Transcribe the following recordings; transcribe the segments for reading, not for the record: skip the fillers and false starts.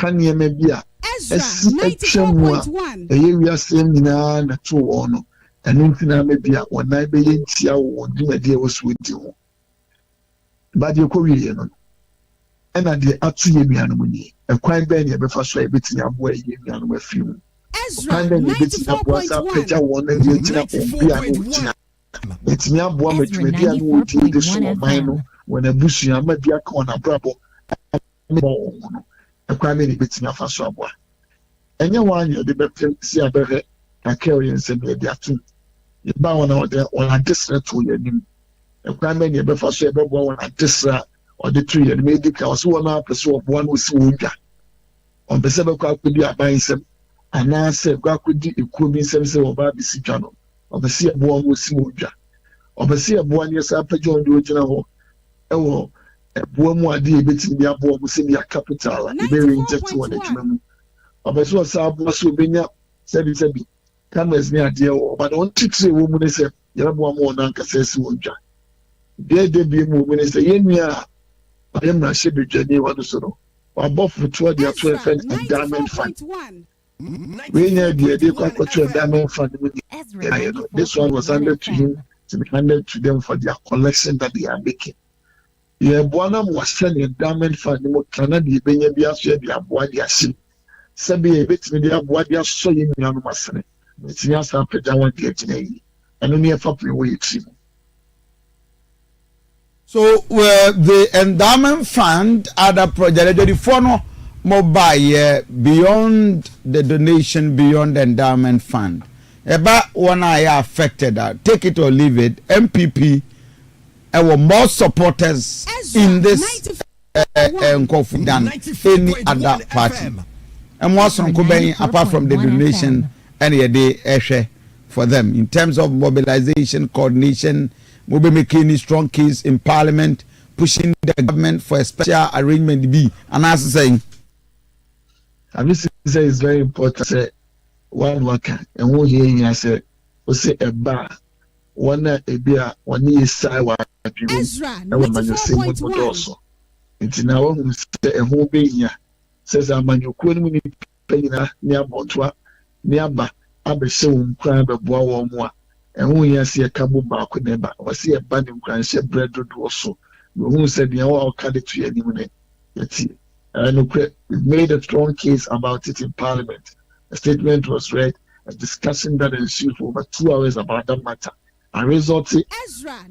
kanye mebia esi etwemwa eye wiase nyina na to ono enu ntina mebia wona be yentia wo dwumade wosuodi ho ba de ko wiye no ena de atu ye nuanom ni ekwan be ne befa so ebetini aboa ye nuanom afimu Ezra 94.1 etini aboa matwedi anu wodi de so oman no wona busu amadi aka wona brabo ekwan be ne betini afa so aboa enye wanyo de bepem si abere akel yense be de atu ye ba wona wona desra to yanim ekwan be ne befa so ebeboa wona desra or the tree and medical so one person one who see wonja on pese be kwa kudi abansem ana se kwa kudi ekubi nsem se oba bi si twa no obese ebo wo si wonja obese ebo an yesa pajo ndo ogina ho ewo ebo mu ade ebetimi bi abo mo se bi capital e be inject one adwuma mu obese o sa abo so benya sebi cameras ni ade o but on titire wo mu ne se yebo mo na nka se si wonja de bi mu ne se yenua I am not sure Jenny what is so. Above the 12 endowment fund. We know the idea of endowment fund. This one was handed to him to be handed to them for their collection that they are making. Yeah, Bonham was sending endowment fund. Cannot be being be as yet the Abuadia see. Sabi a bit with the Abuadia so in young Massane. It's just after Jawan getting and only a family way it seems. So the endowment fund other project the fono mobile beyond the donation beyond the endowment fund. About one I affected that take it or leave it. MPP were more supporters in this Kofi than any other party. And more some apart from the donation any day for them in terms of mobilization, coordination. We'll be making a strong case in Parliament, pushing the government for a special arrangement. B. And as saying, this is very important. Say one worker, and we hear say, we say a bar, one a beer, one is side. Ezra 94.1. It's now say a whole being says a man you couldn't pay near Botua, nearby, Abbe Soon, crab a boa more. And when you see a cabo back with them, or see a band of grand share bread also, who said, you know, I'll cut it to any minute. And we made a strong case about it in Parliament. A statement was read, a discussion that ensued for over 2 hours about that matter. And resulted,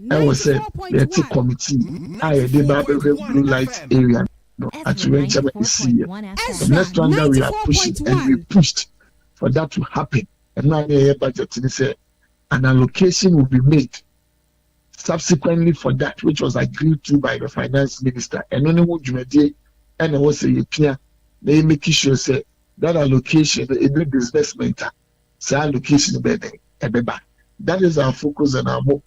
I was said, the committee, I did not have a blue light area at Ranchama this year. The next one that we are pushing, and we pushed for that to happen. And now the budget said, an allocation will be made subsequently for that which was agreed to by the finance minister. And only one Jumadi and I was a peer, they make sure say that allocation, a new disbursement, say allocation beba. That is our focus and our more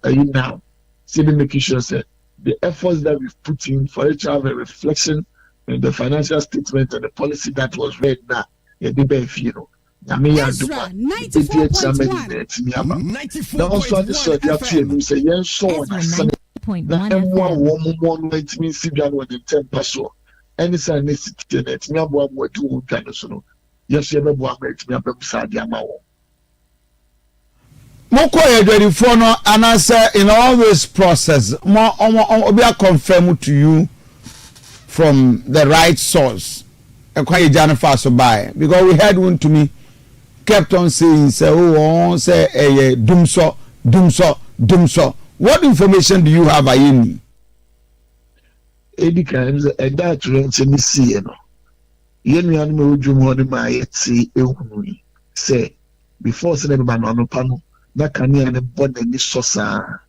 now. See, making sure say the efforts that we've put in for it to have a reflection in the financial statement and the policy that was read now, you know. Ezra 94.1. Now also the so that you say yes so Asante the 10 peso any sign is net me abo abo to twan so no yes you be bo abet me abem sade amawo Moko Edwardifo no anasa in all this process mo obi confirm to you from the right source ekwa ejana fa so buy because we had one to me kept on saying, say, oh, say, dumso. What information do you have, Ayeni? Any kinds of that rents in the sea, no. Yen animal jumon my say, before sending man on the panel, that can hear the body in this sosa.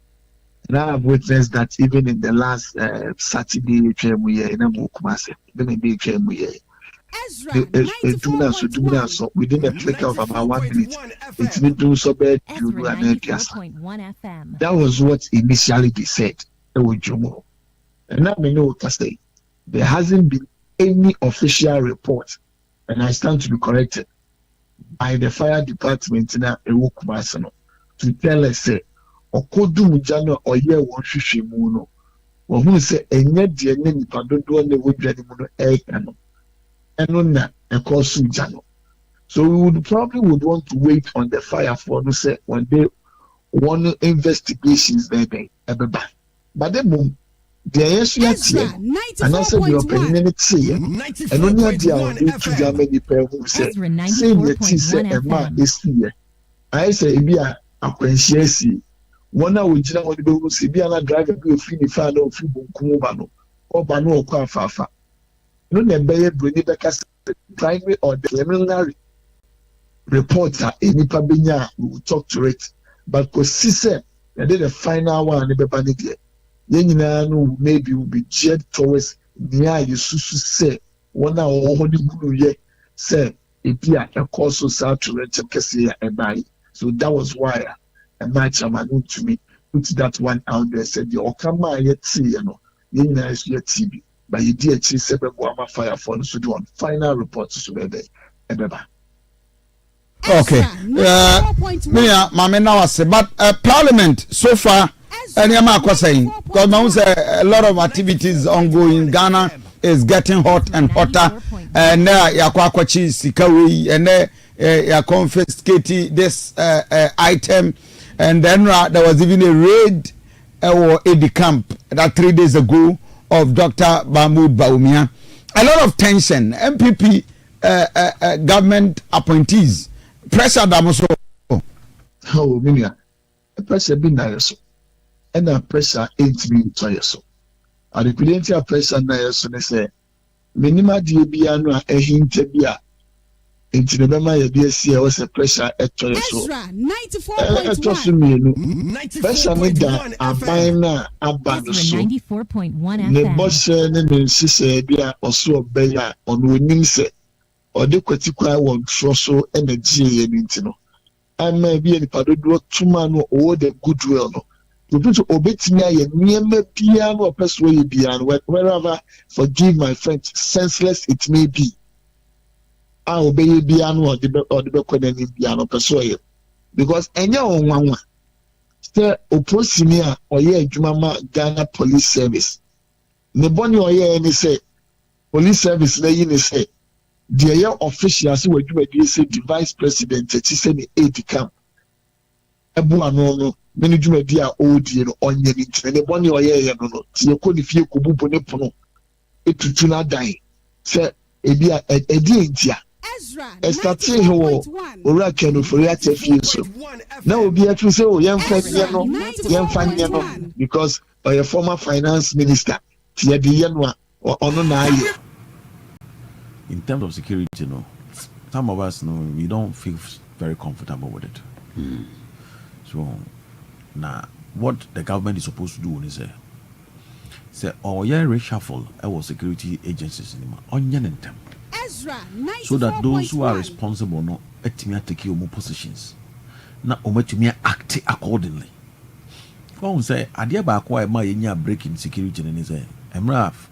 And I have witnessed that even in the last Saturday, we in a Mukumase, then a big within a click of about 1 minute, it's been doing so bad. That was what initially they said. And now we know to say there hasn't been any official report, and I stand to be corrected by the fire department in a to tell us say Okodu Mujano or ye one Shishimuno, or who say a net the enemy Padodo and the wood animal air cannon. and on a course in Jano. So we would probably want to wait on the fire for to say when they want investigations there, but then the answer and I said you're opening it say and only at the to Germany people who say the man this year. I say be a quenchesi one hour which now will see be an driver be a free fan of Fibunkumano or Bano or Kwafafa. No, never bring it primary or the preliminary reporter any Pabinia will talk to it, but because she said and then the final one in the panic. No maybe will be geared towards near you say 1 hour or honey say if you are also start to rent a cassia and buy. So that was why a match to me put that one out there said the Okama yet see you nice yet TV but you did see 7 fire for so do on final reports to be okay me mama now I say but parliament so far and I'm saying because now a lot of activities ongoing. Ghana is getting hot and hotter, and now yakwachi sikawi, and ya confiscating this item, and then there was even a raid or a camp that 3 days ago of Dr. Mahmoud Baumia. A lot of tension. MPP government appointees pressure damoso. Oh, Minia, pressure be nice. And the pressure ain't being tired so. And the plenty of pressure now, so they say, minima diabiano a hint bia. Into the Bama BSC was a pressure at Toyo so. Ezra 94.1. Pressure made that a bina a band so. 94.1 The FM. boss and sister bia or so beya on winning set. Or the quaticua one so and a G and intino. I may be any padodo to man or the goodwill. You put to obey me, near piano or persuade piano, wherever, forgive my French, senseless it may be. I obey piano or the Bequedan piano persuade. Because any one, still opposinia or ye, Jumama Ghana Police Service. Neboni or ye, any say, Police Service, lay say, the officials who were say the Vice President, she said, 80 camp. Ebuano. Many Jumedia old onion and the one your year no. You could if you could boop on it to not die. Say, a dear, a dear. A starting who Urakan for that so. Now be a true so young fan, because by a former finance minister, Tia Dianwa or Onona. In terms of security, some of us we don't feel very comfortable with it. So now, what the government is supposed to do is say, oh yeah, reshuffle our security agencies in onion them, so that those who are responsible no let me take your positions. Now, to me act accordingly. One say, I dear back why my breaking security and say, Emraf,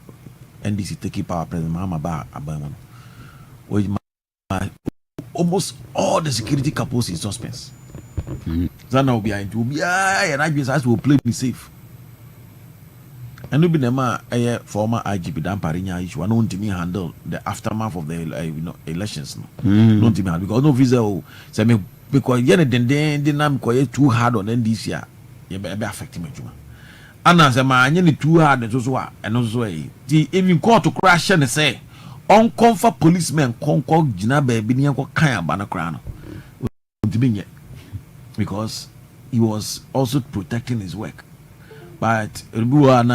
NDC take power president Mama Bar Abamon. Almost all the security couples in suspense. Zana will be and I just will play me safe. And we be a former IGP Dan Parinya issue. I don't to me handle the aftermath of the elections. Don't to me because no visa. Say me because then too hard on this year. You be affecting me. And as a man, too hard and also even call to crash and say uncomfort policemen conquer Jinabe Biniako Kaya Banacrano. Because he was also protecting his work. But let me go. I'm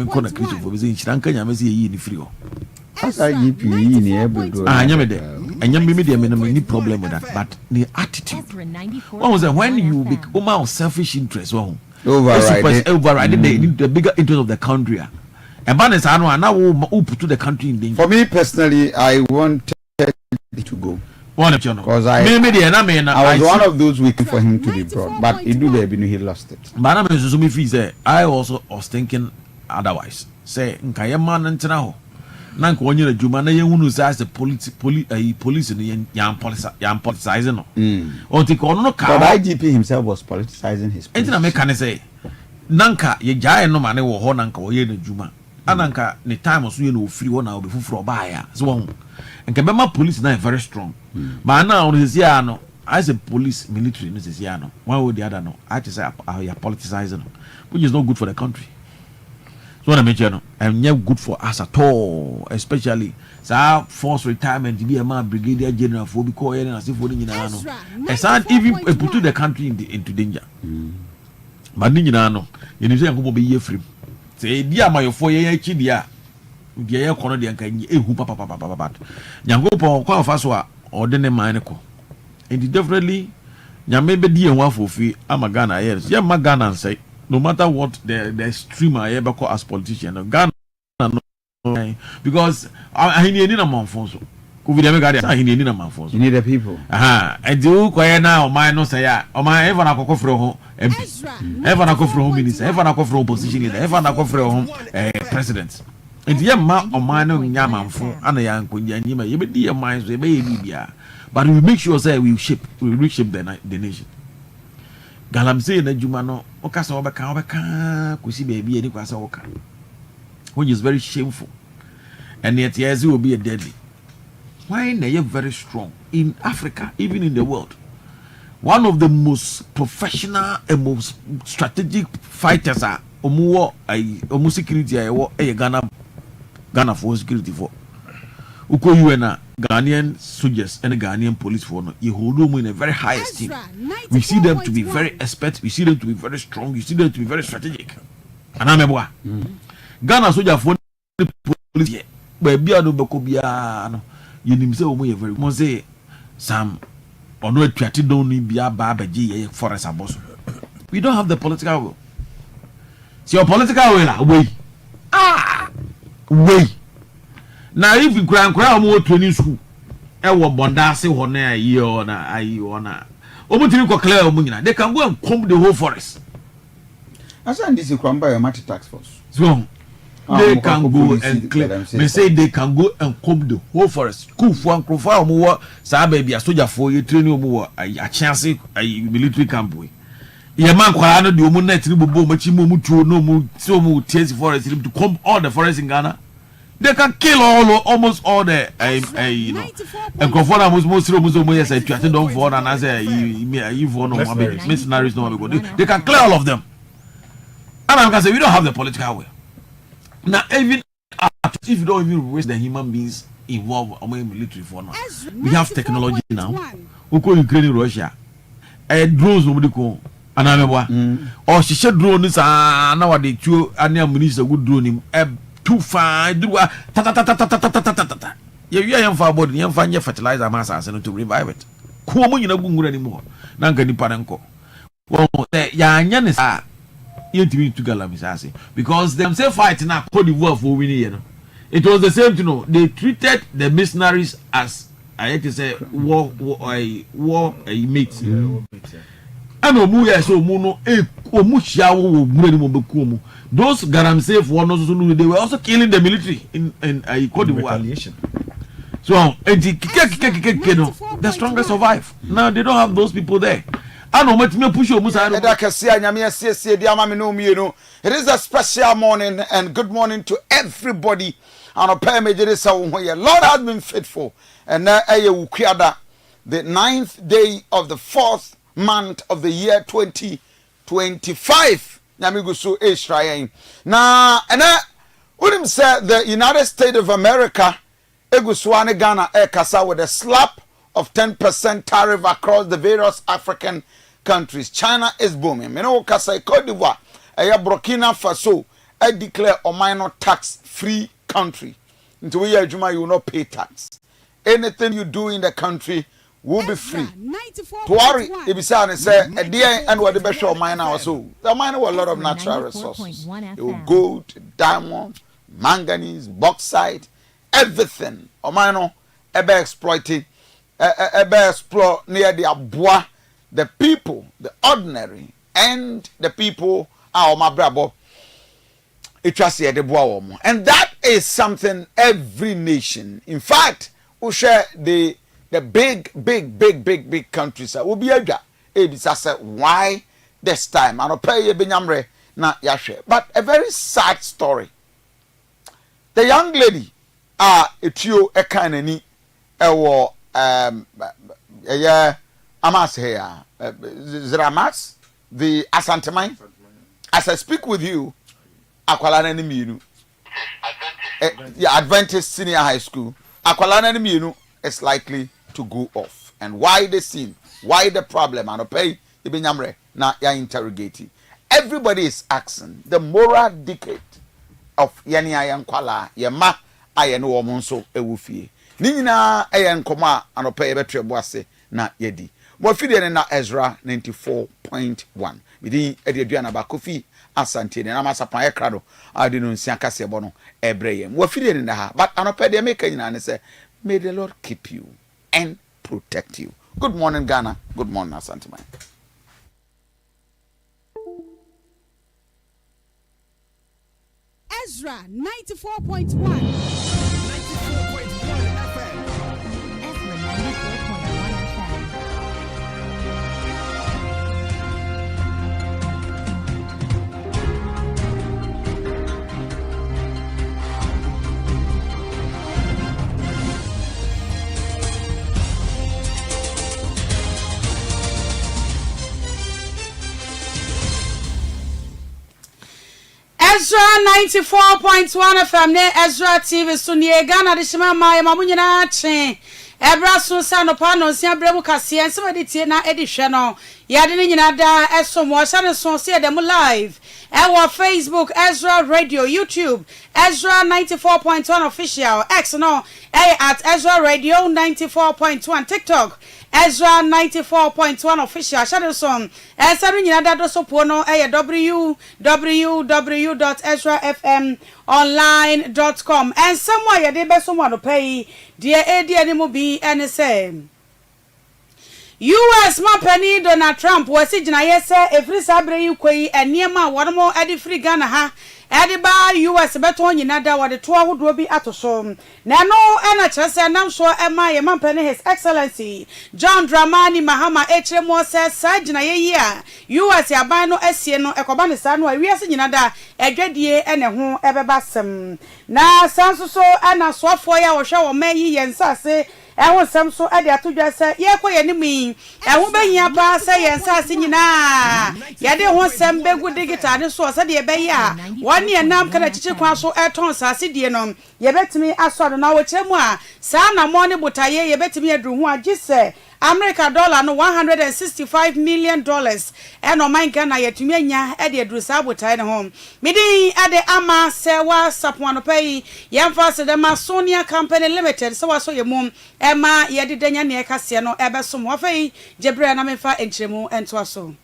going to create for me. I'm free. That's IGP in every. I am any problem with that. But the attitude. What was that when you become selfish interest? Overriding the bigger interest of the country. And balance, I know now who put the country in danger. For me personally, I wanted to go. Because I was one of those waiting for him to be brought, but he lost it. But I also was thinking otherwise. Say, Nkayama and Tanaho. Nank when you're a Jumana, you who says the police in young politicizing. Or the corner car. But IGP himself was politicizing his police. And I can say, Nanka, ye giant no man or Honanka or Yen Juma. Ananka the time was you know free one hour before for buyer. So and Kabema police now very strong. But now on his no, as a police military in this no. One way the other no. I just say you're politicizing, which is not good for the country. So what I mention, and not good for us at all, especially so forced retirement to be a man brigadier general for because and as if we didn't know. And even put the country into danger. But you know, you say I'm going to be free. Say, dear my 4 year chidia, dear corner, and can you who papa. Yango po kwa faswa ordene maneko. And definitely, Yamebe dear one for free, I'm a Ghana, yes, yeah, my Ghana and say. No matter what the streamer I ever call as politician, Ghana, because I need a man for so. You need the people. And do quiet now, my no say, or my ever I go from home, ever I go from minister, ever I go from opposition, ever I go from president. And the young man or minor yaman for and a young Kunyama, you be dear minds, we may be, but we make sure say we reshape the nation. Galamse na jumano okasa obeka kusi baby any kwasa oka, which is very shameful, and yet yes will be a deadly. Why they are very strong in Africa, even in the world. One of the most professional and most strategic fighters are omu security Ghana for security for uko yuena Ghanaian soldiers and Ghanaian police for no you hold them in a very high esteem. We see them to be very expert, we see them to be very strong, we see them to be very strategic. Anameboa Ghana soldier for police baby ado bekobia no yenim se omo ye very mo say some ono atuate don ni bia ba baji ye forest aboso. We don't have the political will. See your political will la way. Now if you cry more training school, I will bondase one year on a clear they can go and comb the whole forest. Asante this is by a matter tax force. So they can go and clear. They say they can go and comb the whole forest. School for and crowd more, sa baby a soldier for you training more a chance a military camp. Your man kwano the woman net ribu machimu no mu so mu tears forest to comb all the forests in Ghana. They can kill almost all the you know and conform most yes I try to don't for and as you for no mercenaries no go they can clear all of them. And I can say we don't have the political will. Now even if you don't even waste the human beings involved among military for now, we have technology now. We call Ukraine, Russia, drones nobody call. And I'm or she said drone is nowadays two and minister good drone him. Too fine, do ta. You am for body, you find your fertilizer mass and to revive it. Kuomo you know anymore. Nanka ni paranko. Well, yan is you to Galamisi because them say fighting now Cote d'Ivoire for winning, you know. It was the same to know. They treated the mercenaries as I hate to say war mates. And omuya so muno omushia wo mureni mo bekuomu. Those Garamsey for one they were also killing the military in Cote d'Ivoire. So the strongest survive. Now they don't have those people there. I know me push you musa. It is a special morning and good morning to everybody. And Lord has been faithful. And now the 9th day of the 4th month of the year 2025. Nyamigusu Israel. Now, and Urim said the United States of America, Eguswane Ghana Ekasa with a slap of 10% tariff across the various African countries. China is booming. Meno Kasa Cote d'Ivoire, Burkina Faso, I declare a minor tax free country. Into where you will not pay tax. Anything you do in the country will be free. To worry, if you say, a dear and what the best of mine also. The mine were a lot of natural resources. Gold, diamond, manganese, bauxite, everything. O mine ebe exploiting, ebe explore near the abois, the people, the ordinary, and the people are my brabo. It was here the bois. And that is something every nation. In fact, we share the big countries will be able to say why this time. I don't pay you binyamre na yashe. But a very sad story. the young lady etio ekanani ewo amas here Zramas the Asante mine. As I speak with you, akwala na mienu Adventist Senior High School, akwala na mienu is likely to go off. And why the scene? Why the problem? And pay ibinyamre na ya interrogating. Everybody is asking the moral decade of yani ayan kwala yema ayen wo monso ewufie. Ni nyina ayen koma anopa yebetwe boase na yedi. Mo fide na Ezra 94.1. Bidi Aduanaba Kofi Asante na masapan ekrado ade no nsia kase bo no ebreye. Mo fide na ha but anopa de make nyina ne say may the Lord keep you and protect you. Good morning Ghana. Good morning Asante man. Ezra 94.1. 94.1 FM. Ezra 94.1 Ezra 94.1 FM ne Ezra TV so ne Ghana de shima ma ma munyina che ebra so sa no pa no sia bremu kase en se de tie na edi hwe no ya de nyina da eso mo sha ne so se dem live our Facebook Ezra Radio, YouTube Ezra 94.1 official, X no at Ezra Radio 94.1, TikTok Ezra 94.1 official shadow song esaru nyina da do so po no www.ezrafmonline.com and somewhere ye dey be someone to pay dear edi animu bi and say US man penny Donald Trump was gina yese every sabre yi kwei eniema wono edi free Ghana ha edi ba US beto nyina da wode to ahodo bi atoso na no ena kyerese nam so ema ye man penny His Excellency John Dramani Mahama echremo se sa gina ye a US aban no asie no ekoba ne sa no awiase nyina da edwadie ene ho ebeba sem na sanso so ana soafo ya wo hwe wo mayi yensase ewo sam so ade atodwa se ye koye ni mi ewo behia pa se yensase nyina ye de ho sam begu digital ne so se de be ya woni enam kana chichi kwa so eton sase die no ye betimi aso na wo kyeremu a sa na mo ne botaye ye betimi adru ho agise America dollar no $165 million and o man Ghana yetumi anya e de adru sa botaye ne ho midi ade ama se wa sapon no pay yemfa se de Masonia Company Limited so wa so ye mum ema ye de danya ne kase no ebeso mo afei jebre na mefa enchiremu ento aso.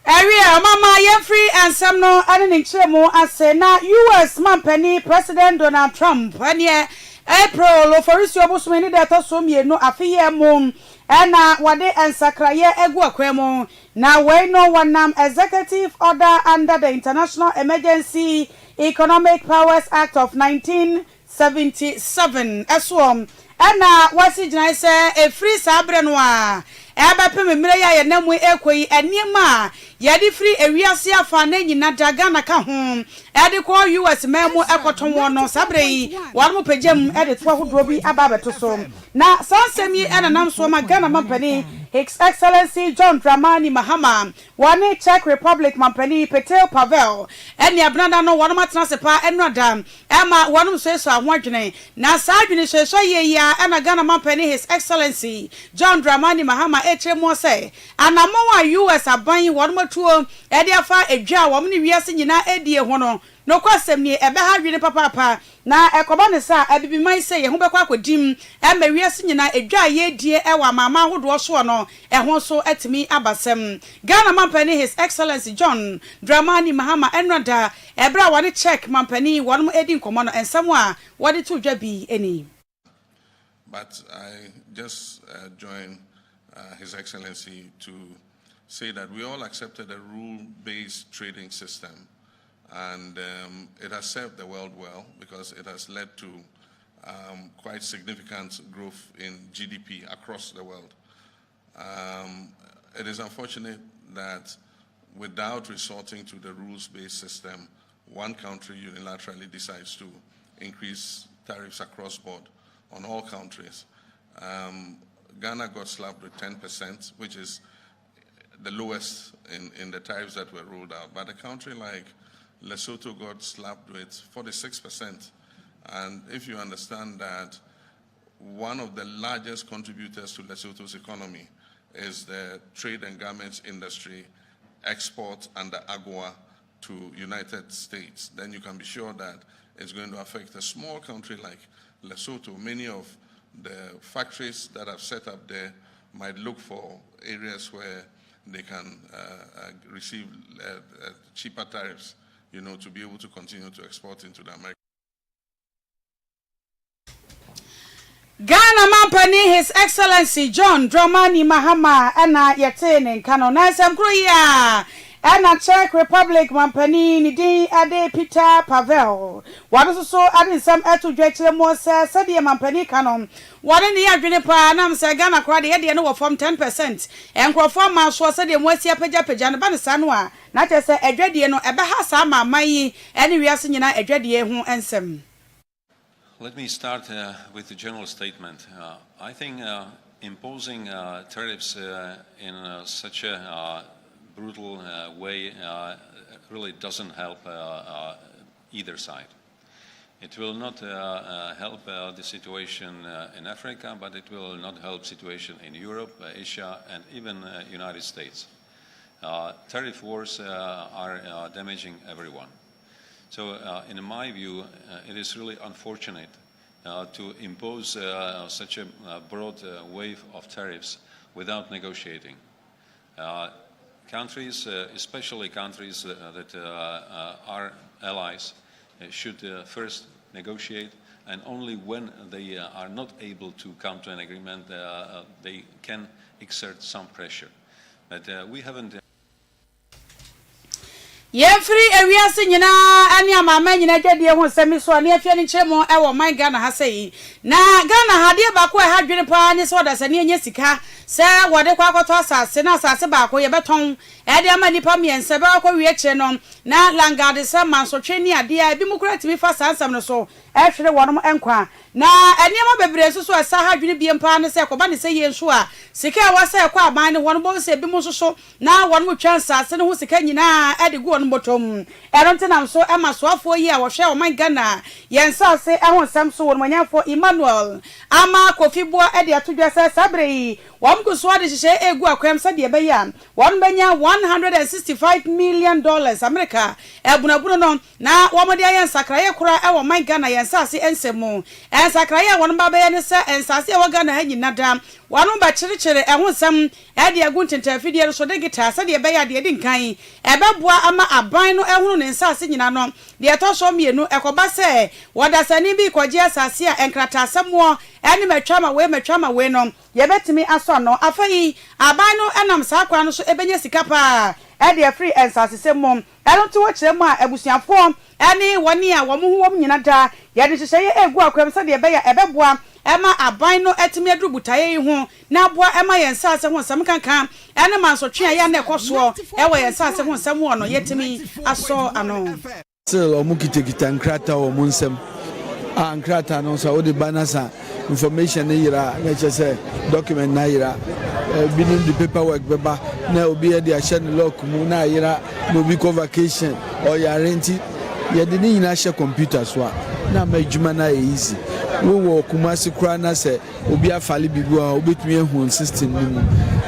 Area mama ye free and some no anin chemo ase na US man penny President Donald Trump anye April oforisio bosomeni data so mienu afiye mum ena wade ensakraye egu akwemo na we no wanam executive order under the International Emergency Economic Powers Act of 1977 eswom ena wasi jina se e free sabre no a eba pem mire ya ye namu ekoyi eniema ya di free ewiase afa na nyina daga na ka ho ede ko US memu ekoton wono sabre yi wanu pejam ede to hodro bi aba beto so na sansemi ena nam so ma Ghana mampani His Excellency John Dramani Mahama wani Czech Republic mampani Petel Pavel eni abnada no wanu matna sepa enradam ema wanu so ahwadwene na saadwene so ye ya ena Ghana mampani His Excellency John Dramani Mahama echremo say anamo wa US aban wanu batuo e de afa edwa wo ne wiase nyina edie ho no no kwasem ni ebe ha dwene papa na ekoba ne sa abibiman se ye ho bekwa akodim e ma wiase nyina edwa ye die e wa mama hodo so no e ho so atimi abasem Ghana Mampani His Excellency John Dramani Mahama Enrada ebra wani check Mampani won mo edi nkomo no ensam a wodi to dwa bi eni. But I just join His Excellency to say that we all accepted a rule-based trading system, and it has served the world well because it has led to quite significant growth in GDP across the world. It is unfortunate that without resorting to the rules-based system, one country unilaterally decides to increase tariffs across board on all countries. Ghana got slapped with 10%, which is the lowest in the tariffs that were rolled out. But a country like Lesotho got slapped with 46%. And if you understand that one of the largest contributors to Lesotho's economy is the trade and garments industry, export under AGOA to United States, then you can be sure that it's going to affect a small country like Lesotho. Many of the factories that have set up there might look for areas where they can receive cheaper tariffs, to be able to continue to export into the American. Ghana Mampani His Excellency John Dramani Mahama ena yetene kano na semkruya ena Czech Republic Mampani nidi ade Peter Pavel wado so ade sam eto dwetire mo se de Mampani kano wade ne adwene pa na mse Ghana kwa de no wo form 10% enkrofo ma so se de mo asia pagya ne ba ne sano a na chese adwade no ebe ha sa ma mayi ene wiase nyina adwade hu ensem. Let me start with the general statement. I think imposing tariffs in such a brutal way really doesn't help either side. It will not help the situation in Africa, but it will not help situation in Europe, Asia, and even United States. Tariff wars are damaging everyone. So, in my view, it is really unfortunate to impose such a broad wave of tariffs without negotiating. Countries, especially countries that are allies, should first negotiate, and only when they are not able to come to an agreement, they can exert some pressure. But we haven't. Yefri ewiase nyina ani amama nyina dwade ho semiso ani afia ni chemo e wo man Ghana ha sei na Ghana hade ba ko ha dwene pa ni so da sane enya sika se wode kwa akoto asase na asase ba ko ye beton e de ama nipa miense ba ko wie kire no na langade se mansotwe ni ade a bi mukura timi fa sansam no so e hwere wonom enkwa na eniema bebre so asa ha dwene biem pa ne se ko ba ne se ye nso a sika wa se kwa aban ne wono bo se bi mu so na wonom twa asase ne ho sika nyina e de go no botom eronte nam so emasoafo yi a wo hwe o man Ghana yensa se ehonsam so wonom nyafo Emmanuel ama Kofi bo e de atodwa se sabre yi wom ko so ade hye egu akwam se de be ya won benya $165 million America ebunabuno no na wom de ayen sakraye kura e wo man Ghana yensa se ensemu sakraye won ba be ne se ensase e wo Ghana ha nyina da wonom ba kyerkyere ehonsam e de agu ntentafidie so de gita se de be ya de dinkan e beboa ama aban no ehunu ne nsase nyina no de to so mienu ekoba se wodasani bi koje asase a enkrata asemo eni metwama we no ye betimi aso no afai aban no enam sa akwa no so ebenya sika pa e de free ensase semom eno to wo kire mu a abusuafo eni woni a wo mu ho nyina da ye de hye egu akwam se de be ya ebeboa ema aban no etimi adrubutaye hu na boa ema yensase ho sam kankan ene mansotwe ya na ekoso e wo yensase ho sam wo no yetimi aso ano still omukitekita nkrata wo munsem nkrata no so odi banasa information na yira na chese document na yira binim the paperwork beba na obi e dia share lock mu na yira no be vacation or ya renti ye de ni na share computer so na ma adwuma na easy wo kumasi kura na se obi afale bibu a obetumi ehun system ni mu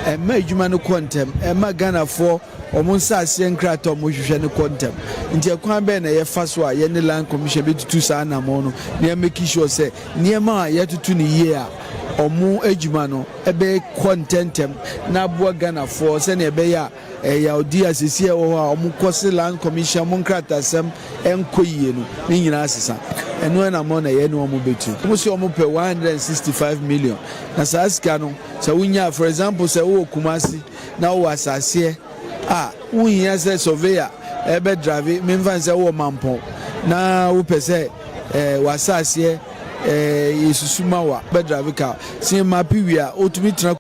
ema adwuma no kontem ema Ghana for omo nsase nkrata omo hwehwe ne kontem nti ekwan be na ye fa so a ye ne land commission betutu sa na mo no na make sure say niema a ye tutu ne yie a omo adwuma no ebe contentem na bo Ghana for se na ebe ya ya odi asisi e wo a omo kwose land commission mo nkrata sem enkoyie no ni nyina asesa eno na mo na ye no omo betu mo se omo pe 165 million na sa aska no se wunya for example se wo kumasi na wo asase wunya se surveyor ebe drive me mfa se wo mampo na wo pese wasase yesusuma wa be drive ka se mapi wi a otumi tra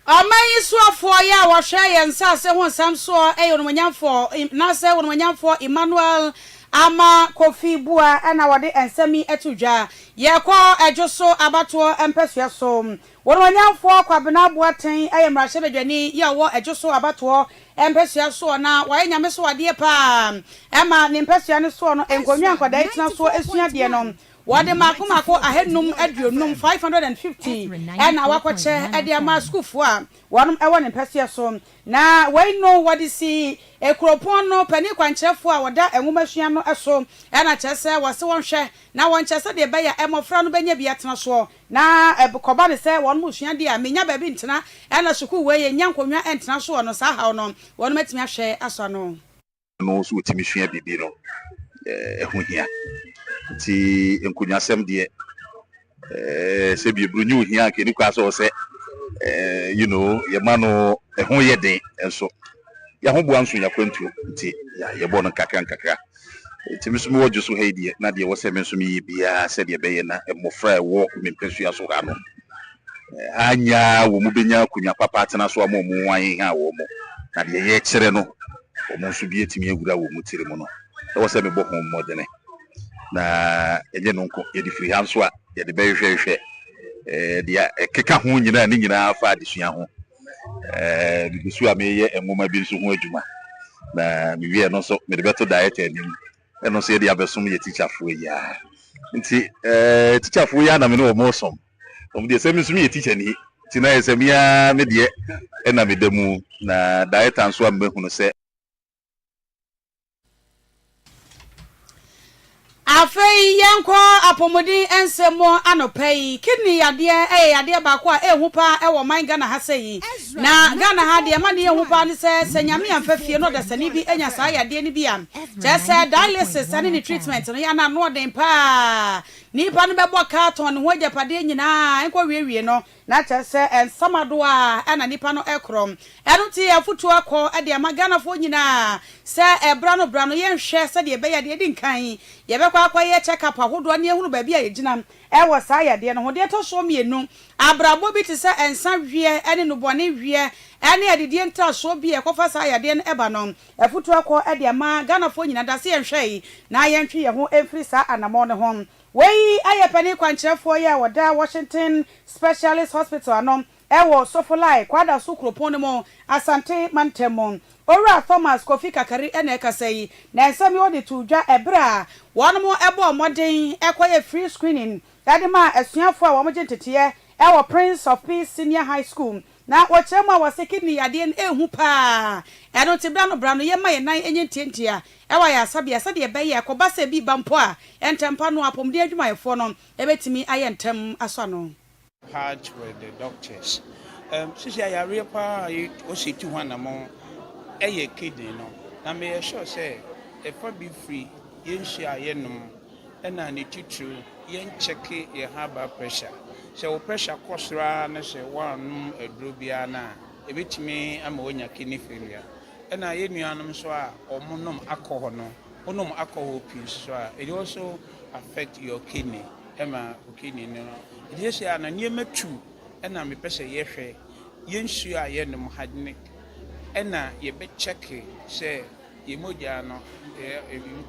Amayi suafo ya wo hwe yensa se ho nsam so eyonomanyamfo na se wonomanyamfo Emmanuel ama Kofi bua ana wode ensami etudwa yekọ ejoso abato empesua so wonomanyamfo kwabena boaten ayemrahye bedwani ya wo ejoso abato empesua so na waye nyame so wade pa ema ne empesua ne so no enkonwa nkwadai tena so esua de no wade makomako ahenum aduonum 550 ena wakoche ade ama schoolfo a wonum ewo ne pese so na we know what is ekropon no pani kwanchefo a woda enwomasua no eso ena chese wose wonhwe na wonchese de be ya emofra no benya bia tena so na koba ne se wonum usua de a menya ba bi ntena ena suku we ye nyankonwa entena so no sa ha no wonum atimi ahwe aso no no so utimi sua bibi no ehu hia ti enkunyasem de se bi brunyu hia ke ni kwa so se you know ye mano ehu ye den enso ya ho bua nso ya kwantuo ti ya bo no kakra ti misumi wojo so heidi na de wo se me nso mi bia se de be ye na emofra wo mempesua so ha no anya wo mu benya kunya papa atena so amu wan ha wo mo na de ye kire no wo nso bi etimi egura wo mu tire mo no wo se me bo ho modene na eje no nko ye di free hands so a ye de be hwehwe dia keka ho nyina ni nyina fa adesua ho bibisu a me ye enwoma bi nso ho adwuma na mi wie no so me de beto diet anim eno so ye dia besom ye teacher fo ya nti teacher fo ya na me no mo som om de se me so me ye teacher ni ti na ye se me ya me de na me demu na diet anso a me hu no se afei yanko apomodi ensemo anopai kidney yade yade ba kwa ehu pa ewo man Ghana ha sei na Ghana ha de ma ne ehu pa ne se nyame amfafie no da sani bi enya sa yade ne bi am just dialysis and the treatment no ya na no den pa ni pa no bebo carton ho japade nyina enko wiewie no na chese ensamado a na nipa no ekrom enu ti afutu akọ ade ma Ghana fo nyina se ebra no ye nhwe se de be yade di nkan ye be kwa ye check up ahodo ne ehunu ba bi a yegina ewo sa yade no ho de to so mienu abrabo bi ti se ensa hwie ene no bone hwie ene adedie nta so bi e kofa sa yade no eba no afutu akọ ade ma Ghana fo nyina da se ye nhwe na ye ntwe ye ho efri sa anamo ne ho wey ayepani kwanchefo ya wada Washington Specialist Hospital anom ewo Sofolai kwada sukropon mo Asante Mantemo Ora Thomas Kofi kakari ene kasei na ensami odi tudwa ebra wono ebo moden ekoye free screening adima asuafo a wo mojentete ewo Prince of Peace Senior High School na wochema wasekini yade ehu pa eno tibra no bra no ye ma ye nan enye ntientia ewa ya sabia sade be ye akoba se bi bampo a entempa no apomde adwumayefo no ebetimi aye ntem aso no hard with the doctors sisi ayare pa o se tu hwana mo eye kidney no na me sure say e fa be free ye nhia ye nom ena ne titru ye check ye high pressure so pressure kosra na se wan eduro bia na ebetimi ama onya kidney failure ena ye nuanom so a omonom alcohol no onom alcohol pills so a it also affect your kidney ema kidney no it is ya na niema tu ena me pese ye hwe ye nsu a ye nom hadnik ena ye be check se ye moja no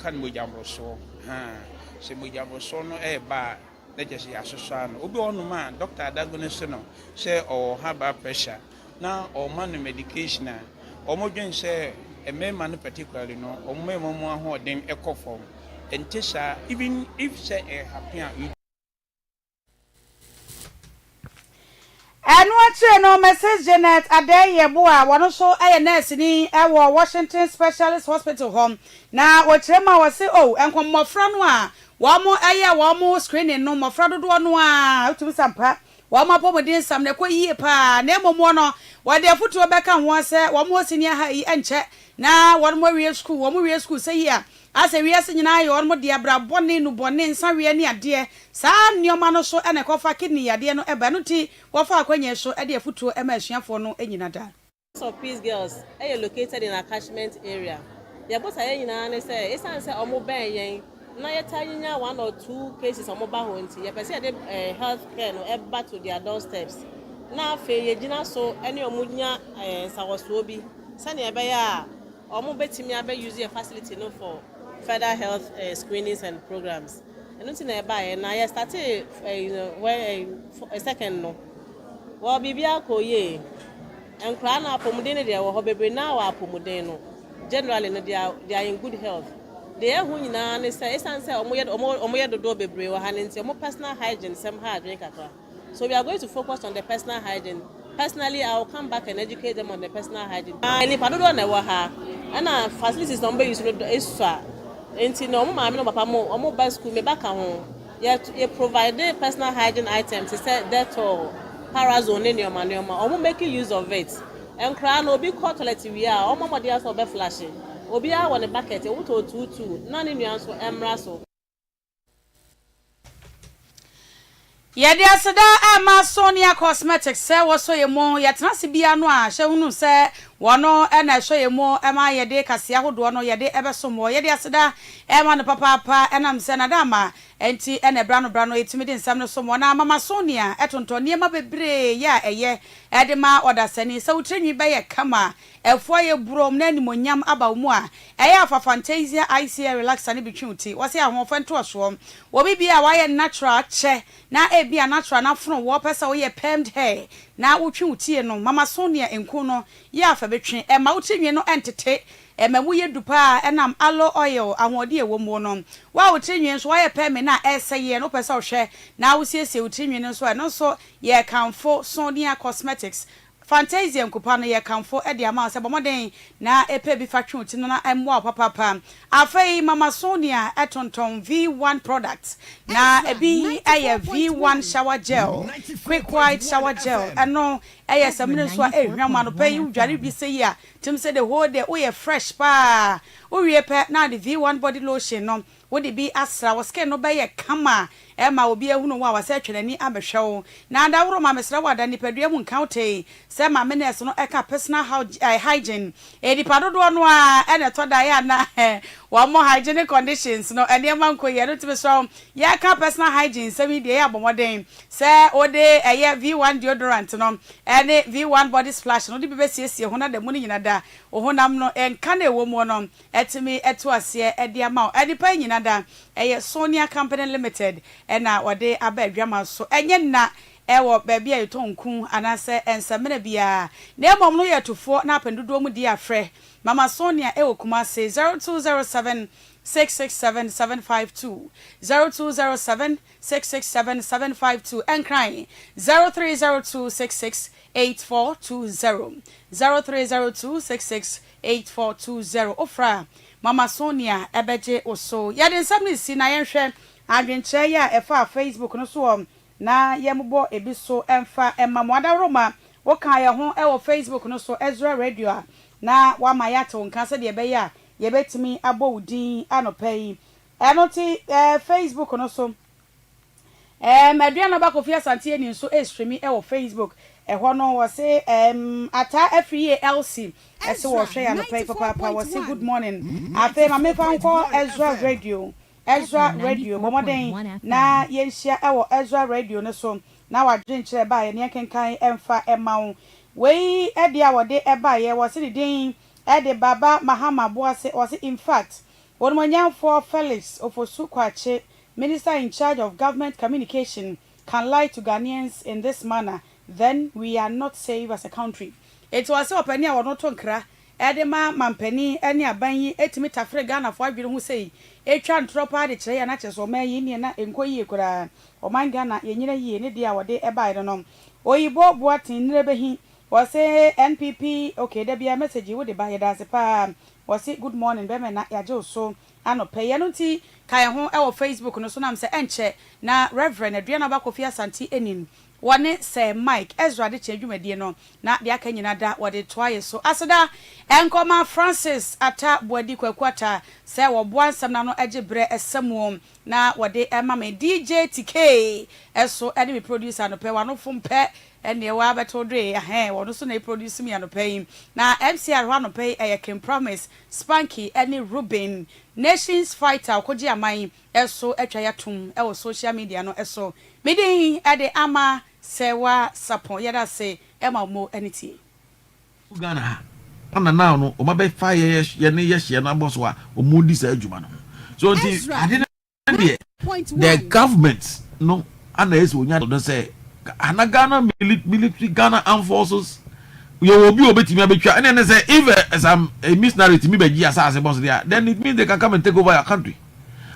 kan moja mroso se moja mroso no ba na just ya soso no obi onuma doctor adagone se no se o high blood pressure na o man medication a omodwen se emema no particularly no omemo ho den ekofom ɛnte saa even if sɛ happy a ɛno akyire no Mrs. Janet Adeyebo a wɔno so ɛyɛ nurse ni ɛwɔ Washington Specialist Hospital home na wɔkyerɛ ma wɔ se nkɔmmɔfra no a wɔn ɛyɛ wɔn screening no mmɔfra dodoɔ no a otumi sampa wɔn apɔmuden sam na kɔ yie paa na mmom no wɔde afutuo bɛka ho sɛ wɔn senior ha yi nkyɛ na wɔn wie school sɛ yi a asa wiase nyinaa yɛ wɔn de abrabɔne no bɔne nsawe ne adeɛ saa nneɛma no so ɛna kɔfa kidney adeɛ no ɛba no ti wɔfa akwanya so ɛde afutuo ɛma asuafoɔ no nyina da. So Peace Girls are located in a catchment area. The boss are nyina ne say esan say omo ben yen na yetanya 1 or 2 cases omo ba ho nti ye pese de health care no eba to their doorsteps. Na afa ye gina so ene omo nya sawoso bi sane ebe ya omo betimi abe use a facility no for further health screenings and programs. And until na na I started a second no. Well bibia koye and crown apomudene they were hobby now apomudeno. Generally no they are in good health. They are who nyina say esan say omoye dodo bebre wa haninti omo personal hygiene somehow drink akra. So we are going to focus on the personal hygiene. Personally, I will come back and educate them on the personal hygiene. Any padodo na wa ha. Ana facilities number use no eswa. Enti no mo maame no papa mo omo ba school me back ho. You provide personal hygiene items. Say Dettol, Parazone ne oma. Omo make use of it. Enkra no obi call toilet we are omo mode aso be flashing. Obi a won the bucket e wuto tutu. Na ne nuan so emra so. Yede aseda ama Sonia Cosmetics se woso yemo yetenase bia no a hye hunu se wono na hye yemo ema yede kase ahodo no yede ebesomo yede aseda ema no papa enam se na dama enti ene bra no etimi de nsam no somo na mama Sonia etontoni ema bebre ya eye edema odasani se wutrenwi be ye kama efo ye burom na animonyam aba mu a eye afafantasia ICA relaxer ne bitwuti wo se ahofento oso wo bibia wa ye natural che na ebia natural na funu wo pesa wo ye permed hair na wotwutie no mama Sonia enku no ye afa betwe ma wotrenwi no entete mamu ye dupa enam aloe oil ahode ewo mu no wa wotrenwi so wa ye perme na eseye no pesa wo hwe na wo siesie wotrenwi no so no so ye kanfo Sonia Cosmetics Fantasia nkupa no ye kanfo e de ama se bomoden na epe bi fatwe ti no na emwa papa afei mama Sonia etonton V1 products na ebi eye V1 shower gel quick white shower gel eno eye samine so ehwama no pay udware bi se ya tim se the whole day we fresh pa o wie pe na the V1 body lotion no wo de bi asra wo skin no be ye kama ema obi ehunu wa wase atwenani abehwewo na adawro ma mesra wada nipadua mu nkaute se ma menes no eka personal hygiene edipadodo no a ene to da ya na wa mo hygienic conditions no ene ma nkoye no tibe so ya ka personal hygiene se mi de ya bomoden se ode eye V1 deodorant no ene V1 body splash no de bi besiesie ho na da mu ni nyina da ohunam no enka na ewo mu no etimi eto ase ede ama edipa nyina da eye Sonia Company Limited ena wode aba adwama so enye na ewo baabi a yetonku anase ensamena bia na emom no yetofo na apendodo mu di afre mama Sonia ewo kuma say 0207 667 0207 667 and crying 0302 8420 0302 ofra mama Sonia ebeje oso ya den samni si na yenhwe adwenche ya efa Facebook no so na yembo ebi so emfa emamwada roma wo kan ye ho e wo Facebook no so Ezra Radio na wa ma ya to nka se de ebe ya ye betimi abowudin anopai enoti Facebook no so Aduanaba Kofi Asante ni so streami e wo Facebook ho no wo se ata AFRIFA LC ese wo hwe ya no pai papa wo se good morning afa ma me fa nko Ezra Radio bomoden na yenhia e wo Ezra Radio ne so na wadwen kire ba ye ne kenkan emfa emawo wei e dia wode e ba ye wo se din e de baba Mahama Boase wo se in fact won monyan for Felix Ofosu Kwache Minister in charge of government communication can lie to Ghanaians in this manner, then we are not safe as a country. It was so opinion or not to nkra edema mampani ene aban yi etimi tafre Ghana fo adwere hu sei etwa ntropa de kire ya na cheso ma yi ne na enkoyi kura oman Ghana yenyina yi ne dia wode ebaide no oyibo boatin nrebehi wose NPP okay there be a message wo de ba yeda se pa wose good morning be me na yaje so anope ye no nti kai ho e wo Facebook no so nam se enche na Reverend Aduanaba Kofi Asante Ennin wone say Mike Ezra de chedwumade no na de aka nyina da wode toaye so aseda enkoma Francis ata boadi kwakwata say wo boansam na no egebre esamuom na wode ema me DJ TK eso ene me producer no pe wano fompe ene wa beto dre wono so na produce me anope na MCR wa anope Can Promise Spanky ene Ruben Nations Fighter okoji aman eso etwa yatum e wo social media no eso midin ede ama sewa sapon yada se ema mo aniti Ghana ana now no o ma be fa ye ne ye na boss wa o mu di sa adwuma no so the government no ana is onya do say ana Ghana military Ghana armed forces you obi obetimi abetwa and say if as a missionary to me be gi asase boss there then it means they can come and take over your country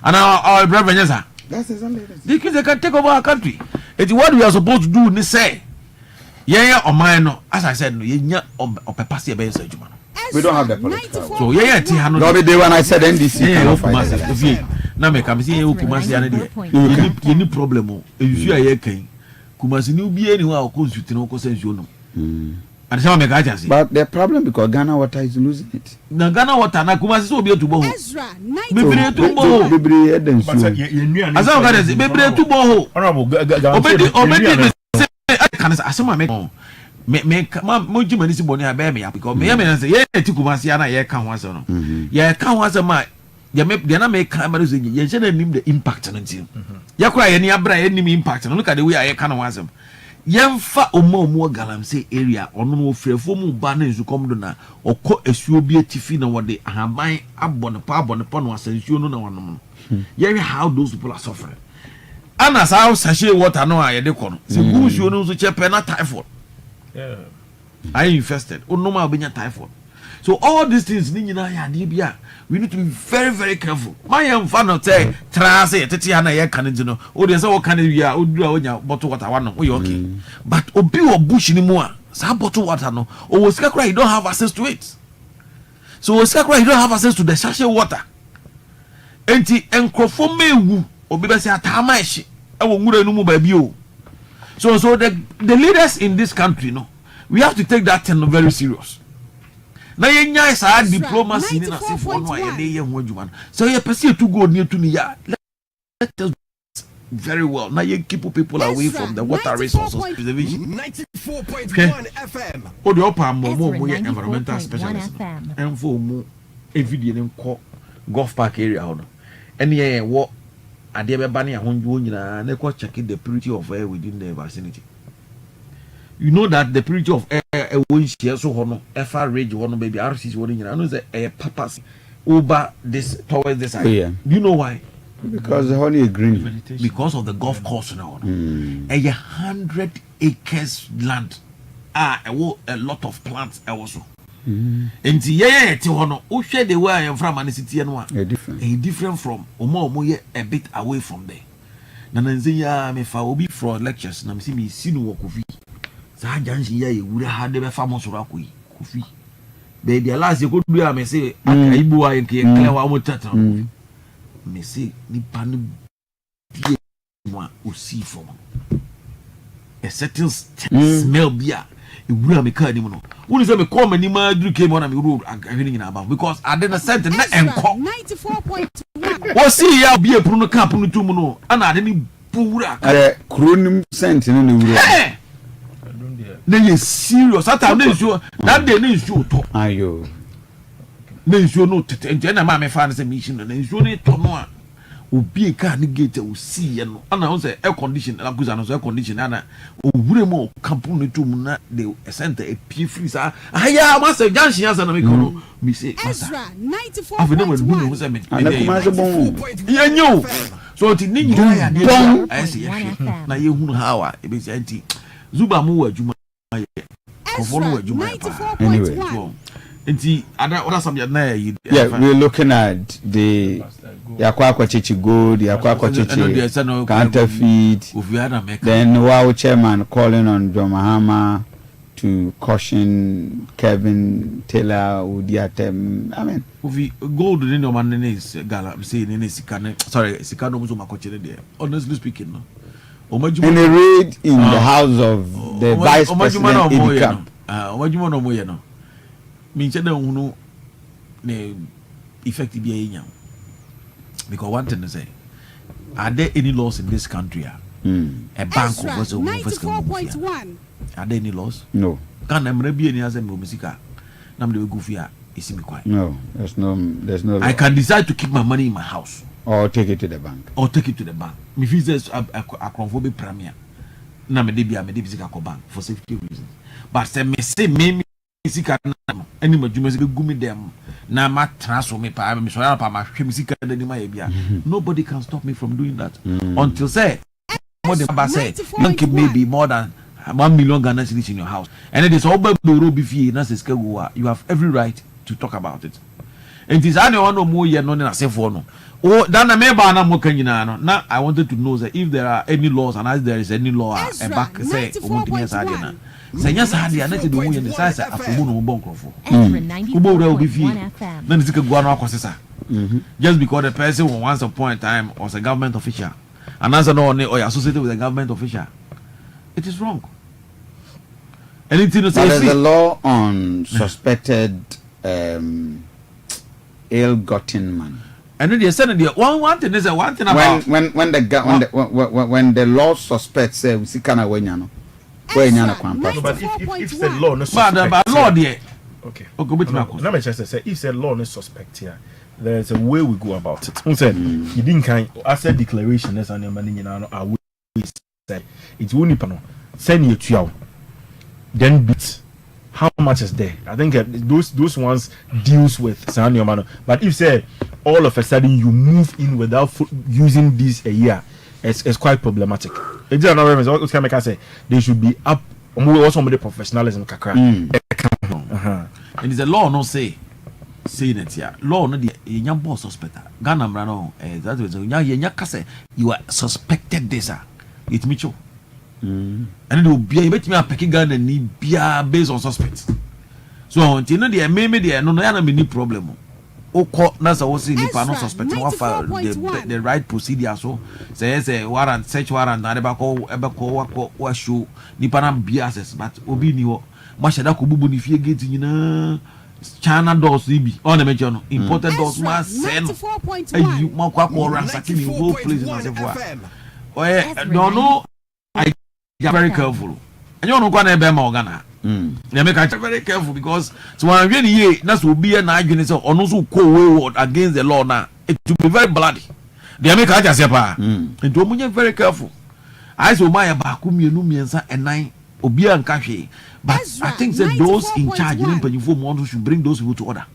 and our brother yes sir that's exactly they can take over our country. It's what we are supposed to do ni say yeah oman no as I said no yenya opepase be say adwuma no we don't have the political so yeah ti ha no the day when I said NDC na me come say Kumasi ane de you need problem o esu aye kan Kumasi ni obi eni ho a ko nsuti no ko sensuo no and some make I say but the problem because Ghana water is losing it na Ghana water na Kumasi so obi etubo ho Ezra bebre etubo ho bebre edensu asa ka dey bebre etubo ho obedi kan say asema me mo jima ni si boni abe me ya because me ya say ye ti Kumasi ana ye kan ho ase no ye kan ho ase ma ya me de na me kan ma so ye je na nim the impact no nti ya kura ye ni abra ye nim impact no look at the way ye kan ho ase yemfa omo galamsey area ono no frefo mu ba na nsukom do na okọ esuo bi atifi na wode ahaban abone pa no asansuo no na wonom no ye how those people are suffering ana sa sachet water no a ye de kọ no se gusuo no so chepe na typhoid I infested onoma obenya typhoid so all these things ni nyina ya de bia we need to be very very careful my am fan of say trase tete ya na ye kan di no o de say wo kan wi a odura onya bottle water one no okay but obi wo bush ni mu a sa bottle water no o wo sika cry you don't have access to it so wo sika cry you don't have access to the sachet water enti enkrofo mewu obi be say atama ehye e wo ngura nu mu ba bi o so the leaders in this country no we have to take that thing very serious na yenya sa diplomacy ni na sefo no aye dey ho adwuma so ye pese to go near to ni ya let us very well now you keep people away from the water resources preservation 94.1 FM o de opa mo environmental specialist and for mu everyday ni ko golf park area ho no ene ye wo ade be ba na ahonjo nyina na ko check the purity of air within the vicinity. You know that the purity of air won't share so hono FR range one baby RCC one I know a purpose over this towards this side. Yeah. Do you know why? Because the honey is green. Because of the golf course now. 100 acres land. A lot of plants also. And ti hono o share the way I am from an city no different from omo a bit away from there. Na nze ya me fa obi for lectures na me see me sinu wo Kofi. Sa janshi ya ewure ha de be famo soro akoyi Kofi be dia last ye ko du ya me say akaibu wa nke kle wa mo tata me say ni pan die mo o see from a certain smell bia ewure me ka ni mo no woni say me call mani ma duru ke mo na me ru ahwini nyina ba because I didn't send na enko 94.1 wo see ya bia pru no camp no tumu no ana ade ni buwura kronim sent no ne wura they serious that time they show that day they show to ayo they show no tete na ma me fa na say mission na show ne to no a obi ka ni gate o see no ana on say air condition la kuza no air condition ana owure mo camp no to mu na the center a pie free sa aya ma say junction asa na me kono me say Ezra 94.1 afi na we no say me kuma se bon yenyo so ti ni nyina ya de ay say na ye hunu hawa e be say anti zuba mu wa juma anyway Yeah, we're looking at the Yakwa Chichi Gold, Yakwa Chichi counterfeit. Then wow chairman calling on John Mahama to caution Kevin Taylor Udiatem. I mean, gold in no man is gala saying in sorry, Sikano Muzumakoche there. Honestly speaking, no. In a raid in the house of the vice president in the camp. Omajumono Moyano. Minchada Uno ne effective be because one thing to say, are there any laws in this country? A bank was a are there any laws? No. Can I be any other musica? Namde Gufia is me quiet. No, there's no law. I can decide to keep my money in my house. Or take it to the bank. Me feels there's a conformable premier. Na me debi physical bank for safety reasons. But say me sika na any majumesi be gumi dem na ma transfer me pa me so ya pa ma hwe sika na ni ma bia. Nobody can stop me from doing that until say more than say you keep maybe more than 1 million Ghana cedis in your house. And it is all be be fee na se you have every right to talk about it. And it is any one more year no na say for no. Oh, then I now I wanted to know that if there are any laws and as there is any law and back say say yes I had the do in the size of Ezra 94.1 then it's go just because the person once upon a time was a government official and as no or associated with a government official, it is wrong. Anything to say there's a law on suspected ill-gotten man. And then they said one thing is one thing about when the law suspects say we see kana wenyano kwampa. But if the law no suspect, but law there. Okay. Let me just say if the law no suspect here, there's a way we go about it. Who said you didn't kind asset declaration as an money are say it won't pano send you to you then beat. How much is there? I think those ones deals with Sanyo Mano. But if say all of a sudden you move in without using this a year, it's quite problematic. It's another reason. What can I say? They should be up. Also, the professionalism kakra. And it's a law no say it here. Law no the young boss suspect. Ghana no. That is young kase. You are suspected this. It's Micho. And it will be a bit me a pecking gun and need beer based on suspects. So until no the maybe there no any problem. Court nasa was in the suspecting the right procedure so says a warrant search warrant na ebako show ni panam biases but obi ni wo mashada ko bubu ni fie gate nyina China doors bi on the mention no imported doors ma say no ayi ma kwa ransack in whole place na se for no I very careful. And you know go na ebe ma Ghana. They make it very careful because so when really here that's will be an argument so on also go wayward against the law now. It will be very bloody. They make it just and to very careful. I saw my baku mienu miensa and nine obi an kahwe. But I think that those in charge in should bring those people to order.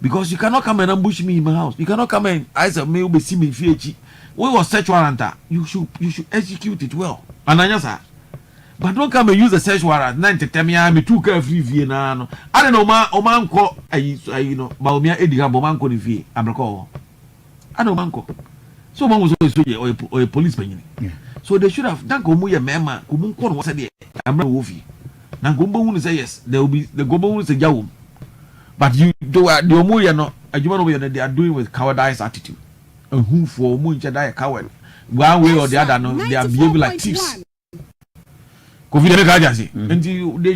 Because you cannot come and ambush me in my house. You cannot come and I said me be see me FH. We was search warrant. You should execute it well. And I but don't come and use the search warrant. 90 tell me I'm too carefree Vienna. No. I don't know man ko you know Baumia Ediga Bomanko the fee. Abrako. I know manko. So man was always or a policeman. So they should have done Gomuya Mema, Kumunko was a day. I'm a wolfie. Now Gumbo say yes, there will be the Gombo is a Yawum. But you do the Omuya no, a human they are doing with cowardice attitude. And who for Muncha die a coward. One way or the other, no, they are behaving like thieves. Kofi and they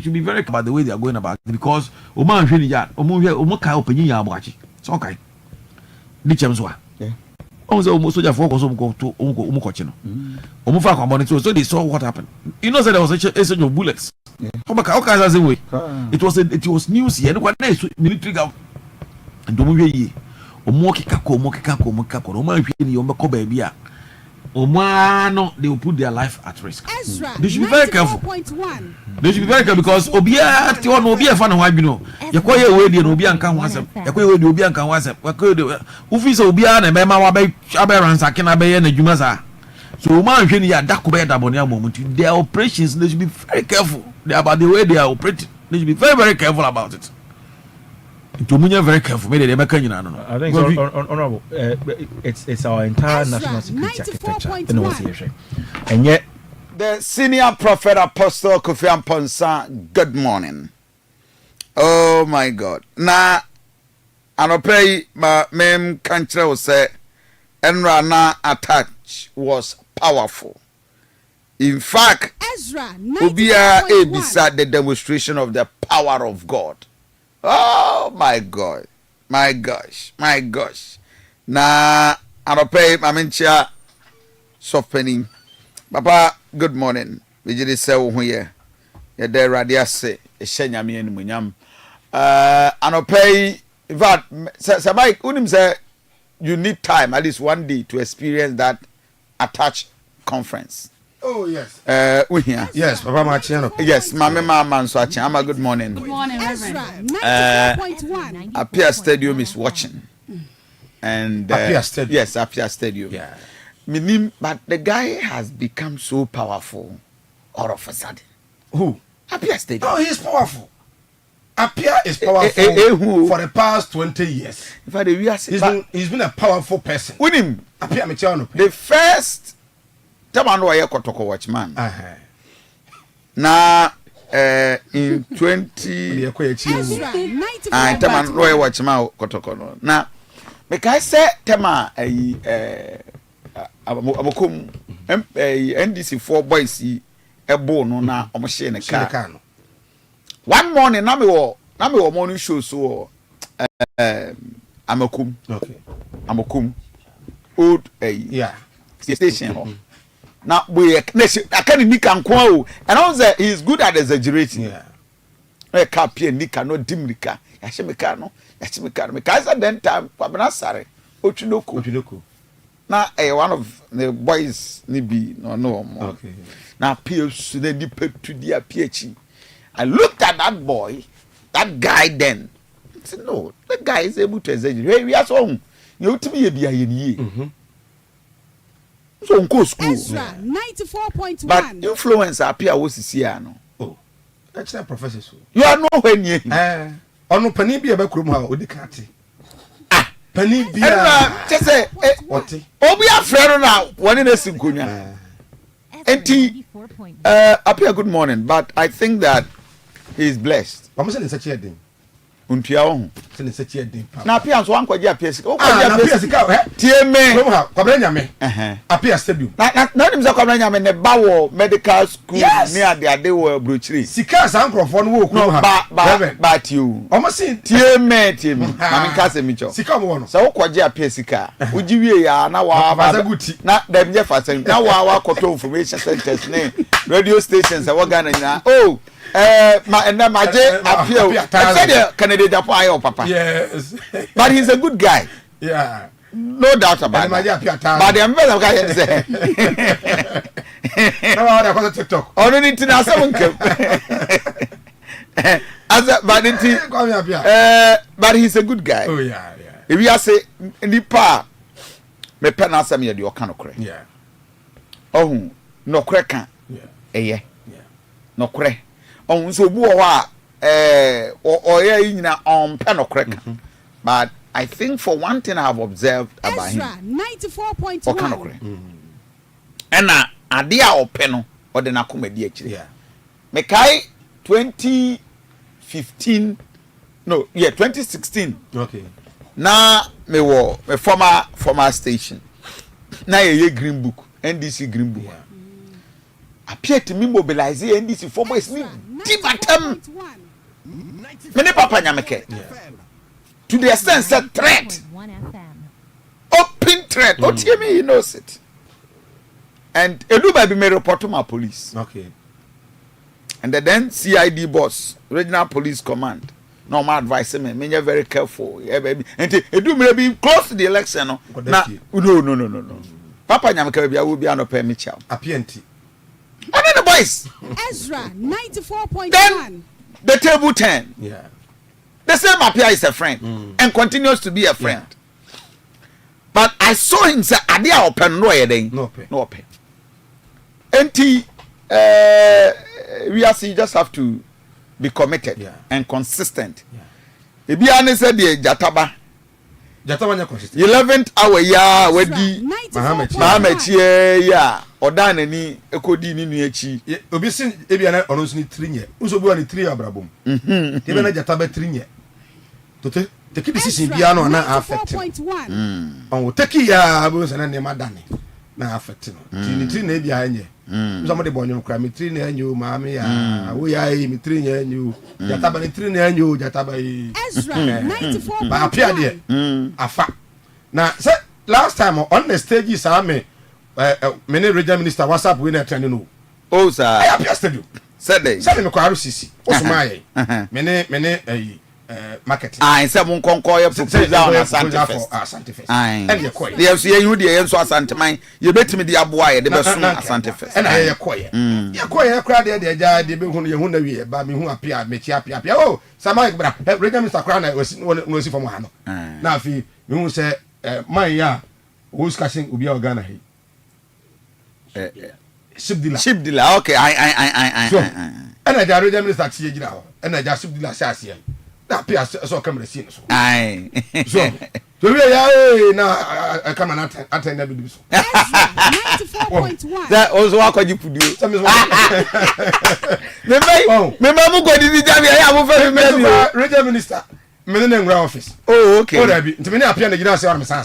should be very about the way they are going about it because Oman really Omoka open yabachi. It's okay. Dichemswa. Almost soldier focus on go to Umukochino. Omufa monitor, so they saw what happened. You know that there was a surge of bullets. It was news here. What military government and Domuye Omokiko Oman Yomako baby. Omano, they will put their life at risk. They should be very careful. They should be very careful because Obia Obia fan of you know. Yakoya Wedi and Obian can once. Yakoya Obian can once. Ufis Obia and Mema Aberrans Akinabe and Jumaza. So Oman Jenia Dakubeda Bonia moment. Their operations, they should be very careful. They are about the way they are operating. They should be very, very careful about it. Tomunya very careful. Maybe they make you know. I think honorable. It's our entire national security architecture. And yet, the senior prophet apostle Kofi Amponsa. Good morning. Oh my God. Now, anopay ma mem kanchre will say, Enra na attach was powerful. In fact, Ezra Ubia 94.1 beside the demonstration of the power of God. Oh my God, my gosh. Na anopay mamincha softening. Papa, good morning. We just say who here. Ya de radiase eshenya me animunyam. Anopay that Sabai unim say you need time at least one day to experience that attached conference. Oh yes. We here. Yes, Papa Machiano. Yes, Mama so Ama, good morning. Good morning, Reverend. 94.1. Apia Stadium is watching. And Apia Stadium. Yes, Apia Stadium. Yeah. But the guy has become so powerful all of a sudden. Who? Apia Stadium. Oh, he's powerful. Apia is powerful for the past 20 years. In fact, he's been a powerful person. With him, Apia Michano. the first time I know I Kotoko watchman. Now, in 20, I tell man Roy watchman Kotoko. Now, because I said, Tema, Amokum, NDC 4 boys, a bone na omo in a car. One morning, Nami morning show so Amokum. Okay. Amokum. Old station. Now we I can't Nika and also he's good at exaggerating. Yeah. A capia Nika no dimrika. Yashimikano. Because at that time, Pabanasare, Ochinoku. Now one of the boys nibi no more. Okay. Now Pierce they dip to the PhD. I looked at that boy, that guy then. I said, no, the guy is able to exaggerate. We are so you to be a BIE. So on school. Ezra 94.1. But influence appear was here no. Oh, that's not professor. You are nowhere near him. Ono pani bi ebekrum ha odikati. Ah, pani bi. Just say what? Obi afrero na woni na sinkonya. Enti appear good morning, but I think that he is blessed. Mama say nsachi edin. Untua ho. Say nsachi edin. Na appear so ankwaje appear sika. O kwaje appear sika he. Tie me. Kwam ha, kwabra nyame. Appear stadium. Na nim say kwabra nyame ne ba wo medical school near the ade wo brochiri. Sika san krofo no wo kru ha. But you. Omo say tie me. Mami ka se micho. Sika mo no. So wo kwaje appear sika. Uji wie ya na wa na dem je fasem. Na wa koto information centers ne radio stations e wo Ghana nyina. Oh Maje appear. I said Canada Japan ayo papa. Yes. But he's a good guy. Yeah. No doubt about it. But the ambassador guy say. No, I got TikTok. Only need to know someone but he's a good guy. Oh yeah. If you say nipa me pen answer me the okanokre. Yeah. Oh, no kreka. Yeah. Yeah. No kre. Oh, so bu wa nyina on pen okreka. But I think for one thing I have observed about him. Ezra 94.1. Okanokre. And ade a ope no ode na komedi akire. Yeah. Mekai 2015 no, yeah, 2016. Okay. Na me former station. Na ye green book, NDC green book. Yeah. Appear to me mobilize NDC for boys me dibatem. Many papa nyameke. To the extent that threat. Open threat. What you mean he knows it. And Eluba be me report to my police. Okay. And then CID boss, Regional Police Command. No, my advice me you're very careful. Yeah, baby. And Edu may be close to the election. No. No. Papa nyameke be will be an open Mitchell. Apienti. One of the boys. Ezra 94.1. Then the table 10. Yeah. The same Apia is a friend and continues to be a friend. Yeah. But I saw him say, "Adia open no yeding." No open. We are see just have to be committed and consistent. Ebi ane said the Jataba. Jataba nya consistent. 11th hour ya wedi Mahamet ya odan ni ekodi ni nuachi. Obi sin ebi ane ono so ni 3 nye. Uso bi wa ni 3 abrabom. Ebe na Jataba 3 nye. Tote take decision bia no na affect. On take ya bo se na ne madane na affect no. Ni 3 na ebi anye. Somebody born you cry me 3 na anyu maami ya wo ya yi me 3 na anyu Jataba ni 3 na anyu Jataba yi Ezra 94.1 ba apia de afa na say last time on the stage is me many regional minister WhatsApp we na trend no oh sir I apia stadium said me ko RCC osuma many marketing say mon konko ye proposal na Asante first and ye koy there so ye hu de ye nso Asante man ye betimi de aboa ye de be so Asante first and ye koy kra de ja de be hu ye hu na wi ba me hu apia me chi apia oh sama bra regional minister kra na no si from ha no na afi me hu say man ya wo skashin obi Ghana he ship dealer okay I and a regional minister chi gira ho and a ship dealer sha that appears so camera scene so aye so we are na come and attend that video 94.1 that also akwaji pudu me mu go di jam ya mo fa me regional minister me na ngura office oh okay o da bi ntimi na apia na gina se wa me san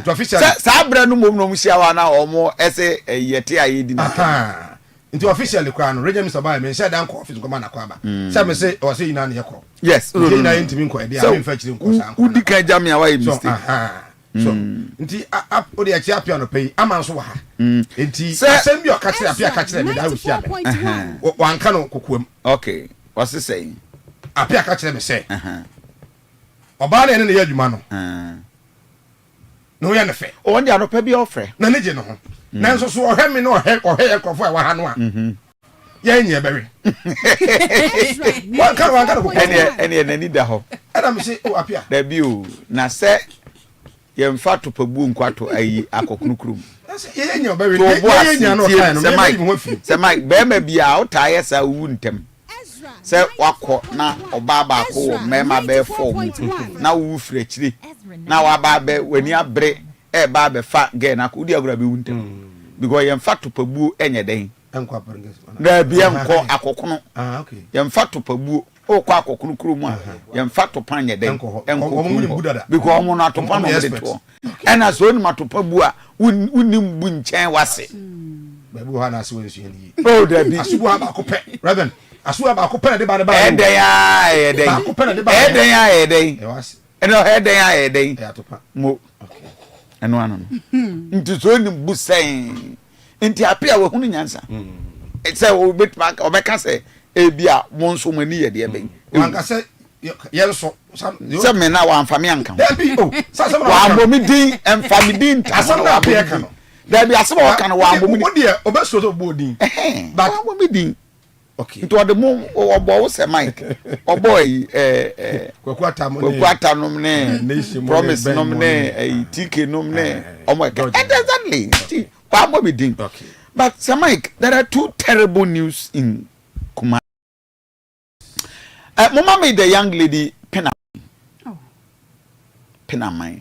to official sa bra no mom no mu sia wa na omo ese yete aye di na into officially kwa no regional minister ba me say dan ko office ko ma na kwa ba say me say o say ina na ye kro yes no ina ntimi ko e dia me fa chiri nko san udi kan jam ya wa mistake so nti o de achi apia no pay ama so wa ha nti asem bi o ka kire apia ka kire me da wo sia me wan ka no kokuam okay what's he saying apia ka kire me say oba na ene ne ya adwuma no no ya ne fe o ndia no pa bi ofre na ne je no ho na nso so ohwe me no ohwe ya krofo wa ha no a ya nye bere wan ka no ene nani da ho ana me say o apia da bi o na se ye mfa to pabu nkwato ayi akokunukuru ye nye bere ye nye no kan no me bi ho fi se Mike be ma bia o ta ye sa wu ntem se wakọ na ọba ba ko mema be form na wu fire chiri na wa ba be wani abre e ba be fa ge na ko di agura be wuntem because ye mfa to pabu enye den enko aprenges na bia enko akokono okay ye mfa to pabu o kwa akokunu kuru mu a ye mfa to panye den enko because omo na to pan no de to ena so ni mato pabu a unim bu nchen wase babu ha na se won su ni oh da bi asubu ha ba ko pe reverend asubu ba ko pe de ba eden ya eden ba ko pe de ba eden ya eden e wase eno eden ya eden e atopa mo okay eno ano nti so ni bu sen nti apia we hunu nyansa say o bit back o be ka say e bia mo nso mani ye de ben wan ka say ye so se me na wa amfami anka da bi o sa se wa ambomi din amfami din asam na apia ka no da bi asem o ka no wa ambomi o de o be so so bo din ba ambomi din okay nti ode mo obo wo se Mike obo yi kwakwata nom ne promise nom ne TK nom ne omo exactly ti wa ambomi din okay but Sir Mike there are two terrible news in Kuma mama made the young lady Penamine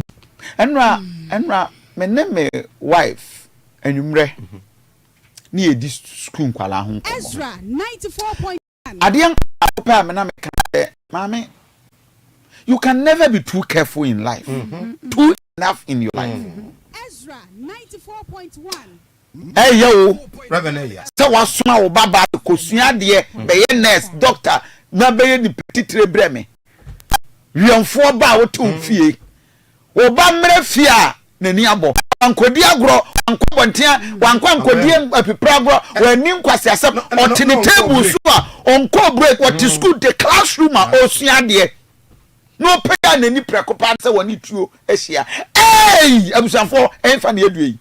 enra me name wife enumre ni edi school nkwala ho Ezra 94.1 Adian pa me na me kan mama you can never be too careful in life too enough in your life Ezra 94.1 hey yo reverend ya se wasoma wo baba kosua de be ye nurse doctor na be ye ni petitre breme wianfo ba wo to fie wo ba mre fie a nani abo ankodi agro ankobontia wankwankodi apipra agro wani nkwase asem otini table so a onko break what is school the classroom a osua de no paya nani prekopa se woni tuo ehia abusanfo enfa na edue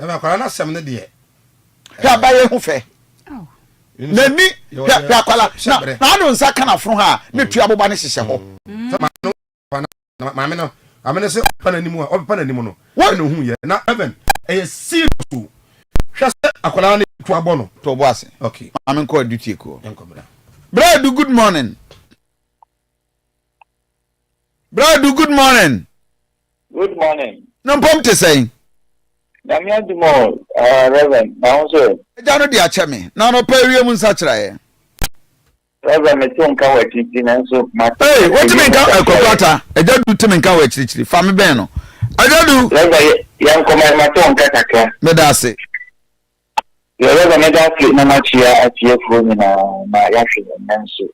eba kwara na sem ne de ya ba ye hu fe nani ya kwala na ado nsa kana fro ha ne tua boba ne hihye ho maame no amene se pana nimu a opa na nimu no wa no hu ye na even e serious hwɛ sɛ akwala ne to abono to boase okay I'm call duty ko yankobra brother good morning brother good morning no pom te say Damia Dumo, Reverend, now so. Jano di ache me. Na no pay wiem nsa kira ye. Reverend, me ton ka wa chichi na so ma. Hey, what you mean ka kokota? Eja du te men ka wa chichi. Fa me ben no. Eja du. Reverend, yan ko ma ton ka takra. Me da se. Ye Reverend, me da se na ma chia atie fo ni na ma ya hwe na so.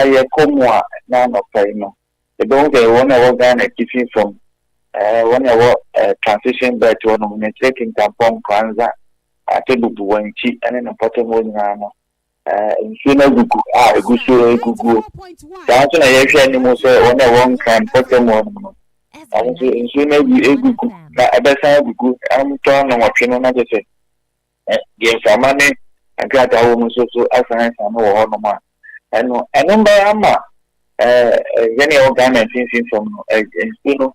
Ye komwa na no pay no. E don ge wona wo ga na kifi from when you were transition back to one of taking tampon kwanza atebubu wanchi ene na poto mo nyana insuna gugu egusu egugu tanto na yehwe ni mo se one one kan poto mo no anso insuna egugu na abesa gugu amto na wotwe no na jese ye famane agata wo mo so asan san wo ho no ma eno ba ama yene organic things from insuna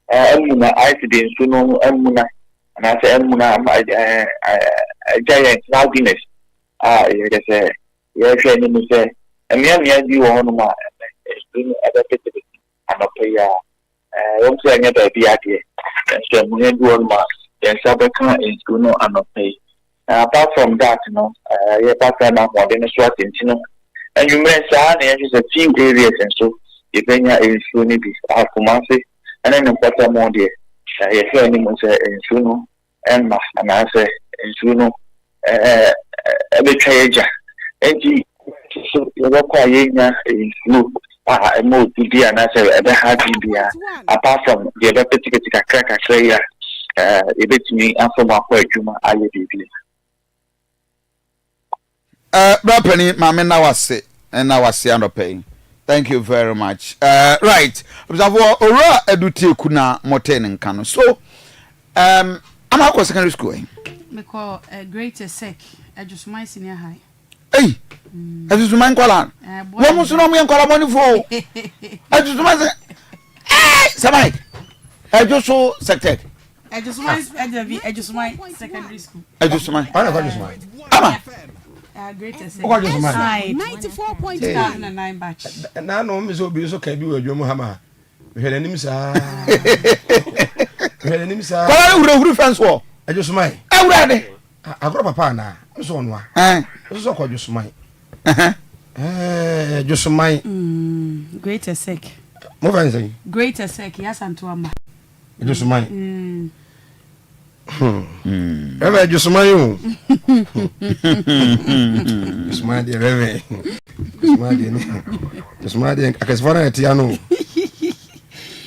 emuna accident no emuna na say emuna giant loudness you just say you share ni say emia bi wo no ma no adapted and opeya won say anya da bi ade so emuna bi wo ma then sabeka is no and opey apart from that no you pass na mo de no so atintino and you may say na just a few areas and so ibenya is so ni bi akumase and then the more dear, I hear any more say in Suno and I say in Suno a bit chaja. And you were quiet in Snoop, a more to be and I say a happy beer apart from the other particular crack I say, a bit me and from my point, I will be. Rappenny, Mamma, now I say, and now I see under paying. Thank you very much. Right. Observe ora eduti kuna moten nkano. So I'm at secondary school. Me call greater sec Ejusumai senior high. Hey. Ejusumai kwala. Wo musu no mo kwala boni fo. Ejusumai Samai. Ejusu sector. Ejusumai secondary school. Ejusumai. Ana kwa Ejusumai. Ama. Greatest 94.1 batch. Na no me so bi so ka bi wadwom ha ma. Hwele nim sa. Hwele nim sa. Kwala wuru fence wo. Ejusumai. Awurade. Agro papa na. So no a. So kwa Ejusumai. Ejusumai. Greater sec. Mo fa nsen. Greater sec ya Santoama. Ejusumai. Ebe Ejusumai o. Ejusumai de reve. Ejusumai de akasifona etiano.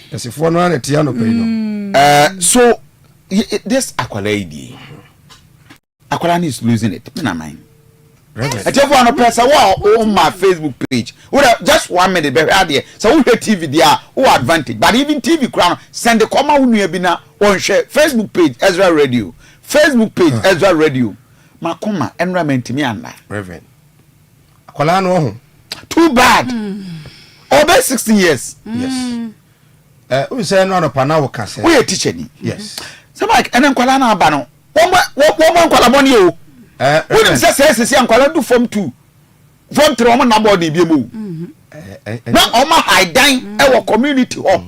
Akasifona etiano pe no. So this Akwala is losing it. Me na mind. I tell you on a person on my Facebook page. Just 1 minute be there. So we TV there, who advantage. But even TV crown send the comma who you be now on share Facebook page Ezra Radio. Facebook page Ezra Radio. Makoma environment me anda. Reverend. Akwala no too bad. Over 16 years. Yes. We say no no pa na wo ka say. We a teacher ni. Yes. So like enen kwala na aba no. Wo kwala boni o. When say ankwala do form 2. Form 3 omo na body bi emu. Na omo high dan e wo community ho.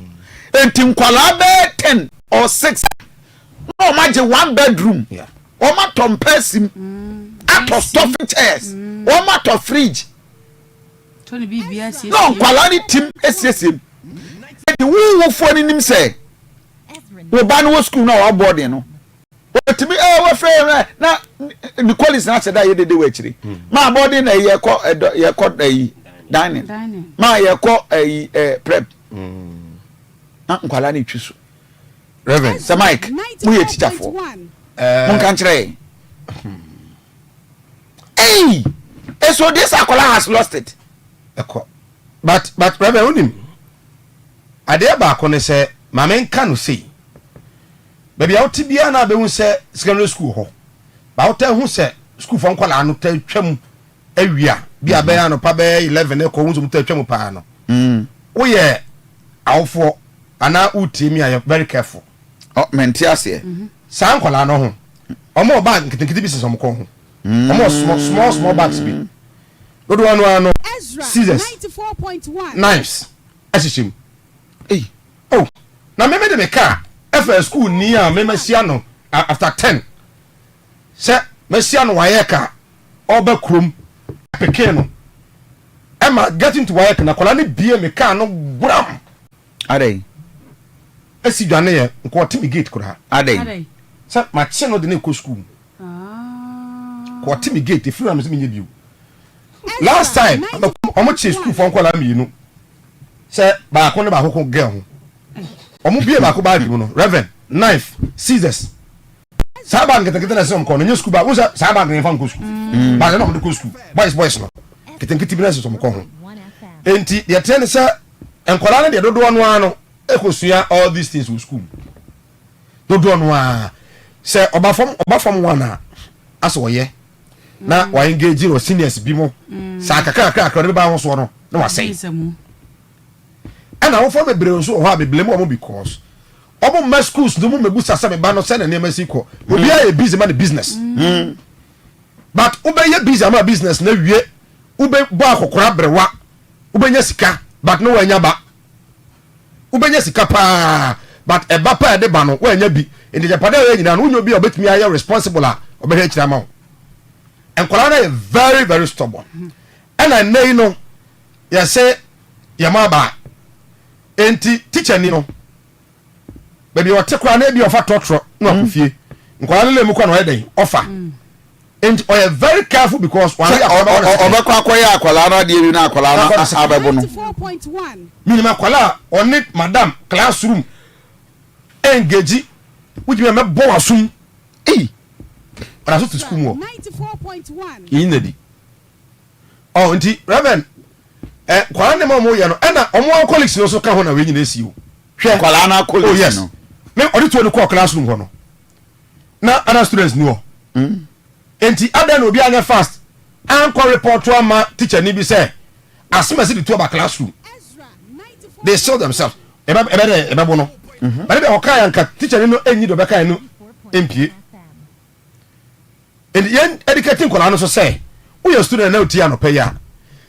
Enti nkwala be 10 or 6. No omo je 1 bedroom. Yeah. Omo tom pesim. Ato stuffing chairs. Omo to fridge. Tony BBS. No nkwala ni team esesem. Enti wo fo ni nim say. Wo ba no school na wo board no. But me we frame na the college na say that ye dey we ma boarding na ye ko dining ma ye ko prep na nkwala na twiso Reverend Sir Mike we ye teacher for mon kan kire hey so this akwala has lost it but Reverend unim ade ba ko ne say ma men kan say baby out bia na be hu se secondary school ho ba out hu se school fo nkwala no ta twam awia bia be ano pa be 11 e ko hu so ta twam pa no wo ye awfo ana uti mi are very careful menti ase sa nkwala no ho omo bag nkitikiti bi sisi omo kon ho omo small bags bi dodo anu scissors 94.1 knives asishim oh na me de me car FS school ni a me masia no after 10 se masia no waye ka oba krom peke no Emma getting to work na kola ni bie me car no gram adai esi dwane ye nko timi gate kura adai sa ma che no de ne ko school ko timi gate e free am se me bio last time omo che school for nkola mienu se ba ko ne ba ko girl ho omo bie ba ko ba mu no reverend knife scissors sa ba ngeta na se omo ko no school ba wo sa ba ngena fa nko school ba na omo de ko school boys no kiti bi na se omo ko ho enti ye tene se enkola ne de dodo no ano ekosua all these things with school dodo no a se oba fam wana aso ye na wa engage no seniors bi mo sa kaka be ba ho so no na wa say ana wo fam bebre so ho a beble mo because obo ma schools no mo mebu sasa me ba no se na ne ma siko obi a busy man business but ube ye busy man business na wie ube bo akokora brewa ube nya sika but no wa nya ba ubenya sika pa but eba pa de ba no wa nya bi inde japade we nyina no unyo bi obetumi aye responsible a obehwe kira ma enkola na very very stubborn and I know you know ya say ya ma ba enti teacher ni no baby o te kwa na bi ofa totro na akufie enkola le mu kwa no eden offer and I am very careful because one obekwa akoya akwala na de bi na akwala na abebo no 94.1 minimum akwala on it madam classroom engage wuji me bo asum ana so to school mo 94.1 inedi oh nti reverend kwala ne mo ye no na omo colleagues no so ka ho na we nyina esi o hwe kwala na colleagues no me odito ni ko classroom ho no na other students ni o enti ada no obi anya fast anko report to ma teacher ni bi say asima si the two about classroom they show themselves ebe bo no but be okaya nka teacher ni no enyi do be kan no empie and yen educating kola no so say we your student na otia no pay ya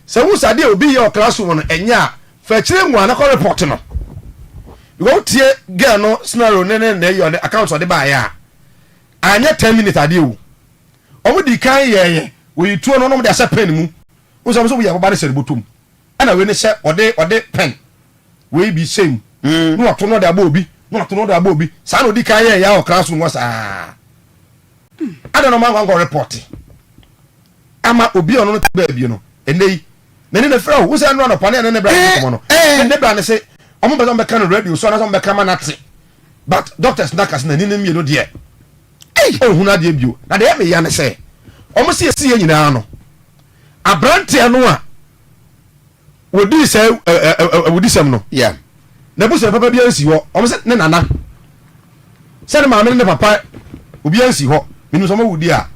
say who sade obi your classroom no enya fa kire nwa na ko report no we tie girl no scenario ne your account de ba ya anya 10 minutes ade o omo di kan ye we tuo no no de asa pen mu wo so we ya ba de sere botum ana we ne se ode pen we be shame no ato no de aba obi no ato no de aba obi sa no di kan ye ya o classroom was ada no man go report ama obi ono no ba bi no enei nene na fra wo se no no pane ne bra ko no ne bra ne se omo be be kan radio so na so be kan manate but doctors nakas na nene mi no de oh huna de bio na de me ya ne se omo se esi nyina no abrante no a wodi se wodi sem no yeah na bu se papa bi ansi ho omo se ne nana se ne ma me ne papa obi ansi ho minu so ma wodi a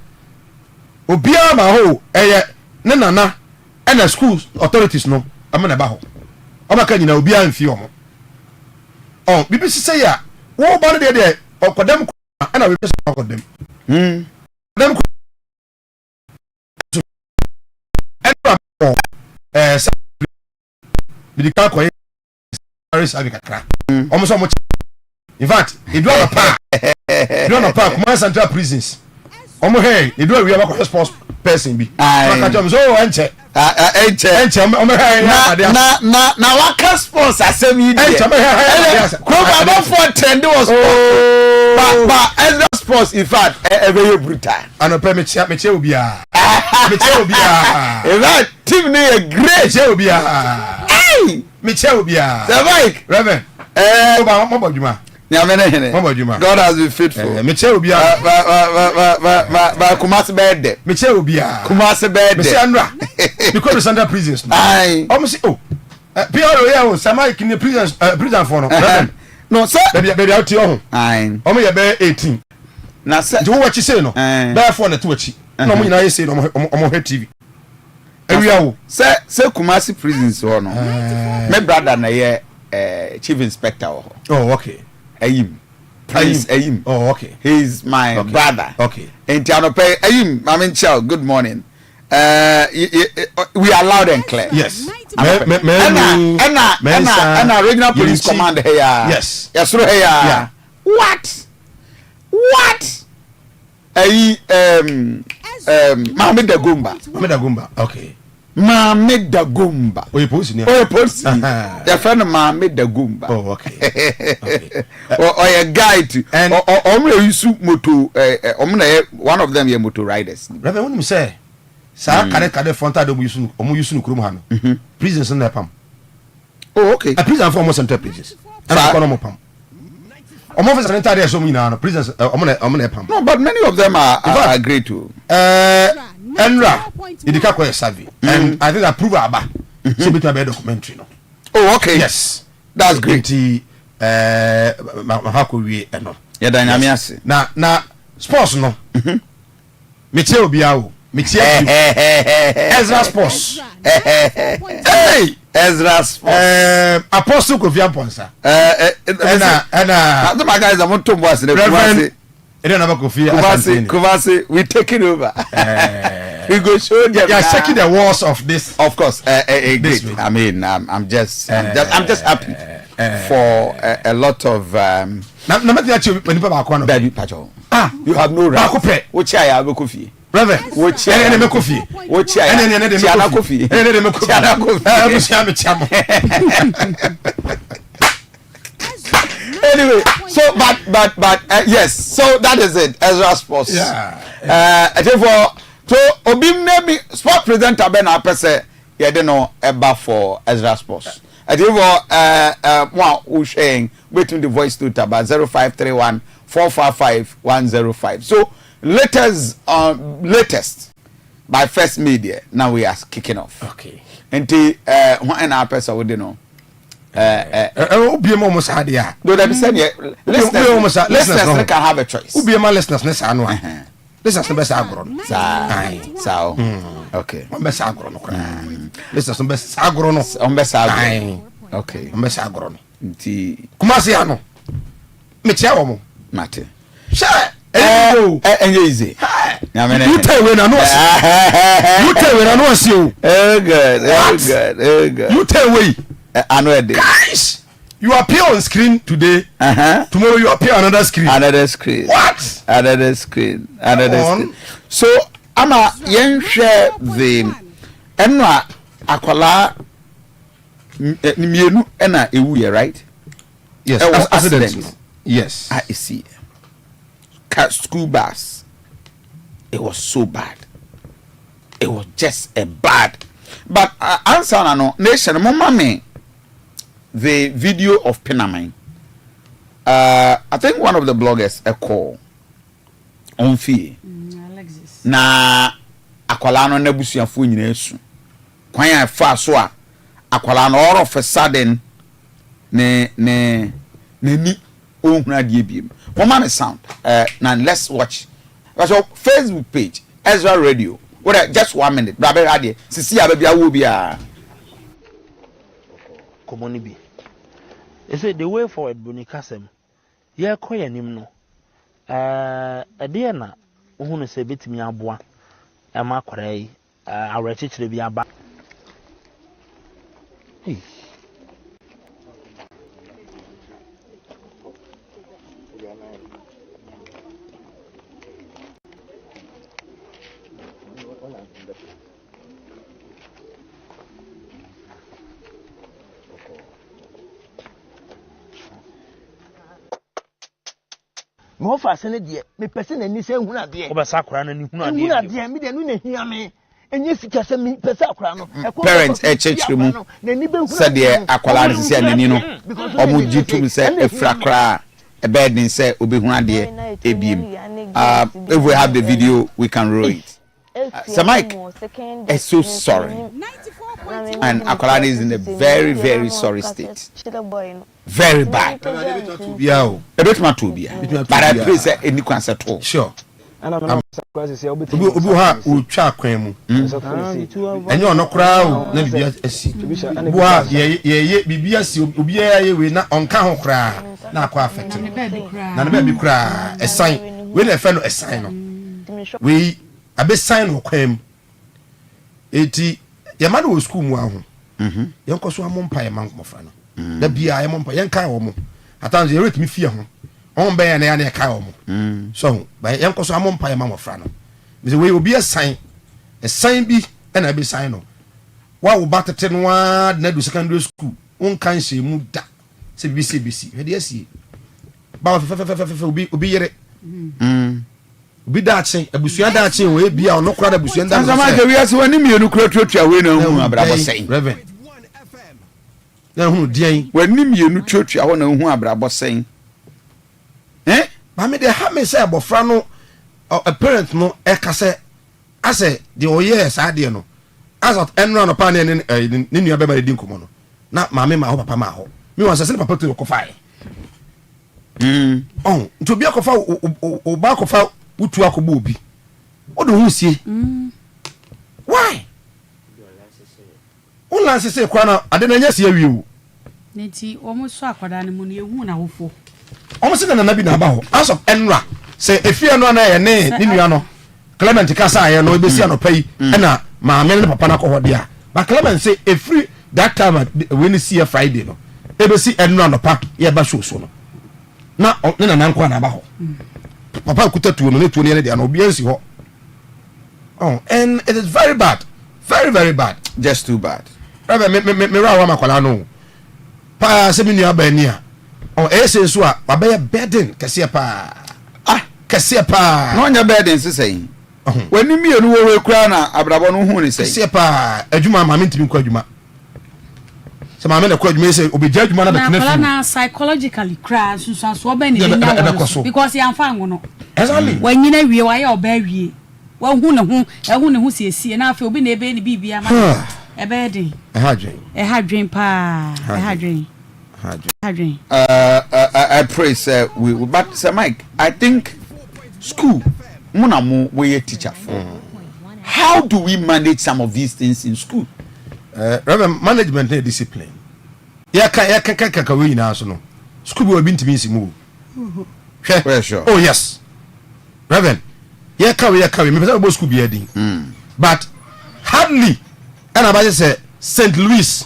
obi a ma ho ne nana and school authorities no amana ba ho oba ka nyina obi anfi omo oh bibi se ya wo ba ne de okodam ana we pese okodam dem bidika ko Paris abikakra omo so mo in fact e do na pa kuma central prisons omo hey e do we aba ko sports person bi maka jom so enche omo hey na waka sports asem yi dey ko ba for trend was ba Ezra sports in fact very brutal ano pe me che obi a that team ne a great che obi a me che obi a the Mike reverend mo boduma God has been faithful. Me che obi a ba Kumasi bed me che obi a Kumasi bed me se anra because the under prisons omo si oh PRO ya o sama ikini prison for no no sir baby out yo omo ye be 18 na sir do what you say no therefore na to achi no mo nyina ye say no omo he TV area wo say Kumasi prisons ho no my brother na ye chief inspector ho oh okay ayim Prince Ayim. Oh, okay. He's my brother. Okay. In Tianope Ayim, Mamin Chow, good morning. We are loud and clear. Yes. And regional police command here. Yes. Yes, here. Yeah. What? Mame Dagumba. Okay. Mame Dagumba. Oh, you post in here. Your friend Mame Dagumba. Oh, okay. Or a guide to and one of them, your motor riders. Reverend, when you say, Sir, Kade Fonta, the Musun Krumham, prisons in the pump. Oh, okay. A prison for almost center places. And I call pump. Almost an entire so many prisons. No, but many of them are agreed to. Enra, Idika Savvy, and I think I prove Abba. So between a documentary. No. Oh, okay. Yes, that's great. Mahakowi and no. Yeah, dynamics. Now, sports no. Mitchell Biao. Ezra Sports. Hey, Ezra Sports. Apostle Kofi Amponsa. The my guys, I want to was in the Reverend. Kofi, we taking over. We go show them. You are checking the walls of this. Of course, great. I mean, I'm just happy for a lot of. You have no right. Which I have Kofi. Reverend, which I am Kofi. Which I am Kofi. Anyway, so but yes, so that is it. Ezra Sports. Yeah. Therefore, so Obim maybe sport presenter Ben Apese, you don't know about for Ezra Sports. Therefore, one who's saying between the voice to about 0531 455 105. So latest by First Media. Now we are kicking off. Okay. And the one Apese would you know. Almost had ya. Do that say listeners can have a choice. Listeners Listeners best agro. So okay. Best agro no. Listeners best agro no. Best agro. Okay. Best agro no. Nti Kumasi ano. Metia wo mo. Mate. Sure. Enye easy. You tell when I know. You tell when I know you. Good. You tell way. I know it. Guys, you appear on screen today. Tomorrow you appear on another screen. What? Another screen. So I'm a young share the enwa akwala mienu ena ewu right? Yes. Accident. Yes. I see. School bus. It was so bad. It was just a bad. But answer no nation mama me. The video of Penamine. I think one of the bloggers a call on fee. Alexis. Na akwala no nabusuafo nyina esu. Kwan ya fa so a akwala no all of a sudden ne ni ohuna die biem. Mama me sound. Now let's watch. So Facebook page Ezra Radio. What just 1 minute. Brabe radio. Sisi ababi awo bia. Komoni. They say the way forward Bunikasem. Ye koye nim no. Na uhunu se betimi aboa. Ma kwara yi awerechechire bi aba. Hey. Mo fa sene de me pese na ni se huna de obesa akora na ni huna de huna de me de no na hia me enye sika se me pese akora no parents chechire mu se de akwala ne se anani no omo jitum se efra kra a bed in say obehuna de ebiem if we have the video we can roll it. So Mike is so sorry and akwala is in a very very sorry state. Very bad. But I pray say any concert all. Sure. obi ha o twa kwan mu enyo no kra o na bibia asi bo ha ye bibia si obi ye we na onka ho kra na akwa affect na ne ba bi kra esan we na efe no esan no we abe sign ho kwan mu eti ye ma no school mu aho yen ko so amompa ye man mofra no da bia ye mompa yen kai wo mo atanze ye rate mi fie ho on be ya na ya kai wo mo so ba yen ko so amompa ye man mofra no me say we obi a sign bi na be sign no wa wo batete no wa na do secondary school on kan hye mu da se bc we dey asie ba fe obi yere obi da achen abusua da achen we bia ono kura da abusua da sama ke wi ase wani mienu kura tuatua we na hu abrabo sen reverend na hu dian wani mienu tuatua ho na hu abrabo sen ba me de ha me say abofra no a parent no e ka say ase de oye sa de no asat enro no pa ne nua be ba de nkomo no na ma me ma ho papa ma ho me wan say papa to ko fa nto bia ko fa o ba ko fa utu akobo obi o do hu sie why o lan se kwa na ade na nya se awie o neti o mo so akoda ne mu ne ehu na wofo o mo se na bi na ba ho aso enra se efie no na ye ne nua no Clement kasa ye no e be si anopai na ma me ne papa na ko ho dia ba Clement say every that time when see a Friday no e be si enra no pa ye ba show so no na ne na nkwa na ba ho papa kuta tuo no tuo ne dia no obi ansi ho and it is very bad, very bad, just too bad. Me rawa makwala no pa se mi nua ba ni a ese so a ba be burden kese pa kese pa no nya burden se sei wani mienu wo we kura na abrabo no hu ni sei kese pa adwuma ma me ntimi kwa adwuma se ma me na kwa adwuma se obegya adwuma na be tena na psychologically crash so oba ni because ya mfa ngono exactly wanyina wie wa ya oba wie wa hu ne hu siesie na afi obi na ebe ni bibia ma ebe de ehadwen pa ehadwen I pray sir we but sir Mike I think school munamu we teacher for how do we manage some of these things in school Reverend, management and discipline ya ka we na so no school we bintimi nsimu sure oh yes Reverend ya ka we me pesa go school bi edin but hardly and about say St. Louis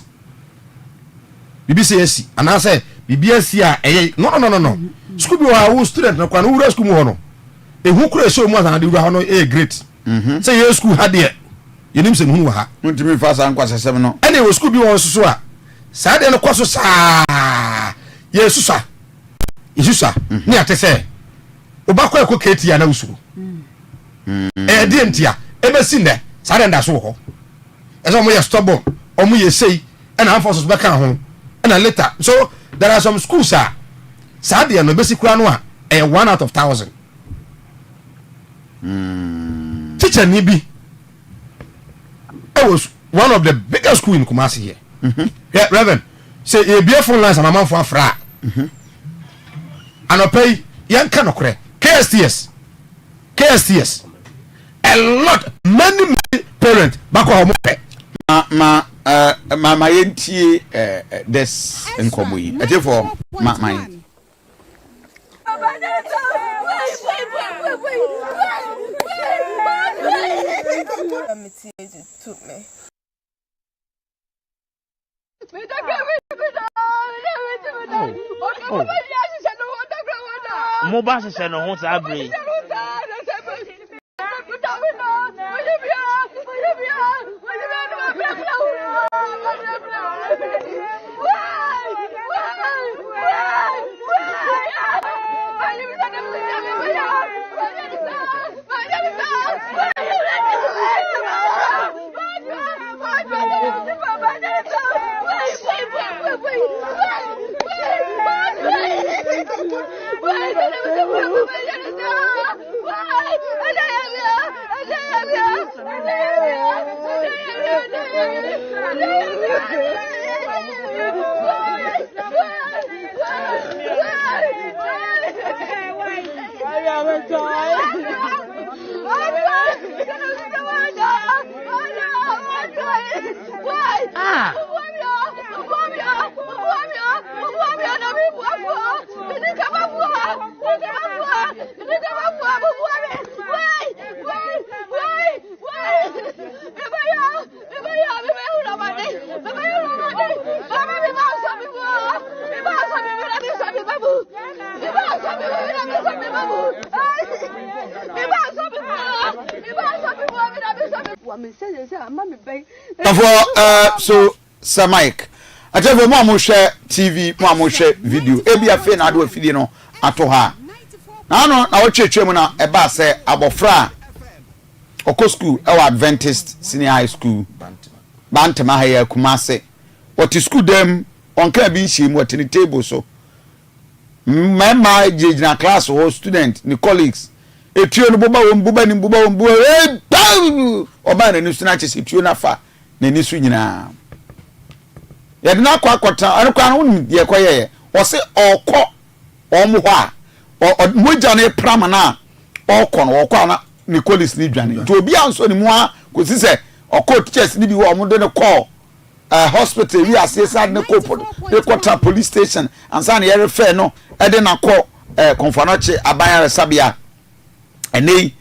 BBC and I say BBC no school bi wa student na kwa no wura school mu ho no e hu kura show mu na de wura ho no great say your school had there you nim say mu ha ntimi fa san kwa sesem no ene we school bi won so a sa de no kwaso sa yesusa ni atese obakwa ekọ keti ya na usuru de ntia ebe sinde sa de nda so ho eso mo ye stubborn o mo ye sei na anforces be kan ho na later so there are some schools sa de no be sikura no a 1 out of 1,000 teacher ni bi it was one of the biggest school in Kumasi here yeah Reverend say e beautiful lines and amount for afra and pay yan kanokre KSTS a lot many parents back home ma yentie this enkomo yi therefore my mo ba se no ho sa bre So Sir Mike, I tell you, Mom share TV, Mom share video. Ebi afe na do afidie no ato ha. Na no na wo twetwe na e ba se abofra Oko school e Adventist Senior High School. Bantama ha ya Kumase. What school dem on ka bi nhie mu at the table so. My na class or student ni colleagues. Etuo no boba ni oba na ni suna chese etuo na fa na ni su nyina. Ya de na kwakota anokwa no ye koye o se okọ omo ho a moja na prama na okọ no okọ na ni colleagues ni dwane. To obi anso ni mu a ko si se okọ teachers ni bi wo omo de ne call hospital we assess ne ko police station and san ye refer no e de na ko konfanoche abanya resabia ene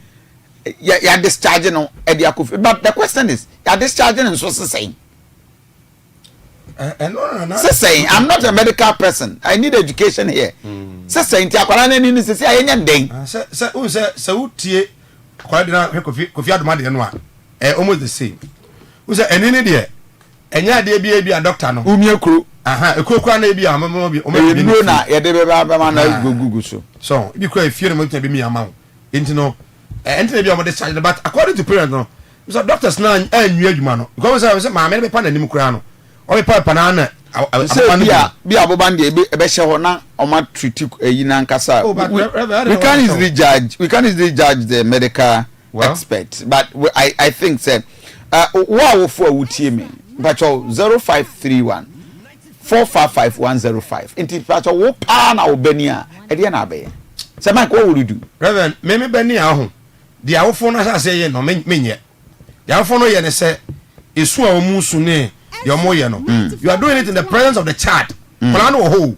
ya discharge no e de akofi. But the question is ya discharging and so saying no saying I'm not a medical person, I need education here. Saying ti akwara na ni say ayenya den say utie akwara de na Kofi Aduanaba de no a almost the same. Who say Ennin de enya de bi a doctor no umiekuru ekokura na bi a bi o na ye de be ba na gugu so bi kura efie no mo bi mi ama enti no enti bi o mo de charge but according to parents no so doctors na anyu adwuma no because say ma me be pa na nim kura no o be pa na na bi aboban de be hye ho na o ma treat yi na nkasa we can easily judge the medical expert, but I think say wo for wutie me pacho 0531 455 inti pacho wo pa na obani a e de na abe say Mike what would you do? Reverend me bani a ho de awofo no say ye no menye de awofo no ye ne say esu a omu su ne de omo ye no you are doing it in the presence of the child kola no ho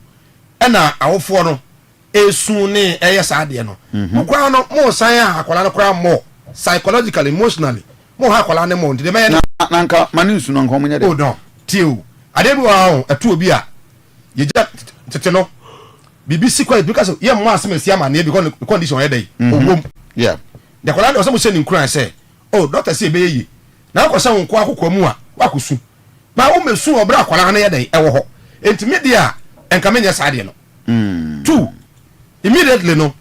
e na awofo no esu ne eye sa de no mo kwa no mo san a kola no kra mo psychologically emotionally mo ha kola ne mo de me na nka mani nsu no nka mo nya de oh no tiu ade bi wa ho etu obi a ye ja tete no BBC quite because ye mo asem esi ama na because the condition ye dey ogom yeah de kola de so mo se ni nkran say oh doctor say be yi na ko sa wonko akokwa mu a wakosu ma wo mesu obra kola na ye dey e wo ho enti media enka menye sa de no two immediately no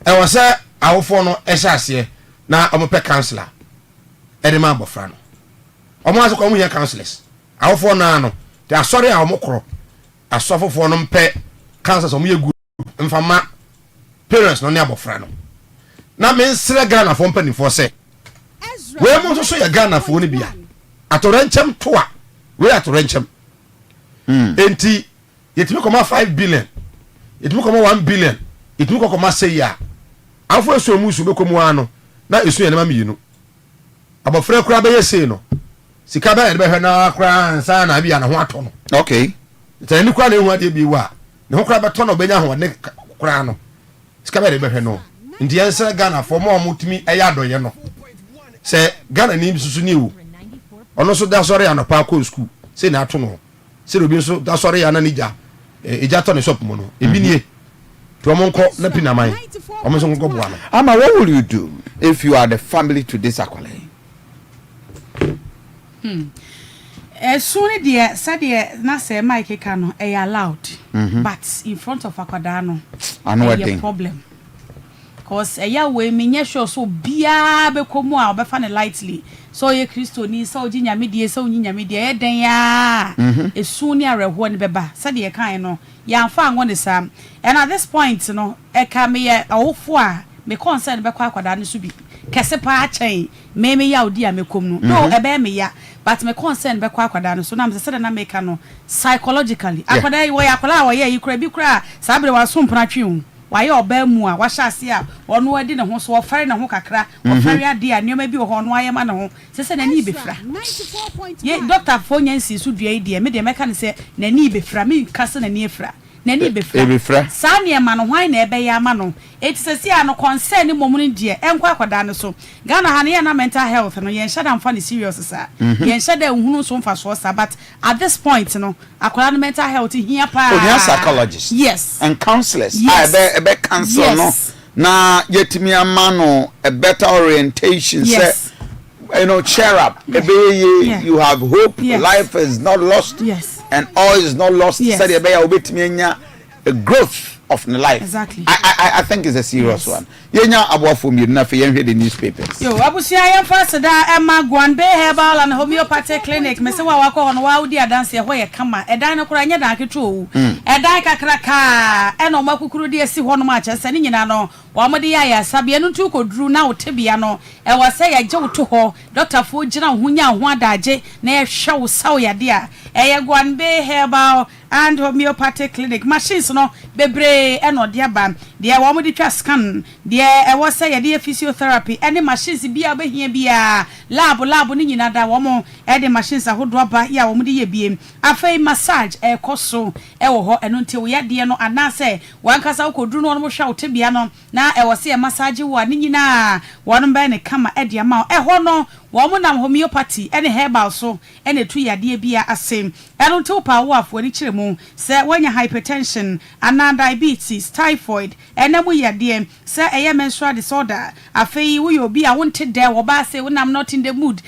e was say awofo no e sha ase na omo pe counselor ede ma bofra no omo aso ko mu here counselors awofo na no they are sorry omo kro asofofo no mpe counselors omo ye group mfama parents no ne abofra no na me nsre Ghana fo mpani fo se we mo so ye Ghana fo ne bia atorenchem toa we atorenchem enti yetimi koma 5 billion yetimi koma 1 billion yetimi koma say ya afo so mu su be komu ano na esu ye ne ma miyinu abofra kura be yese no sika ba ye be hwe na kura nsa na bia na ho ato no okay tani kura na ehu ade bi wa ne ho kura be to no be nya ho ne kura no sika ba ye be hwe no ndi yense Ghana for mo mutumi eya doye no se Ghana ni susu ni wu ono so da sori ya no pa ko school se na ato no se obi so da sori ya na nija eja to ne shop mo no ebi nie to mo nko na pinaman o mo so nko bo ano ama what will you do if you are the family to this akwale soon dear said na say Mike can e allowed but in front of akwada no a problem cause eya we menye sure so bia be komu a obefa ne lightly so ye Kristo ni so ginyame die so ginyame die e den ya esu ni areho ne beba said ye kan no ya mfa anwo ne sam and at this point no e ka me ye awofo a me concern be kwa akwada ne so bi kese pa achen me ya odi a me kom no no e be me ya but me concern be kwa akwada no so na me say na me ka no psychologically akwada we akwala we ye yikura bi kura sabre wa so mpra twi why oba mu a wahya ase a ono adi ne ho so ofare ne ho kakra ofare ade a nioma bi ho no ayema ne ho se na ni befra ye doctor fo nyansi so dua ide me de meka ne se na ni befra me kase na ni efra na ni befra sa niema no hwan na ebe ya ma no etisese a no concern ni momu ne de enkwa akwada ne so Ghana ha ne na mental health no yen shada mfa ne serious sa yen shada ehunu so mfa so sa but at this point no akwada no mental health here pa onya psychologist yes and counselors ebe counsel no na yetimi ama no a better orientation say cheer up. You have hope. Yes. Life is not lost. Yes. And all is not lost. Yes. A growth of the life. Exactly. I think it's a serious one. Yenya abo for me na for yenhwe the newspapers. Yo, abusia yem first da Emma Gwanbe Herbal and Homeopathy Clinic. Me se wa wako hono wa udi adanse ho ye kama. Edan no kura nya dan keto. Edan kakraka. E no makukuru de esi ho no ma che se ni nyina no. Wa mo de ya sabia no tu koduru na otebia no. E wa se ya je woto ho. Doctor fo gina ho nya ho adaje na ye hwe wo saw ya de a. E ye Gwanbe Herbal and Homeopathy Clinic. Machines no bebre e no de aba. De wa mo de twa scan. De e wo se ya de physiotherapy. Any machines bia behia bia lab ni nyina da wo mo e de machines ahodo aba ya wo mo de ye biem. Afei massage e koso e wo ho eno nte wo ya de no anase wankasa ukoduru no mo hwa otebia no na e wo se e massage wo ni nyina wono ba ne kama e de ma e ho no wo mo nam homeopathy ene herbal so ene tu ya de bia asem eno nte wo pa wo afo ni kire mu se wanya hypertension ana diabetes typhoid ene mu ya de se eye menstrual disorder afei wo yo bia wonte de wo ba say when I'm not in the mood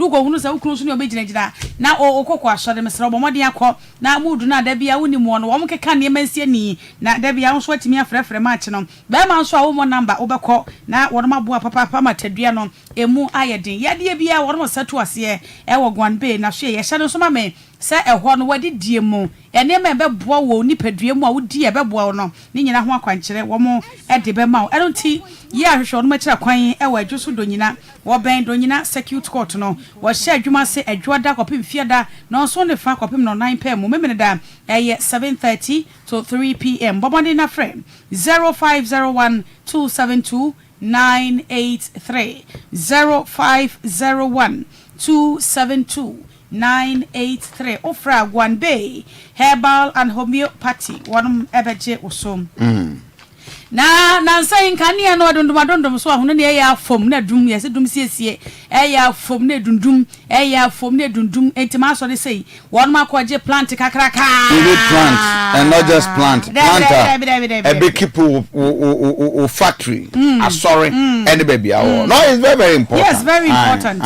ugo hunu se ukuru so ne obegina na okokọ asore mesere obomode akọ na mood na da bia woni mu no wo mkeka ne mansie ni na da bia nso atimi afrefre match no ba ma nso awo mo number obekọ na wono maboa papa matadua no emu ayedin yade bia wono satu ase e wo Gwanbe na hwe ye hye no so ma me se ehọ no wadi die mu ene me beboa wo nipadua mu a wodi e beboa no ni nyina ho akwankere wo mo e de be ma wo enonti ye ahwehwe no makira kwan e wa adwuso do nyina wo ben do nyina circuit court no wo hye adwuma se adwoda kopim fiada no so ne fa kopim no 9 pm memene da 7:30 to 3 pm bobonde na friend 0501 272 983 0501 272 983 Ofra Gwanbe Herbal and Homeopathy one ebeje osom na saying kania no dondom so ahono ne ya fom na dum yesi dum siesie ya fom na dundum ya fom na dundum entima so de say one ma kwaje plant kakraka you need plant and not just plant a big people factory sorry any baby no it's very very important. Yes, very important.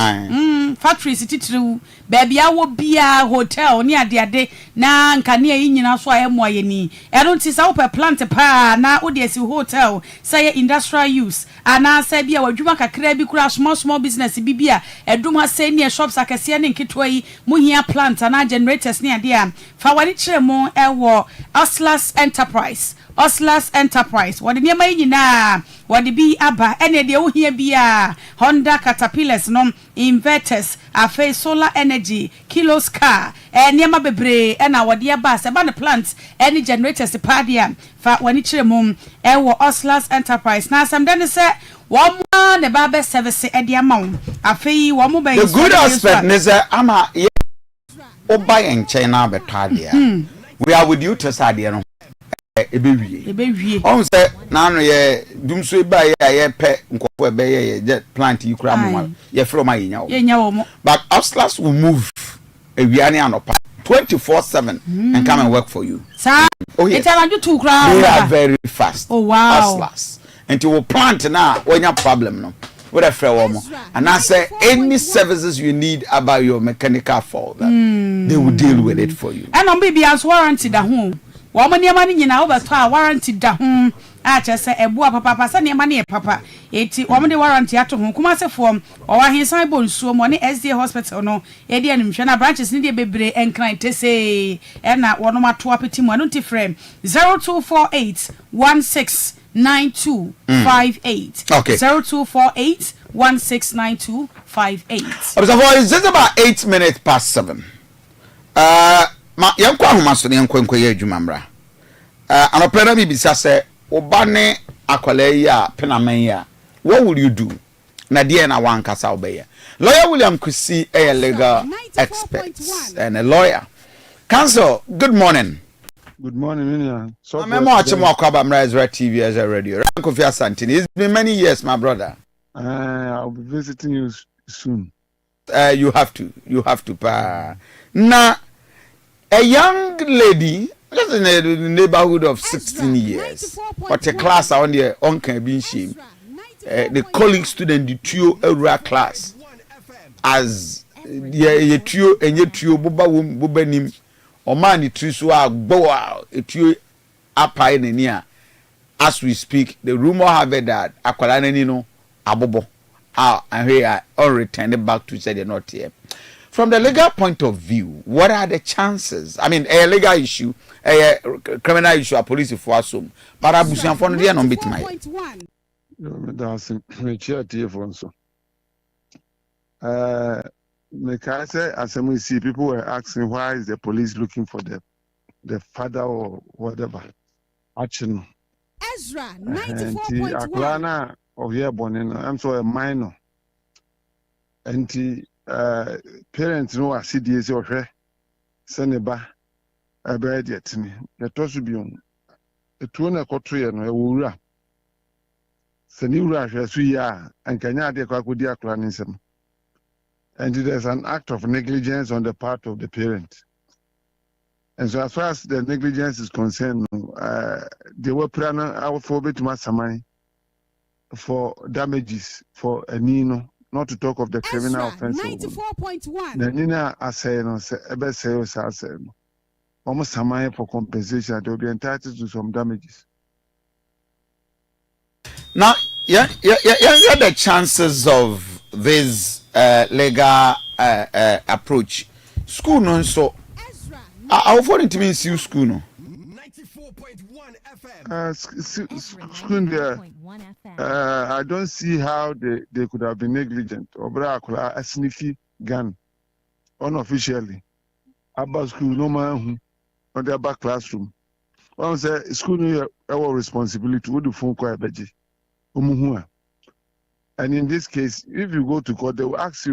Factory city true baby awo bia hotel ni ade na nkania yi nyina so ayemo ayeni eno nti sa wo plant pa na wo de si hotel say industrial use ana say bia wadwuma kakra bi kura small business bibia edum ha say ne shops akese ne nketwa yi muhia plant ana generators ne ade a fa wani kire mo ewo Oslas Enterprise wadi niema yi nyina wadi bi aba ene de wo hia bia Honda Caterpillars no inverters afa solar energy kilos car niema bebre na wadi aba se ba ne plant any generators padia fa wani kire mo ewo Oslas Enterprise na sam den se wo ne ba be service e de amount afa yi wo mo be the good aspect is ama oba en China betadia we are with you to sade no ebewie on say na no ye dumso ba ye pe nkofo ebe ye plant yi kura mo ye from yenya wo but Oslas will move ewiane anopa 24/7 and come and work for you sir it's an do two kura they are very fast. Oh wow Oslas and you will plant na onya problem no what a fair woman and I say any services you need about your mechanical fault they will deal with it for you and on baby as warranty da home wo mo niema ni nyina wo beto a warranty da ho a che se eboa papa sa niema ne papa eti wo mo de warranty ato ho kuma se fo o wa hensan bo nsuo mo ne SDA hospital no e de animhwe na branches ni de bebre enkran tese e na wo no mato apeti mo no ti frame 0248169258 okay 0248169258 it's just about 8 minutes past 7 ma yankwa homa so ne yankwa ye adwuma mra anopera bi bisa se oba ne akwala yi a penaman ya what will you do na die na wankasa obeye lawyer William Kwesi a legal expert and a lawyer counsel good morning so memo achemo akwaba mra Ezra TV Ezra radio Kofi Asante it's been many years my brother I'll be visiting you soon you have to pa na a young lady, just in the neighborhood of 16 years, what a class on the on can be shame. the colleague student the trio area class as ye trio enye trio boba nim o man the trio so agbo a trio apa enani a as we speak the rumor have it that akwala nani no abobo and here all return it back to say they're not here. From the legal point of view, what are the chances? I mean, a legal issue, a criminal issue, a police force, but abusian for the non bit my. That's a chair telephone. So, as we see, people were asking why is the police looking for the father or whatever. Action. Ezra 94.1. Of here born in, I'm so a minor. And parents know a CDS or her, Seneba, a bed yet me. The Tosubium, a tuna country and a wura. Senura, as we are, and Kanyadi Kakudia clanism. And there's an act of negligence on the part of the parent. And so, as far as the negligence is concerned, they were planning our phobia to Masamai for damages for a Nino, not to talk of the criminal offense. 94.1. The Nina Aseno, Ebe Sales Aseno. Almost Samai for compensation, they will be entitled to some damages. Now, the chances of this legal approach. School no so. I'll fall into me school no. 94.1 School there. I don't see how they could have been negligent. Obra a sniffy gun unofficially. About school, no man on their back classroom. One say school no our responsibility. What do phone call beji? And in this case, if you go to court, they will ask you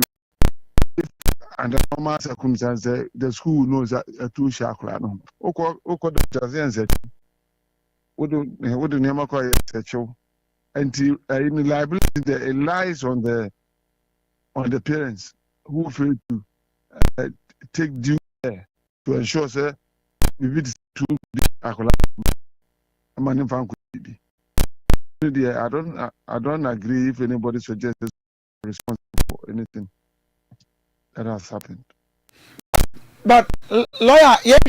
if under normal circumstances the school knows that a two shakla no. Oko the said, what do Nema call it? Until in liability, it lies on the parents who fail to take due care to ensure that we be to I don't agree if anybody suggests responsible for anything that has happened. But lawyer, yes,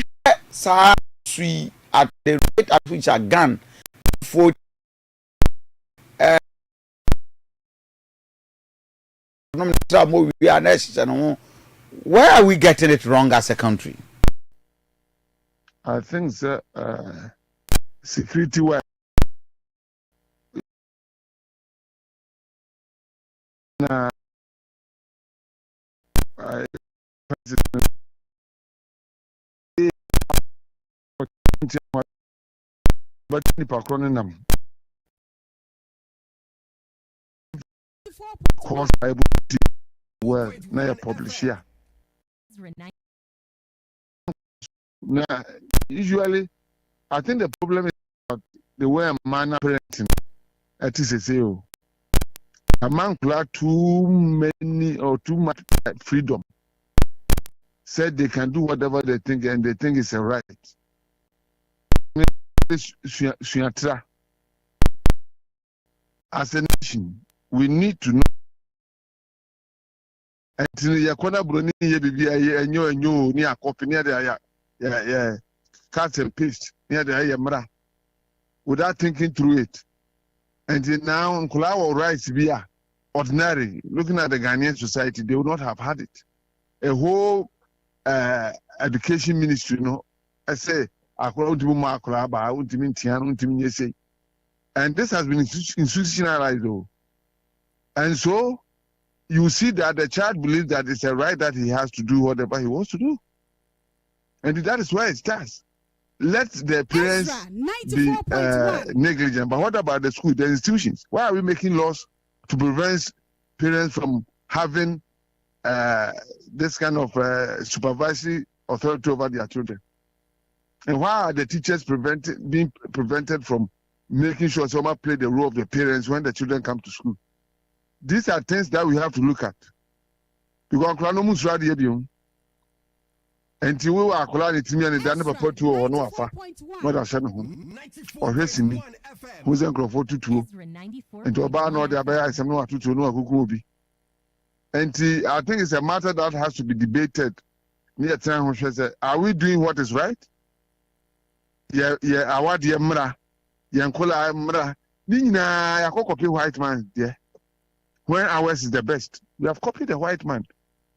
sir, we at the rate at which a gun for where are we getting it wrong as a country? I think security wise. But course I able to well now publish here. Now usually I think the problem is the way a man parenting at TCCO. A man who too many or too much freedom said they can do whatever they think and they think it's a right. As a nation, we need to know. Until Yakona Bruni and you near copy near the cut and paste near the Ayamra without thinking through it. And now Nkulawa rights via ordinary, looking at the Ghanaian society, they would not have had it. A whole education ministry, I say, and this has been institutionalized though. And so you see that the child believes that it's a right that he has to do whatever he wants to do. And that is where it starts. Let the parents be negligent. But what about the school, the institutions? Why are we making laws to prevent parents from having this kind of supervisory authority over their children? And why are the teachers being prevented from making sure someone play the role of the parents when the children come to school? These are things that we have to look at. Because enti we wa akola ne timi ne da ne papa tuo ho no afa no da hye ne ho ohwe simi wo ze nkrofo tutuo enti oba no de abaya isem no atutuo no akuku obi enti I think it's a matter that has to be debated near time ho hwe say are we doing what is right yeah award ye mra ye nkola mra ni nyina yakokopy white man there when ours is the best we have copied the white man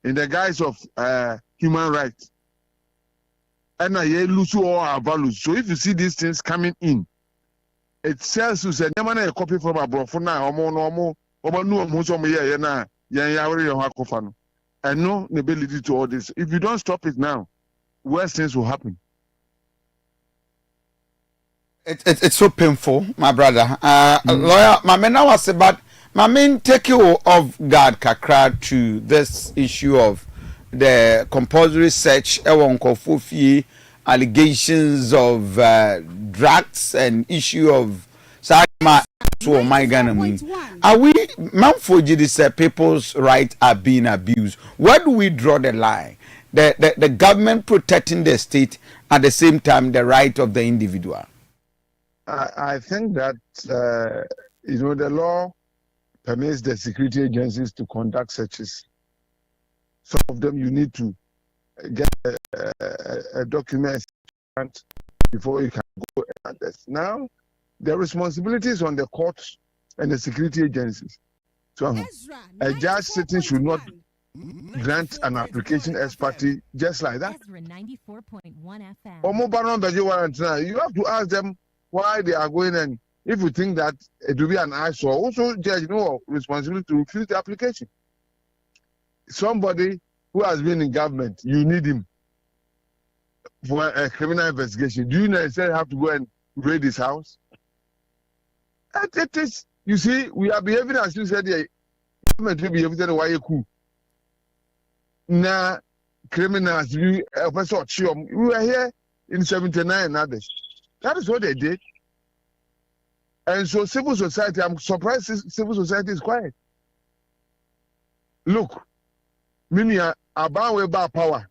in the guise of human rights and I lose all our values. So if you see these things coming in, it tells you that you a copy from abroad for now. And no ability to all this. If you don't stop it now, worse things will happen. It's so painful, my brother. Lawyer, my man now was about my main take you off guard kakra to this issue of the compulsory search Kofi allegations of drugs and issue of so my Ghana. Are we Manfoji this people's rights are being abused? Where do we draw the line? The government protecting the state at the same time the right of the individual. I think that the law permits the security agencies to conduct searches. Some of them you need to get a document before you can go at this. Now, the responsibility is on the courts and the security agencies. So, a judge sitting should not grant an application as party just like that. Ezra 94.1 FM. You have to ask them why they are going and if you think that it will be an eyesore, also judge responsibility to refuse the application. Somebody who has been in government, you need him for a criminal investigation. Do you necessarily have to go and raid his house? It is, you see, we are behaving as you said, the government will behave the way you cool. Now, criminals, we were here in 79 and others. That is what they did. And so civil society, I'm surprised civil society is quiet. Look, Mimi about we bar power.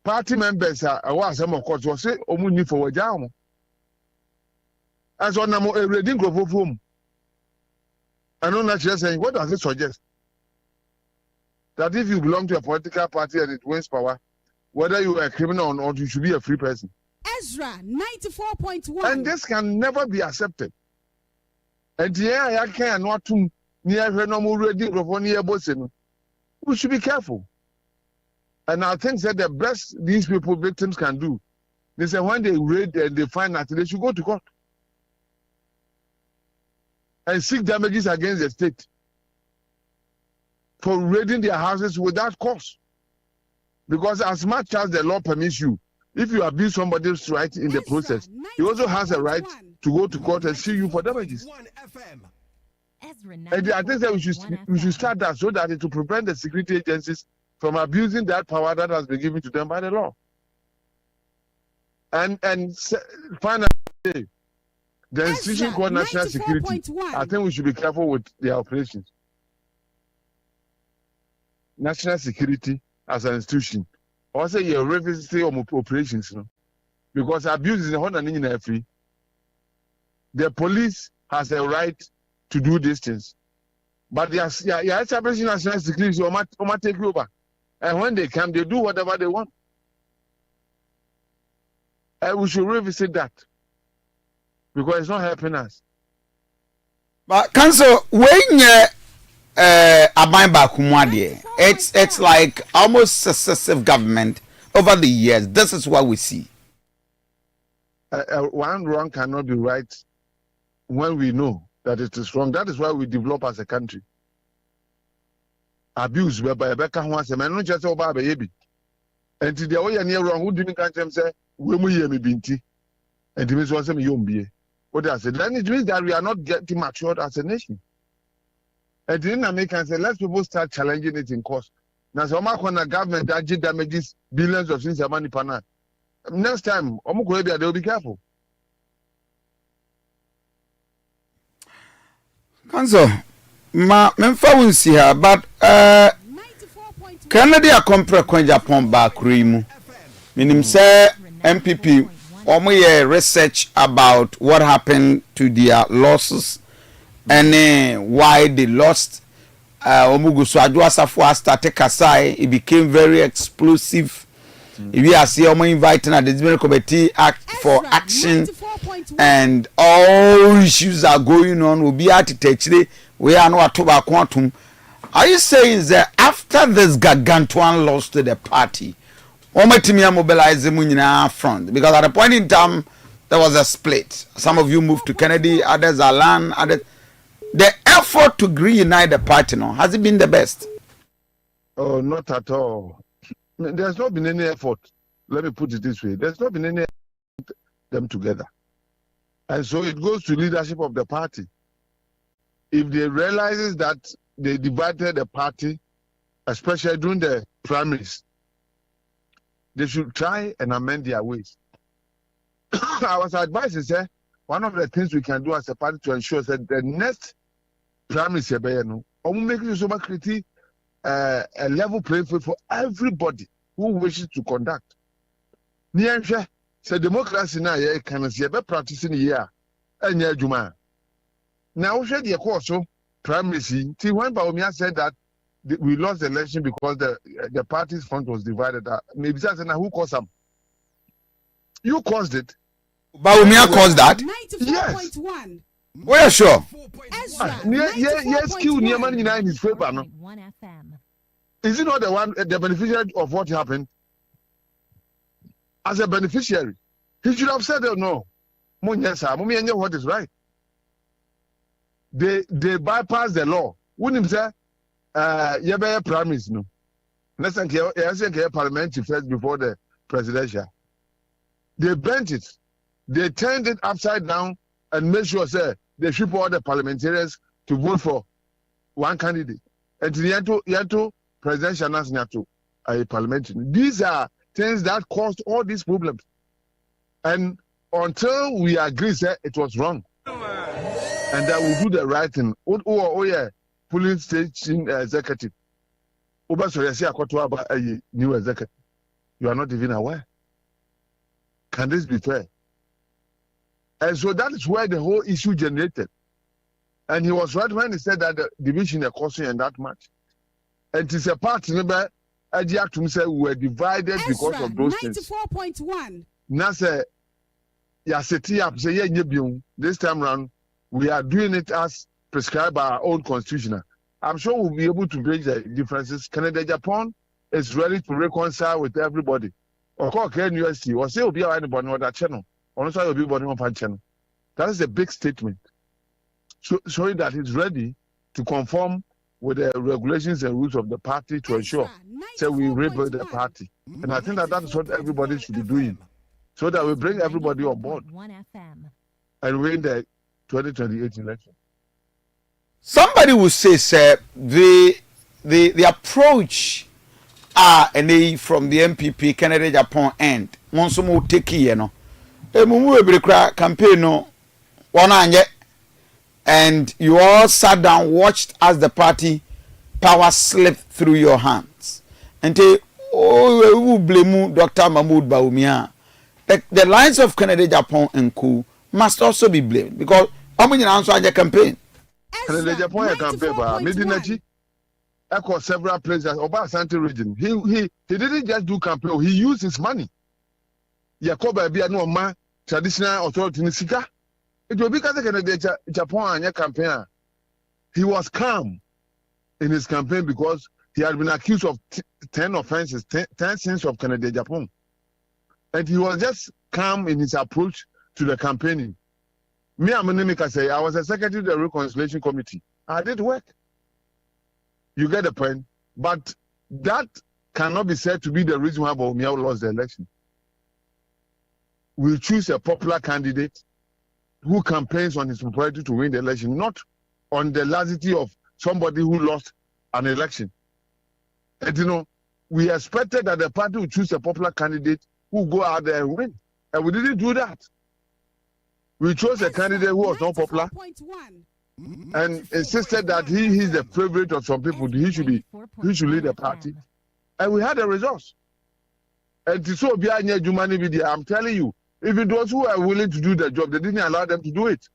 Party members are some of course was say omuni for wajamo. As on a reading group of whom. I know not just saying what does it suggest? That if you belong to a political party and it wins power, whether you are a criminal or not, you should be a free person. Ezra 94.1. And this can never be accepted. And yeah, I can not to near normal reading group on near Bosin. We should be careful. And I think that the best these people victims can do, they say when they raid and they find that they should go to court and seek damages against the state for raiding their houses without cause. Because as much as the law permits you, if you abuse somebody's right in the process, he also has a right to go to court and sue you for damages. And I think that we should start that so that it will prevent the security agencies from abusing that power that has been given to them by the law. And finally, the institution called national security, I think we should be careful with their operations. National security as an institution, also your revisiting operations, because abuse is the free. The police has a right to do these things, but they are establishing national security, so might take over, and when they come, they do whatever they want. And we should revisit that because it's not helping us. But council, when you it's like almost successive government over the years. This is what we see. One wrong cannot be right when we know that it is wrong. That is why we develop as a country. Abuse whereby Rebecca wants a man, not just over a baby. And to the way near wrong, who didn't catch them say, when we hear me binti, and it means was a young beer. What I said, then it means that we are not getting matured as a nation. And then American say, let's people start challenging it in cost. Now, so much when the government that damages billions of things, money per night. Next time, they'll be careful. Council, memfa won si ha, but Canada compare kwan Japan back rimu. Minim say MPP omo research about what happened to their losses and why they lost. Omugusu Aduasafo started Kasai. It became very explosive. We are seeing omo inviting a disciplinary committee act for action, and all issues are going on. Will be at it. We are not about quantum. Are you saying that after this gargantuan loss to the party, Ometimia mobilized the Munina front? Because at a point in time, there was a split. Some of you moved to Kennedy, others are land, others. The effort to reunite the party, no, has it been the best? Oh, not at all. There's not been any effort. Let me put it this way. There's not been any effort them together. And so it goes to leadership of the party. If they realizes that they divided the party, especially during the primaries, they should try and amend their ways. I was advised to say, one of the things we can do as a party to ensure that the next primaries, make it a level playing field for everybody who wishes to conduct. So democracy now can see a practicing here and yeah, Juma. Now, we the course primaries. When Baumia said that we lost the election because the party's front was divided, maybe that's who caused them. You caused it. Baumia caused that? Yes. Well, sure. Yes, Q Nieman in his favor. No? Is he not the beneficiary of what happened? As a beneficiary, he should have said, no. What is right? They bypass the law. Wouldn't say, you promise, no. Let's say parliamentary first before the presidential. They bent it. They turned it upside down and made sure, say, they ship all the parliamentarians to vote for one candidate. And to the presidential national a parliamentary. These are things that caused all these problems. And until we agree, say, it was wrong. And that we do the right thing. Police station executive. New executive. You are not even aware. Can this be fair? And so that is where the whole issue generated. And he was right when he said that the division is costing and that much. And it is a part, remember, Ajiatum said we were divided because of those things. 94.1. Now say, this time around, we are doing it as prescribed by our own constitution. I'm sure we'll be able to bridge the differences. Canada, Japan is ready to reconcile with everybody. Or call university, or say, we'll be anybody on that channel. Also, you'll be on one channel. That is a big statement. Showing that it's ready to conform with the regulations and rules of the party to ensure that we rebuild the party. And I think that is what everybody should be doing, so that we bring everybody on board and win the 2028 election. Somebody will say, sir, the approach from the MPP Canada Japan end. Monsomo take you know. Campaign no one and you all sat down, watched as the party power slipped through your hands. And they blame Dr. Mahmoud Baumia. The lines of Canada, Japan, and Co must also be blamed because how many answer on your campaign? Canada, Japan, campaign, Medinachi, across several places, over Asante region. He didn't just do campaign, he used his money. Yakoba Biano Ma, traditional authority in Sika. It will be because Canada, Japan, and campaign. He was calm in his campaign because he had been accused of 10 offenses, 10 sins of Canada, Japan. And he was just calm in his approach to the campaigning. Me, I'm a say, I was a secretary of the Reconciliation Committee. I did work. You get the point. But that cannot be said to be the reason why Baumia lost the election. We'll choose a popular candidate who campaigns on his propriety to win the election, not on the laxity of somebody who lost an election. And we expected that the party would choose a popular candidate who go out there and win. And we didn't do that. We chose a candidate who was not popular and insisted that he is the favorite of some people. He should lead the party. And we had the results. And so be I'm telling you, even those who are willing to do the job, they didn't allow them to do it.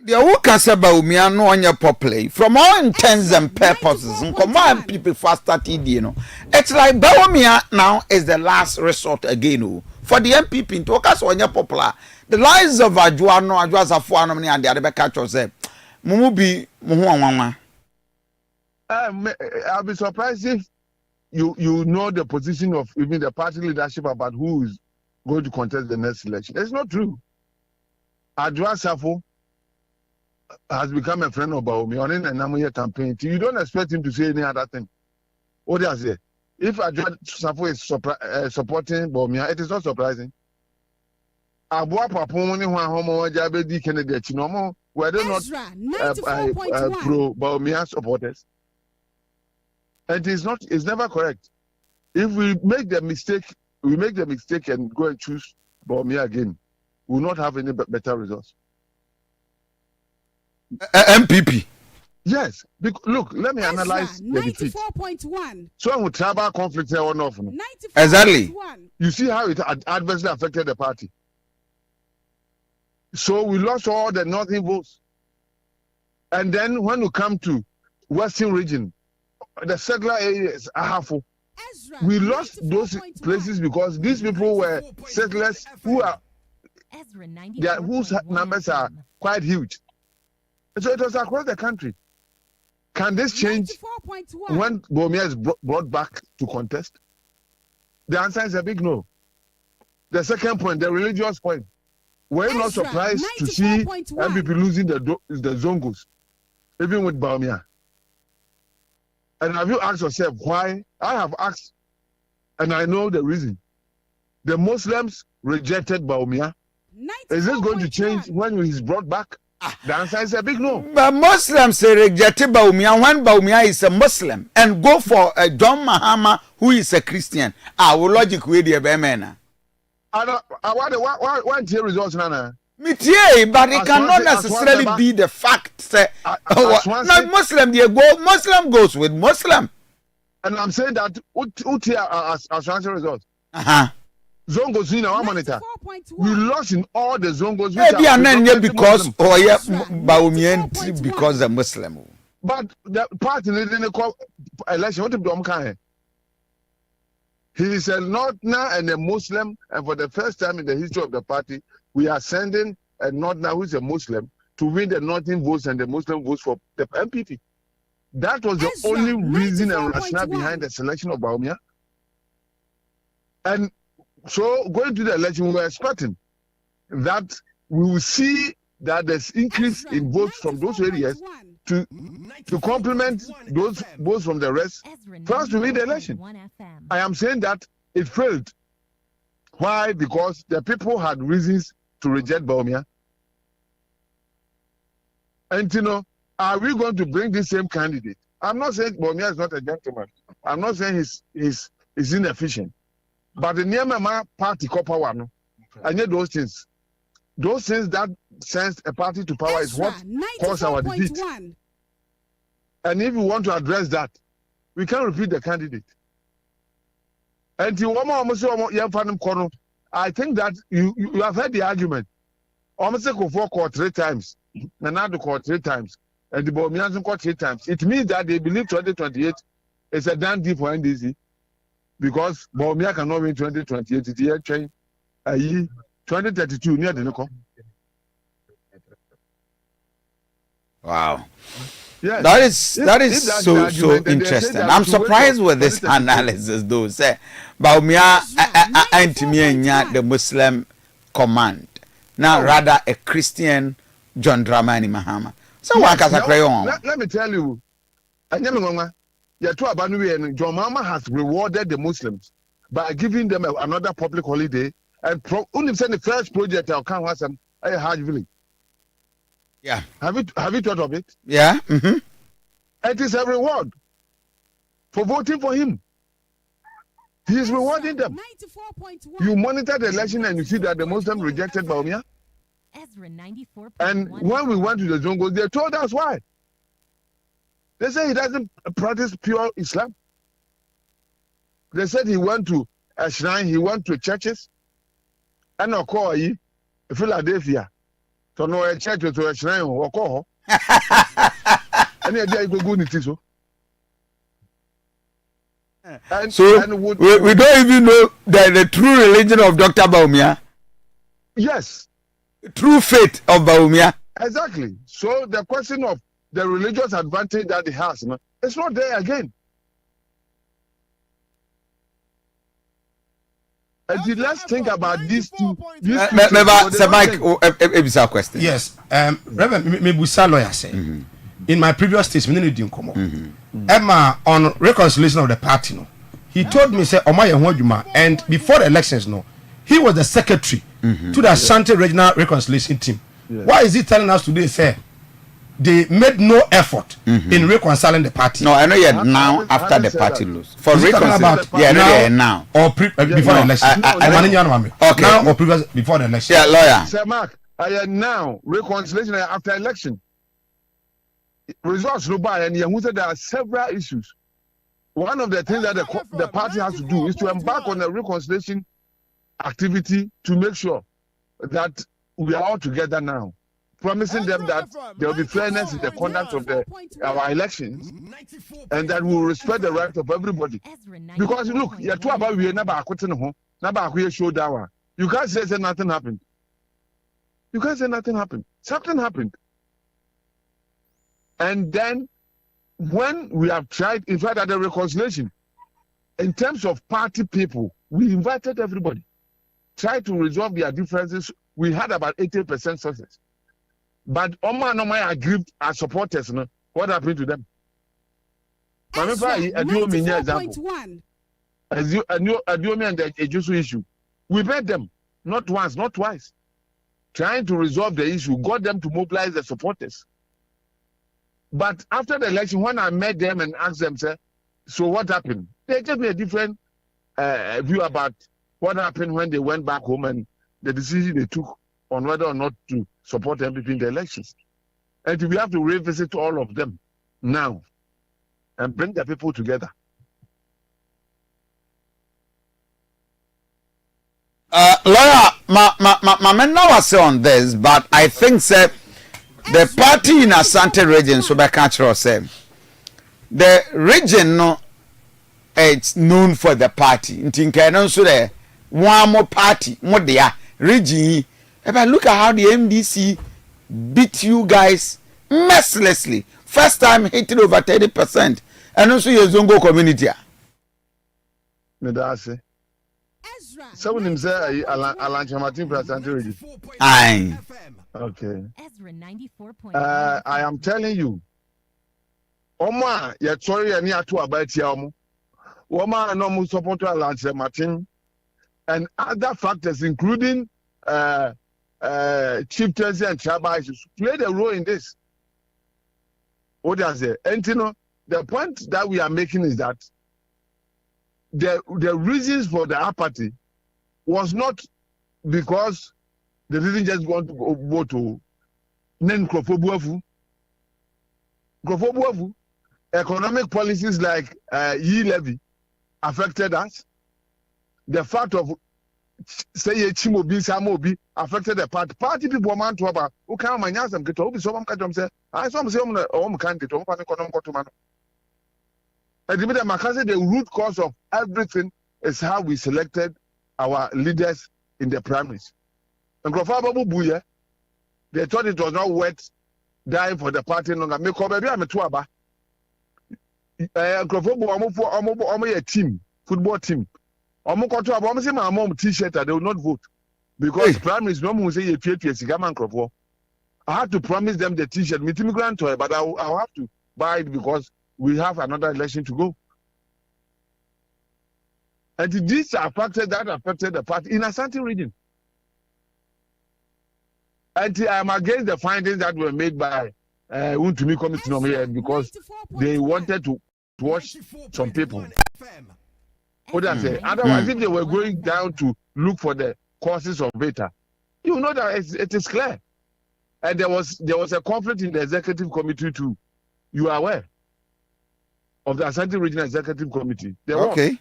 The Wukasa Baumia no on your play from all intents and purposes. Come on, people fast started, you know. It's like Baumia now is the last resort again. For the MPP in Tokas on your popular, the lives of Aduano, Aduasafuano, and the other catchers say, Mumubi Muhuama. I'll be surprised if you know the position of even the party leadership about who is going to contest the next election. It's not true. Aduasafo has become a friend of Baumi on a Namuye campaign. You don't expect him to say any other thing. What does he say? If Aduasafo is supporting Baumi, it is not surprising. Abua Paponi Homo Jabedi Kennedy Chinomo were they not pro Baumia supporters? It's never correct. If we make the mistake and go and choose Baumia again, we will not have any better results. MPP. Yes. Look, let me analyze the defeat. 94.1. So with tribal conflict here on off. Exactly. You see how it adversely affected the party. So we lost all the northern votes. And then when we come to Western region, the settler areas are half. We lost those places because these people were settlers whose numbers are quite huge. So it was across the country. Can this change when Baumia is brought back to contest? The answer is a big no. The second point, the religious point. We're not surprised to see MPP losing the Zongos, even with Baumia. And have you asked yourself why? I have asked, and I know the reason. The Muslims rejected Baumia. Is this going to change when he's brought back? The answer is a big no. But Muslims rejected Baumia when Baumia is a Muslim and go for John Mahama who is a Christian. Our logic with the Bemena. I want to results, Nana. But it cannot necessarily be the fact. Not Muslim, Muslim goes with Muslim. And I'm saying that as results. Zongos in our monitor. We lost in all the Zongos. Maybe because Baumia because a Muslim. But the party didn't call election. What did he is a Northerner and a Muslim, and for the first time in the history of the party, we are sending a Northerner who is a Muslim to win the Northern votes and the Muslim votes for the MPP. That was the only reason and rationale behind the selection of Baumia. And so going to the election, we were expecting that we will see that there's increase in votes from those areas to complement those votes from the rest for us to win the election. I am saying that it failed. Why? Because the people had reasons to reject Baumia. And are we going to bring the same candidate? I'm not saying Baumia is not a gentleman. I'm not saying he's inefficient. But the Niamama party power, and yet those things that sends a party to power is what caused our defeat. And if we want to address that, we can repeat the candidate. And I think that you have heard the argument. Almost Kofi called 3 times, Nanado called 3 times, and the Baumians called 3 times. It means that they believe 2028 is a done deal for NDC because Baumia cannot win 2028. It's year change. 2032 near the Noko. Wow. Yes. That is so interesting. I'm surprised with this analysis though. Say Baumia anti the Muslim command. Now rather a Christian John Dramani Mahama. So what can I on? Let me tell you. John Mahama has rewarded the Muslims by giving them another public holiday and only send the first project I'll come have some Hajj village. Yeah. Have you thought of it? Yeah. Mm-hmm. It is a reward for voting for him. He is rewarding them. You monitor the election and you see that the Muslims rejected Baumia. Ezra 94.1. And when we went to the Zongos, they told us why. They say he doesn't practice pure Islam. They said he went to a shrine, he went to churches. And I call you Philadelphia. So no a church to a shrine or call. And I go good it so. And, so we don't even know the true religion of Dr. Baumia. Yes. True faith of Baumia. Exactly. So the question of the religious advantage that he has, it's not there again. And let's think about these two. Sir Mike, a question. Yes. Reverend, maybe lawyer say. In my previous statement, Emma on reconciliation of the party, no, he told me say Omaya, and before the elections, no, he was the secretary to the Asante regional reconciliation team. Why is he telling us today, say they made no effort in reconciling the party? No, I know yet now after the party lose. For reconciliation, now or before the election. Okay, now or previous before the election. Yeah, lawyer. Sir Mark, I am now reconciliation after election. Results no buy, and you said there are several issues. One of the things that the party has to do is to embark on a reconciliation activity to make sure that we are all together now, promising them that there will be fairness in the conduct of our elections, and that we will respect the right of everybody. Because look, you're too about we never show down. You can't say nothing happened. You can't say nothing happened. Something happened. And then when we have tried, in fact, at the reconciliation, in terms of party people, we invited everybody, tried to resolve their differences. We had about 80% success. But Oma agreed as supporters, what happened to them? Example. Aduanaba and the Ejusu issue. We met them, not once, not twice, trying to resolve the issue, got them to mobilize the supporters. But after the election, when I met them and asked them, sir, so what happened? They gave me a different view about what happened when they went back home and the decision they took on whether or not to support them between the elections. And we have to revisit all of them now and bring the people together. Lawyer, my man now say on this, but I think, sir, the party in Asante region, so by cultural say, the region no, it's known for the party. Ntinka no so there one more party, more there region. If I look at how the MDC beat you guys mercilessly, first time hitting over 30%, and also your Zongo community. Medase. Someone himself, Alan Chamatin Asante region. Aye. Okay. Ezra 94.1. I am telling you, Oma, you're sorry, and you're too about Yamu. Oma, no more support to Alan Martin, and other factors, including chieftains and tribals, played a role in this. What does it? And you know, the point that we are making is that the reasons for the apathy was not because they didn't just want to go to Nen Krofobuafu. Economic policies like levy affected us. The fact of say Chimobi Samobi affected the party. Party people want to about who can't manage them get over some catch them say I saw them can't get over economic to man. And the root cause of everything is how we selected our leaders in the primaries. And Buya, they thought it was not worth dying for the party. No, make up baby, I'm a tuaba. A team, football team. They T-shirt, they will not vote because primaries no one say I had to promise them the T-shirt, but I'll have to buy it because we have another election to go. And this affected the party in Asante region. And I am against the findings that were made by Untumi Committee because they wanted to watch some people. What I say? Otherwise, if they were going down to look for the causes of it, you know that it is clear. And there was a conflict in the executive committee too. You are aware of the Asante Regional Executive Committee. Okay.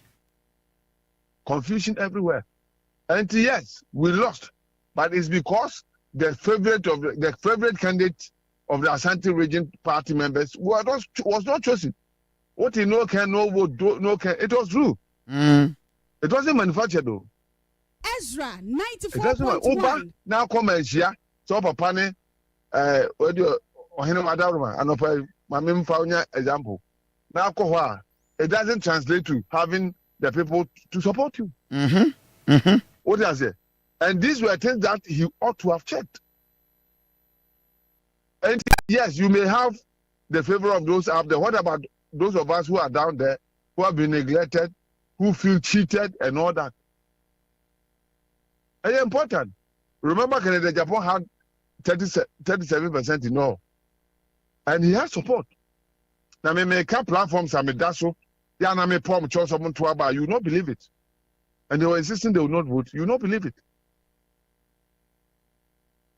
confusion everywhere. And yes, we lost, but it's because the favorite candidate of the Asante region party members was not chosen. What he no can, no vote, no can. It was true. It wasn't manufactured though. Ezra 94.1. Now come and share. So papa ne audio ohene madaruma anopa mamim faunya example. Now it doesn't translate to having the people to support you. What does it? And these were things that he ought to have checked. And yes, you may have the favor of those up there. What about those of us who are down there, who have been neglected, who feel cheated and all that? It's important. Remember, Canada, Japan had 37% in all. And he has support. Now, me make platforms and me daso. Yeah, na me pom choose someone to about. You will not believe it. And they were insisting they will not vote. You will not believe it.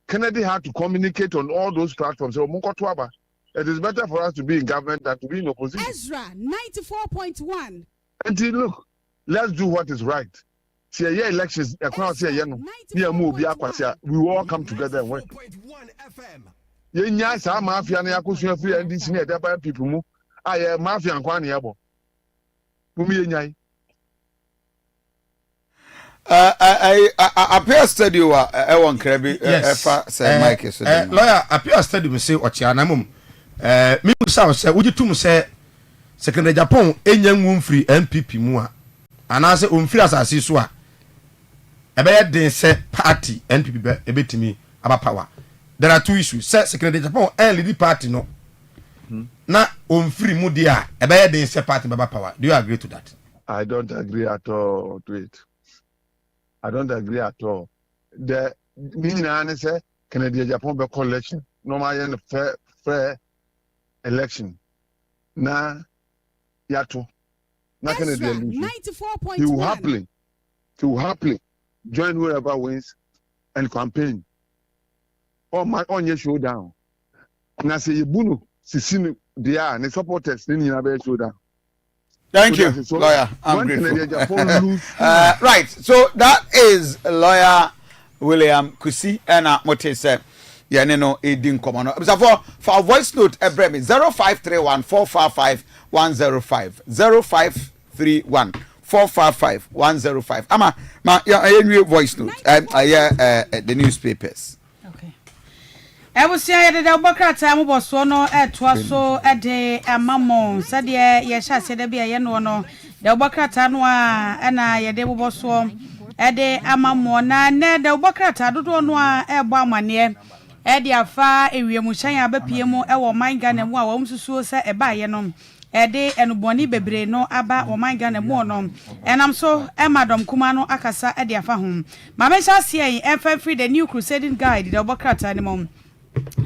Kennedy had to communicate on all those platforms. So, it is better for us to be in government than to be in opposition. Ezra 94.1. And look, let's do what is right. See, elections, we will all come together and work. Yes, I'm mafia and Yakusu free and this near the people. I am mafia and Kwaniabo. I appear study I want Krebi say Mike lawyer appear study me say Ochiana mum me say would you to say second Japan enyan free MPP mu a anase omfiri asase so a ebe dey say party NPP ebetimi aba power. There are two issues. Say second Japan lead party no na omfiri mu dia ebe dey say party aba power. Do you agree to that? I don't agree at all to it. I don't agree at all. The meaning say Canadian Japan be election. Normal fair election. Na yato. Na Canadian lose. He will happily join whoever wins and campaign. On your showdown. Na say Ibunu Sisinu dia and supporters in your showdown. Thank you, lawyer. I'm grateful. Right, so that is lawyer William Kusi and Mote said, yeah, no, it didn't come on. For voice note, Ebremi 0531 455 105 0531 455 105. Ama, your voice note. The newspapers. Ebusia yede de obokrata mo boso no etoa so de amamon sade ye sha se de bia ye no no de obokrata no a na yede boso de amamon na ne de obokrata dodo no a ebo amane de afa ewiemu hyan abapie mu ewo manga na mu a wo msusuo se eba ye no de enuboni bebre no aba wo manga na mu no enam so emadom kuma no akasa de afa ho mama sha se en free the new crusading guide de obokrata ni mom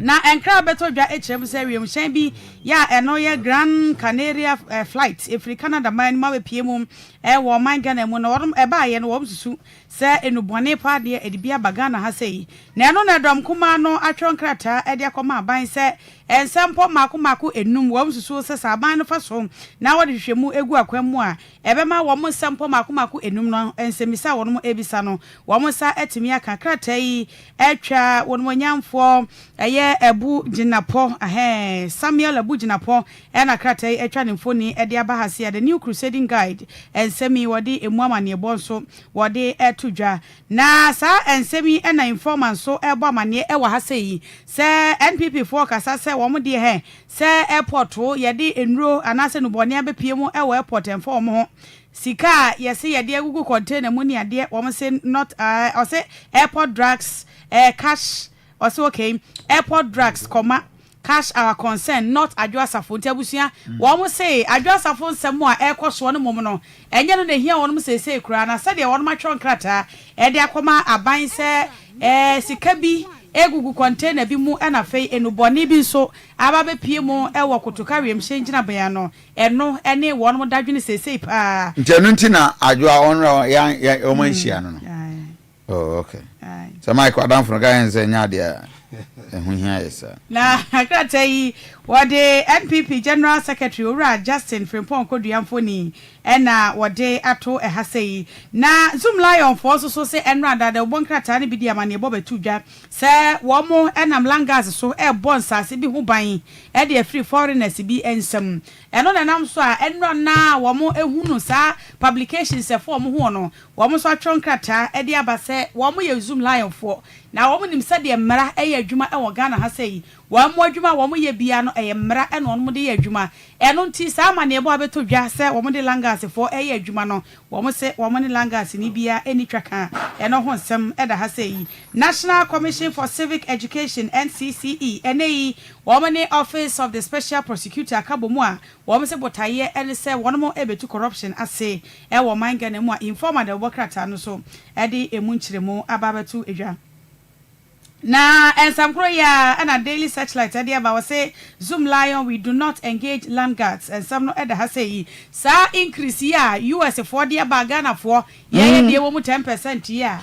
na enkra beto dwa echem se wiem hyan bi ya eno ye Grand Canaria flight efri Canada man ma bepie mu wo manga na mu no wodom eba ye no wo msusu se enubone pa de edibia bagana ha sei na eno na dom kuma no atwon krata ede akoma aban se ensempo mako enum wo msusu se saban no fa so na wode hwehwemu egu akwam a ebema wo msempo mako enum no ensemisa wo no ebisa no wo msa etimi aka krata yi etwa wo no nyamfo eye ebu jinapo Samuel ebu jinapo na krata yi etwa ne mfoni ede abahase the new crusading guide ensemi wode emu amane bonso wode etudwa na sa ensemi na informant so ebo amane e wa hase yi se NPP for kasa se wo de he se airport wo yede enro anase no bone abepie mu e wo airport inform ho sika yesi yede agugu container mu ni ade wo se not or say airport drugs cash or so okay airport drugs cash our concern not adwasafo ntiabusia wo say adwasafo nsemo a ekoso no mom no enye no na hia wo no say kura na se de wo no matwon krata de akoma aban se sika bi egugu container bi mu na fei enuboni bi so ababe pie mu ewo kotoka wiem hyengyina baya no eno ene wo no dadwene sesei pa ntenu ntina adwa onra ya o manhia no oh okay so Mike Adam from guy nze nya de ehun hia yesa na akrata yi Wade NPP General Secretary Ora Justin Frimpong Koduamfoni ena wade ato ehasei na Zoom Lion for so say enrada the one krata ne bidia mane bobetu dwa se wo mo enam langas so e bon sase bi ho ban e de free foreigners bi ensem eno na nam so a enro na wo mo ehunu sa publications e for mo ho no wo mo so atwon krata e de abase wo mo ye Zoom Lion for na wo mo nim se de mmara e ye adwuma e wo Ghana ha sei wo mo adwuma wo mo ye bia no e mmara e no mo de ye adwuma eno nti sa mane bo abeto dwa se wo mo de langas for eye adwuma no wo mo se wo mo ne langas ni bia eni twaka eno ho nsem e da ha sei National Commission for Civic Education NCCE NAE wo mo ne Office of the Special Prosecutor akabomu a wo mo se botaye ene se wo mo ebetu corruption ase e wo manga ne mu a informer de wokrata no so e de emu nkyeremu ababetu edwa na ensamkro ya and a daily searchlight ade aba say Zoom Lion we do not engage land guards and some no eda ha say sa increase ya US for the aba Ghana for ye de wo mu 10% ya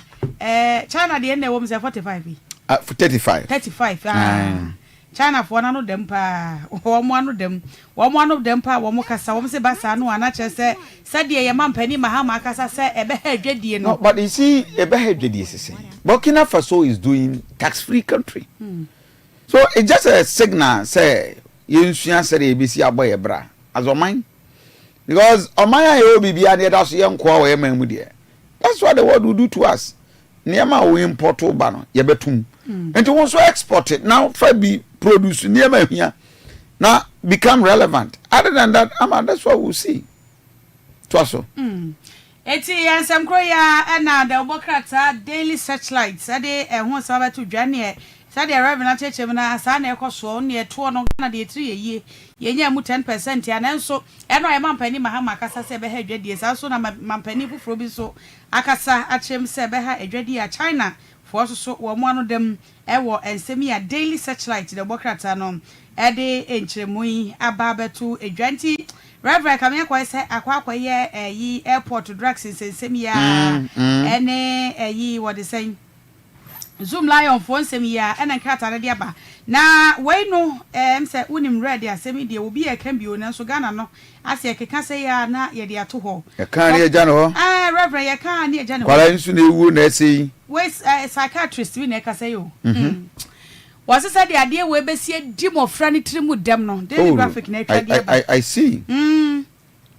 China de na wo mu 45 35 China for na no dem pa wo mo anu dem pa wo mo kasa wo se basa no ana che se de ye mampani mahama kasa se ebe ha dwadie no but you see ebe ha dwadie sese Burkina Faso is doing tax-free country. So it's just a signal say you should say ABC aboye bra as o mine because o mine you be bia dey that's yen kwa we man mu there. That's what the world will do to us. Niema we import ba no ye betum. And to also export it now try be produce niema hia now become relevant. Other than that that's what we'll see. Twaso. Eti yansam kroya na the Bokrata daily searchlights ade ehun sabe to dwane e sade revenue chechem na asa na ekoso ne to no na de 3 ye yenya mu 10% ya nanso eno e mampani mahama akasa se be ha adwadie sa so na mampani fufuro bi so akasa achem se be ha adwadie ya China for so wo mo anu dem e wo ensemi ya daily searchlight the Bokrata no ade enkyeremu yi ababetu adwanti Reverend Kamia kwa say akwa ye yi airport drugs nsem ya ene yi what they saying Zoom Lion for nsem ya ene nkata na dia ba na we no say unim ready asem dia obi e kan bio na so Ghana no ase e keka say ya na ye dia to ho e kan ye gya no ho Reverend ye kan ye gya no kwala nsu na ewu na ese we psychiatrist we na kasa yo was said the idea we be see dim of frani trimu dem no daily graphic na I see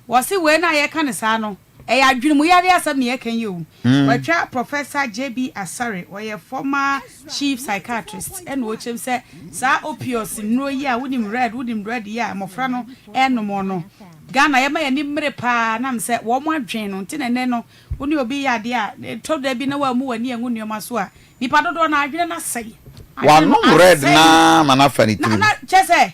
was see when I can say no e adwunumu yare asem ne kan you we try Professor JB Asare we former chief psychiatrist and wo chem say sa opioids no yi a wonim red ya mofra no enomo no Ghana ye ma ye ni mmere pa na me say wo mo adwen no ntinene no woni obi ya de a to da bi na wa mu wani enwu nneoma so a nipa dodo na adwene na sei one red na manafani tiri na chese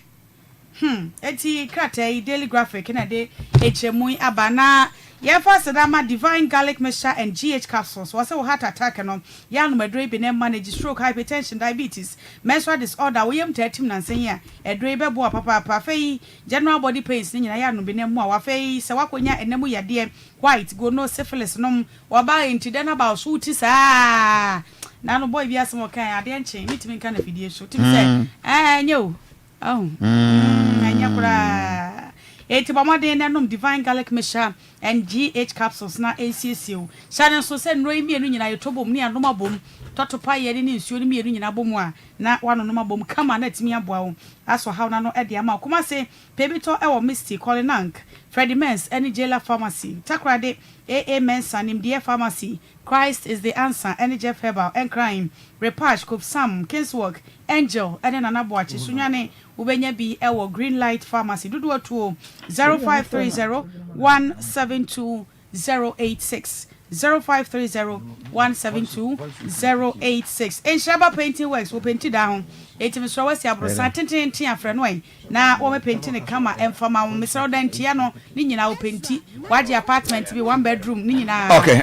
eti krata daily graphic na de echemu abana ye first dama divine garlic mixture and GH capsules was a heart attack no ya no medre bi na manage stroke hypertension diabetes menstrual disorder we yam tatim na nsen ya edre be bo papa fei general body pains ni nyina ya no bi na mu a wa fei se wakonya enemu yade white go no syphilis no wa ba intide na ba so ti sa na no boy bi asem kan ade enche mitimi kan na fidie so tim say nyo anya kura eti bamade na nom divine garlic mixture and GH capsules na ACCO shanen so se nro imi enu nyina yetobom ni anoma bom totopa ye ni nsuo ni mi enu nyina bom a na wano noma bom kama na timi aboa wo aso haw na no e de ama kuma se pebito e wo Misty Colinank Freddy Mens any jailer pharmacy takrade AA Mensa Nimdie pharmacy Christ is the answer any Jeff Herbal and crime Repatch Coop Sam Kingswork Angel and nana boachi sunyane ubenya bi e wo Green Light pharmacy dudu atuo 0530172086 0530172086 Enshaba painting works wo painti down etim so wasi abrosa tenten afre no na wo me painti ne kama emfama wo mesro dan tia no ni nyina wo painti waje apartment bi one bedroom ni nyina okay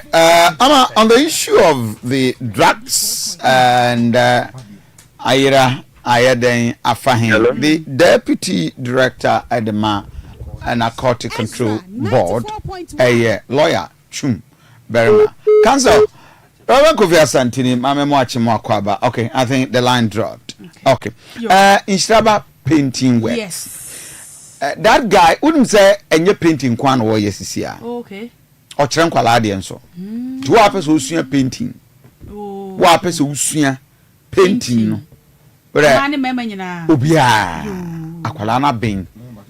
ama on the issue of the drugs and Ayeden Afahin, the deputy director at the Narcotic Control Board, a lawyer, Chum Berma. Council, Reverend Kofi Asante, I'm watching more kwaba. Okay, I think the line dropped. Okay. In Shraba, painting work. Yes. That guy wouldn't say any painting kwan or yes. Okay. Or tranquility and so. Two hours who painting. What happens who painting? Nani mema nyina. Obia. Akwalana bin.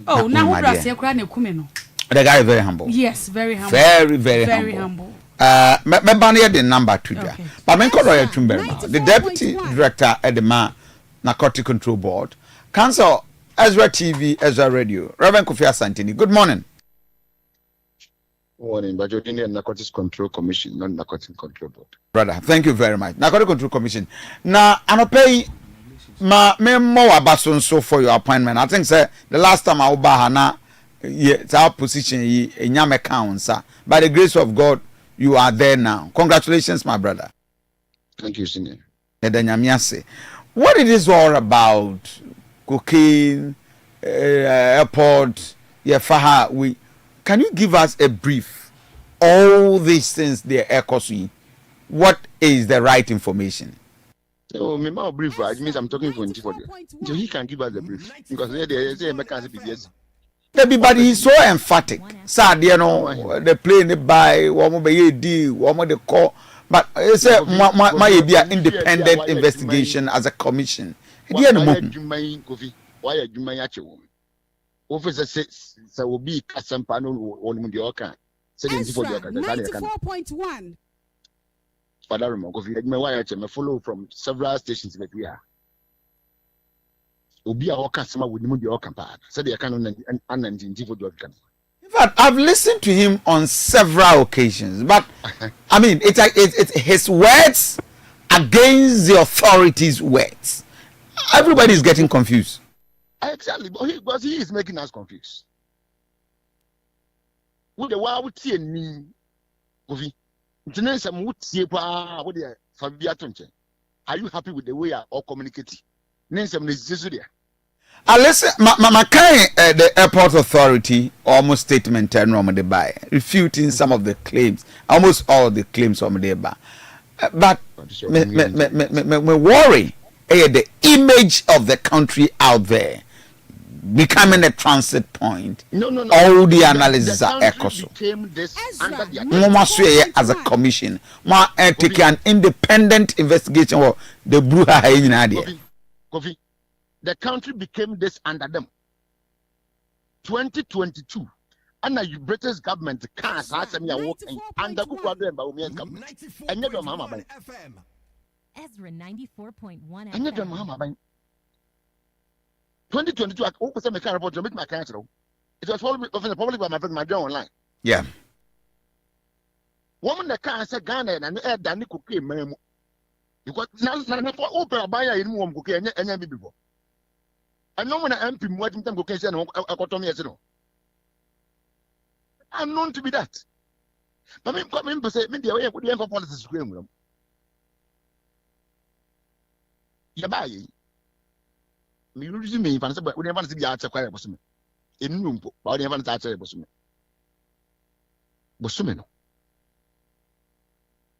Oh, now who does say cry ne kumeno? The guy is very humble. Yes, very humble. Very humble. Me ban the number 2 there. But me call Royal Tumberma, the deputy director at the Narcotic Control Board, Council Ezra TV, Ezra Radio, Reverend Kofi Asante. Good morning. Morning, but you're in the Narcotics Control Commission, not Narcotic Control Board. Brother, thank you very much. Narcotic Control Commission. Now, I'm pay me more about so for your appointment. I think sir, the last time I was bahana, it's our position in your account, sir. By the grace of God, you are there now. Congratulations, my brother. Thank you, Senior. What it is all about? Cocaine, airport, faha. Can you give us a brief? All these things they are causing. What is the right information? So, me more brief. It means I'm talking for him. So he can give us the brief because they say yes. Everybody is so emphatic. Sad, you know, they play in the by one be deal, one the call. But it's a my be an independent investigation as a commission. Why are you my actual? Officer says there will be a sampano on the Oka. Ezra 94.1. Father Kofi, my I follow from several stations that we are. Obi a customer with the Oka. Said they can in fact, I've listened to him on several occasions, but I mean, it's his words against the authorities' words. Everybody is getting confused. Exactly, but he is making us confused. With the wild tea and me, Kofi, are you happy with the way I all communicate? I listen, my kind the airport authority almost statement and by refuting some of the claims, almost all the claims from the bar. But me worry the image of the country out there becoming a transit point. No. All the analysis are echoes. As a commission, take an independent investigation of the Bruha. Kofi, the country became this under them. 2022, and the British government can't ask me working under Kukwadu government. And never Mama Bank. Ezra 94.1 And never Mama Bank. 2022, I opened my car report to make my cancer. It was probably by my friend, my job online. Yeah. Woman that can't say Ghana and air Danny Cookie memo. Because now for open buyer in one cookie and any before. I know when I am in what time cookie and I got on yesterday. I'm known to be that. But me come in say maybe I would have for policy screen room. Yabai. Me use me if I say but we never see the answer quite possible. In room, but never answer possible. Bosume no.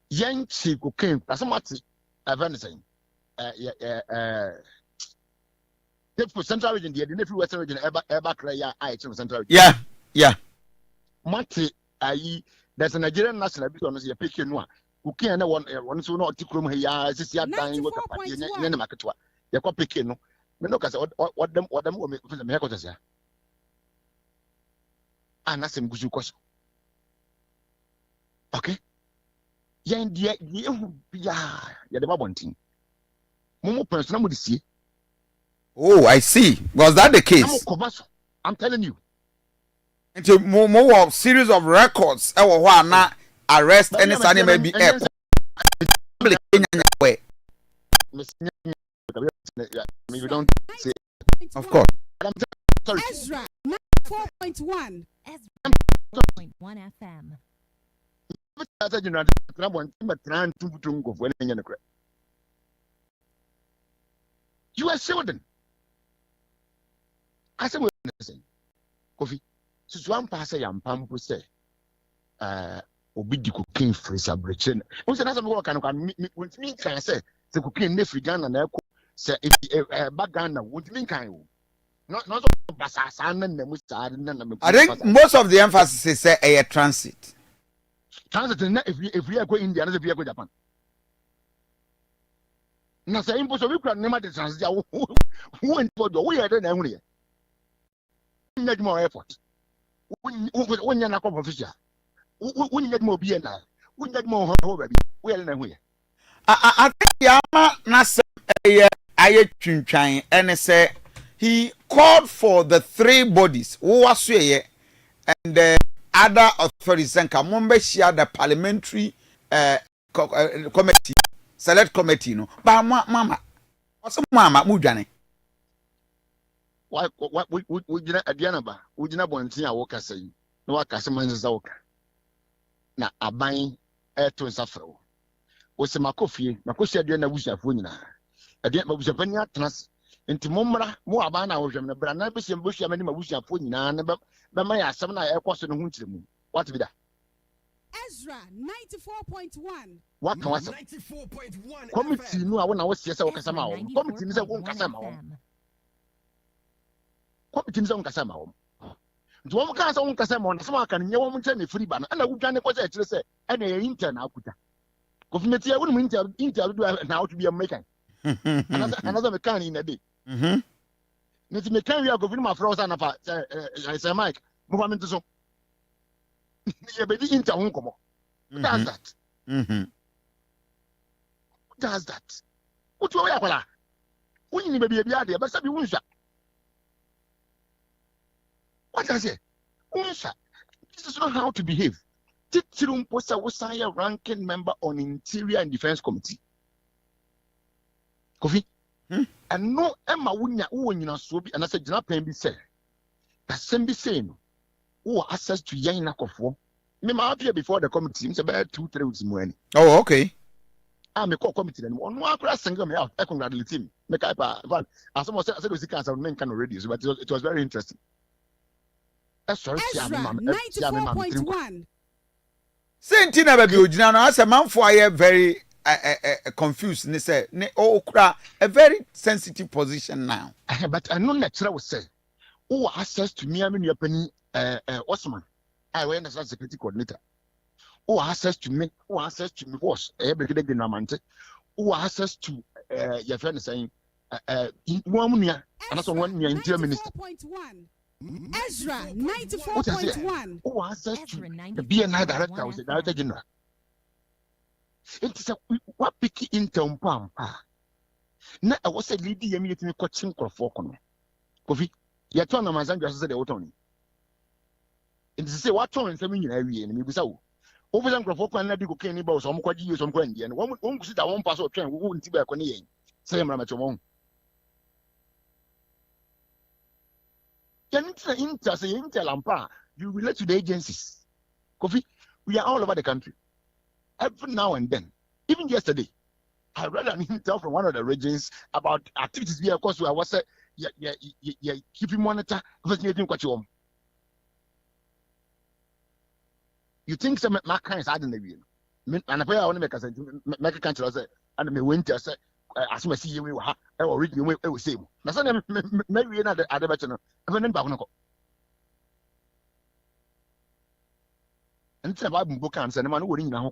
Young chief cocaine, as a matter of anything. For Central Region, the nephew Western Region, ever cry, I Central Region. Yeah. Mati, there's a Nigerian national because you're picking one. Who can't one so not to come here, as is your dying work in the market. You're quite picking, no. Look at what them women for the Mercos. And that's him, good question. Okay? Yeah, the Babon team. Momo person would see. Oh, I see. Was that the case? I'm telling you. It's a more series of records. Not arrest any Sunday maybe airport. You don't say. Of course. Ezra 94.1. Ezra 94.1 FM. You are children. I said, Kofi, so one passer and Pampu say, Obidico King Fraser Bridge. What's another work and with me can say, the cooking Nefrigan and Echo say, if a bagana would mean kind. No I think most of the emphasis is say a transit. Transit if we are going India, if we are going Japan. Na say impossible we could never transit who went for the way I don't know. Need more effort. When you're not official. When you get more BNI, when you get more baby. Well, anyway. I think Yama Nasa Aye Chinchan and say he called for the three bodies who was and the other authorities and Kamumbe share the parliamentary committee, select committee, no. But mama, what's mama Mujani? What would you Aduanaba? Would you not want to see a worker say? No, I can't manage Zoka. Na aban to nsafro wo se Kofi Kofi aduana busuafo nyina aduana busuafo ni atnas enti mommra mo aban na wohwem na bra na besie busuafo ni busuafo nyina na be ma ya asem na ekoso ne ho ntiremu what be that Ezra 94.1 what can was 94.1 committee no a wona wo sie se wo kasa ma wo committee ni se wo kasa ma wo committee ni se wo kasa ma wo nti wọ́n kàn sọ wọn kasa mọ ọ̀nà sọ́mọ́ àkànní yẹ wọ́n nkyẹn ní firi ba no ẹ̀na wúdwa ní kọ́sẹ̀ ẹ̀kyerẹ́ sẹ́ ẹ̀na ẹ̀yẹ intel na akuta Kofi meti ẹ̀ wọ́n mu intel do na ọ̀tún bí ẹ̀ mẹ́kan anasa mẹ́kan ní ìnàdé nti mẹ́kan wíyà Kofi ní ma fẹ́ ọ̀sán nafa ẹ̀ Mike mo fa mi ti so yẹ bẹ̀ di intel ho nkọ̀mọ́ who does that who does that who ti wọ́n yà kọ́la wọ́n yìí ní bẹ̀bi ẹ̀bi adé ẹ̀ bẹ́ sẹ́bi wọ́n nsà. What does it? This is not how to behave. Titirum Posa was a ranking member on Interior and Defense Committee. Kofi? And no Emma Wunya Uwina Sobi and I said, Jana Pen be said. The same be saying, who access to Yana Kofo. Me ma appear before the committee, it's about 2-3 weeks more. Oh, okay. I'm a core committee and one more class single me out. I congratulate him. Make up, as someone said, it was the cancer men can already, but it was very interesting. Ezra 94.1 Sentina baby ojina no as a man for I very confused ne say ne okra a very sensitive position now. But I know natural will say who access to me pani Osman I went as security coordinator. Who access to me was every day in Amante who access to your friend saying one and also 1 year interior minister. Ezra 94.1 who access to the BNI director was the director general. It is a what picky in Tompam. Now I was a lady immediately coaching for Kofi. Your turn on my son just said the autonomy. It is a what turn and 7 years and maybe so. Over some crofok and let you go any boss, some quite use some quendi, and one could sit at one pass or train who wouldn't be a conny. Same Ramachomon. Intel you relate to the agencies. Kofi, we are all over the country. Every now and then, even yesterday, I read an intel from one of the regions about activities here. Of course, I was keeping monitor. You think some my kind is adding the view. And I want to make a country and me winter say as I see you will have or read you will say. Now, maybe another better. And the Bible book and send a man winning now.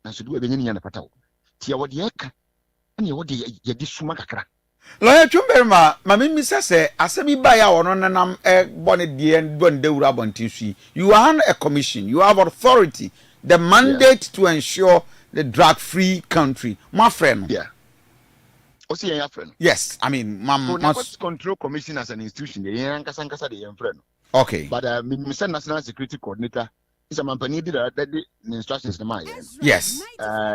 And should do a beginning and a patel. Tia what the eka and you what the Yadisumaka. Lawyer Chumberma, Mammy Missase, Asami Baya or Nonam Bonnet Dear and Bonde Rabontishi. You are on a commission, you have authority, the mandate to ensure the drug free country. My friend. Yeah. What's your friend? Yes, I mean, must control commission as an institution. The Yankasankasa, the friend. Okay. But Mr. National Security Coordinator is a man did the instructions. Yes.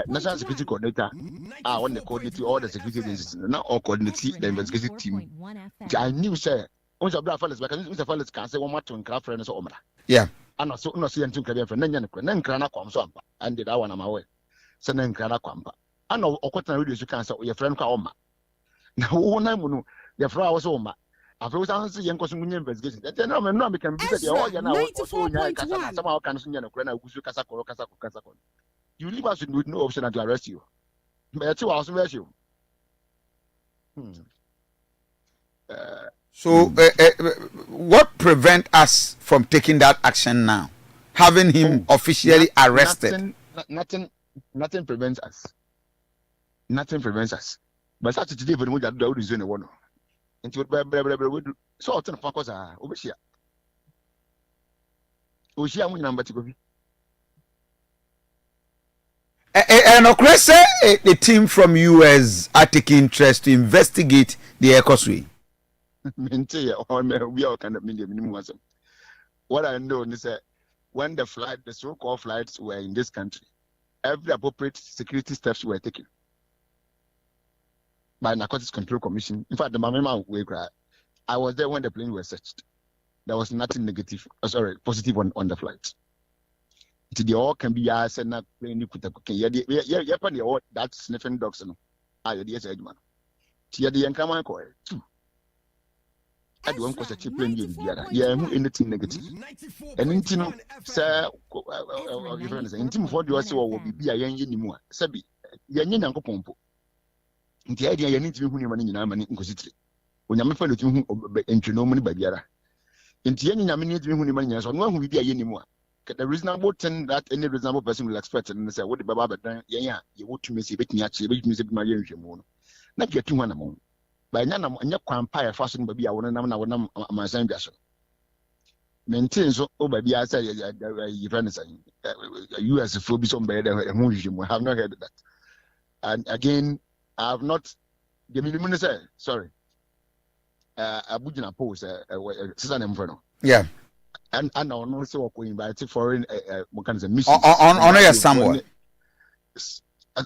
National Security Coordinator when they coordinate all the security agencies, not all coordinate the investigative team. I knew, sir, once a black fellows, but Mr. Fellows can say 1 month to craft friends or Omra. Yeah. And also, no, see, and two can be a friend, then Crana comes up, and did I want my way. Send them Crana Quampa. I know Okota radio you can say your friend Kaoma. Now, one time, your flower was Oma. I've always answered young Cosumun investigation. That no man can be said, oh, you know, somehow can see a crana who's Casako. You leave us with no option to arrest you. But 2 hours arrest you. So, what prevent us from taking that action now? Having him officially arrested? Nothing prevents us. Nothing prevents us. But such a today, but we got to do the one. Into so often, Paco's are over here. Oshia, we number to go. And of course, the team from US are taking interest to investigate the Ecosway. We all kind of minimum. What I know is that when the so-called flights were in this country, every appropriate security steps were taken by Narcotics Control Commission. In fact, the Mamma way cry. I was there when the plane was searched. There was nothing positive on the flight. The all can be asked and not plane you put a cooking. That sniffing dogs. Yes, Edman. Tia the Yankama coil, too. I don't cause a cheap plane you anything negative. And intino, sir, intim for you also will be a young anymore. Sabi, Yanin Uncle Pompo. In the idea, you need to be money in Amani in Cositri. When I'm afraid to whom entry no money by the other. In the end, I mean, you money as one who will be anymore. The reasonable thing that any reasonable person will expect and say, what the Baba, yeah, you want to miss it, actually, which means my young woman. Not get 2 1 among. By none of your campire fashion, baby, I want to my same gasson. Maintains over the outside, you as a phobia on bed, and we have not heard that. And again, I have not the minimum sorry. Abujina post Susan Inferno. Yeah. And also by foreign mission on your somewhere.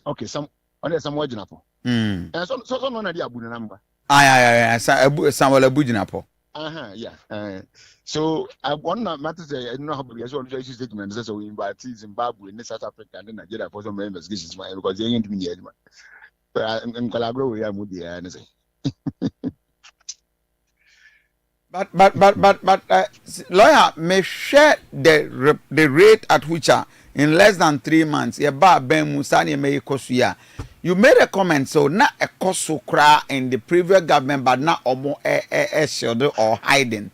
Okay, some on somewhere Jinapo. And so no idea Abu number. Somewhere Abujinapo. Yeah. So I want to matter say I don't know how we also issue statements so we invite Zimbabwe and South Africa and Nigeria for some investigations because they ain't me yet. But I'm collaborate with the answer. But lawyer may share the rate at which in less than 3 months you made a comment so not a cost in the previous government but not shelter or hiding.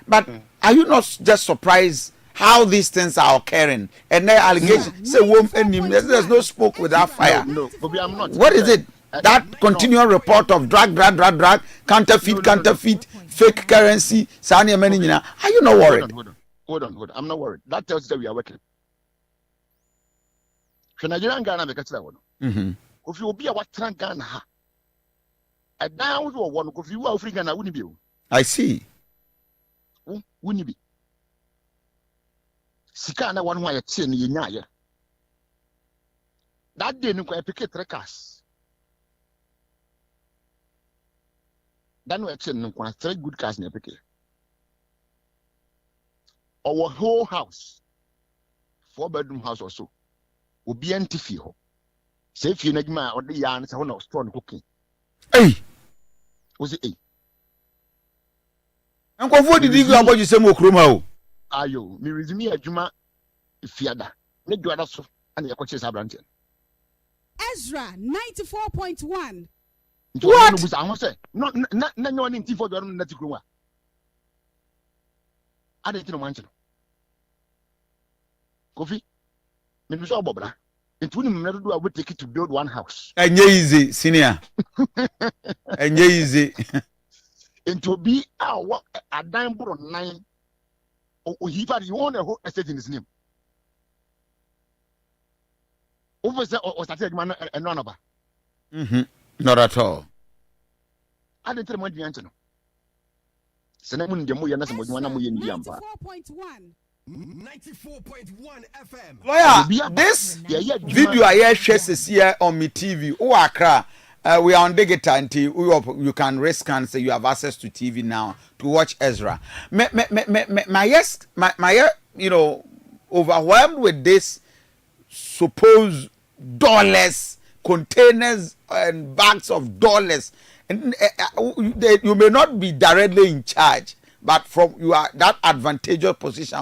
But are you not just surprised how these things are occurring and the allegation say there's no smoke without fire? No, I'm not. What is it? That continual report of drag, counterfeit, fake currency, are you not worried? Hold on. I'm not worried. That tells you that we are working. Nigerian Ghana make that one. If you be a what Ghana, a down or one, if you are African, I wouldn't be. I see. Wouldn't be. Sikana one way at 10 years. That didn't quite pick it records. Then we actually 3 good cars in Epic. Our whole house, 4-bedroom house or so, will be empty for. Say if you need my or the yarn, it's a one strong cooking. Hey, was it? And what did you go about you say more chroma? Ayo, me resume a Juma Fiada. Make you other so and your coaches are branded. Ezra 94.1. What? I must say, not no one in T for the Natikuma. I didn't mention Kofi. Maybe so, Bobra. It wouldn't matter do I would take it to build one house. And easy, senior. And easy. And to be a dime put on 9. Oh, he had you own a whole estate in his name. Over there or started man and none of her. Not at all. I didn't tell you the answer. Senamun Jamu Yanas was one of the 94.1 FM. Lawyer, this video I shares here on my TV. Accra, we are on digital until you can risk and say you have access to TV now to watch Ezra. My overwhelmed with this supposed dollars, containers and bags of dollars. And you may not be directly in charge, but from you are that advantageous position,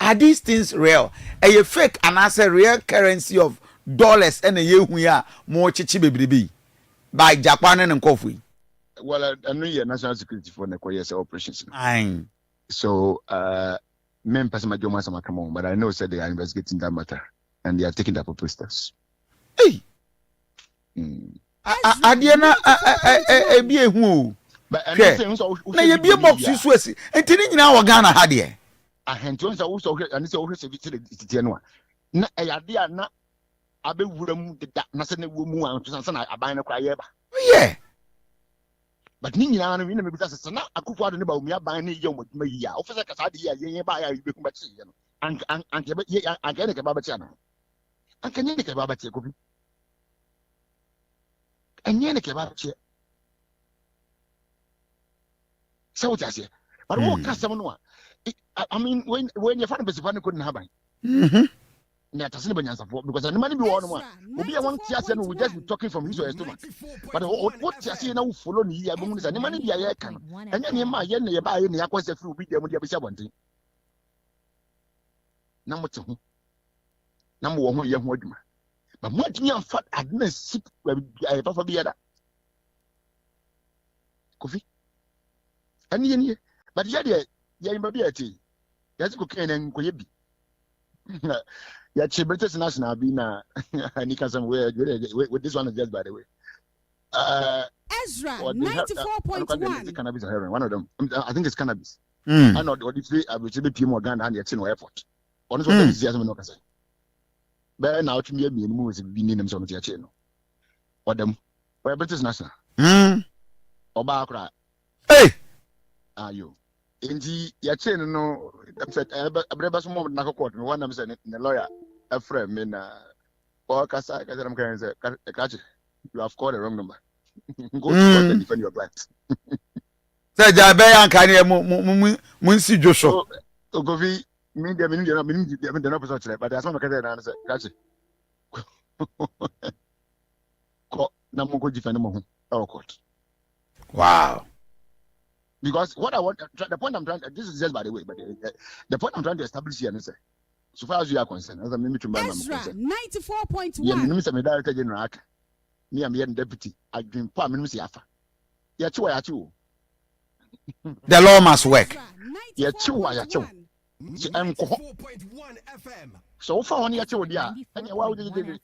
are these things real? A fake and as a real currency of dollars and a year we are more chichi by Japan and Kofi. Well, I know you're national security for the Korea's operations. Aye. So, men person my Joma sama come on, but I know said they are investigating that matter and they are taking the appropriate steps. Hey. Adiana be a who. But and na ye be box so asi. Enti ni nyina wo Ghana ha de. Ahento nsa wo so and say wo hwese bi tire no a. Na eyade a na abewuram de da na se na wo mu an to na aban na kwa ye ba. Yeah. But ni nyina no we na me bisa se na akufo ado ne ba omi aban na ye omoduma yi a. Wo fese ka sa de ye ye ba ya be kuma chi ye no. An ne ke ba ba chi ana. An kan ne ke ba ba chi Kofi. Enye ne ke ba chi. So what I say, but what customer no? I mean, when you find a person couldn't have it. Net as anybody answer for because the money be one. We be one tears and we just be talking from his stomach. But what you see now follow me, I'm going to say, the money be a can. And then my yen, you buy any across the fruit, be there with your one thing. Number two, number one, young woman. But what me and fat, I didn't sit where I ever be other. Kofi. Any but yeah, maybe a tea. Yes, cocaine and coyebi. Yeah, British national be na and you can somewhere with this one is just by the way. Ezra 94.1 cannabis or heroin. One of them, I think it's cannabis. I know what if I will be more Ghana and yet no airport. Honestly, this is no say. But now to me, moves being in them some of your channel. What them? British national. Oba hey. Are you? Indeed, your chain no. I'm said, I moment na court. One of them the lawyer, a friend, in or Kasa, I'm going to say, you have called the wrong number. Go to court and defend your client. Say, Jabe, can you Munsi Joshua? Kofi, me, the opposite, but there's one can answer. Catch it. Namu go defend them our court. Wow. Because what I want, the point I'm trying, this is just by the way, but the point I'm trying to establish here is, so far as you are concerned, as a minute to Ezra 94.1. Yeah, Minister Director General, me and the deputy, I dream for Minister Yafa. Yeah, two. The law must work. Yeah, two. So far on your two, yeah, and why would you do it?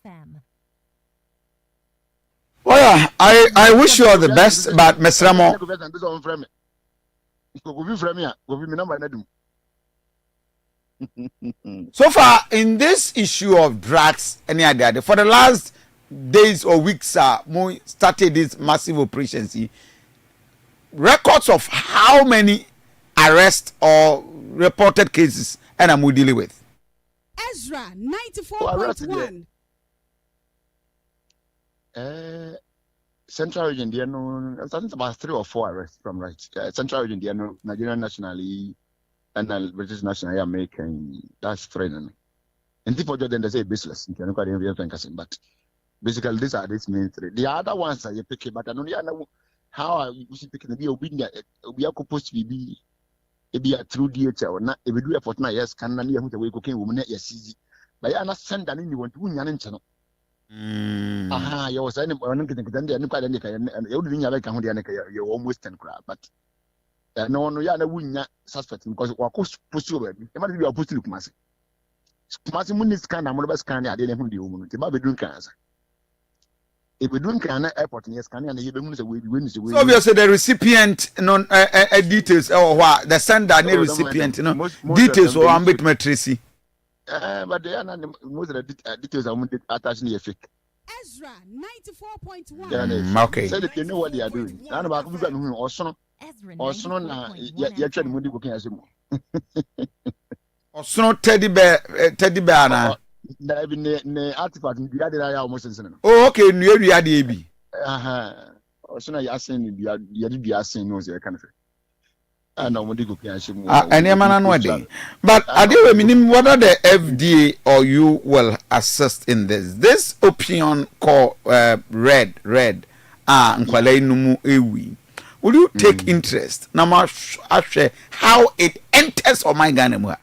Well, I wish you all the best, but Mr. Ramo. So far, in this issue of drugs, for the last days or weeks, we started this massive operations. Records of how many arrests or reported cases and I'm dealing with. Ezra 94.1. Central region, there no, I think about 3 or 4 arrests from right. Central region, there no Nigerian nationally and British nationally American. That's friend. And people then they say baseless. But basically, these are these main 3. The other ones are you pick, but I don't know how you should pick. Be obedient. We are supposed to be a true DHL or not. If we do a fortnight, yes, can I hear the way cooking woman? Yes, easy. But I not send an anyone to win channel. Aha, you was any one getting the new kind and you didn't like you almost 10 crab, but no, you are a winner suspect because what could pursue it. You might be opposed to Kumasi. Kumasi Munis can, I'm about scanning. I didn't the woman, the Baby doing cancer. If we don't can airport, yes, can and you don't win. So obviously the recipient non details or what the sender recipient, you know, details or ambit matrici. But they are not most of the details are attached to fake. Ezra 94.1. Okay. So that they know what they are doing. And about who also na ya try to go can asemo. Also teddy bear na. Na be ne artifact bi ade na ya almost sense. Oh okay, nu wi ade bi. Also na ya asen bi ya di asen no se kan fe. And I'm going to go but I do mean whether the FDA or you will assist in this. This opinion called red nkwalai numu ewi. Will you take interest? Now how it enters on my Ghana.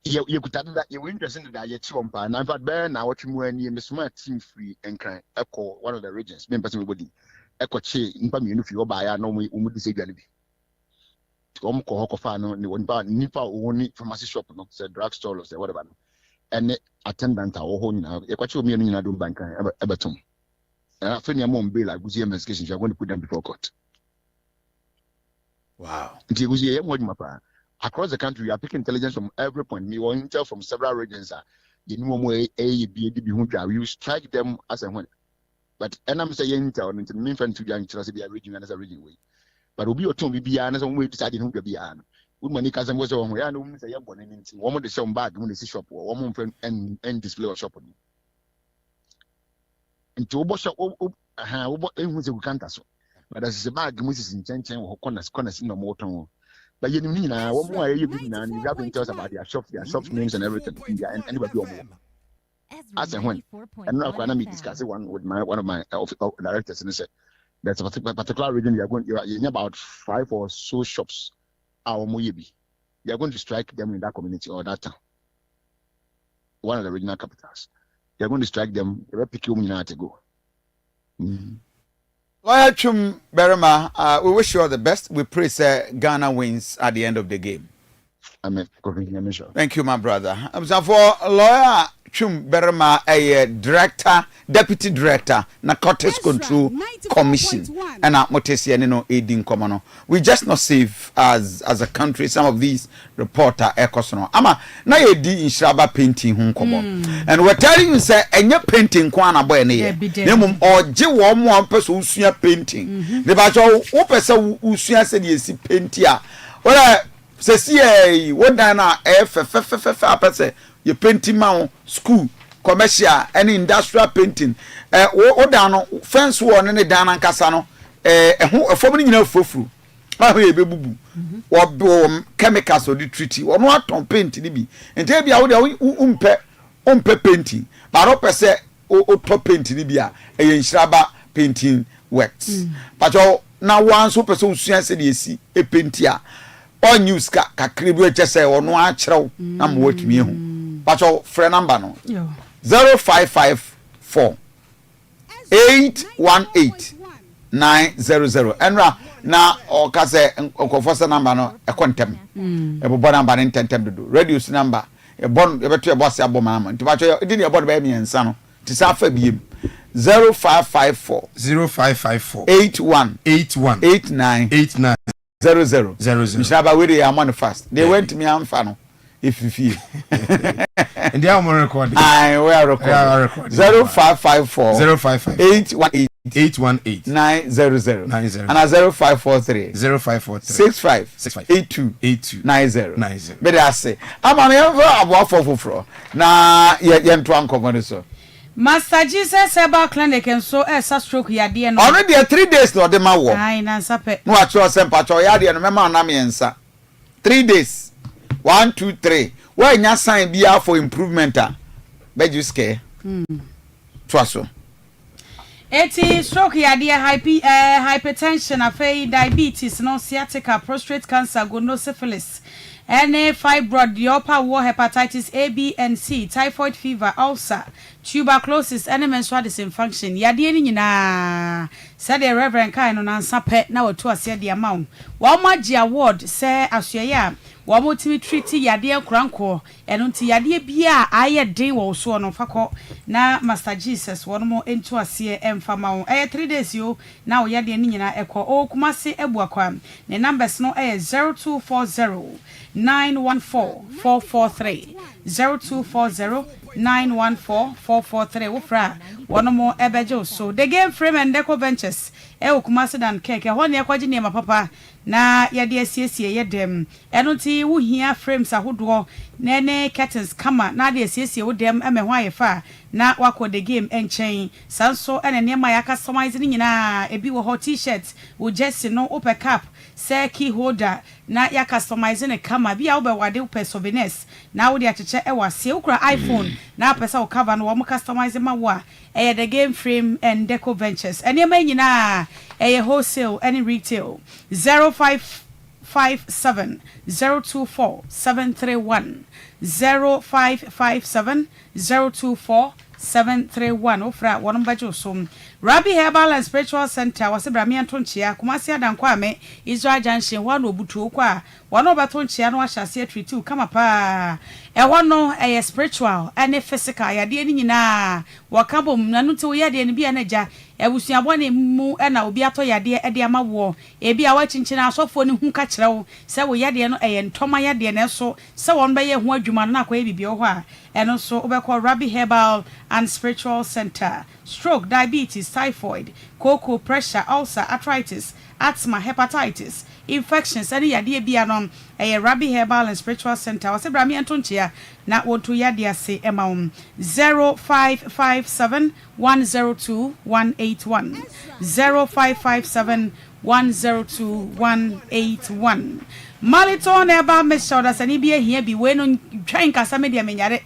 You could that you're interested in that yet chompa. And I've had bear now what you and you smart team free and kind echo one of the regions. Members body. ekoche nipa mienu fi oba ya no mu di segua ne bi om ko hokofa no ne nipa woni pharmacy shop no say drug store or say whatever no ene attendant a wo ho nyina ekwache omienu nyina do bankan ebetom and after near mom bail agusi investigation you are going to put them before court. Wow. Across the country, we are picking intelligence from every point. We want intel from several regions. You know, we strike them as a one. But and I'm saying intel and mean friend to young children be a region and as a region way. But we be a tomb be an as a way deciding who to be an. Woman, cousin was on way. I know say young one in one of the same bag when they see shop or one friend and display or shop. And to wash up, we can't as but as a bag, Mrs. in Chen or corners in the motor. But you know, one more you have been tells about their shop names and everything. And anybody more. As and when, and now I'm discussing one with one of my directors, and he said there's a particular region you're in about 5 or so shops. Our Moyebi, you're going to strike them in that community or that town. One of the regional capitals. You're going to strike them. You're picking to go. Lawyer Chum Berema, we wish you all the best. We pray Ghana wins at the end of the game. Amen. Thank you, my brother. For Lawyer Chum Berema, a deputy director, Narcotics Control Commission, and Motesi and aiding common. We just not safe as a country. Some of these reporter echoes. Ama na ye di in Shraba painting home common. And we're telling you say any painting kwana boy ne. Nemum or je one person usuya painting. The bacho o person usuya said yesi paintia. Well, say what na person you painting man school commercial and industrial painting o down fence wall ne dan ankasa no efom ni nyina fofuru ma ho ebebubu wo chemicals o di treaty ono aton paint ni bi ente bia wo de umpe painting but o pese o top paint ni bia nhiraba painting works but na wan so pese usua se de esi e paint a on news ka kakrebu e chese ono a kyerɛw na mo watumi ehu pacho friend number no 0554 818 900 enra na o ka se nkofo number no e kontem e bobo number no tentem do radio number e bon e beto e boss aboma ma nti pacho e di e bodo ba mi ensa no ti sa fa biem 0554 81 89 00 Mishaba we dey am fast they went me am fa no if you feel and they are more recording. We are recording. 0554 818 900 and 0543 65 82 90. But I say, I'm about 4 na yentu ankomo so. Master Jesus Herbal Clinic and so stroke yade no. Already 3 days no de ma wo. Ai na sape. No acho sempa cho yade no mema na miensa. 3 days. 1 2 3 why nya sign bia for improvement be you scare twaso eti stroke yade hypertension afei diabetes no sciatica prostate cancer gonosyphilis any fibroid the upper wall hepatitis A B and C typhoid fever ulcer tuberculosis and menstrual dysfunction yade ni nyina said the reverend kai no nansa pe na wato ase de amount wa magi award say asuya wa motimi treat yade kranko eno nti yade bia aye den wo so no fakọ na Master Jesus won mo ento ase emfama wo 3 days yo na wo yade ni nyina ekọ o kumase ebuakwa ne numbers no 0240 914 443 0240 914 443 wofra one more ebejo so the game frame and deco benches kumase dan keke ho ne kwaji ne mapapa na yade asiesie yedem eno ti wo hia frames ahodo ne curtains kama na de asiesie wo dem ho ayefa na wako the game enchen sanso ene ne ma ya customize ni nyina ebi wo hot t-shirt wo jersey no upper cap say key holder na ya customize ne kama bia wo be wade upper souvenirs na wo de acheche wase ukra iPhone na pesa wo cover no wo customize ma wo the game frame and deco ventures ene ma nyina wholesale and retail 0557 024 731 0557 024 731 ofra one bajo so Rabbi Herbal and Spiritual Center was a Bramian Tonchia, Kumasia dan Kwame, Israel Junction, one obutu kwa, one over Tonchia, no shall see a tree too, come up. A one no a spiritual and a physical, ya dear Nina, Wakabum, Nanutu Yadi and Bianaja, a Wusia one mu and I will be ato Yadia Ediama war, a be a watching China so for whom catch row, so Yadian and Toma Yadian so on by a word you man not be Bioha, and also over Rabbi Herbal and Spiritual Center. Stroke, diabetes, typhoid, cocoa, pressure, ulcer, arthritis, asthma, hepatitis, infections, any idea beyond a Rabbi Herbal and Spiritual Center. Was a Brami Antonchia, not what to Yadia say amount 0557 102 181 0557 102 181. Maliton eba me shoda sani bia here be we no twan kasa me dia menyare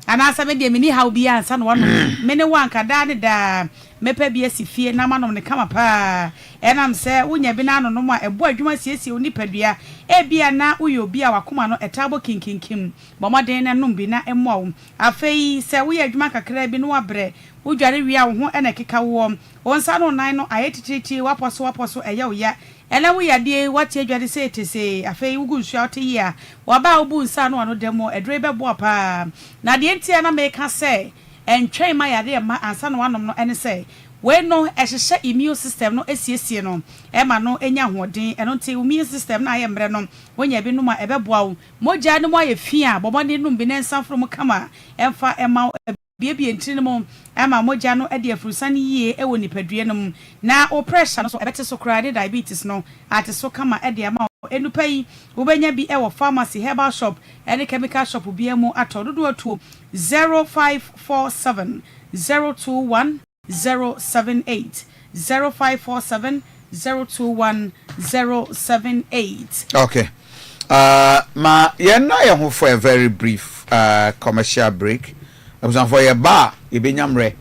anasa me dia meni how bia ansa no wono me ne wan kada ne da mepa bia sifie na manom ne kama pa enam se wonya bi na no no ma ebo adwuma siesie oni padua e bia na uyo bia wakoma no etabo kinkinkim bomoden ne nom bi na emo afei se wo adwuma kakra bi no wabre wodware wi a wo ho ena keka wo onsa no nan no ayetititi waposo eya oya ena wo yade wati adwade se etese afei wugu nsu ate ya waba obu nsa no ano demo edre bebo pa na de entia na meka se entwen ma yade ma ansa no wanom no ene se we no ehhehye immune system no esiesie no e ma no enya hoden eno nti immune system na ayembre no wonya bi no ma ebeboa wo moja no mo ayefi a bobode no bi ne nsa from kama emfa ema biebie ntini mo ama moja no ade afurusane yie e woni padue no na o pressure no so ebete so krade diabetes no ate so kama ade ama enupa yi wobenya bi e wo pharmacy herbal shop any chemical shop bi emu atododo atuo 0547 021 078 0547 021 078. Okay. Ma yena ye ho for a very brief commercial break. For your bar, you be nyamre.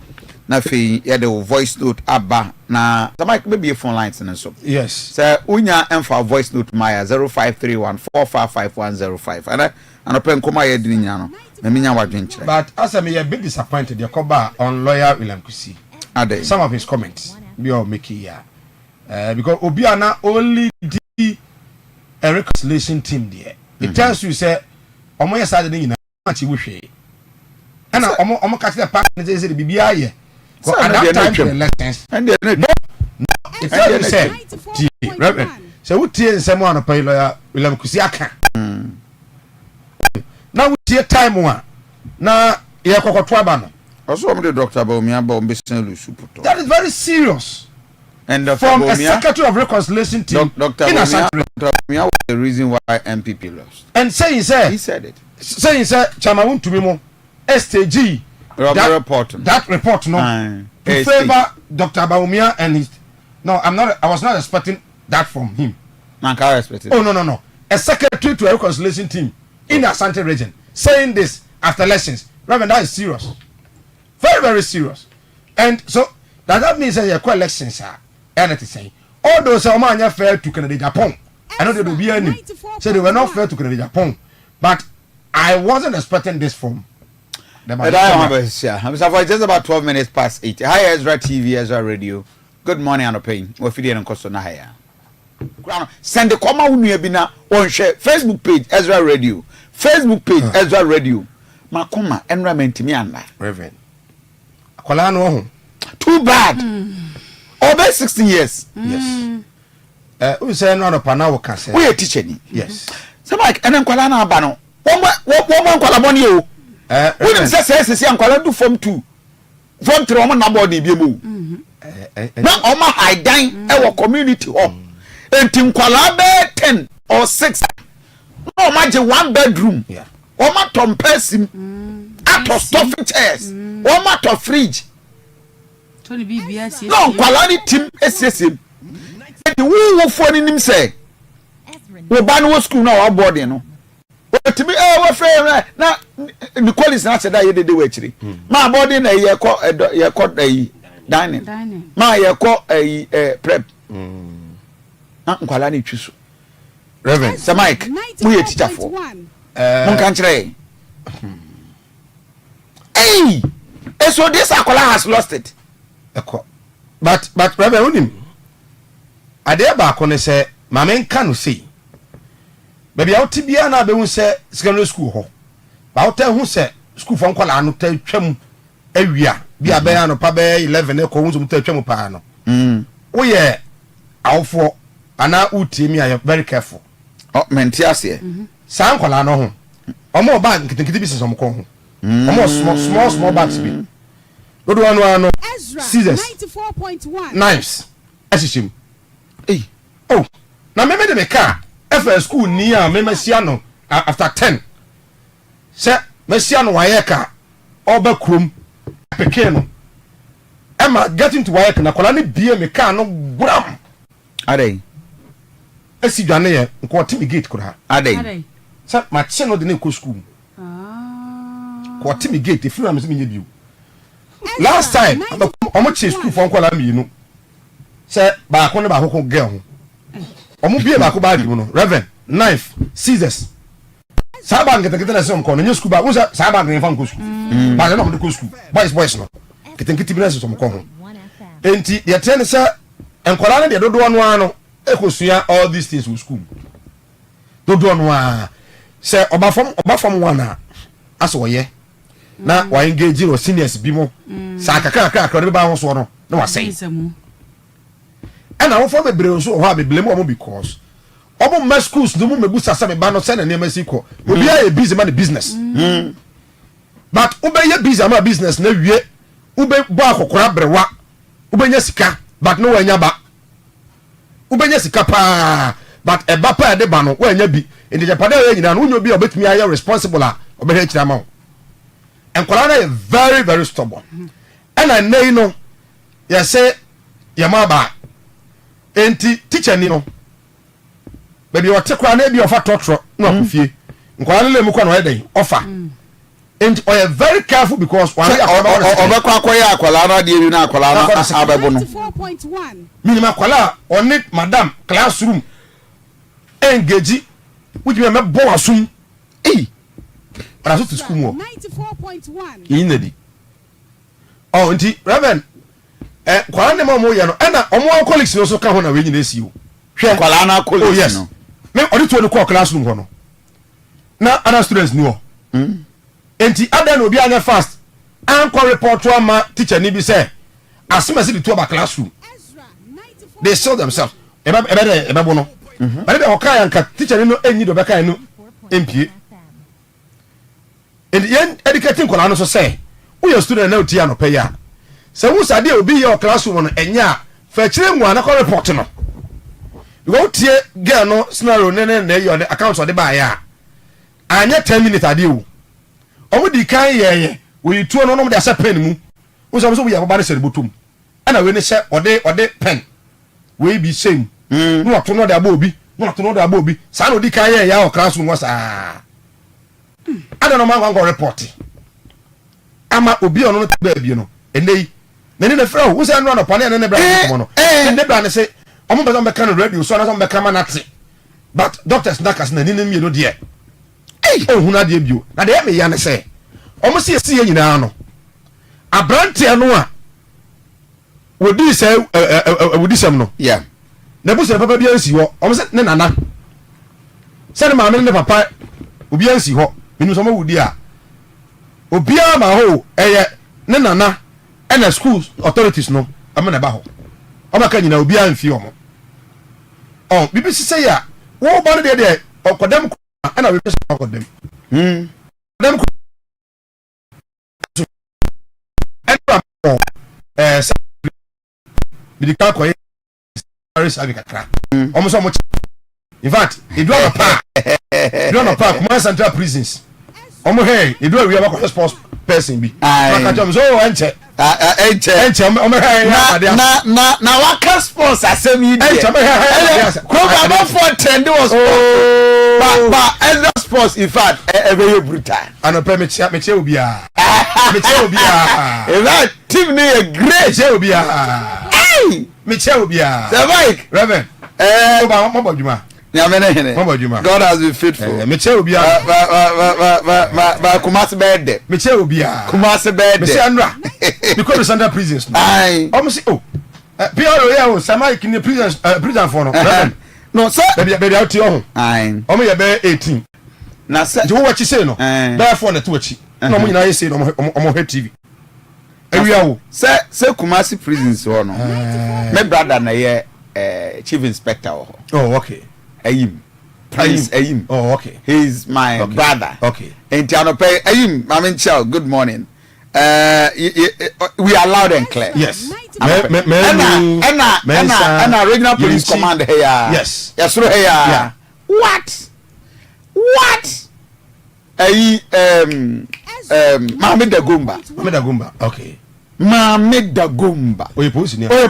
Na fi ye the voice note aba na somebody maybe phone lines and so. Yes. So unya emfa voice note maya 0531455105. And open koma ye di nya no. Na minya wadwenche. But as I may a bit disappointed the cover on lawyer William Kusi. Some of his comments be all making here. Because Obiana only did a reconciliation team there. It tells you say omo yesade ni na machi wo hwe. And omo catch the pack and say the bibia here. At that time the elections. And no, it tells you say Reverend. So we tie nsem one pay lawyer William Kusi aka. Now we tie time one. Na ye kokotwa aba no. Also, I'm the doctor Baumia Bombisan. That is very serious. And from a secretary of reconciliation team, Dr. Baumia was the reason why MPP lost. And he said it. Saying, sir, Chamaun to Mimo, STG, that report, no, to favor Dr. Baumia and his. No, I was not expecting that from him. Oh, no. A secretary to a reconciliation team in the Asante region saying this after elections. Reverend, that is serious. Very, very serious. And so that means that your elections are anything saying. All those are not fair to Canada Japan. I know they will be any. So they were not fair to Canada Japan. But I wasn't expecting this from them. It's just about 12 minutes past 8. Hi, Ezra TV, Ezra Radio. Good morning, Anopay. We're feeding on Costa here. Send the comma unibina on share Facebook page, Ezra Radio. Facebook page, Ezra Radio. Makoma, environment me and Reverend. Too bad. Over 16 years. Yes. We say no pana can say. We are teaching. Yes. So like and Kwala bano. One kwala boni o. We say kwala do form 2. Form 3 omo na body bi mu. Na omo high dan e wo community hall. Enti kwala be 10 or 6. No imagine one bedroom. Yeah. Omo tompesim. Ato stuffing chairs. Omo to fridge. Tony BBS. No, quality team SSM. The woo for him say. We ban school now our body no. But to me we fair na the quality na say that you dey we ma body na ye ko dining. Ma ye ko prep. Na kwala ni twiso. Reverend Sir Mike, we a teacher for. Mon kan kire. Hey! So this akola has lost it. but Reverend Unim ade ba ko ne se ma men ka no sei baby out bia na be hu se secondary school ho ba out hu se school fo nkwala no ta twam awia bia be no pa be 11 e ko hu so ta twam pa no wo ye awfo ana uti mi are very careful menti ase sa nkwala no ho omo bag nkitinkiti bi se som ko ho omo small bags bi dodo anu scissors 94.1 knives asishim oh na me de me car FS school ni a me masia no after 10 se masia no waye ka oba krom peke no Emma getting to work na kola ne bie me car no gram adai esi dwane ye nko timi gate kura adai se ma che no de ne ko school ko timi gate e fira me se me biu last time omo che school fo nkola mi no se ba ko ne ba ko girl ho omo bie ba ko ba di mu no reverend knife scissors saba ngete na se on ko no school ba wo saba ngene fa nko school ba na mo de ko school boys no kete bi na se so mo ko ho enti ye tene se enkola ne de dodo no ano ekosua all these things with school dodo no a se oba fam wana aso ye na wa engage no seniors bi mo sa kaka ne ba ho so no na wa sei ana wo fo bebre so ho a beble mo because omo ma schools no mo mebu sasa me ba no se na ne ma siko obi a busy man business but ube ye busy man business na wie ube bo akokora brewa ube nya sika but no wa nya ba ube nya sika pa but e ba pa de ba no wa nya bi inde japade ye nyina no nyo bi obetumi aye responsible a obehe kira ma enkola na very very stubborn and I know no ya say ya ma ba enti teacher ni no baby o tekwa na bi ofa totro na akufie nkola le mu kwa no eden offer and I am very careful because one obekwa akoya akwala na de bi na akwala na abebo no 94.1 minimum akwala on it madam classroom engage with me bo asum to school mo 94.1 inedi oh nti reverend kwala ne mo ye no na omo colleagues no so ka ho na we nyina si o hwe kwala na colleagues no me odito ne ko classroom ho no na other students no enti ada no obi anya fast anko report to ama teacher ni bi say asimasi the two about classroom they sell themselves ebe bo no but they okay anka teacher ni no enyi do beka no empie and yen educating kola no so say who your student na otia no pay ya say who sade obi your classroom no enya fa kire nwa na ko report no go tie girl no scenario ne your account of the buy ya anya 10 minutes ade o omo di kan ye we tuo no no de asa pen mu wo so we ya baba ne sere botum ana we ne se ode pen we be same no wato no de aba obi no wato no de aba obi sa no di kan ye ya o classroom was ada no man go report ama obi ono no ba bi no enei na ne frɛ wo se no no pane ne bra ko no ne bra ne se omo be be kan radio so na so be kan manate but doctors ndakas na ni ne mi no de ehun na de bio na de me ya ne se omo se esi nyina no abrante no a wodi se wodi sem no yeah na bu se papa bi ansi ho omo se ne nana se ne ma me ne papa obi ansi ho minu so ma wodi a obi a ma ho eye ne nana and school authorities no am na ba ho omo ka nyina obi anfi omo oh bibi se ya wo ba ne de okodam ana we pese okodam dem bidika koye Paris abikakra omo so mo in fact edu on park kuma central prisons omo hey edu we ba ko sports person bi maka jom so enche omo hey na waka sports asem yi enche omo hey ko ba for trend was ba Ezra sports in fact very brutal ano pe me che obi a that team ne a great che obi a me che obi a the Mike reverend mo ba djuma God has been faithful me che obi a ba Kumasi birthday me che obi a Kumasi birthday me say anra because the Central prisons ai almost oh PRO ya o sama ikini prison for no. No sir. Baby out here. Aye. Omo ye be 18. Na sir. You what you say no? Therefore na to achi. No mo nyina ye say no omo he TV. Area wo. Say Kumasi prisons ho no. My brother na ye chief inspector ho. Oh okay. Ayim. Prince Ayim. Oh okay. He's my brother. Okay. And Tianope Ayim, Mamin Chow, good morning. We are loud and clear. Yes. And regional police command here. Yes. Yes, here. Yeah. What? Mame Dagumba. Okay. Mame Dagumba. Oh, you police. Your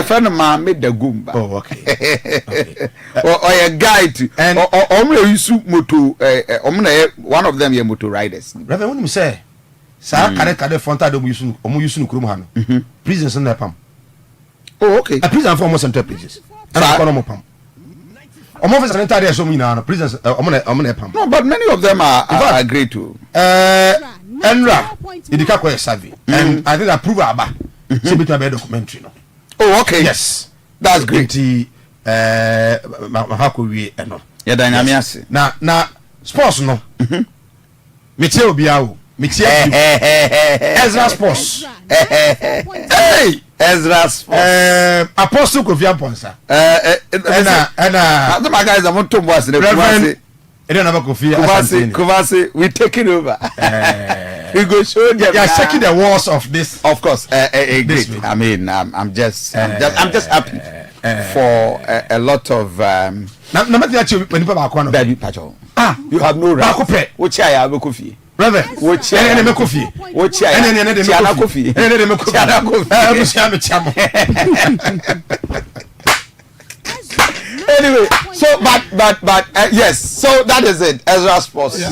friend Mame Dagumba. Oh, okay. Or a guide. And one of them, your motor riders. Reverend, what you say? Sa kare fonta do yusu no kurum ha no prisons na pam. Oh okay. A prison for almost 100 pages. And I call pam. Omo for sanitary so nyina no prisons omo na pam. No, but many of them are agreed to. Enra idika kwa survey and I think approve aba. Say better be documentary no. Oh okay. Yes. That's great. Mahako wie no. Ya dynamic ase. Na sports no. Metie obi awo. Ezra Sports. Hey, Ezra Sports. Apostle Kofi Amponsa. The guys are not too much. Kofi, we taking over. We go show them. You are checking the walls of this. Of course, great. I mean, I'm just happy for a lot of. You have no right. Which I have Kofi. Brother, which Ennin Kofi. Which Ennin Kofi. Anyway, so but yes, so that is it. Ezra Sports.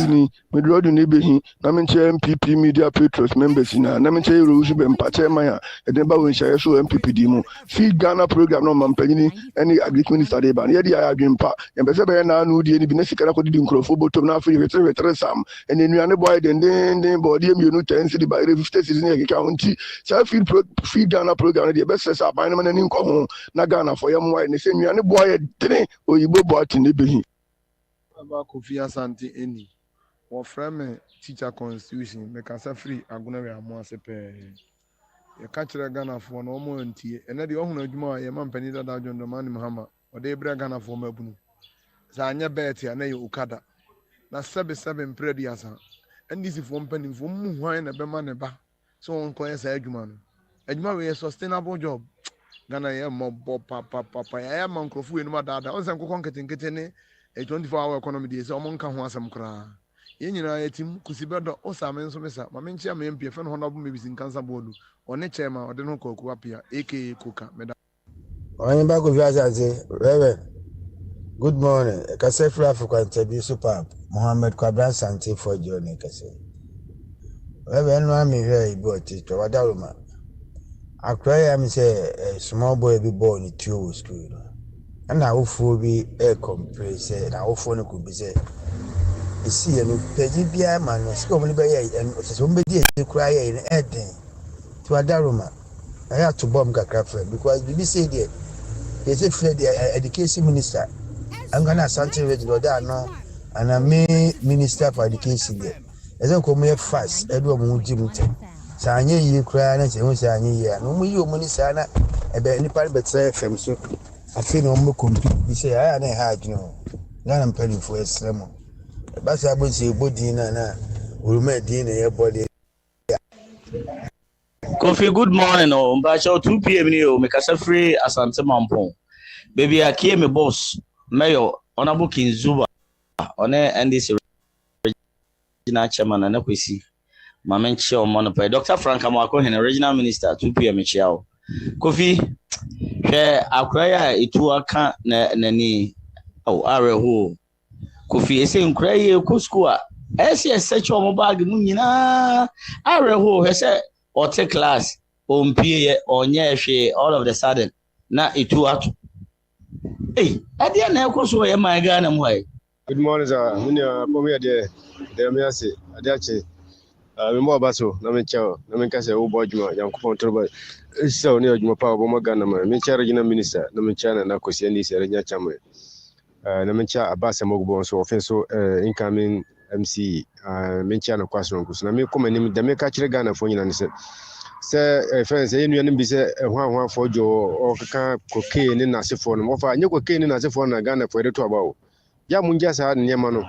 Me draw the neighborhood. Na me chair MPP Media Patriots members na me chair rules be mpache man e den ba won share so MPP di mu. Feed Ghana program no man panyini any agriculture minister dey ban. Ye dey adwempa. E be se be na anu die ni bi na sikara ko di nkrofo botom na afri wetre sam. And enuane boy den body emienu 10 cedi by 50 cedi na keka unti. Cha feed Ghana program dey be se sa ban na ni nko ho na Ghana for yam why ne se enuane boy den oyibo boy tin ebehi. Aba Kofi Asante Ennin. What frame teacher constitution make us free aguna we amo asepe ye catch Ghana for no mo ntie ene de ohun adwuma ye man pani da John Domani Mahama o de bra Ghana for mabunu za anya bet ya na ye okada na 77 predi asa ndisi for mpani for mu hwan na be ma ne ba so on ko yesa adwuma no adwuma we sustainable job Ghana ye mo bo papa ya man krofu enu ma dada on san kokon ketenkete ne 24-hour economy dey say o mo nka ho asem kra yenyina yetim kusibedo osame nso mesa mamenchia MP fe no honorable mebisi cancer board one chairman ode no koku apia aka koka meda onye ba ko Asante Reverend good morning kase free Africa interview superb Mohammed Kwabra Asante for journey kase Reverend no am here ibo ti to wadaruma akra am say small boy be born in two school and na ofo bi compress na ofo no could be say see no pegi bia man no sika omni be ye so mbedi e kura ye in eden to adaruma I have to bomb kakra because we say there they say the education minister I'm gonna Asante region that no and I may minister for education there ezen ko me fast edo mo jimute sa anye yi kura na se ho sa anye yi no mo yi o minister na e be ni pare betre fm so afi no mo compete bi say aya na ha adwino na mpani for esremo basa abonse bodi na urume di na ye body. Kofi, good morning. Mbacho 2 p.m. ni o mekasa free Asante Mampong. Baby akie me boss Mayor Honorable Kinzuba one NDC regional chairman na kwesi mamenche o monopoly Dr. Frank Amwako hen regional minister 2 p.m. chiao. Kofi hwe akraya etu aka na nani areho Kofi ese nkraye ko school a ese search o mo bag mu nyina areho hwe se or take class on PA or nye all of the sudden na itu atu hey adia na ekoso ye my Ghana mo. Good morning sir munya pomi ade dem yase ade ache Member Basso, Namicho, Namicasa, Ubojuma, Young Controver, so near Jumapa, Bomaganama, Mincha Regional Minister, Namichana, Nakosiani, Serena Chamwe, Namicha Abasa Mogbo, so offensive incoming MC, Minchana Quasrongus. Nami come and the make catch Ghana for you and said, Sir, friends, you and be said, one for Joe or cocaine in Nasifon, or you cocaine in Nasifon, Ghana for the trouble. Yamunjas had Yamano.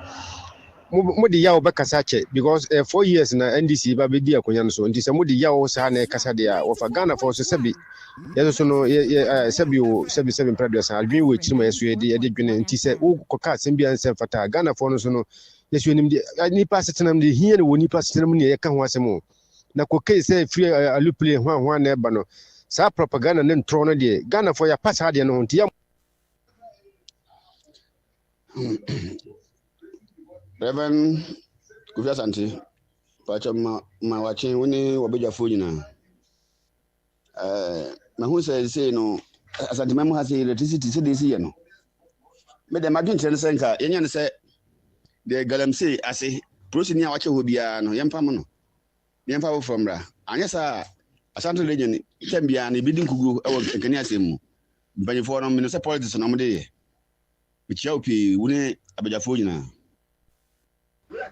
Mudi yao baka sache because 4 years na NDC ba be dia konyan so nti se mudi yao sa na kasa dia of Ghana for so sebi yeso so no sebi 7 previous albi we chirima yeso ye de dwene nti se wo koka sembia nsem fata Ghana for no so no yeso nim de ni pass tenam de hie ne woni pass tenam ne ye ka ho asemo na koke se free aluple ho na eba no sa propaganda ne ntro no de Ghana for ya pass ha de no nti ya Reverend Kofi Asante, Pacha ma watching woni wabeja fo nyina. Na hu say no Asante memo ha say electricity say dey see no. Me dem adwen tren say nka yenya ne say the galamsey ase prosi ni a wache ho bia no yemfa mo no. Yemfa wo from ra. Anya sa Asante legend tembia na bidin kugu e wo nkani asem mu. Banyefo no me no say politics no mo dey. Me chiaopi woni abeja fo nyina.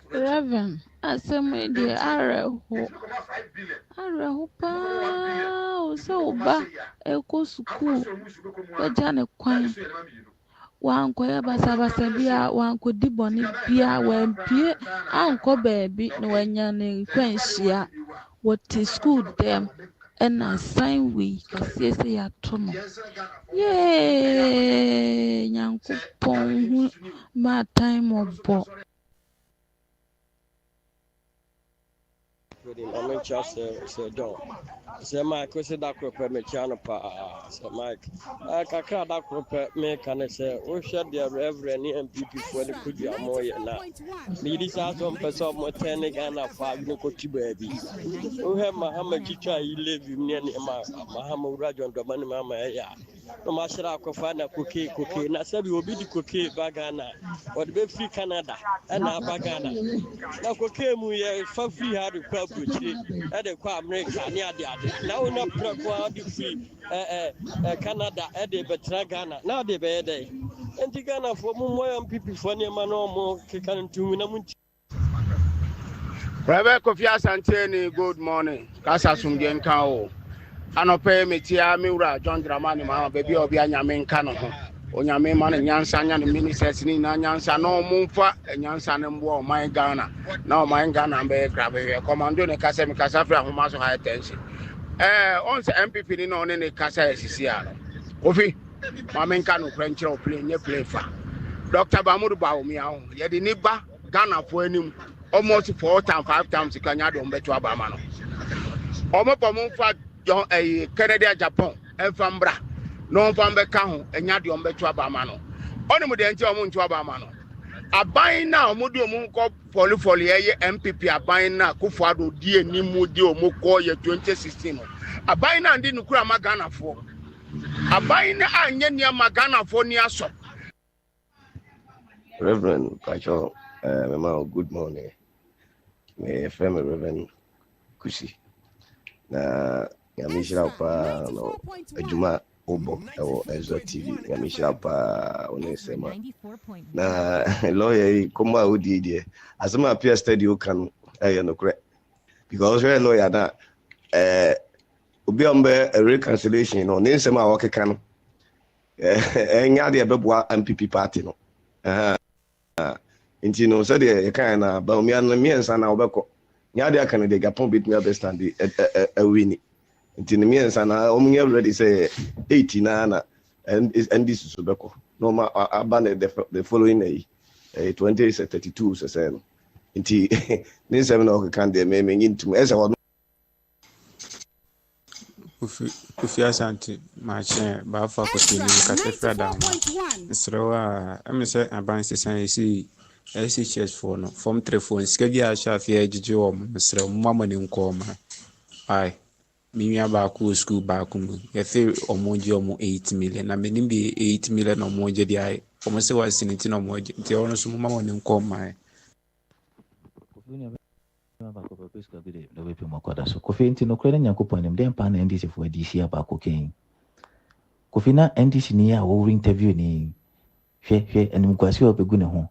Reverend, aseme de areho pa so ba eko school eja ne kwan wanko ya basa bia wanko diboni bia wampie anko baabi na wanya ne kwanhia what school them and assign we kase ya tono ye nyanko pon ma time obo I'm in charge, Sir John. Sir Mike, we said that crop me channel pa, Sir Mike. I can't that crop me can say, we shut the Reverend MPP for the Kuja Moya now. Ladies are some person more tenning and a 5 Nikochi baby. We have Mahama Chicha, you live in Mahama Rajan, the money Mama. No matter how Kofana cookie, and I said you will be the cookie bagana or the free Canada and our bagana. Now, cookie, we are free hard to crowd. At the America near the other. Now, not proper free Canada at the Betragana. Now, the bed. And the Ghana for more people for near Mano, Kikan to Minamuchi. Reverend Kofi Asante, good morning. Casa Sumgen Kao. Anope Metia Mura, John Dramani, my baby of Yanyamin Cano. Onyame man nyansa ministers ni na nyansa no mumfa nyansa ne mbo my Ghana na my Ghana be grave commando ne kasa me kasa fra homa so high tension on se MPP ni no ne kasa esisi a Kofi ma men ka no kranchira o play nye play fa Dr. Bamuru Baomi a ye de ni ba Ghana fo anim almost 4 times 5 times kanya do mbeto abama no omo pomfa Canada Japan enfambra no fambe kaho enya de ombetu abama no onu de nti omo ntu abama no aban na omo de omo ko folifoli ye MPP aban na Kufuado die nimu de omo ko ye 2016 no aban na ndi nukura magana fo aban na anye nia magana fo ni aso. Reverend Pacho, Mama, good morning. Me family Reverend Kusi. Na yamishira pa no ejuma Obo or Ezra TV. Yamishira pa onesema. Na lawyer kuma udi die. Asema appear study can no correct. Because we lawyer na obi ambe a reconciliation no nsema awake kan. Enya de beboa MPP party no. Inti no so de kan na ba omi an miensa na obeko. Nya de kan de Gapon bit me understand a win. Inti miensa na omi already say 89 and this is obeko. No ma abane the following 2032 so say. Inti ni se no kan de me into esa Kofi Asante mache ba fa ko tini ka te frada nsrewa amese abanse san esi chess for no form 3 phone skagi a sha fi ejije wo nsrewa mama ni nkoma ai minya ba ku school ba ku mu ye fe omonje omo 8 million na menim bi 8 million omonje di ai omo se wa siniti no omonje ti ono so mama ni nkoma ai Kofi nti no kwere nyankopon nim dem pa na NDC for DC aba kokain. Kofi na NDC ni a wo interview ni hwe enim kwasi obegu ne ho.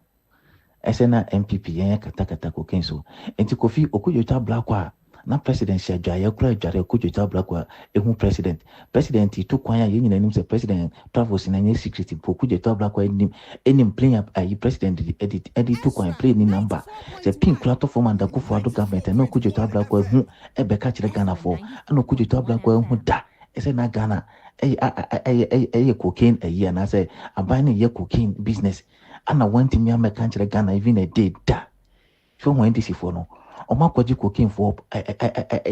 Ese na MPP yen kata kokain so. Nti Kofi okujota black wa na president sha dwaye kura dware okujota black wa ehu president to kwan ya yen nyinanim se president travels na nye secret po okujota black wa enim play ayi president edit to kwan play ni number se pink plato form and go for government na okujota black wa hu ebeka kire Ghana for na okujota black wa hu da ese na Ghana cocaine ayi na say abani ye cocaine business ana want me American kire Ghana even a day da so when this for no Oma kwaji cocaine for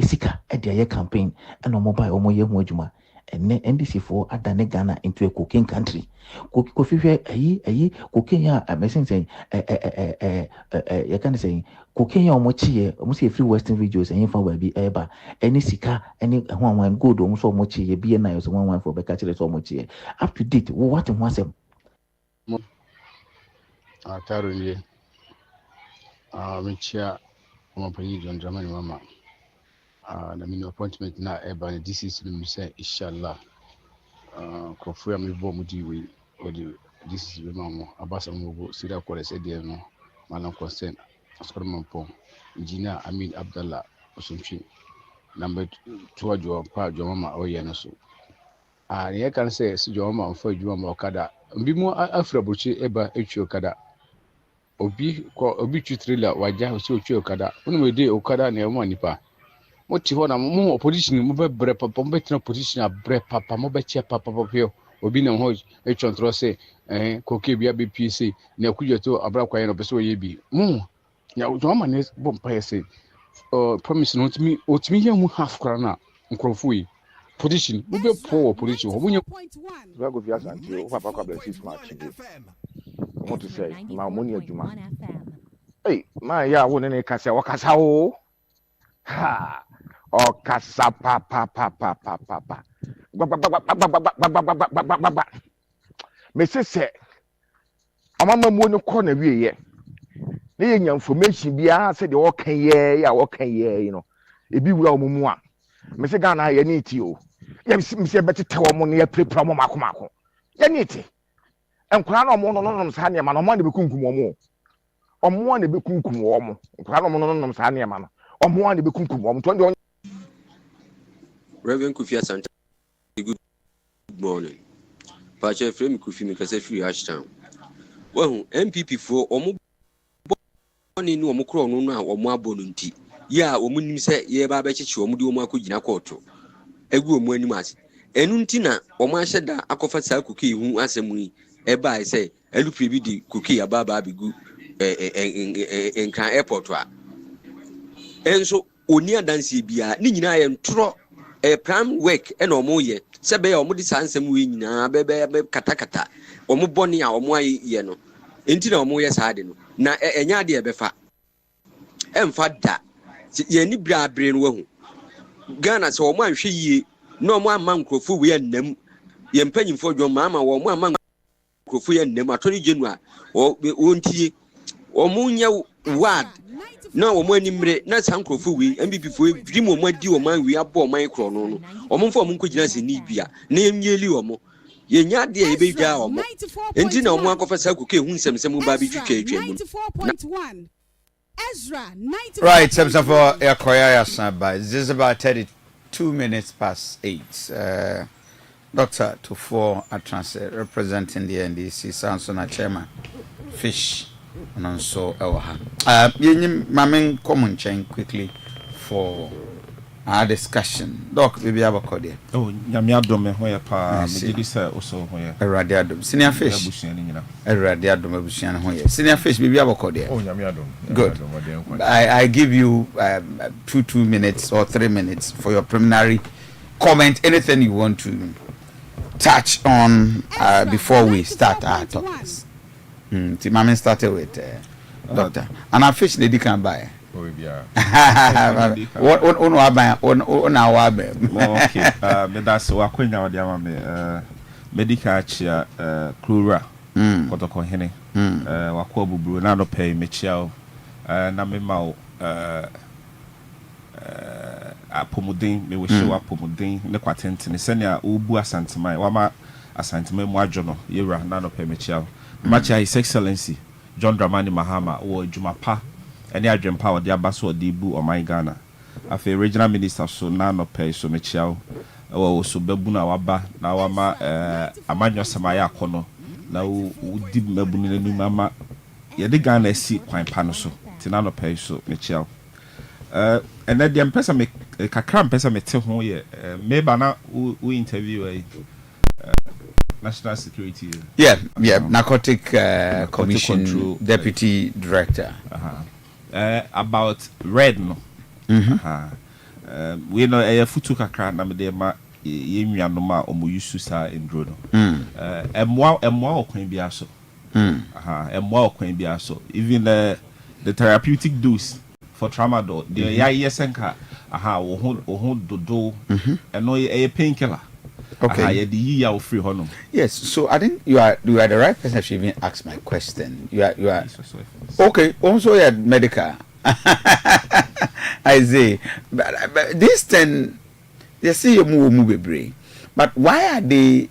sika e dia campaign and mobile omo ye hu adwuma ene NDC for adane Ghana into a cocaine country Kofi ayi cocaine a mesin say you can say cocaine omo chie omo say free western videos and fa wa bi eba any sika any one gold omo so omo chie bi na so one for be ka chile so omo chie up to date what in wasem ataro ni mechia Company John Dramani Mama. Na mini appointment na eba na DCC no say inshallah. Kofi am bo mudi we odi DCC be mama abasa mo go sida ko se de no malam concern askar mampo engineer Amin Abdallah Osumchi number 2 ajo pa ajo mama oye no so. Ye kan say si jo mama fo adwuma ma okada. Mbi mu afra bochi eba etwi okada. Obi trailer waja so twa okada unu me dey okada na emo nipa mo ti ho na mo opposition mo be bre papa mo betina position a bre papa mo be che papa papa obi na ho e chontro se koke bia be pc na kujeto abra kwaye no be so ye bi ya o ma ne bom pa se promise no otimi ye mu half kra na nkrofo yi position mo be poor position ho mo nya ba go via Asante o papa kwa bless match what to say ma money adwuma hey man ya wo ne ka se wakasa o ha o kasa pa me se amama mu no ko na wieye ne ye nya information bia se de o kan ye ya o kan ye you know ebi wura o mu a me se Ghana ye ni ti o ye me se betete wo mo ne ya prepra mo mako ye ni ti enkura na omo no sa ne ma no mo na be kunkum omo na be kunkum omo enkura na omo no sa ne ma no omo na be kunkum omo to ndi Reverend Kofi Asante, good morning. Pacha frame Kofi me kase free Ashtown. Well, MPP for omo boni no omo kro no na omo abonu nti. Ya omo nim se ye ba be cheche omo di omo akogina koto. Egu omo anim ase. Enu nti na omo ahyeda akofa sa kuki hu asemu yi. Eba say elupre bi di kuki ababa bigu enkran airport a. Enso oni adanse bia ni nyina ye ntro prime work e no mo ye se be ya omo di sansem we nyina be katakata omo boni a omo aye ye no enti na omo ye saade no na enya de e befa emfa da ye ni brabre no wahu Ghana se omo anhwe yie na omo amma nkrofo we annam ye mpanyimfo dwo mama wo omo amma nkrofo ye annam atoni genu a wontie omo nya ward na omo animre na sankrofo we MPP fo dream omo adi omo we abo omo kro no omo mfo omo nkogina se ni bia na emnyeli omo ye nya de e be dwa omo enti na omo akofa sa kuke hu nsem ba bi twitwa atwam Ezra 94.1 Right, Samson for Yakoya Samba. This is about 32 minutes past 8. Dr. Tufo Atranse representing the NDC, Sansona Chairman, Fish, and also Ewaha. Mamin, common chain quickly for our discussion. Doc, maybe have a code. Oh, Yamiadome, where pa, Medisa also where a radiadum. Senior Fish, a radiadum of Bushian Hoya. Senior Fish, maybe have a code. Oh, Yamiadum. Good. I give you 2 minutes or 3 minutes for your preliminary comment, anything you want to touch on before we start our topics. Timamin started with Doctor. And our fish lady can buy. Oh, yeah. On our web. Okay. That's what I'm going to medical chair, Crura, Kotoko Hene, Wakobu Brunado Pay, Michel, Namimau, apomuden me we show apomuden ne kwatente ne senia obu asanteman wama asanteman mu adwono yewura na no pemechia macha his excellency John Dramani Mahama o jumapa ene adwempa o de abaso de bu o my Ghana afi regional minister so na no pay so mechia o so babu na waba na wama amanyo samaya akono na o di babu ne nu mama ye de Ghana si kwan pa no so tina no pay so mechia and then the person me kakra person me te ho ye me ba na we interview national security narcotic commission control, deputy director about red no we know futu kakra na me de ma ye nnuano ma omo yusu sa endro no emwa okwan bia so emwa okwan bia so even the therapeutic dose for tramadol the yesenka wo dodo eno a painkiller. Okay. Yes, so I think you are the right person to even ask my question. You are okay. Also, you are medical. I say, but this thing they say you move brain, but why are they?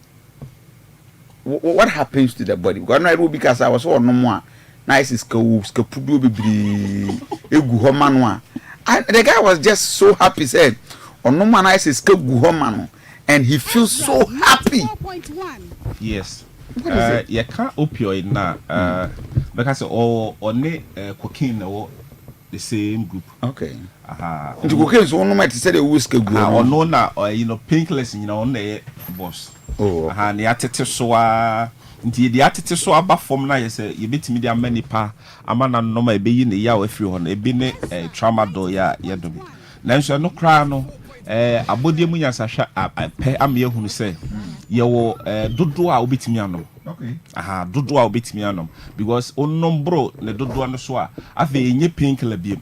What happens to the body? Because I was no more. Nice is pudu bibri egu homanwa. And the guy was just so happy, said, no man nice is gu and he feels so happy. Yes. You can't opioid now. Because all cocaine or the same group. Okay. The cocaine is one might say the whiskey gu or no na or painkillers on the boss. Oh. And the attitude so nti the attitude so aba form na yes ye betimi dia mani pa amana no ma ebe yi ne ya afiri ho no ebi ne tramadol ya yedomi nanso no kra no abodie mu nyasahwa pe am ye hunu se ye wo dodo a obetimi anom. Okay. Dodo a obetimi anom because onombro ne dodo no so a afa enye painkiller biem.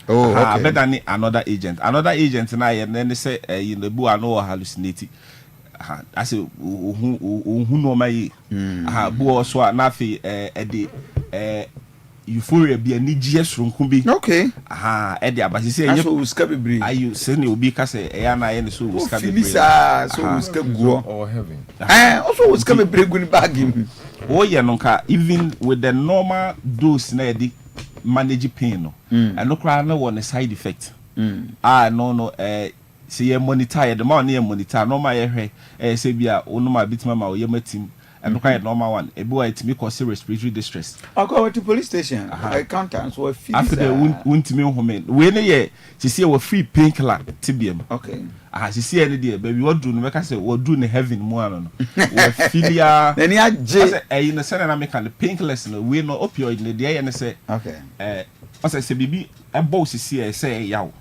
Oh, okay. Better than another agent na ye ne say you know bu ano hallucinate. I say who no my bo so na fi euphoria bi ani GS runku bi. Okay. E dey abasi say enye so uska bebre ayu say ne obi ka say e na ye ne so uska bebre so uska guo or heaven also uska bebre gu ni bag him. Oh yeah no ka even with the normal dose na dey manage pain no and no cry no one side effect no say you monitor the man near monitor normal ye say bia onuma bitima ma ye matim and no kind normal one e bo it me cause respiratory distress. I go to police station accountants were feel after the untimi home we ne ye say we free painkiller tibiam. Okay. She see any day baby what do no make say what do in heaven mo ano no we filia then ya je in the sense na make the painkillers no we no opioid ne dey ye say okay say bibi e boss see say yawo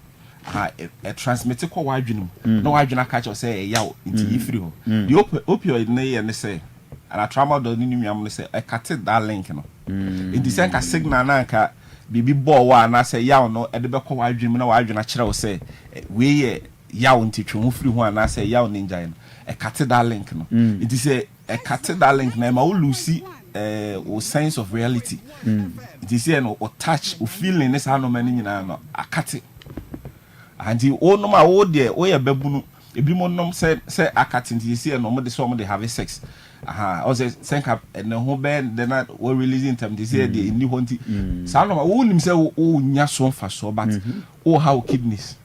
a transmitted ko wadwinum no wadwina catch or say yawo nti yifiri ho the opioid ne ye ne say and a tramadol ni nnuam ne say e cut that link no nti say ka signal na ka bibi ball wa na say yawo no e de be ko wadwinum na wadwina kire wo say we ye yawo nti twemu firi ho na say yawo ninja no e cut that link no nti say e cut that link na ma wo lose o sense of reality nti say no o touch o feeling ne sa no mani nyina no akate anti o no ma wo de o ye babunu ebi mo nom say akate nti say no mo de so mo de have sex o say senka ne ho be de na we releasing time nti say de ni ho nti sa no ma wo nim say o nya so fa so but o how kidneys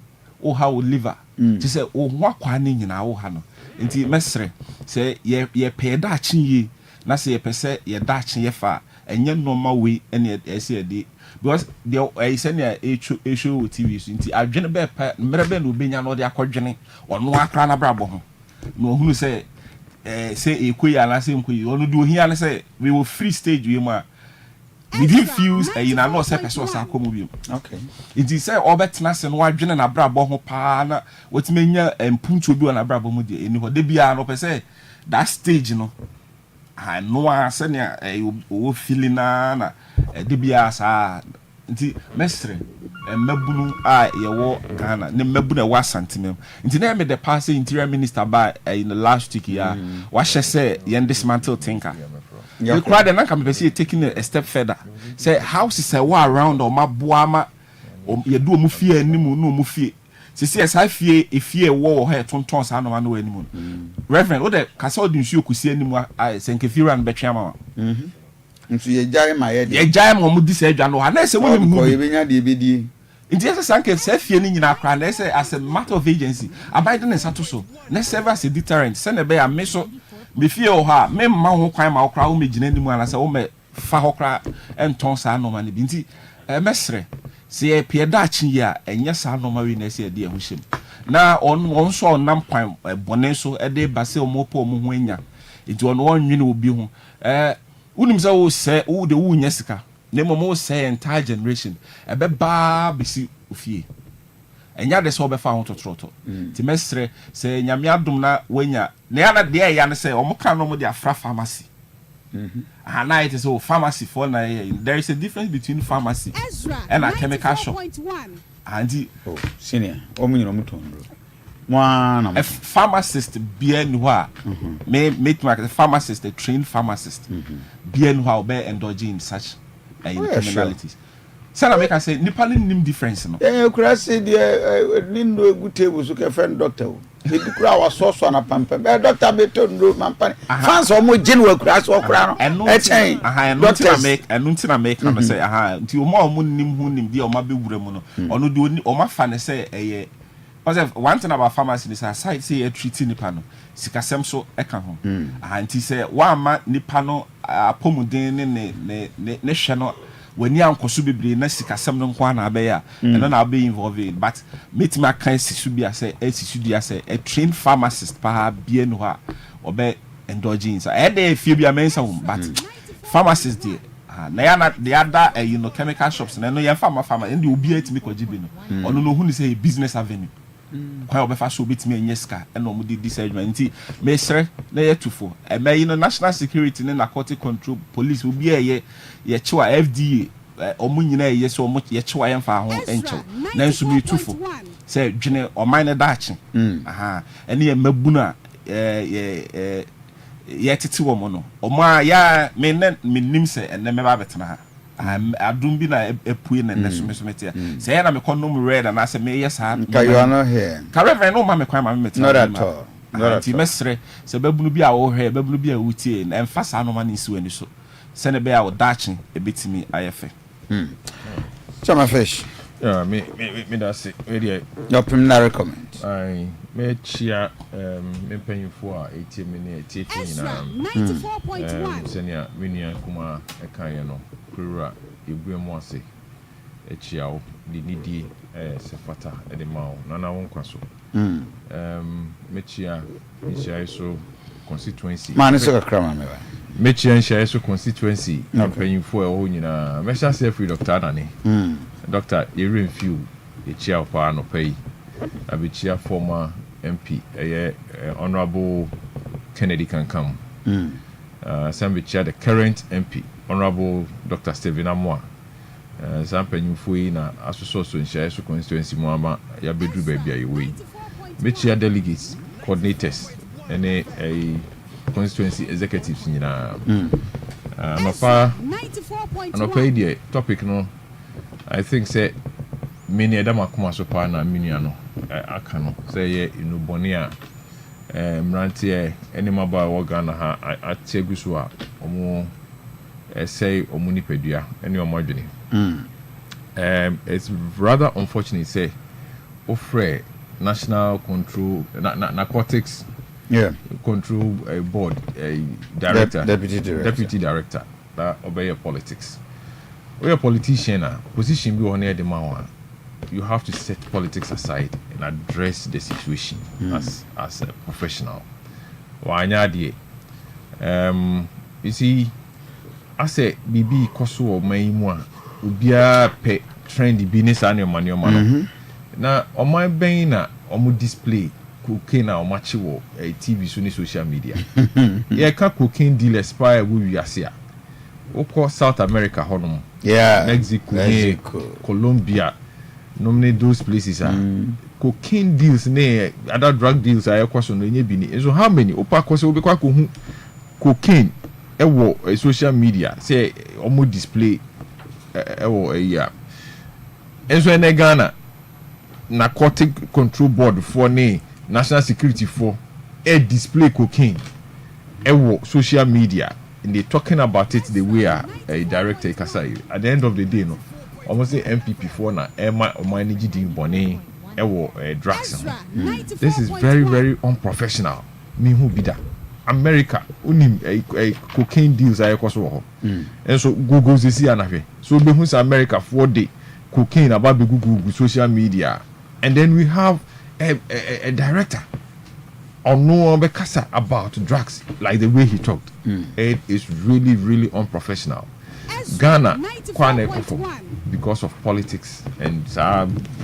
o how liver ti say o ho akwa ne nyina wo ha no nti mesre say ye pe da chinye na say ye pese ye da chin ye fa enye normal way ene e say de because the senior issue with TV so nti adwene be pa mmerebe na obenya no de akodwene ono akra na brabo ho no hunu say say ekoyi na say nkoyi ono do hia na say we will free stage we ma we didn't fuse you know say person sa akomu bi okay nti say obetena se no adwene na brabo ho pa na wetimenya mpuncho bi na brabo mu de eni ho de bia no pese that stage no no asenya o feeling na de bia sa nti mestre mabunu a yewo Ghana ne mabunu e wa Asante mem nti na me the past interior minister by in the last week ya wa hye say ye dismantle thinker you crowd and can be taking a step further say house is a war around or maboama ye do mu fie animu no mu fie sisi esa fie wo ha tonton sa no ma no animu reverend o de kasa odi nsuo kusi animu senkefira no betwe ama nso ye jare ma ye de ye jare ma mu di se adwa no ha na se wo him ko ye benya de ebedi nti ese sanke se fie ni nyina kra na ese as a matter of agency abide na sato so na serve as a deterrent se na be ya me so me fie o ha me ma ho kwan ma okra wo me gina animu ana se wo me fa hokra enton sa no ma ne bi nti mesre se ye pie da chi ya enye sa no ma wi na se de ehushem na on so nam kwan bone so e de ba se o mo po mo ho anya nti on won nwene obi ho unim se wo se wo de wo nya sika na mo say entire generation e be ba bisi ofie enya de so be fa ho totroto nti mesre se nyame adom na wanya na ya na de ya ne se o mo kan no mo de afra pharmacy and now it is a pharmacy for now. There is a difference between pharmacy and a chemical shop. And senior, one a pharmacist bien wa may make a pharmacist, a trained pharmacist bien wa be indulging in such criminalities. Sana make I say nipali nim difference no. Kura say the nindo good table so friend doctor. The kura was so na pampa. Doctor beto ndo mampa. Fans omo gene kura so kura no. E chen. Enunti na make am say nti omo nim hu nim dia omo be wura mu no. Ono de omo fa ne say eye. Because one thing about pharmacy is aside say treating nipa no. Sikasem so e kan ho. Nti say wa ma nipa no apomuden ne hwe no when you ankoso bebre na sikasem no nko na abeya and na be involved in but meet my kind sisu bia say sisu dia say a trained pharmacist pa bia no ha obe indulging so e dey fie bia mensa but pharmacist dey na ya na the other chemical shops na no ya pharma and obi atimi kwajibe no ono no hu ni say business avenue kwa obefa so betimi enyeska and no di disagreement nti me sere na ye tufo e me national security ne narcotic control police obi ye chewa FDA omunyina ye so omo ye chewa ye mfa ho encho na nso me tufo say dwene o mine dachi ene ye mabuna ye tete wo mo no omo ya me nim se ene me ba betena ha adum bi na epue na neso metia say na me condom red and I say me yes ha you are not here ka reverend no ma me kwan ma me metia not at all anti mesre se babunu bi a wo hwe babunu bi a wutie na emfa sa no ma ni siwani so se ne be a wo dachi ebetimi ayefe chama fish me that's it your preliminary comment I me chia me panyfo a ATM ne ATF nyina senia menia kuma ekan no kura ebuemu ase echia wo di nidi se fata e de mawo na won kwaso me chia so constituency man so krama me ba me chia so constituency panyfo e ho nyina me sha say free doctor nani doctor Erin Few echia pa no pay abichia former MP Honorable Kennedy Kankam Sambichia the current MP Honorable Dr. Stephen Amwa Sampanyufui na asoso so nhyia so constituency mu ama ya bedru ba bia yewe mechia delegates coordinators ene constituency executives nyina anopa idea topic no I think say many adam akoma so pa na minua no aka no say ye inuboni a mrantie enema ba wo Ghana ha ateguso a omo say omo nipadua ene omo adwene it's rather unfortunate say ofre national control narcotics control board deputy director that obey politics we are politician position be on the man you have to set politics aside and address the situation as a professional. You see, I say BB koso o maimwa ubia pe trend business and your money na o my ben na o display cocaine na o match wo TV so ni social media ye ka cocaine dealers spy we asia oko South America honom Mexico, Colombia nominate those places cocaine deals ne other drug deals are question no nye bi ni so how many opa kwose obi kwa ko hu cocaine ewo social media say omo display ewo ya enso ene Ghana narcotic control board for national security for display cocaine social media and they talking about it the way a director Kasai. At the end of the day, no, almost say MPP for na Emma or manage the bonnet drugs. This is very, very unprofessional. Me who be that. America unim a cocaine deals I and so Google see anafe. So be who's America 4 day cocaine about the Google social media, and then we have a director on no bekasa about drugs like the way he talked. It is really, really unprofessional. Ghana kwane because of politics and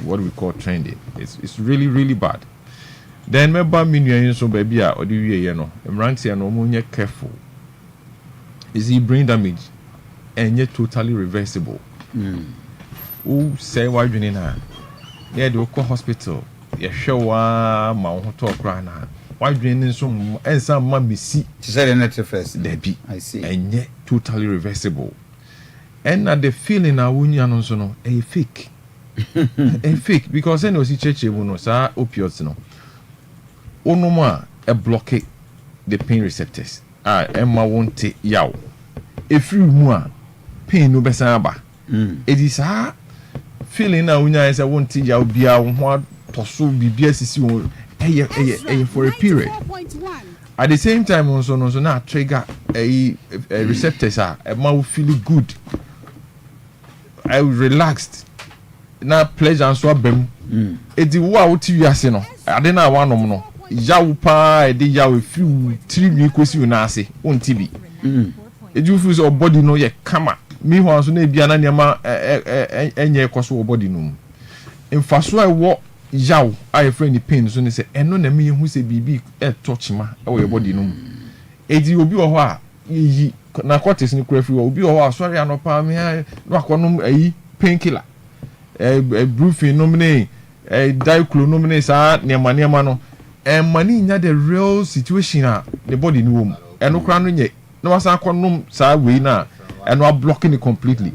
what we call trending. It's really, really bad. Then remember me so baby or the you know Mranti and Omunya careful. Is he brain damage and yet totally reversible? Who say why you need her? Yeah, the Oko hospital. Yeah, show my talk right now. Why you need some and some mommy see? She said in the first Debbie. I see. And yet totally reversible. And now the feeling I wouldn't know a fake. A fake because I know see church no sa opioids no. Onoma a blockade the pain receptors. Emma won't take yaw. If you more pain no besaba. It is a feeling now when I won't take yaw be a what to so be BSC for a period. At the same time, also now trigger a receptors a mouth feeling good. I relaxed. Now pleasure and so bem. It's the wow TV asino. I didn't know one no. Yaw pa e dey yaw few 3 weeks kwesi na ase on TV. E do feel so body no ye kama. Me ho so na bia na niam enye ekoso body no. Mfaso e wo yaw I friend pain so ne say eno na me hu se bibi e touch ma e wo body no. E di obi wo ho a yi na cortis ni kura fi wo obi wo ho a sorry anopa me no akonom ayi painkiller. Brufen no me diclofenac sa niam no. And money nya the real situation the body no room and no crown no no was akonum sa way na and we blocking it completely.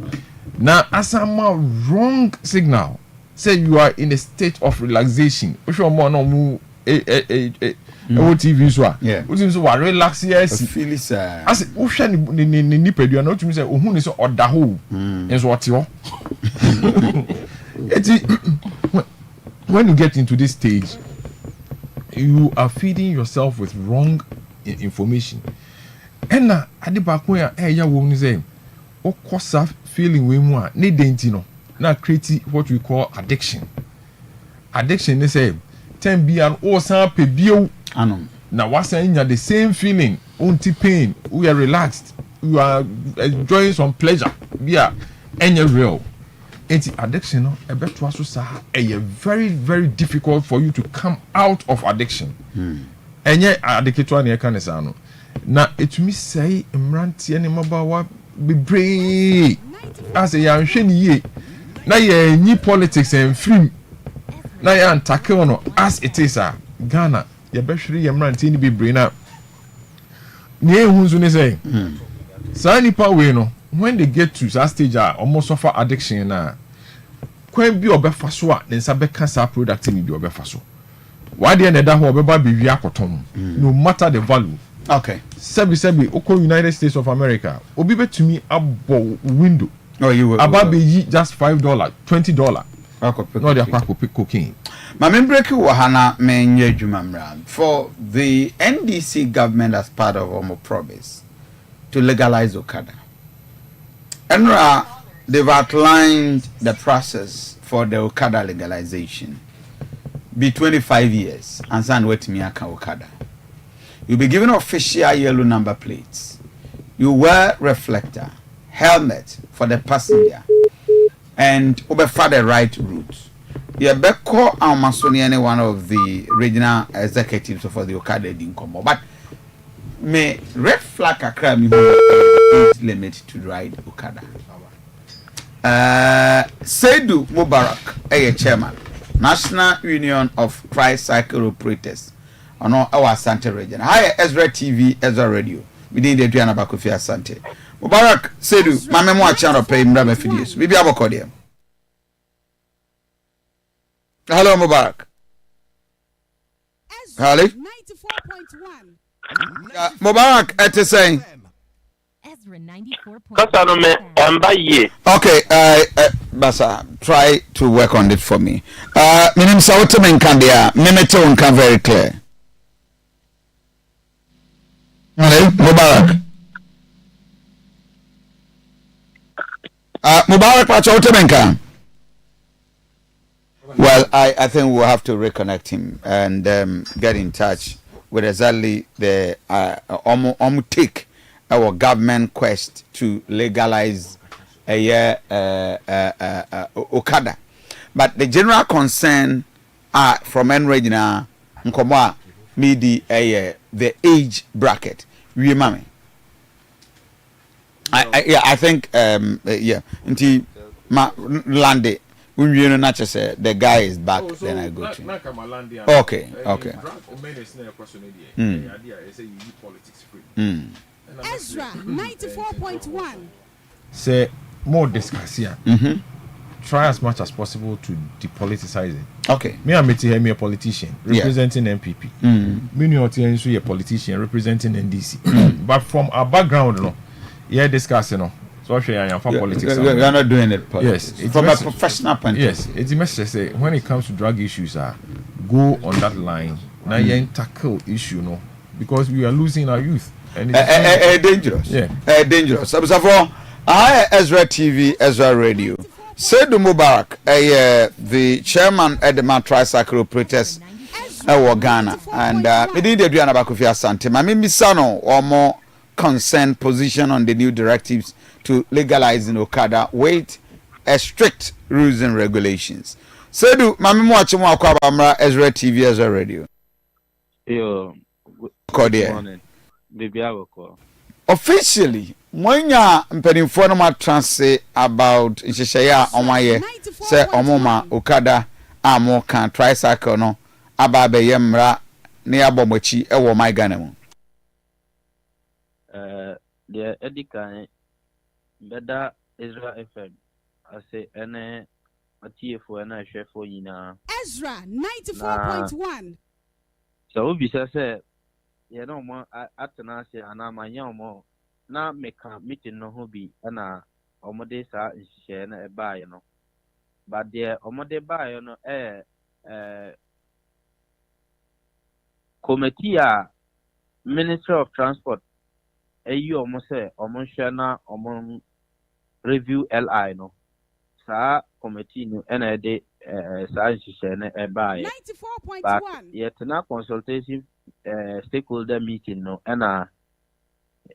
Now as a wrong signal say you are in a state of relaxation which one more no mu TV so which means we relax yes feel it as o hwe ni nipadua na o tumi say ohun ni so oda ho enso ote ho when you get into this stage you are feeding yourself with wrong information. And na ade ba ko ya ya wo ni say o kosa feeling we mu a ne denti no na create what we call addiction. Addiction is say ten be an o san pe bio anom na wasan nya the same feeling unti pain we are relaxed you are enjoying some pleasure bia any real. Addiction no ebeto aso sa very, very difficult for you to come out of addiction. Enye addicted na kan sa no na etumi say mrantie ne mabawa bebre as ya nhwe ni ye na ye nyi politics and free na ya ntake no as it is Ghana ye behwere ye mrantie ni bebre na ne ehunzu ne say sa nipa we no when they get to that stage almost suffer addiction na kwen bi obefa so a ne nsa beka sa product ni bi obefa so why dey na da ho obeba be wi akoton no matter the value. Okay, sebi oko United States of America obi betumi abo window about be just $5 $20 no dey akwa cocaine. My break wahana menye adwuma for the NDC government as part of Omo promise to legalize Okada. Enra, they've outlined the process for the Okada legalization. Be 25 years, and send wait me Okada. You'll be given official yellow number plates. You wear reflector, helmet for the passenger, and over the right route. You be call Amasoni any one of the regional executives for the Okada Dinkomo, but may red flag a crime age limit to ride Okada. Saidu Mubarak, chairman, National Union of Tricycle Operators, on our Asante region. Hi, Ezra TV, Ezra Radio. We need the Aduanaba Kofi Asante. Mubarak, Saidu, my memoir channel pay Mrame Fidius. We be able to Hello, Mubarak. Hello. 94.1. Mubarak, at the same. Ezra 94.1 Okay, Basa, try to work on it for me. My name is Sawotem Nkandia. Mimete unka very clear. Hello, Mubarak. Mubarak, Sawotem Nkan. Well, I think we'll have to reconnect him and get in touch with exactly the take our government quest to legalize Okada. But the general concern from Enregina Nkomoa midi the age bracket. Remember? I think until Lande. When you know, not just the guy is back, then I go to him. Okay. Ezra 94.1. Say more discuss here. Try as much as possible to depoliticize it. Okay. Me and Meti a politician representing MPP. Me and a politician representing NDC. But from our background, no, discussing, so I am from politics. We are not doing it. Yes, from a professional point. Yes, it's a message. Say when it comes to drug issues, go on that line. Now you tackle issue, no, because we are losing our youth. And it's dangerous. Yeah, dangerous. So for Ezra TV, Ezra Radio. Seydou Mubarak, the chairman at the tricycle operators Ghana, and we did the Aduanaba Kofi Asante. Mami Misano or more concerned position on the new directives to legalize in Okada with strict rules and regulations. Seydou, Mami Mwachi Mwakwa Bamra, Ezra TV, Ezra Radio. Yo, good morning. Baby, I will call. Officially, Mwanya mpenimfo no matranse about nhyehyɛ a ɔmayɛ sɛ ɔmoma Okada amo kan tricycle no aba bɛyɛ mmra ne abɔmɔchi ɛwɔ my Ghana mu. The edikan beda Ezra FM ase ene atiefo ena hwefo nyina. Ezra 94.1. So obi sɛ ye no mo atena ase ana manya mo na meka meeting no ho bi na omode sa nhyehyɛ na ɛbaaye no but the omode baaye no committee a Ministry of Transport ayi omo se omo hwɛ na omo review LI no sa committee no na de sa nhyehyɛ na ɛbaaye 94.1 yet na consultation stakeholder meeting no na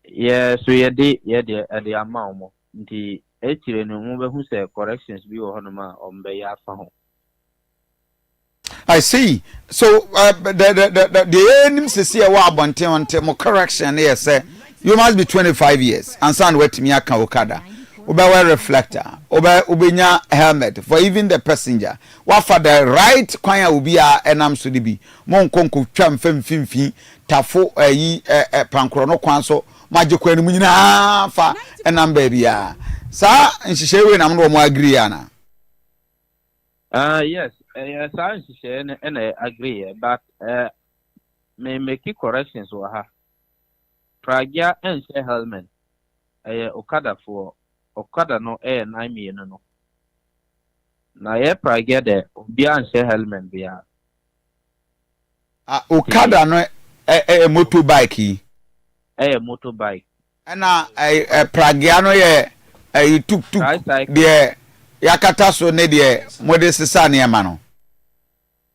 yeah, so the amount nti etire no mo behu say corrections bi wo hono ma ombe ya fa ho. I see. So the enim sisi e wa abonte onte mo correction here say you must be 25 years and sound wetimi aka Okada. Oba wear reflector, obenya helmet for even the passenger. What for the right kwanya obi a enam so de bi. Mo nkonko twa mfimfimfi tafo pankro no kwan so majekwa ni nyina fa enam ba bia. Sa nhyehyɛ we nam no mo agree ana. Yes, sa nhyehyɛ na agree but me make corrections wa ha. Pragia and helmet. Okada for Okada no 9 million no. Na ye pragia de obi an helmet bia. Okada no motorbike. Motorbike. Na pragia no ye tuk de yakata so ne de mode sesa ne ma no.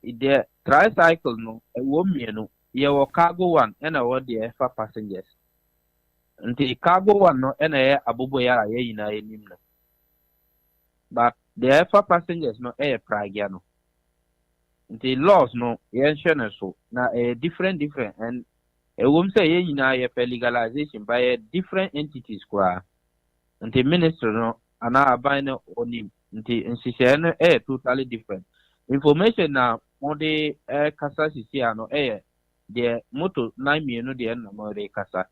The tricycle no wo mienu ye wo cargo one na wo de fa passengers. Nti cargo one no na ye abobo ya ye yina enim no. But the for passengers no pragia no. Nti laws no ye nhwe so na different and wom say ye yina ye legalization by different entities kwa. Nti minister no ana aban no onim nti nhyehyɛ no totally different. Information na mo de kasa sisi ano the moto 9 million de na mo de kasa.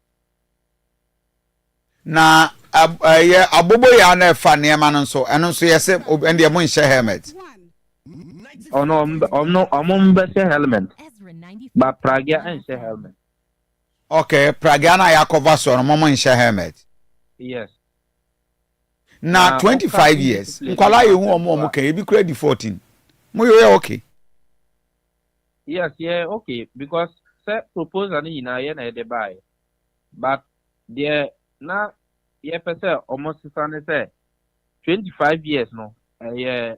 Na abobo ya na fa ne ma no so eno so yese ende mo nhyɛ helmet. helmet. But Pragia and share helmet. Okay, Pragiana ya cover so no mama share helmet. Yes. Na 25 years. Nkwala ye hu omo kan e bi kura di 14. Mo yo okay. Yes, yeah, okay, because set proposal ni na ye na de buy. But there na ye pese almost say 25 years no. Yeah.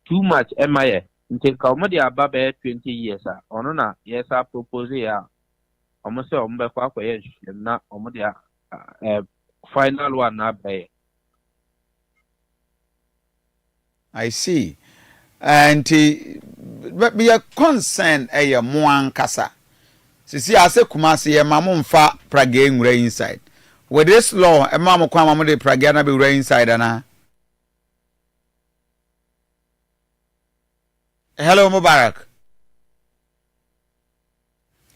Too much MIA. Until come the above 20 years ono na yes I propose ya. Almost say ombe kwa na omo dia final one na be. I see. And but be a concern a mo ankasa. Sisi ase kumase ye mamu mfa Pragia ngura inside. With this law, e mamu kwa mamu de Pragia na be ngura inside ana. Hello Mubarak.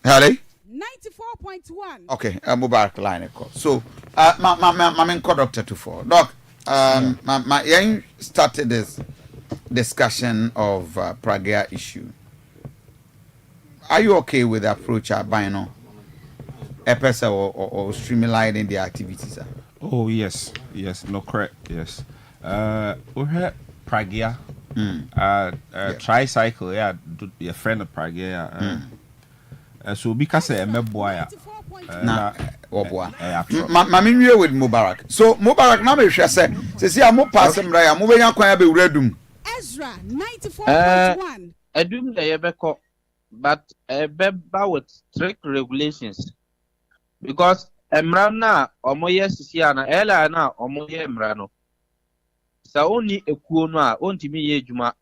Hello. 94.1. Okay, Mubarak line call. So, my main doctor to for. Doc, my started this discussion of Pragia issue. Are you okay with the approach at Bino? Epesa or streamlining the activities? Oh yes, no correct, yes. We had Pragia, tricycle, yeah, be a friend of Pragia. So because I'm a boy, na oboa. Mami nwie with Mubarak. So Mubarak na me hwe se am pass mra ya mo benya kwan be wuradum. Ezra 94.1. Edum the yebeko, but beba with strict regulations. Because emra na omoye sisia na ela na omoye emra no. Sa oni ekuo no a ontimi ye adwuma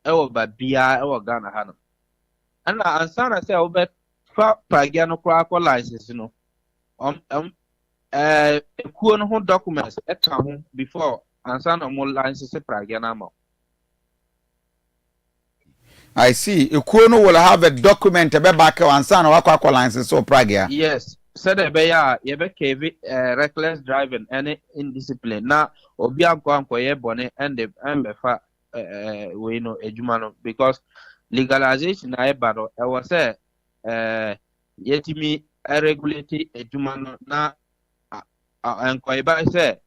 ewo ba bia ewo Ghana ha no. Ana ansana say obet Pragia no kwa license no. Ekuo no ho documents eka ho before ansana mo license Pragia na ma. I see. Ekuo will have a document be back ansana wakwa license so Pragia. Yes. Said ya yebe kevi reckless driving any indiscipline na obi anko ye bone and the fa we know ejuma no because legalization na ebado e was say yetimi regulate ejuma no na anko e ba say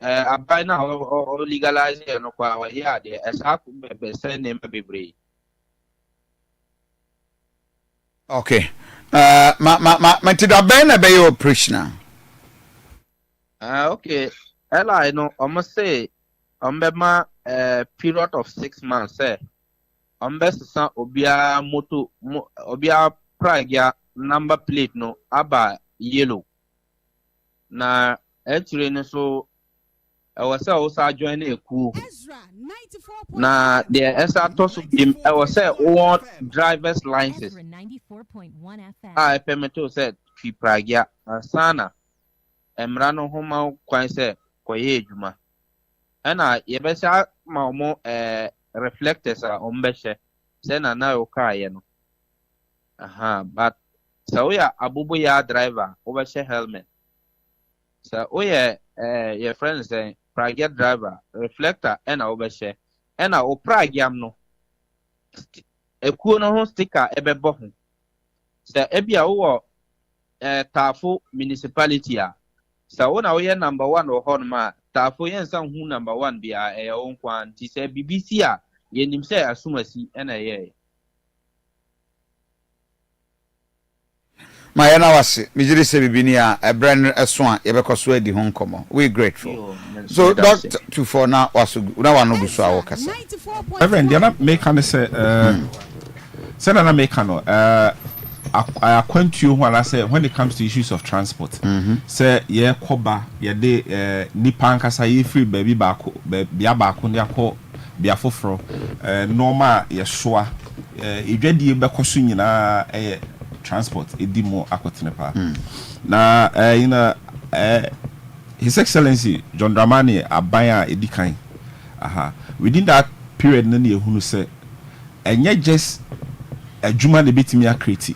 abai na o legalize no kwa wa ya de esaku be say name bebre. Okay. Ma tida bena be your operational. Okay. Ella no almost say ma period of 6 months say sa obia moto obia Pragia number plate no aba yellow. Na actually no so I was also join a cool. Na the Ezra toss him I was say all driver's license. Ezra 94.1Fm. I permit said fi Pragia sana emrano homa kwan say koye adwuma. Ana yebesa ma mo reflectors a ombehye say na OKATAKYIE no. Aha, but so ya abubu ya driver obehye helmet. So your friend say Pragia driver reflector ena obehye ena o Pragia no ekuo no ho sticker ebebo ho se ebia wo Tafo municipality a sa wo na wo ye number 1 wo ho no ma Tafo ye nsan hu number 1 bia e wo nkwan ti se BBC a ye nim se asumasi ena ye Mayana wase mijiri se bibini a ebran eso a yebekoso adi ho nkomo we grateful so doctor to for now waso na wano bu so awokasa Reverend dia na make an say say na make no akwantuo ho ala say when it comes to issues of transport say ye koba ye de nipa nkasa ye free baby baako bia baako ne akọ bia foforo normal ye soa edwadie bekoso nyina transport edimo akotenepa na His Excellency John Dramani Abaya edikan within that period na ne ehunu say enye just adwuma na betimi akreti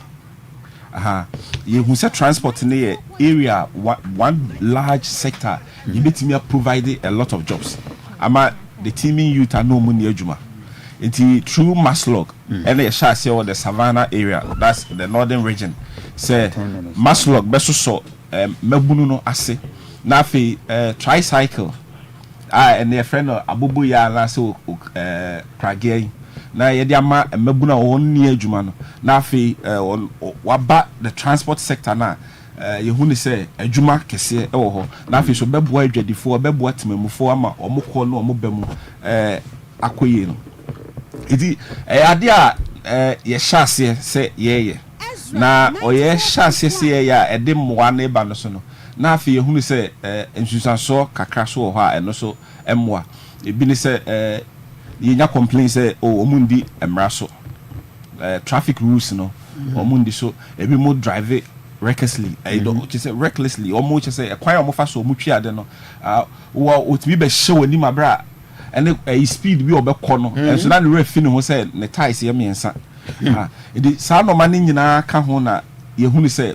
you who say transport in the area one large sector you betimi provide a lot of jobs ama the teaming youth are no money adwuma It's through Maslog and the Shasi or the Savannah area, that's the northern region. Say Maslog beso so mebununo ase na fe tricycle and their friend Abubu ya la so Kragay na yedi ama mebuna won ni adwuma no na fe waba the transport sector na yehuni say adwuma kese ewo ho na fe so beboa adwadifo beboa temamufo ama omukọ no omobemu akoye no idi ade a ye hyase se ye na oye hyase se ye ya ede mmoa na eba no so no na afi yehunu se ensusanso kakra so ho a eno so emmoa ebi ni se yenya complain se omundi emra so traffic rules no omundi so ebi mo drive recklessly I don't just say recklessly omo just say kwan omo fa so omutwi ade no wo otimi be hye wani mabra and speed bi obekọ no enso na ne refi ne ho say ne ties ye miensa edi sa no mane nyina ka ho na yehunu say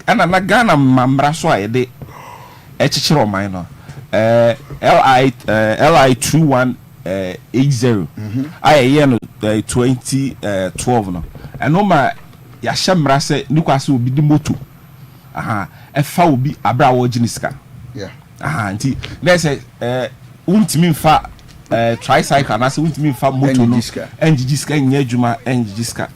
ana na Ghana mambra so ayede echichiro oman no LI 2180 aye no 2012 no eno ma ya hyemra se nikwase obi di moto efa obi abra wo giniska nti na say untimi mfa tricycle na se untimi mfa moto no enjijiska nya adwuma enjijiska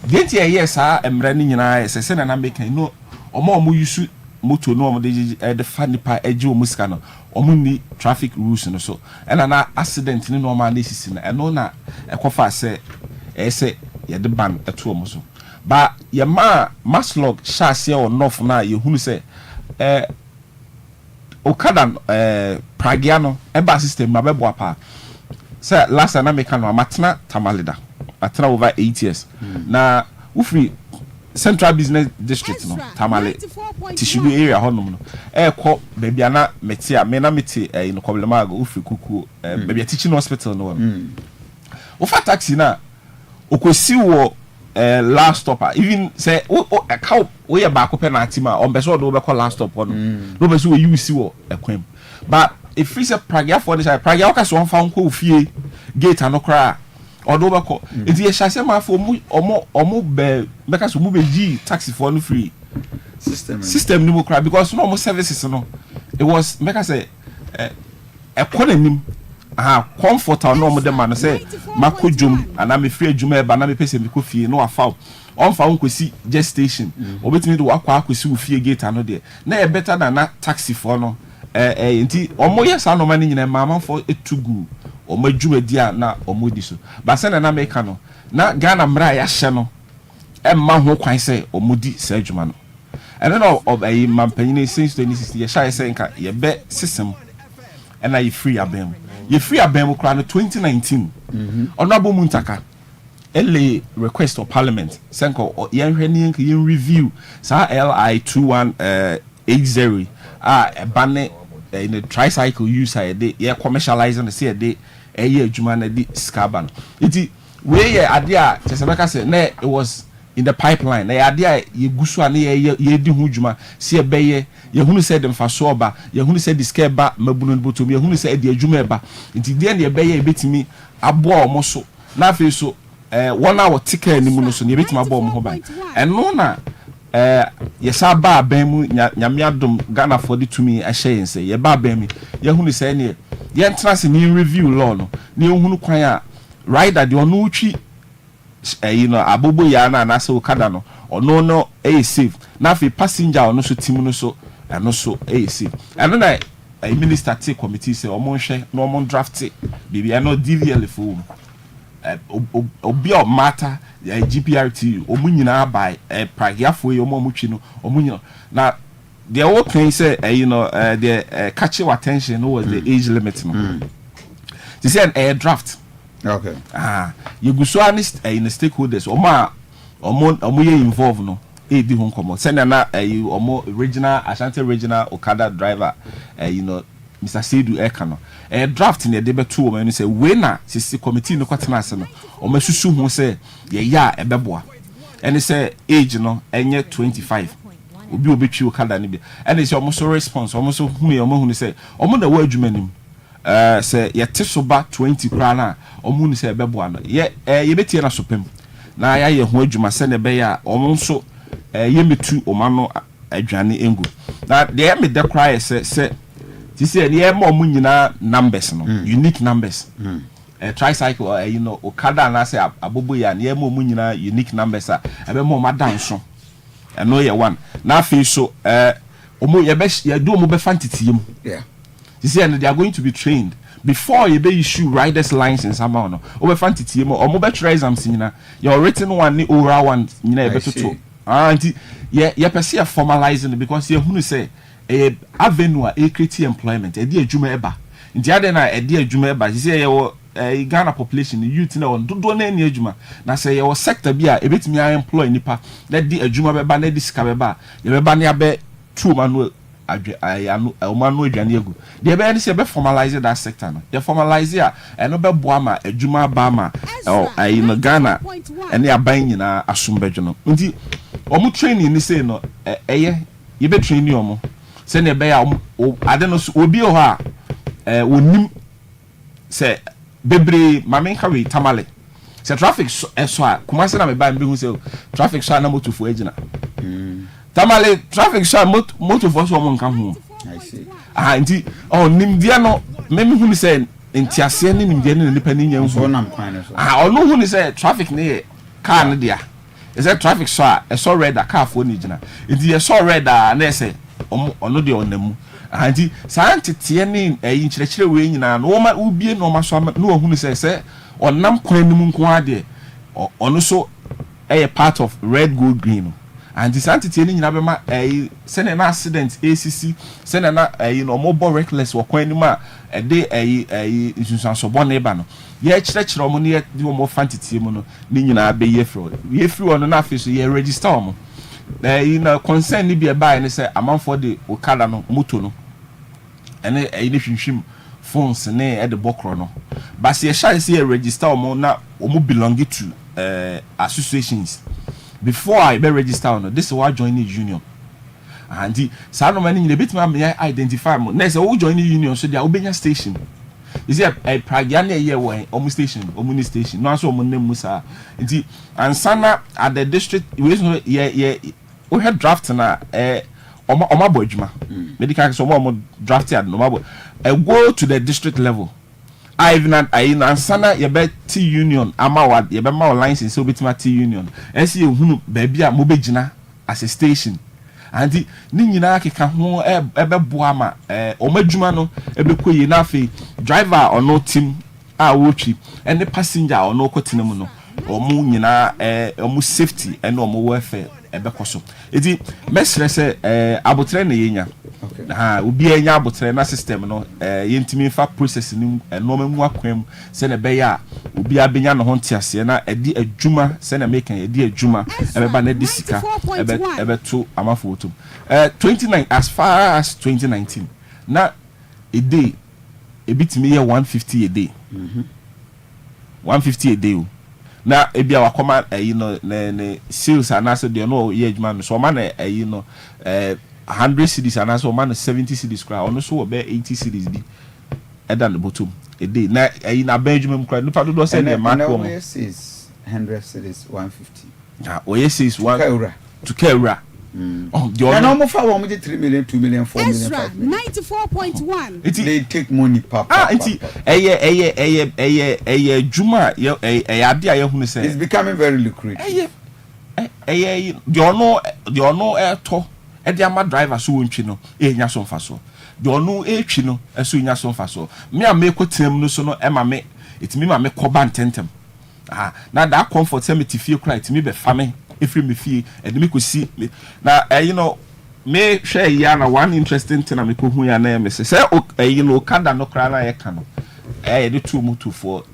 denti ye sa emra ni nyina se na make no omo yusu moto no omo de fa nipa eji o musika no omo ni traffic rules no so ena na accident ni no ma na sisi na eno na ekofa se ese ye de ban eto omo so ba ye ma maslog shase o north na ye hunu se okada pragiano eba system ma bebo apa say last na make no amatena tamalida atena over 8 years na ufri Central Business District no Tamale Tishugu area honum no ko baby ana metia me na meti no Koblemago ufri kuku baby teaching hospital no ufa taxi na okosi wo last stopper even say a cow we back up penalty ma on beso do be call last stop no no beso we use wo ekwem but if free say pragia for this pragia ka so on fa nko ofie gate anokra odo be ko enti ye hyase ma for omo be ka so mu be gi taxi for no free system no kra because no more services no it was make say economy comfort or no mo dem man say makodwum ana me free adwuma e ba na me pese me kofie no afa on fa nkosi jet station obetimi do akwa akosi ofie gate ano de na e better than na taxi for no enti omo yes ano man nyina mama for etugu omo adwuma dia na omo di so ba se na make no na Ghana mra ya hye no emma ho kwan say omo di sa adwuma no and no of a mampanyine since 2016 ye shy say nka ye be system and na ye free abem ye free abem kra no 2019 honorable muntaka LA request of parliament senko yen hwani nka yen review sa LI 2180 banne in a tricycle use ye commercializing say dey adwuma na di scaban iti we ye ade a tesebeka say na it was in the pipeline na ade a ye gusu ana ye di hu dwuma se beye ye hunu say dem fa so oba ye hunu say diska ba mabunu botom ye hunu say di adwuma eba enti de na beye betimi abo omo so na afi so 1 hour ticket ni mu no so ne betimi abo omo ho ban eno na ye sa ba ban mu nyame adom Ghana for the to me a share say ye ba ban mi ye hunu say ne ye entrance ni review law no ne hunu kwan a rider de ono utwi abobo ya na se okada no ono no safe na fi passenger ono so tim no so eno so safe eno na minister take committee say omo hwe no omo draft bibi eno DVL fo obi o matter GPRT omo nyina by pragiafo e omo mutwi no omo nyina na the whole thing say the catching attention was the age limit no they said a draft. Okay. You go so honest in the stakeholders. Omo ye involved no. Di hon komo. Send na omo regional Asante regional Okada driver. Mr. Sedu Eka no. Draft in the debe two omo say we na sisi committee no kwatena ase no. Omo susu ho say ye ya ebeboa. And say age no enye 25. Obi obetwi Okada ni bi. And say omo so response omo so hu ye omo hu say omo na wa adwuma nim. say yete so ba 20 kra na omu ni say bebo ano ye betie na sopem na ya ye ho adwuma se ne be ya omu nso ye metu omano adwane engu na de me de cry say ti say ye ma omu nyina numbers no unique numbers tricycle you know okada na say abobo ya ye ma omu nyina unique numbers a ebe ma ma danso eno ye one na afi so omu ye do omu be fantitiem you see, and they are going to be trained before you be issue riders license somehow no over fantity mo omo be try exams nyina your written one ni oral one nyina e beto to anti ye pese ya formalizing because you hunu say avenue a create employment e di adwuma eba nti ade na e di adwuma eba you see ye Ghana population youth na on dodo na ni adwuma na say your sector bi a e betimi employ nipa na di adwuma beba na di sika beba ye beba na abe two man omanu adwane egu de be any say be formalize that sector no they formalize ya eno be boa ma adwuma ba ma in Ghana ene aban nyina asombedwo no nti omu training ni say no ye be training omu say ne be ya ade no obi o ha wonim say bebre mamenka we tamale say traffic so a kuma say na me ba mbe hu say traffic so na moto fu agina tamale traffic so motor for so mon kan ho I see nti nimdia no meme hu ni say ntiase ne nimdia ne nipa ni nyan hu nam kwan so ono hu ni say traffic ne car ne dia is that traffic so so red a car for ni gina nti so red a na say ono de onamu nti scientist ne nkyerɛkyerɛ we nyina no ma ubie no ma so no hu ni say onam kwan ni mu nko ade ono so part of red gold green and the scientist ni nyina be ma send an accident ACC send na no mobile reckless wo kwan ni ma de insusan so bon eba no ye kyerɛkyerɛ mo ne de mo fantity mu no ni nyina be ye free ono na afi so ye register mo concern ni be buy ni say amanfo de okada no moto no ene ni hwinhwim phones ne e de bokro no but ye shy say register mo na omo belong to associations before I be register on this is why join the union and the no many the bit me identify mo next who join the union so they obenya station is it a pragiane here we omu station no so omu name musa nti ansana at the district we had draft na oma bodjuma medical so omo draft at no mabo go to the district level even ansana ye be T union ama ye be ma license so betima T union esi ehunu ba bia mo begina as a station and ni nyina keka ho ebe boa ma omadwuma no ebe koyi na afi driver or no team a wotwi and the passenger or no kotinam no omu nyina omu safety and omu welfare ebe koso edi mesre se abotre na yenya obi enya abotre na system no yentimi fa process ni no mamu akwam se na be ya obi abenya no ho ntiase na edi adwuma se na make edi adwuma ebe ba na di sika ebe to amafo otum 29 as far as 2019 na a day ebitimi ye 150 a day 150 a day na ebia wakoma ne sales anaso de no ye adwuma no so ma na 100 cities and also man 70 cities cry on so be 80 cities bi eda no bottom a day na Benjamin cry no pa do say the mark one is 100 cities 150 yes is 1 to Kera no more for 3 million 2 million 4 million Ezra 94.1 they take money papa juma ade a ye hunu say it's becoming very lucrative the ono to e dey ama driver so wontwi no enya so mfa so de onu etwi no eso enya so mfa so me a me kotem no so no e ma me etimi ma me koba ntentem na da comfort say me tifie cry etimi be fa me efri me fie e de me kosi na me share ya na one interesting thing na me ko hu ya na me say okada no kra na ye ka no de two moto for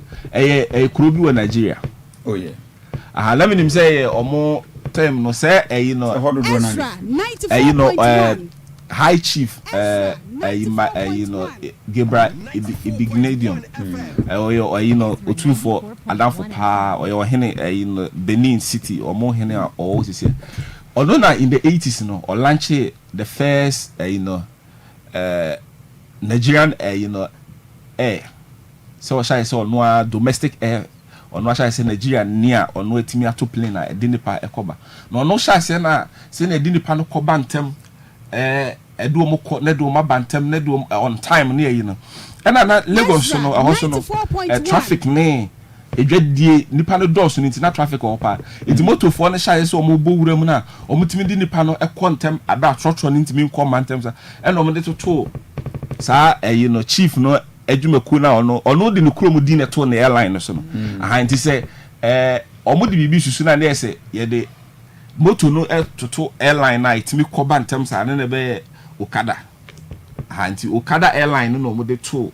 kuro bi wa Nigeria oh yeah let me nim say omo time no say high chief Gabriel Ibignadium otu for adamfo pa or hene Benin City or more hene or say although na in the 80s no or launch the first Nigerian air so what shall I say no domestic air or no shall say Nigeria near or no etimi ato plane na edinipa ekoba no shall say na say na edinipa no koba ntem edu mo ne do ma bantem ne do on time near you know and na Lagos no also no traffic ne edwadie nipa no dɔɔso nti na traffic ɔpa enti motorfo no hyae sɛ ɔmo bɔ wura mu na ɔmo timi di nipa no ɛkɔ ntem ada trɔtrɔ ne ntimi nkɔ mantem sa ɛna ɔmo de toto saa you know chief no adwumaku na ɔno de ne kurom di ne to ne airline no so no aha nti sɛ ɔmo de bibi susu na ne yɛ ye de motor no toto airline na itimi kɔ ba ntem sa ne be okada aha nti okada airline no ɔmo de to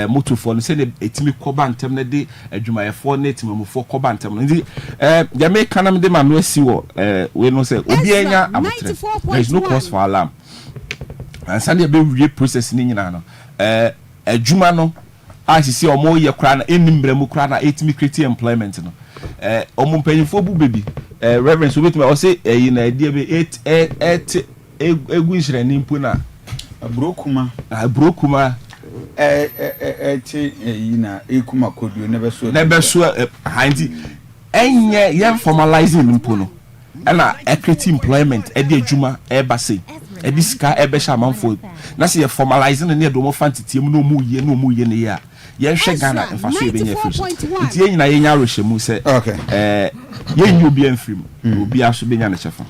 motorfo no say ne etimi koba ntem na de adwumayefo na etimamufo koba ntem no ndi ya me kanam de ma no asi wo we no say obi anya abotre there is no cause for alarm and Sunday be we process ni nyina no adwuma no asisi omo ye kra na enimbremu kra na etimi create employment no omo mpanyifo bu baby reverence obi tuma o say yi na dia be 8 egu nhire ni mpu na brokuma yina ekuma kodu never so handy enye ye formalizing mpo no na equity employment e de adwuma e ba sei e di sika e be sha manfo na se ye formalizing ne do mo fantity mu no mu ye ne ya ye hwe Ghana mfa so e be nya free nti ye nyina ye nya rohwemu se ye nyu bi amfrim obi aso be nya ne chefa.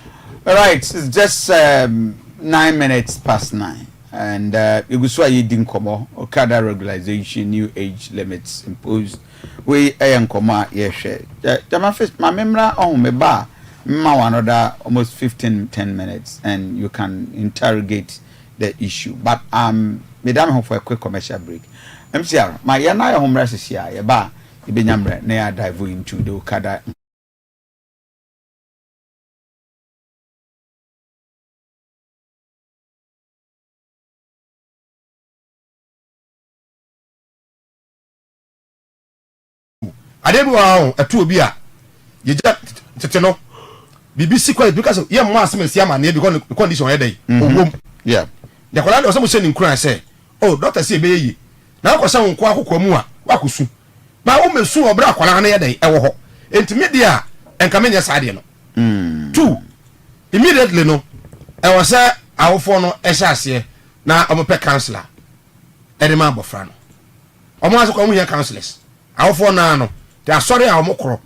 All right, it's just 9 minutes past 9. And Iguswa Yidin Komo, Okada regularization, new age limits imposed. We ayan koma yeshe. Jama first, my memra on me ba, ma another almost 10 minutes, and you can interrogate the issue. But madam home for a quick commercial break. MCR, my yana home rest here, ya ba, ibinyamre, ne dive into the Okada. Adebu wa atu obi a ye ja tete no BBC kwa because ye mo asem sia ma na because the condition ye dey owom yeah de kola de osem se ni nkran say oh doctor say be yi na ko se wonko akokwa mu a wakosu ba wo mesu obra kola na ye dey e wo ho entimi dia enka menye saade no 2 immediately no e wo se awofo no e sha ase na omope counselor e de ma bofra no omo aso ko mu here counselors awofo na no they are sorry a omokro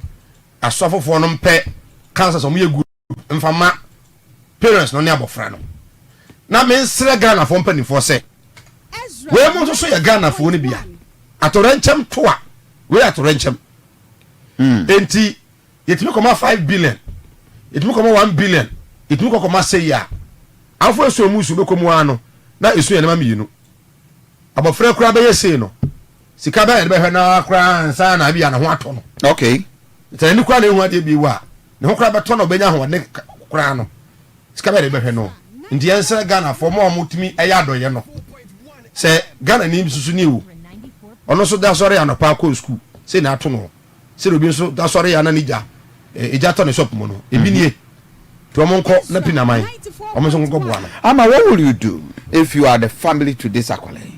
asofofo no mpe cancer so mo ye group mfama parents no ne abofra no na me nsre Ghana fo mpani fo se we mo so ye Ghana fo ne bia atorenchem toa we atorenchem enti yetimi koma 5 billion yetimi koma 1 billion yetimi koma say ya afo eso mu su be komu ano na esu ye na ma miyinu abofra kura be ye sei no sika ba ebe hwe na akra nsa na bia na ho ato no okay tani ni kwa na ehu ade bi wa ne ho kra ba to no benya ho ne kra no sika ba ebe hwe no ndi ensa Ghana for mo mutimi eya adoye no se Ghana ni susu ni wu ono so da sori anopa ko school se na ato no se obi so da sori ya na nija eja to ne shop mo no ebi nie to mo nko na pinaman o mo so nko bo ana ama what will you do if you are the family to this akwale?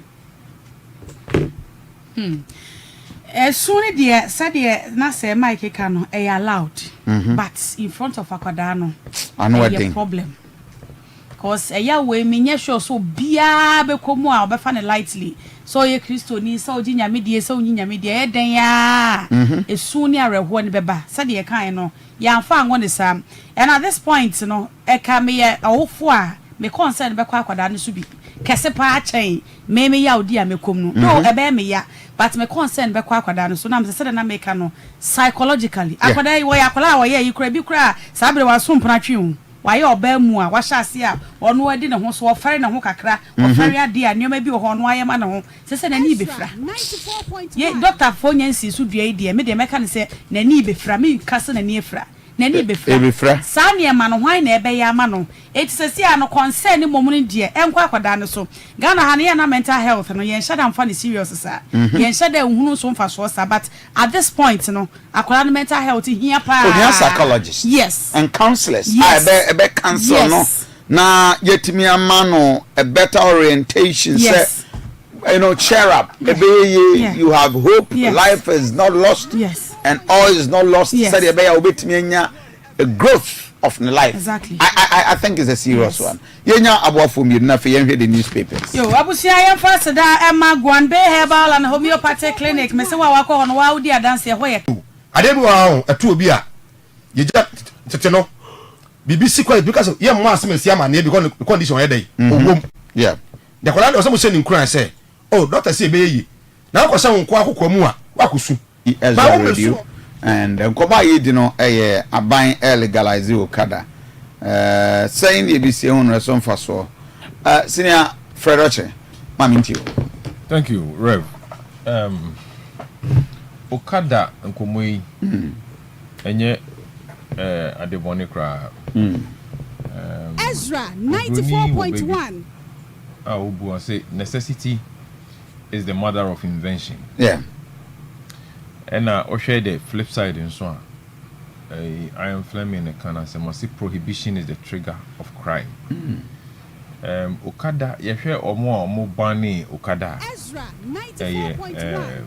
Soon dear said na say Mike Kano allowed but in front of Akwada no I know a problem cause way me sure so bia be komo a obefa ne lightly so ye Kristo ni so ginya media so nyinya media eden ya soon ya reho ne beba said ye kan no ya fa anwo ne sam and at this point no e ka me ye awofo a me concern be kwa Akwada no so bi kese pa chain me ya odi a me kom no no ebe me ya but me concern be kwa Akwada no so na me say na make no psychologically Akwada wo ya kwala wo ye yikura bi kura sabre wa so mpna twi waye oba mu a wahya ase a ono adi ne ho so ofare ne ho kakra ofare ade a nioma bi wo ho no aye ma ne ho se na ni befra ye doctor fo nyansi so dua ide me de meka ne se na ni befra me kase na ni efra na ni befra sa ne ma no hwan na ebe ya ma no etisesi a no concern ni momu ne de enkwa Akwada ne so Ghana ha ne ya na mental health no ye nshada mfa ne serious sa ye nshada ehunu so mfa so sa but at this point no Akwada mental health here pa psychologists yes and counselors ebe counsel no na yetimi ama no a better orientation say cheer up. You have hope. Yes. Life is not lost. Yes. And all is not lost. Yes. A growth of the life. Exactly. I think it's a serious one. Yenya about from you na fe the newspapers. Yo, abusia yam first da Emma Gwanbe Herbal and Homeopathic Clinic. Me se wa wako hono wa udi adanse ho ye. Ade bi wa atu obi a ye ja tete no BBC kwa because ye mo asem sia ma na because the condition ye dey. Yeah. The kwala do some say in Quran say, "Oh, doctor say be yi." Na ko say wonko akokwa mu a wakosu. Ezra radio. And nkoma ye di no aban legalize okada saying the ABC on reson faso senior Fredoche mamintio. Thank you, Rev. Okada nkomo yi enye adeboni kra Ezra 94.1. Obu say necessity is the mother of invention. Yeah. And share the flip side in so I am Fleming and can say prohibition is the trigger of crime. Okada ye share or more bani Okada. Ezra 94.1.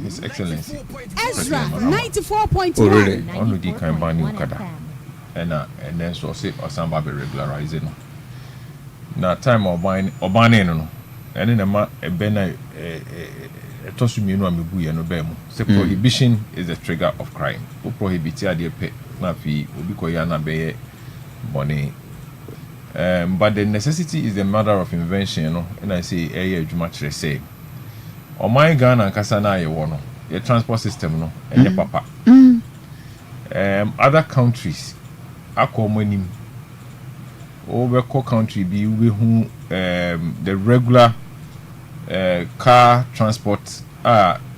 His Excellency Ezra 94.1. Already on the kind bani Okada. And then so say Osamba be regularizing. Na time or bani no. And then a bena etosuminu amebu ye no bemu. Say prohibition is the trigger of crime. O prohibit ade pe na fi obi koya na be money. But the necessity is the mother of invention, you know. And I say adwuma kire say. O my Ghana kasa na ye wo no. Your transport system no enye papa. Other countries akomonim. Over country be we who the regular car transport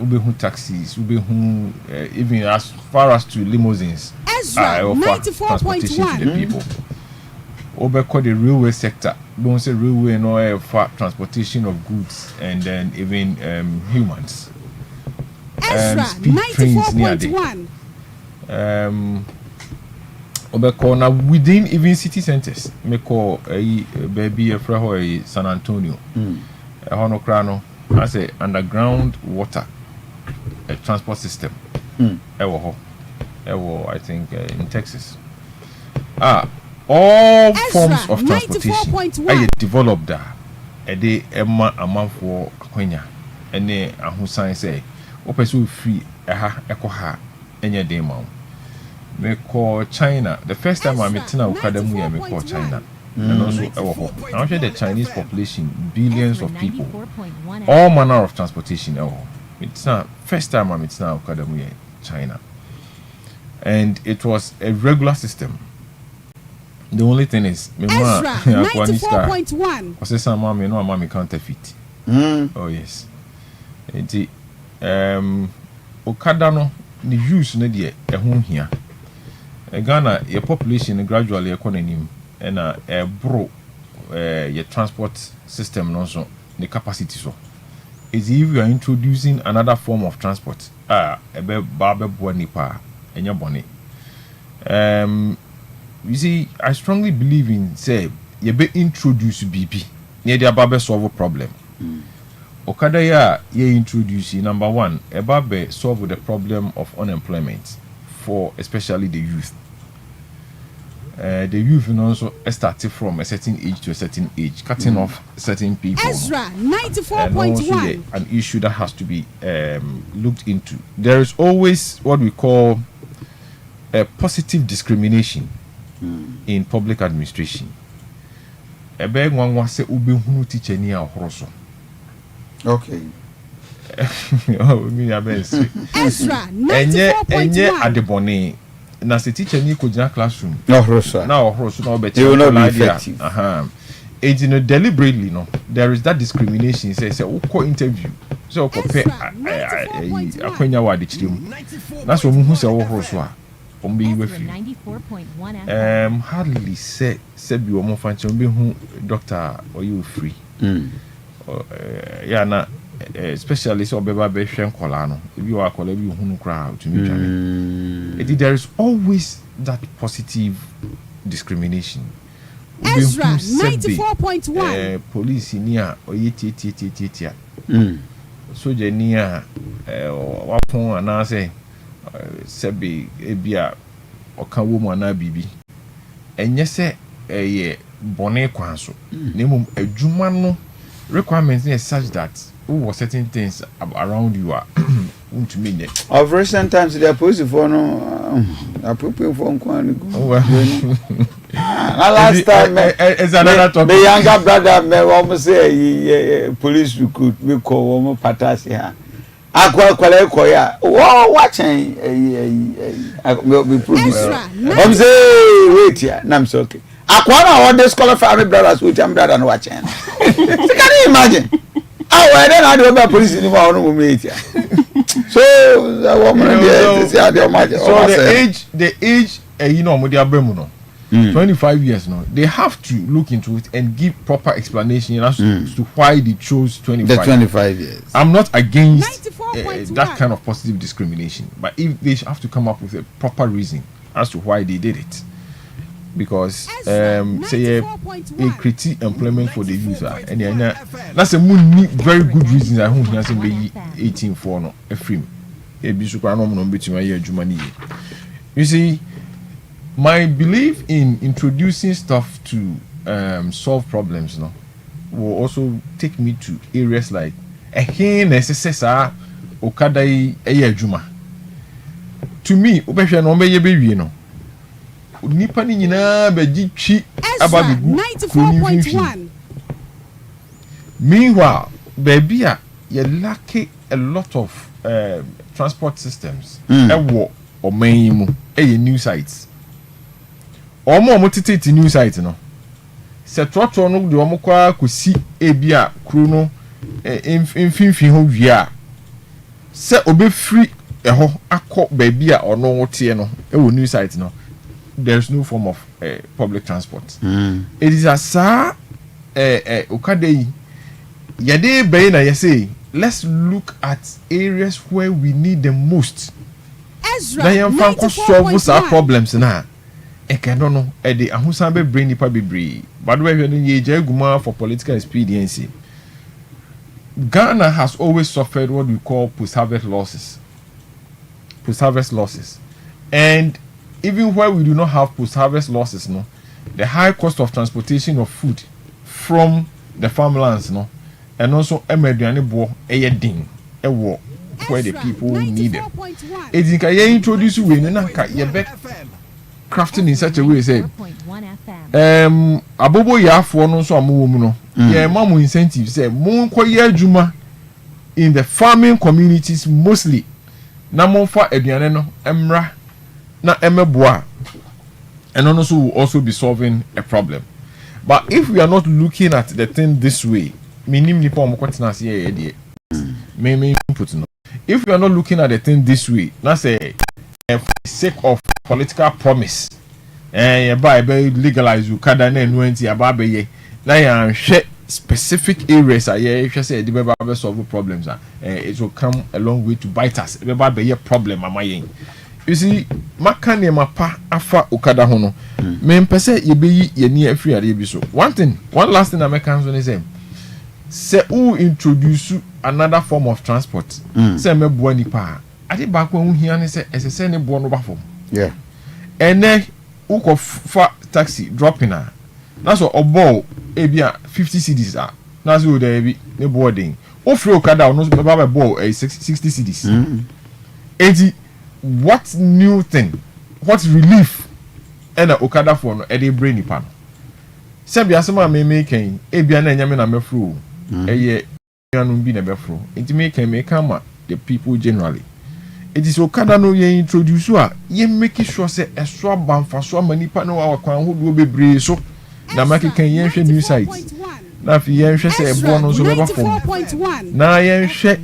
ube hu taxis ube hu even as far as to limousines transportation to the people. Ube called the railway sector don't say railway no for transportation of goods and then even humans. Ezra Speed trains near there. Now within even city centers me call baby a San Antonio. Honokrano as a underground water transport system. I think in Texas. All Ezra, forms of transportation are developed there. A day amount for Quenya and then Ahusan say, Opesu free ekoha any day mount. Me call China. The first time I met Tina Ukadamu, me call China. And also now the Chinese population, billions of people, all manner of transportation. It's not first time I met now Ukadamu China. And it was a regular system. The only thing is Ezra 94.1. I say some mommy no mommy counterfeit. Oh yes. Enti Okada no the use no dey ehun hia. Ghana your population gradually economy and bro your transport system no so the capacity so is if you are introducing another form of transport ebe babe nipa enya boni. You see, I strongly believe in say you be introduce BB near the babe solve a problem. Okada ya ye introduce number one babe solve the problem of unemployment for especially the youth. The youth also started from a certain age to a certain age, cutting off certain people. Ezra 94.1. An issue that has to be looked into. There is always what we call a positive discrimination in public administration. Ebe ngwa se ubehunu teacher ni ahoroso. Okay. Oh, me abensi. Ezra 94.1. Enye adeboni. Na se teacher ni ko jina classroom. No horoso. Na horoso na obeti. You will not be effective. It's deliberately no. There is that discrimination. Say uko interview. So uko pe akwenya wa de chirim. Na so mu hu se wo horoso a. Hardly say bi omo fanche ombe hu doctor or you free. Yeah na especially so obeba be hwe nkola no ebi wa akola bi hu no kra to me twane. There is always that positive discrimination. Ezra 94.1. Police ni a oyetietietitia soja ni a wapon anaasɛ sɛbe ebia ɔka wɔ mu anaa biribi ɛnyɛ sɛ ɛyɛ bɔne kwan so na mmom adwuma no requirements is such that who certain things around you are to me. Of recent times, the police for no appropriate phone call. Last time, it's another topic. The younger brother may almost say police recruit we call woman Patasia. Aqua, watching be produced. I'm say, wait here, I'm so okay. Aquana or disqualify my brothers with your brother and watching. Can you imagine? Oh, I don't know about police anymore. So the woman the age you know Modia Bremuno 25 years now, they have to look into it and give proper explanation as to why they chose 25. The 25 years. I'm not against that kind of positive discrimination, but if they have to come up with a proper reason as to why they did it. Because say a critique employment for the user and that's a very good reason I won't say be 18 for no a frame a bishop no between my year Jumani. You see, my belief in introducing stuff to solve problems no will also take me to areas like a hen necessary OKATAKYIE Juma. To me, obehwe no be ye no nipa ni nyina beji twi ababigu 94.1. Meanwhile, baby you lack a lot of transport systems ewo oman mu new sites omo tititi new site no se trotro no de omo kwa kosi ebia kru no mfimfin ho wia se obefri eho akọ baby a ono wote no ewo new site no there's no form of public transport. It is a sa OKATAKYIE yade be na say let's look at areas where we need the most. Ezra 94.1 solve our problems na e can no e de ahusan be bring nipa bebre but we no ye jaguma for political expediency. Ghana has always suffered what we call post-harvest losses. And even where we do not have post-harvest losses, no, the high cost of transportation of food from the farmlands, no, and also emeduane bo ding ewo where the people need them. It is can introduce we na ka ye be crafting in such a way say abobo yafo no so amu mu no ye mamu incentive say mo nkoye adwuma in the farming communities mostly na mo fa aduane no emra na emeboa and also will also be solving a problem. But if we are not looking at the thing this way, if we are not looking at the thing this way, that's a for the sake of political promise legalize specific areas if you say the solve problems it will come a long way to bite us problem. You see, makane mapa afa okada ho no. Me mpese ye beyi ye ni afri ade bi so. One last thing I make answer is say who introduce another form of transport. Say me boa nipa. Ade ba ko hu hia ne say esese ne bo no ba fom. Yeah. Ene who ko fa taxi dropping na. Na so obo e bia 50 cedis a. Na so there bi ne boarding. Ofri okada no be ba bo 60 cedis. Enti what new thing, what relief and okada for no e brain nipa no se bia asema me making e bia na nyame na mefro ye anu bi na befro enti me come the people generally it is okada no ye introduce a ye make sure say extra banfa so manipa no wa kwan hodo bebre so na make kan ye hwe new sites na fi ye hwe say ebo no so be ba fom na ye hwe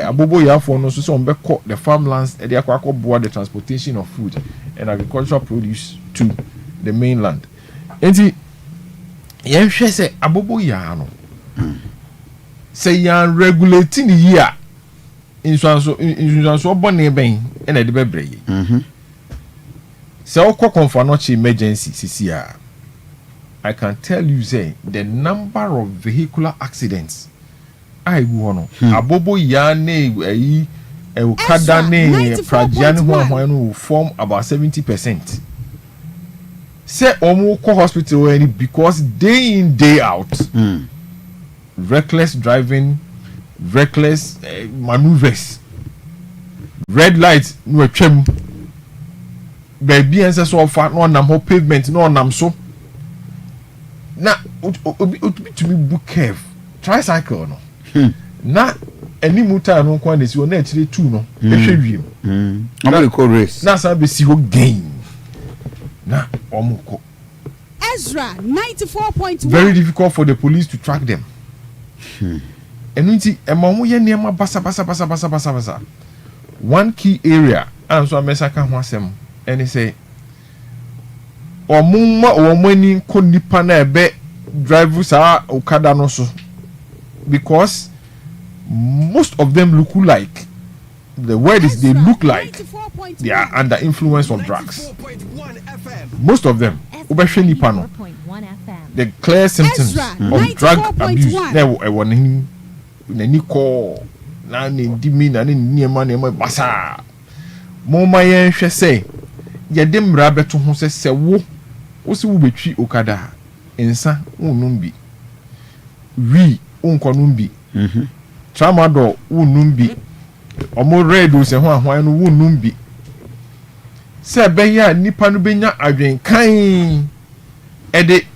abobo yafo no so be call the farmlands e dey akwa board the transportation of food and agricultural produce to the mainland. Enti ye hwe say abobo ya no say yan regulating here insurance obone ben e na de bebre say okọ confirmation emergency CCR. I can tell you say the number of vehicular accidents ai gu ho no abobo ya ne ayi okada ne pragya ne ho no form about 70%. Say omo ko hospital any because day in day out reckless driving, reckless maneuvers, red light no atwam baby answer so far no nam ho pavement no nam so na to be book curve tricycle no na any muta no kwa nesi na achire 2 no ehwe wiem am go race na sa be si ho gain na omuko Ezra 94.1 very difficult for the police to track them enunti emamu ye niema basa one key area and so amesaka ho asem and say omani ko nipa na ebe drive sa okada no so because most of them look like the word is they look like they are under influence of drugs. Most of them the clear symptoms of drug abuse there were nani call na ndimi na niema basa moma yen hwe say yede mra beto ho se wo si wo betwi okada ensa wonum bi wi onkonum bi tramadol wonum bi omo redo se ho ahwan no wonum bi se be ya nipa no benya adwen kan ede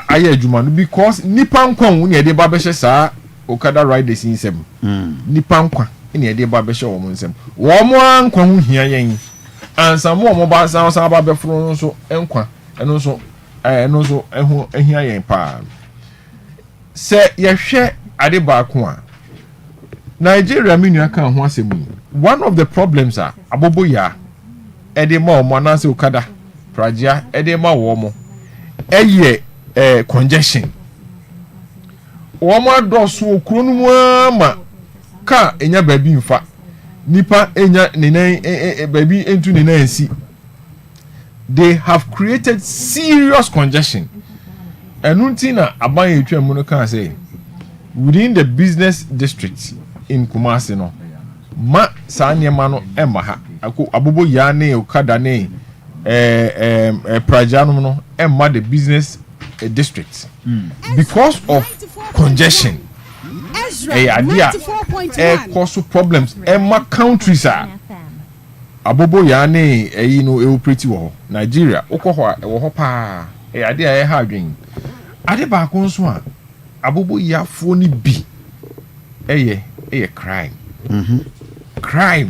aye adwuma no because nipa nkwan wo ne ede ba be hye saa okada riders insem nipa nkwa ne ede ba be hye wo mo nsem wo mo ankwa ho hia yen ansa mo ba san ba be fro so enkwa eno so eho ehia yen pa se ye hwe ade ba ko a Nigeria menu aka ho asem one of the problems are abobo ya ede ma o mo na se okada pragya ede ma wo mo eye congestion wo mo adoso okuro no mu ama ka enya baabi mfa nipa enya nenan baabi entu nenan si they have created serious congestion enunti na aban etwa mu no kan say within the business district in Kumasi no ma sa niema no emma ha abobo ya ne okada ne pragya no emma the business district because of congestion idea cause problems emma countries are abobo ya ne no e operate wo Nigeria okoho e wo pa idea ha adwen ade ba ko nso a abobo ya fo ni bi crime crime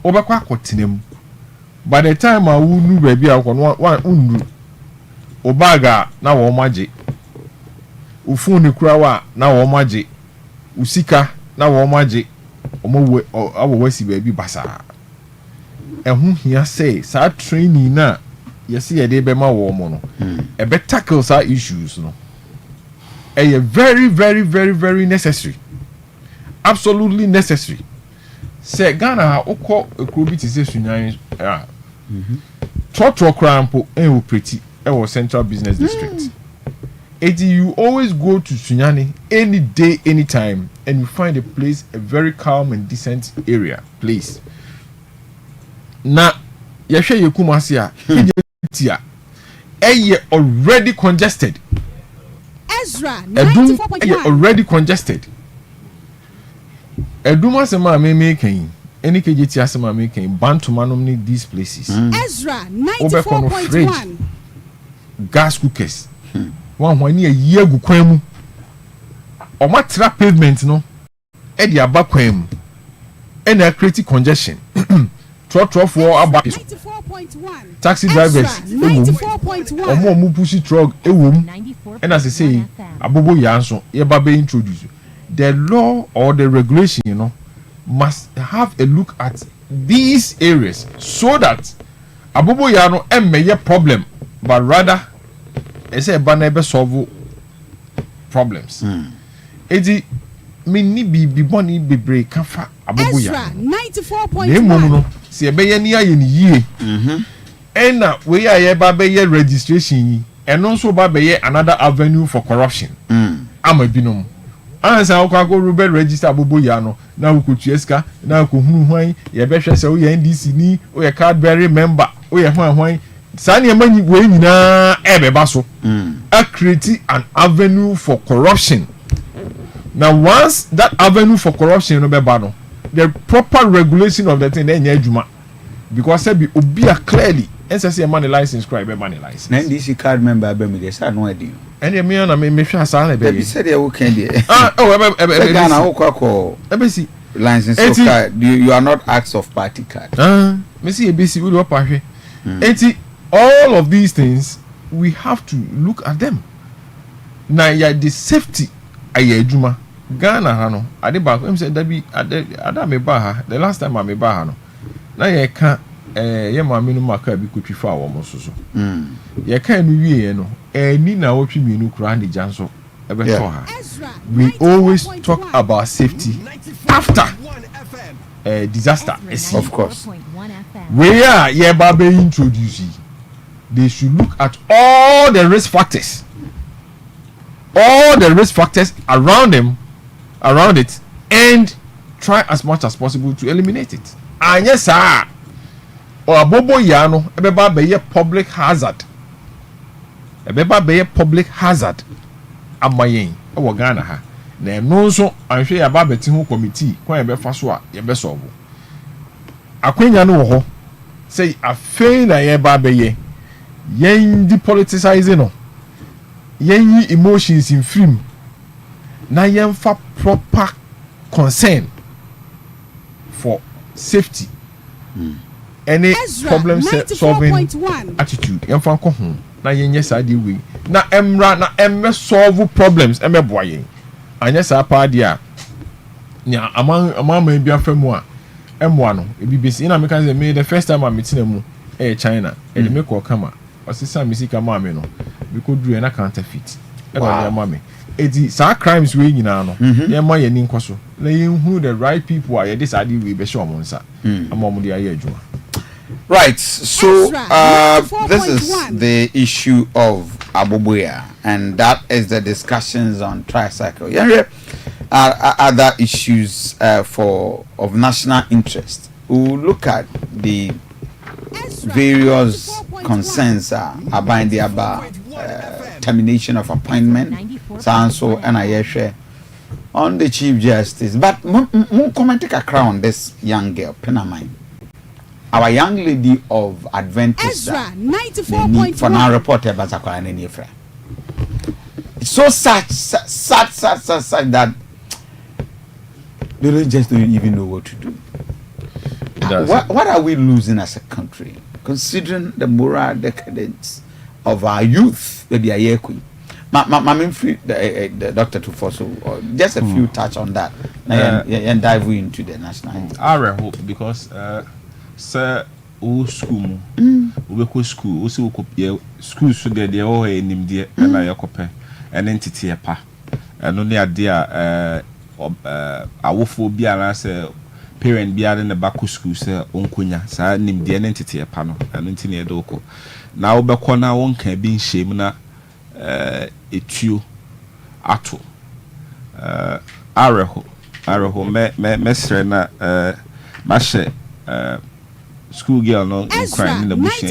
obekwa akotinem by the time a wunu baby akọ unu obaga na wo maje ufuni kurawa na wo maje usika na wo maje omo awowasi baby basa ehun hia say sa training na yesi ye de be ma wo mo no e be tackle sa issues no very very very very necessary, absolutely necessary. Say Ghana oko ekrobiti se sunyan trotro crampo en pretty e central business district. You always go to Sunyani any day, anytime, and you find a place, a very calm and decent area place. Na yeshe yekumasia tia already congested. Ezra 94.1 already congested. Eduma sema me kan any kejeti asema me kan bantu manom ni these places. Ezra 94.1 gas cookers. One when a year gu kwan mu. O matra pavement no e di aba kwan mu. E na create congestion. Truck for aba. Taxi drivers omo push truck ewom. And as I say abobo yanso ye ba be introduce. The law or the regulation, must have a look at these areas so that abobo yano emmeye problem, but rather ese banebe solve problems. Edi mini bi boni bebre kafa abobo yano. 94.1 si ebeye ni aye ni yie. Ena we aye ba be ye registration yi eno so ba be ye another avenue for corruption. Ama binom ansa okako Robert register abobo ya no na ukotueska na ukohunu hwan ye behwe se wo ye NDC ni wo ye Cadbury member wo ye hwan sani emanyi we nyina ebeba so a create an avenue for corruption. Now once that avenue for corruption no beba no, the proper regulation of the thing enya adwuma because say be obi a clearly NCC money license cry be money license na NDC card member be me dey say no adi ene me na me hwa asa na be be say dey wo kan dey Ghana wo kwako ebesi license so card you are not acts of party card me see ebesi we do pahwe enti all of these things we have to look at them na ya the safety aye adwuma Ghana ha no ade ba ko em say da bi ada me ba ha the last time me ba ha no na ye ka ye ma me no maka bi ko twifa wo mo so ye ka no wie no ni na wo twi mi no kura ndi janso ebe to ha we always talk about safety after disaster of course where ye ba be introduce they should look at all the risk factors around it and try as much as possible to eliminate it. And yes sir or bobo ya no ebeba be public hazard amayen e wo Ghana ha na no so anhwe ya ba beti ho committee kwan be fa so a ye be solve akwenya no wo ho say afei na ye ba be ye yen depoliticizing no yen emotions in film na yen fa proper concern for safety any problem solving attitude yen fa ko ho na yen yes ade we na emra na emme solve problems emme boa yen anya sa pa dia nya amama bia famu a emwa no ebi besi na me kan say me the first time I meet mu China e me ko kama osisa misika maame no we could do na counterfeit e ba dia maame edi sa crimes we nyina no ye ma ye ni nkoso na ye hu the right people are this adi we be show mo nsa amom dia ye adwuma. Right, so this is the issue of Aboboya, and that is the discussions on tricycle. Other issues of national interest. We'll look at the various concerns about termination of appointment, so and I share on the Chief Justice. But comment take a crown this young girl, Penamine. Our young lady of Adventist Ezra 94.1 for now reporter Bazakwa and Efra. It's so sad that they just don't even know what to do. What are we losing as a country, considering the moral decadence of our youth? Maybe a year queen. The doctor to force just a few touch on that and dive into the national. I hope because. Sir, school, we go school, we see school so they all name dear and I copy an entity pa. And only a dear awophobia and I say parent be in the back school, sir, unkunya, sir, name dear entity a panel, and entity doko. Now, Bakona one can be shame na etu ato. Araho, mesrena, mashe, school girl no crying in the bush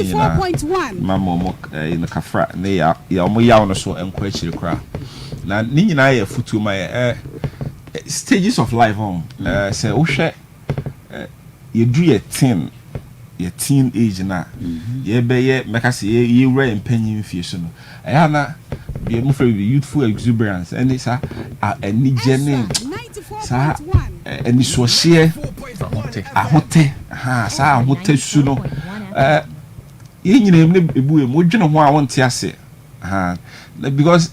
mama in the kafra ne ya omo ya no so enko akiri kra na ni nyina ya futu my stages of life say wo hwe you do your teen age na ye be ye meka say ye wura empanyin fie so no ya na be mo for youthful exuberance and it's any journey sa any so share ahote sa ahote su no ye nyina em ne ebu em odwene ho a wonte ase because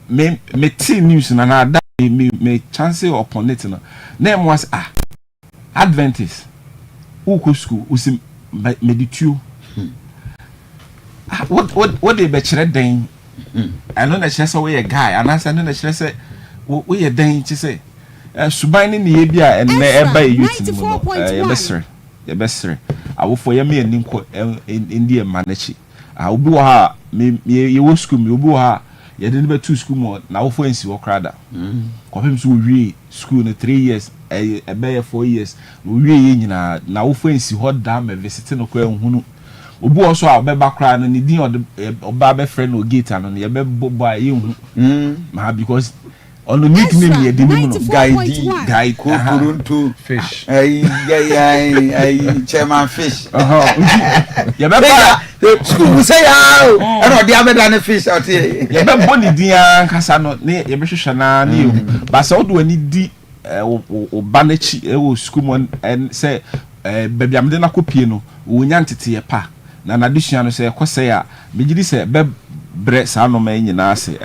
me teen news na da me chance upon it no na em was Adventist uko school usim meditu what they be chere den I know that she's a guy and I know that she's a we a den chi say suban ni ye bia and na e ba youth no ye besere awofo ye me aninko India manachi obi wo ha me ye wo school me obi wo ha ye de be to school mo na wo fo ensi wo krada kopem so wie school no 3 years e be 4 years wo wie ye nyina na wo fo ensi ho da me visit no kwa hunu obu also a be bakra no ni din oba be friend no gate no ye be bobo a ye hu ma because on the nickname ye di mu no guy Kuruntu fish ay chairman fish ye be ba school say how and o dia be da fish out here ye be boni din kasa no ne ye be hwehwe na ne ye ba se odo ani di o banachi e wo school mon and say baby amde na kopie no wo nya ntete ye pa na addition no say kwose ya begidi say be bre sa no ma nyina ase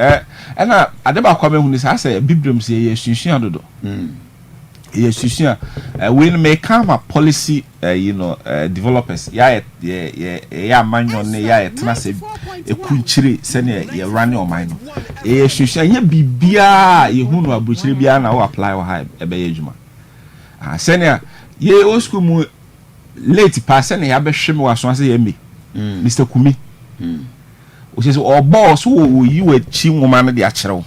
na ade ba kwa mehu ni sa say bibrem say ye sunsun adodo ye sunsun we no make come policy developers ya manyo ne ya tena se ekunchire se ne ye run o man no ye sunsun ye bibia ye hu no abuchire bia na wo apply wo ha e be ye adwuma se ne ye o school mu late pass ne ya be hwem wa so ase ye me Mr. Kumi o se o boss wo yi we chi nwoma no de a kire wo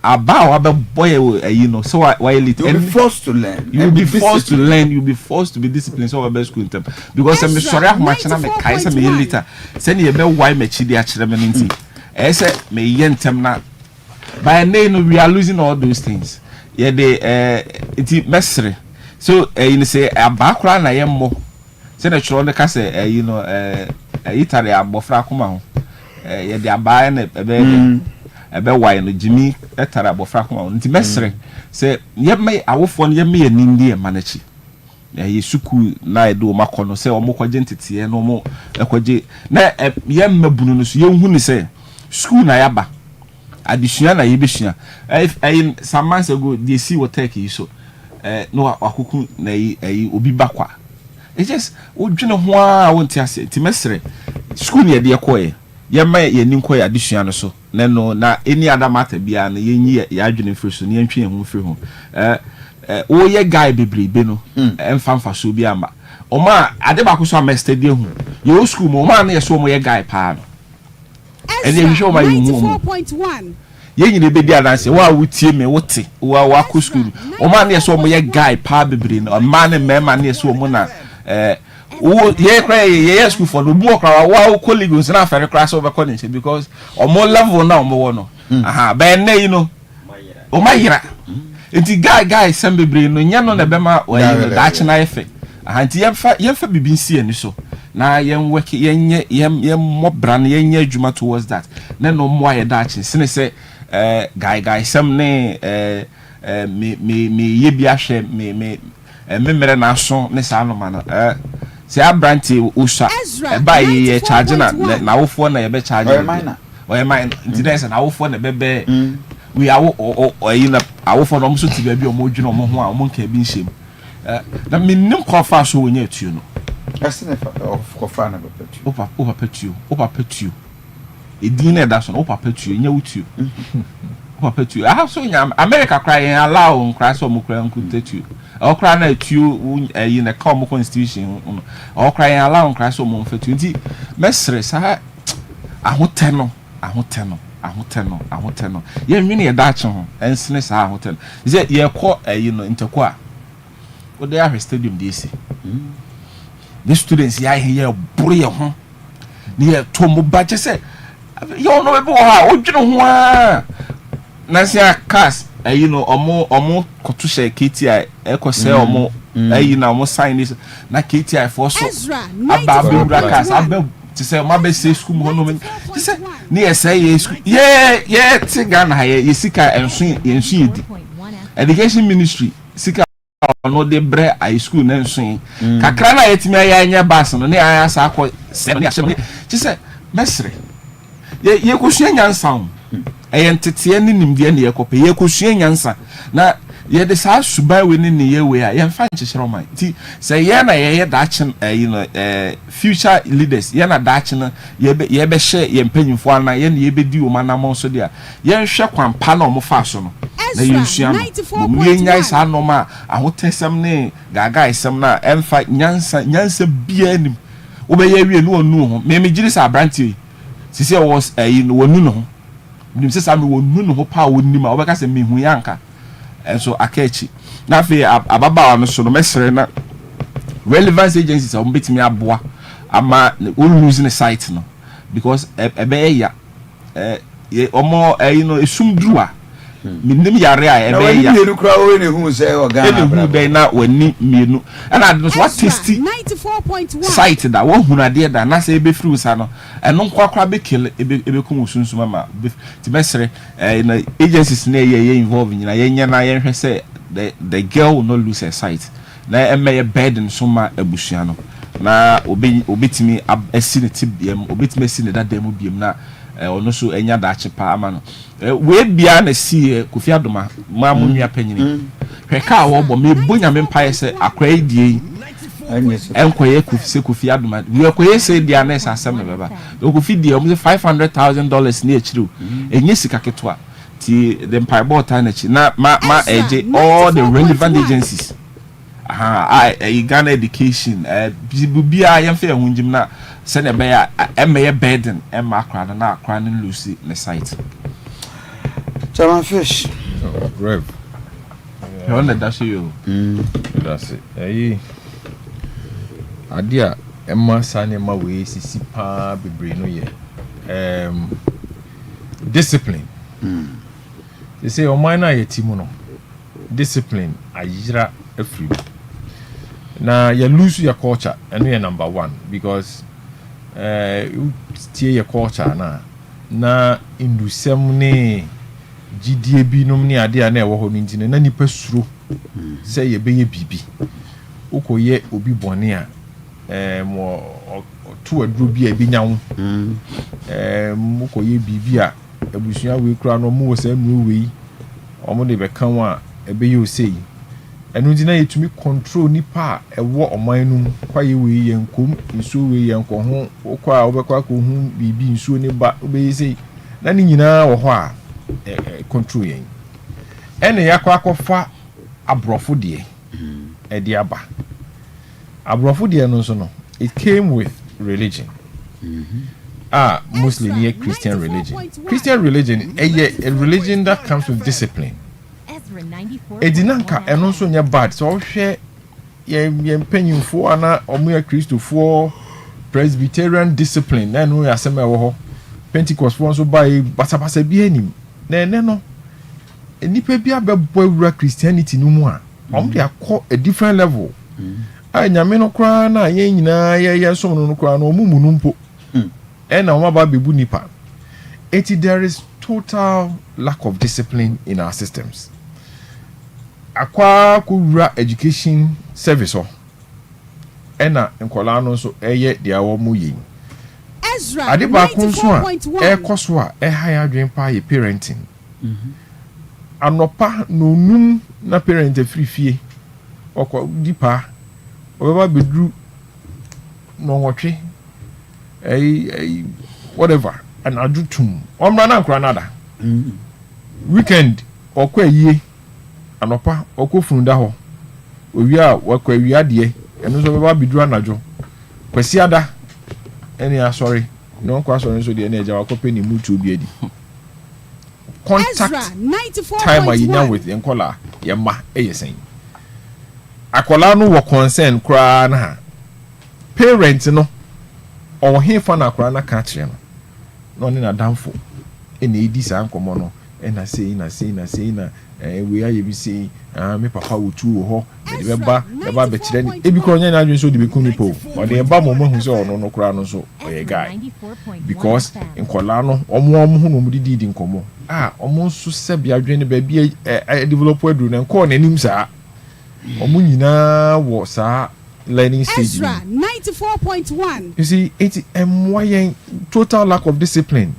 aba wa be boy so why late you be forced to learn you be forced to learn you be forced to be disciplined so we be school in term because I'm sorry how much na me kai say me later say ne be why me chi de a kire me nti say me ye ntem na by now we are losing all those things ye de it mesre so you say aba kura na ye mo say na chiro ne ka say itare abofra kuma ho ye de aba na ebe why no Jimmy etare abofra kuma ho nti mesre say ye me awofo no ye me yanindi e manachi ye suku na edo makono say omokwaje ntete no mo ekwaje na ye mabunu no so ye hu ni say school na yaba addition na ye behia some months ago they see what take you so no akuku na obi bakwa it's just odwene ho a wonti ase ti mesre school ne de koye ye ma ye nin koye addition no so no na any other matter bia na ye nyi ya adwene firi so ne ntwe ho firi ho o ye guy bebrebe no emfa so bi ama o ma ade ba ko so am steady hu ye school mo ma na ye so mo ye guy pa no ene ye show ma you 94.1 ye nyine be di adanse wa wutie me wote wa ko school o ma na ye so mo ye guy pa bebre no ma na me ma na ye so mo na o ye cry ye school for no bu okra wa colleagues na afere cry so be college because o mo level na o mo wo no be na you know o ma yira enti guy sem bebre no nya no na be ma o ye da chi na efe enti yemfa bibinsi ani so na yen work yen mobran yen adwuma towards that na no mo aye da chi sene se guy sem ne me ye bia hwe me memere na so ne sa no ma no se abranti usha ba ye charge na wofo na ye be charge o ye mine nti na wofo na bebe we awo you know awofo no so ti ba bi o mo dwene o mo ho a o mo nka bi nhyem na minnim kofa so wonya atuo no asene of kofa na bepetu opa petu edin na da so opa petu nya wutu opa petu so nya America cry allow cry so mo cry nkutetu o cry na atuo you know come constitution o cry allow cry so mo fetu nti mesre sa ahoteno ye nwini ye da che ho ensene sa ahoteno ze ye ko you know inteko a o dey have stadium DC the students ya here buru ye ho ne ye to mo ba che se you know be ha o dwene ho a na sia cars you know omo koto she KTI e ko se omo you know omo sign this na KTI for so aba be cars aba ti say ma be say school mo no ti say ne ye say ye school ye ti Ghana ye sika ensun edi education ministry sika no de bre high school na ensun kakra na yetimi anya bas no ne aya sa akọ se ne ahye ti say mesre ye ko sua nyansa entete ne nimde ne ye ko pe ye ko sua nyansa na ye de sa subai we ne ye we a ye fa nchechero man ti say ye na ye dachi you know future leaders ye na dachi no ye be hye ye mpanyimfo ana ye na ye be di o manam so dia ye hwe kwampa na o mo fa so no na ye sua no mo ye nyai sa no ma ahotesem ne gaga isem na emfa nyansa bia anim wo be ye wie no onu ho me giri sa branti sisi was you know wonu no nim se sa me wonu no ho pa wonni ma obeka se me hu yanka enso akachi na fe ababa no so no mesere na relevance agencies are betimi aboa ama losing the site no because ebe ya omo esum drua minim yare a ebe ya mienu kra o ne hu se organ hu den na wani mienu and I what tasty 94.1 site da wo hu na de da na se ebe free sa no eno kwakwa be kill ebe kum sunsun ma ti besere na agencies na ye involve nyina ye nya na ye hwe se the girl will not lose her sight na eme ye burden so ma abusua no na obetimi asi ne tibiem obetimi asi ne dadam biem na ono so enya da achepa ama no we bia na si Kofi Adoma ma munua panyini hweka wo bo me bonya me mpae se akrai die enkoye Kofi Adoma we koye se dia na asem ne beba Kofi die omo $500,000 ni achiru enye sika ketwa ti the mpae bota na chi na ma eje all the relevant agencies Ghana education bibia yemfe ehunjim na se ne be ya emeye burden emma akra na akra na lucy ne site Chairman Fish Rev you want that you that's it adia emma sane ma we sisi pa bebre no ye discipline they say o man na yetimu no discipline ayira afri na you lose your culture and you number one because tie your culture na indusem ne gidie bi nom ne ade na ewo ho no ntine na nipa suro say ye beye bibi ukoye obi bone a mo to aduro bi a bi nyawo ukoye bibi a abusua we kura no mo se nu we omo de be kan a ebeye osei enu ntina yetumi control nipa ewo oman num kwaye we yenkom nsuo we yenko ho okwa obekwa ko hu bibi nsuo ne ba obeyese na ni nyina wo ho a control yen ene yakwa akofa abrofo de edi aba abrofo de no so no it came with religion Muslim here Christian religion a religion that comes with discipline Edinanka eno so nya bad so hwe ye mpanyimfo ana omo ya Christofo Presbyterian discipline na no ya sema wo ho Pentecost fo so bai basabasa bi anim na ene no enipa bi abebo awura Christianity no mu a omo de akọ a different level nyame no kra na ye nyina ye so no kra na omumu no mpo na omo ba bebu nipa there is total lack of discipline in our systems akwa kuwura education service ena nkola no so eye dia wo mu yin Ezra ade ba kun so a koso a high adwen pa ye parenting anopa no num na parent free okwa dipa obeba bedru no nwotwe whatever and adutum omra na nkra nada weekend okwa yie anopa okofunda ho owi a wakwa wi ade eno so beba bidru anajo kwasi ada eni asori no kwa asori so de eni eja wakope ni mutu obi edi contact time ayinya with enkola yema eyesen akola no wo concern kra na ha parent no o hefa na kra na ka kire no ni na danfo eni edi sa nkomo no ena sei na we aye bi sei me papa wotu wo ho de beba be kire ni ebi kro nya na adwen so de be kunu po o de ba mo hu se ono no kra no so o ye guy because enkola no omo hu no mu didi nkomo omo so se bia adwen ne ba bi develop adu na nko na nim sa omo nyina wo sa learning stage Ezra 94.1 you see it total lack of discipline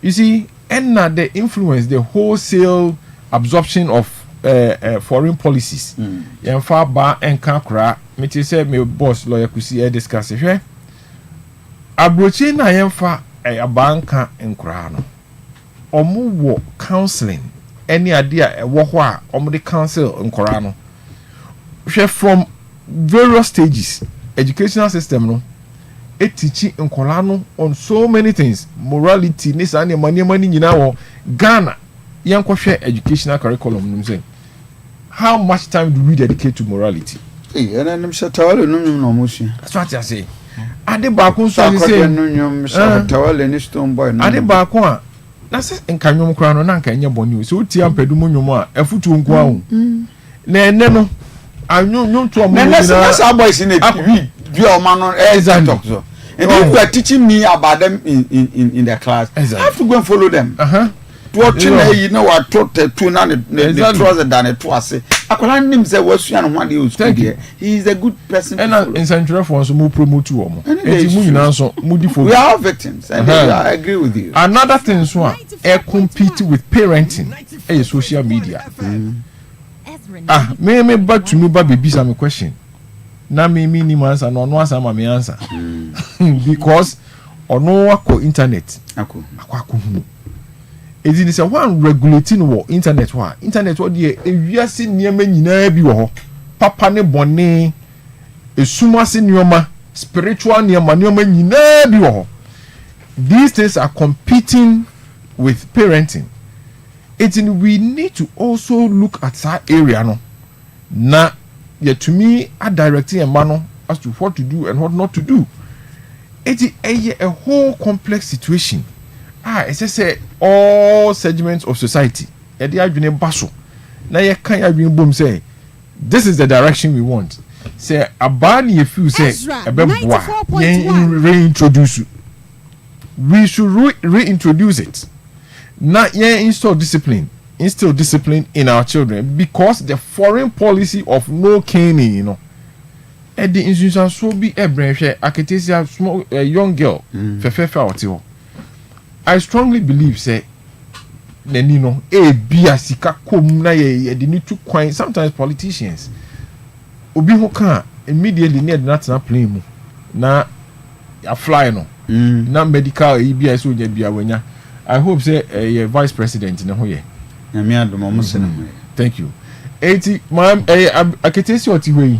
you see and the influence the wholesale absorption of foreign policies yan fa ba enka kra me ti say me boss lawyer kusi discuss hwe abrochi na yan fa abanka enkra no omo wo counseling any idea wo ho a omo de counsel enkra no hwe from various stages educational system no teaching nkola on so many things, morality, this and money nyina Ghana. Yankoshe educational curriculum num say. How much time do we dedicate to morality? And I'm sure tawale no mushi. That's what I say. Ade ba ko so say tawale ni stone boy. Ade ba ko a na se nkanyom kra no na nka enye boni so ti ampedum nyom a afutu nko ahu. Na ene no anyom to omo na na boys in a do your man talk so. And if you are teaching me about them in the class, I have to go and follow them. Watching you know what taught to none the trouser than a twice. I could him say what's you and one you he is a good person. And in Central France, more promote to him. We are all victims, and I agree with you. Another thing is one compete with parenting and social media. Me back to me baby some question. Na me ni answer no answer ma me answer. Because ono akọ internet akọ hunu. It is a one regulating war internet wa the ewiase niam nyina bi wo ho papa ne bone esumase nioma spiritual nioma nyina bi wo ho. These things are competing with parenting. We need to also look at that area no na yet to me are directing a man as to what to do and what not to do. It is a whole complex situation. It's just all segments of society. They are doing basso. Now you can't bring boom say this is the direction we want. Say a bani if you say reintroduce. We should reintroduce it. Not yet instill discipline in our children because the foreign policy of no caning, you know. And the institution so be a branch. I can tell you a young girl. I strongly believe say Nenino biasika kom na ye de need to coin sometimes politicians obi ho kan immediately need not na play mu na ya fly no na medical bia so nya bia wanya. I hope say vice president na ho ye na me adom mo se na ho ye. Thank you. 80 ma'am aketesi oti hoyi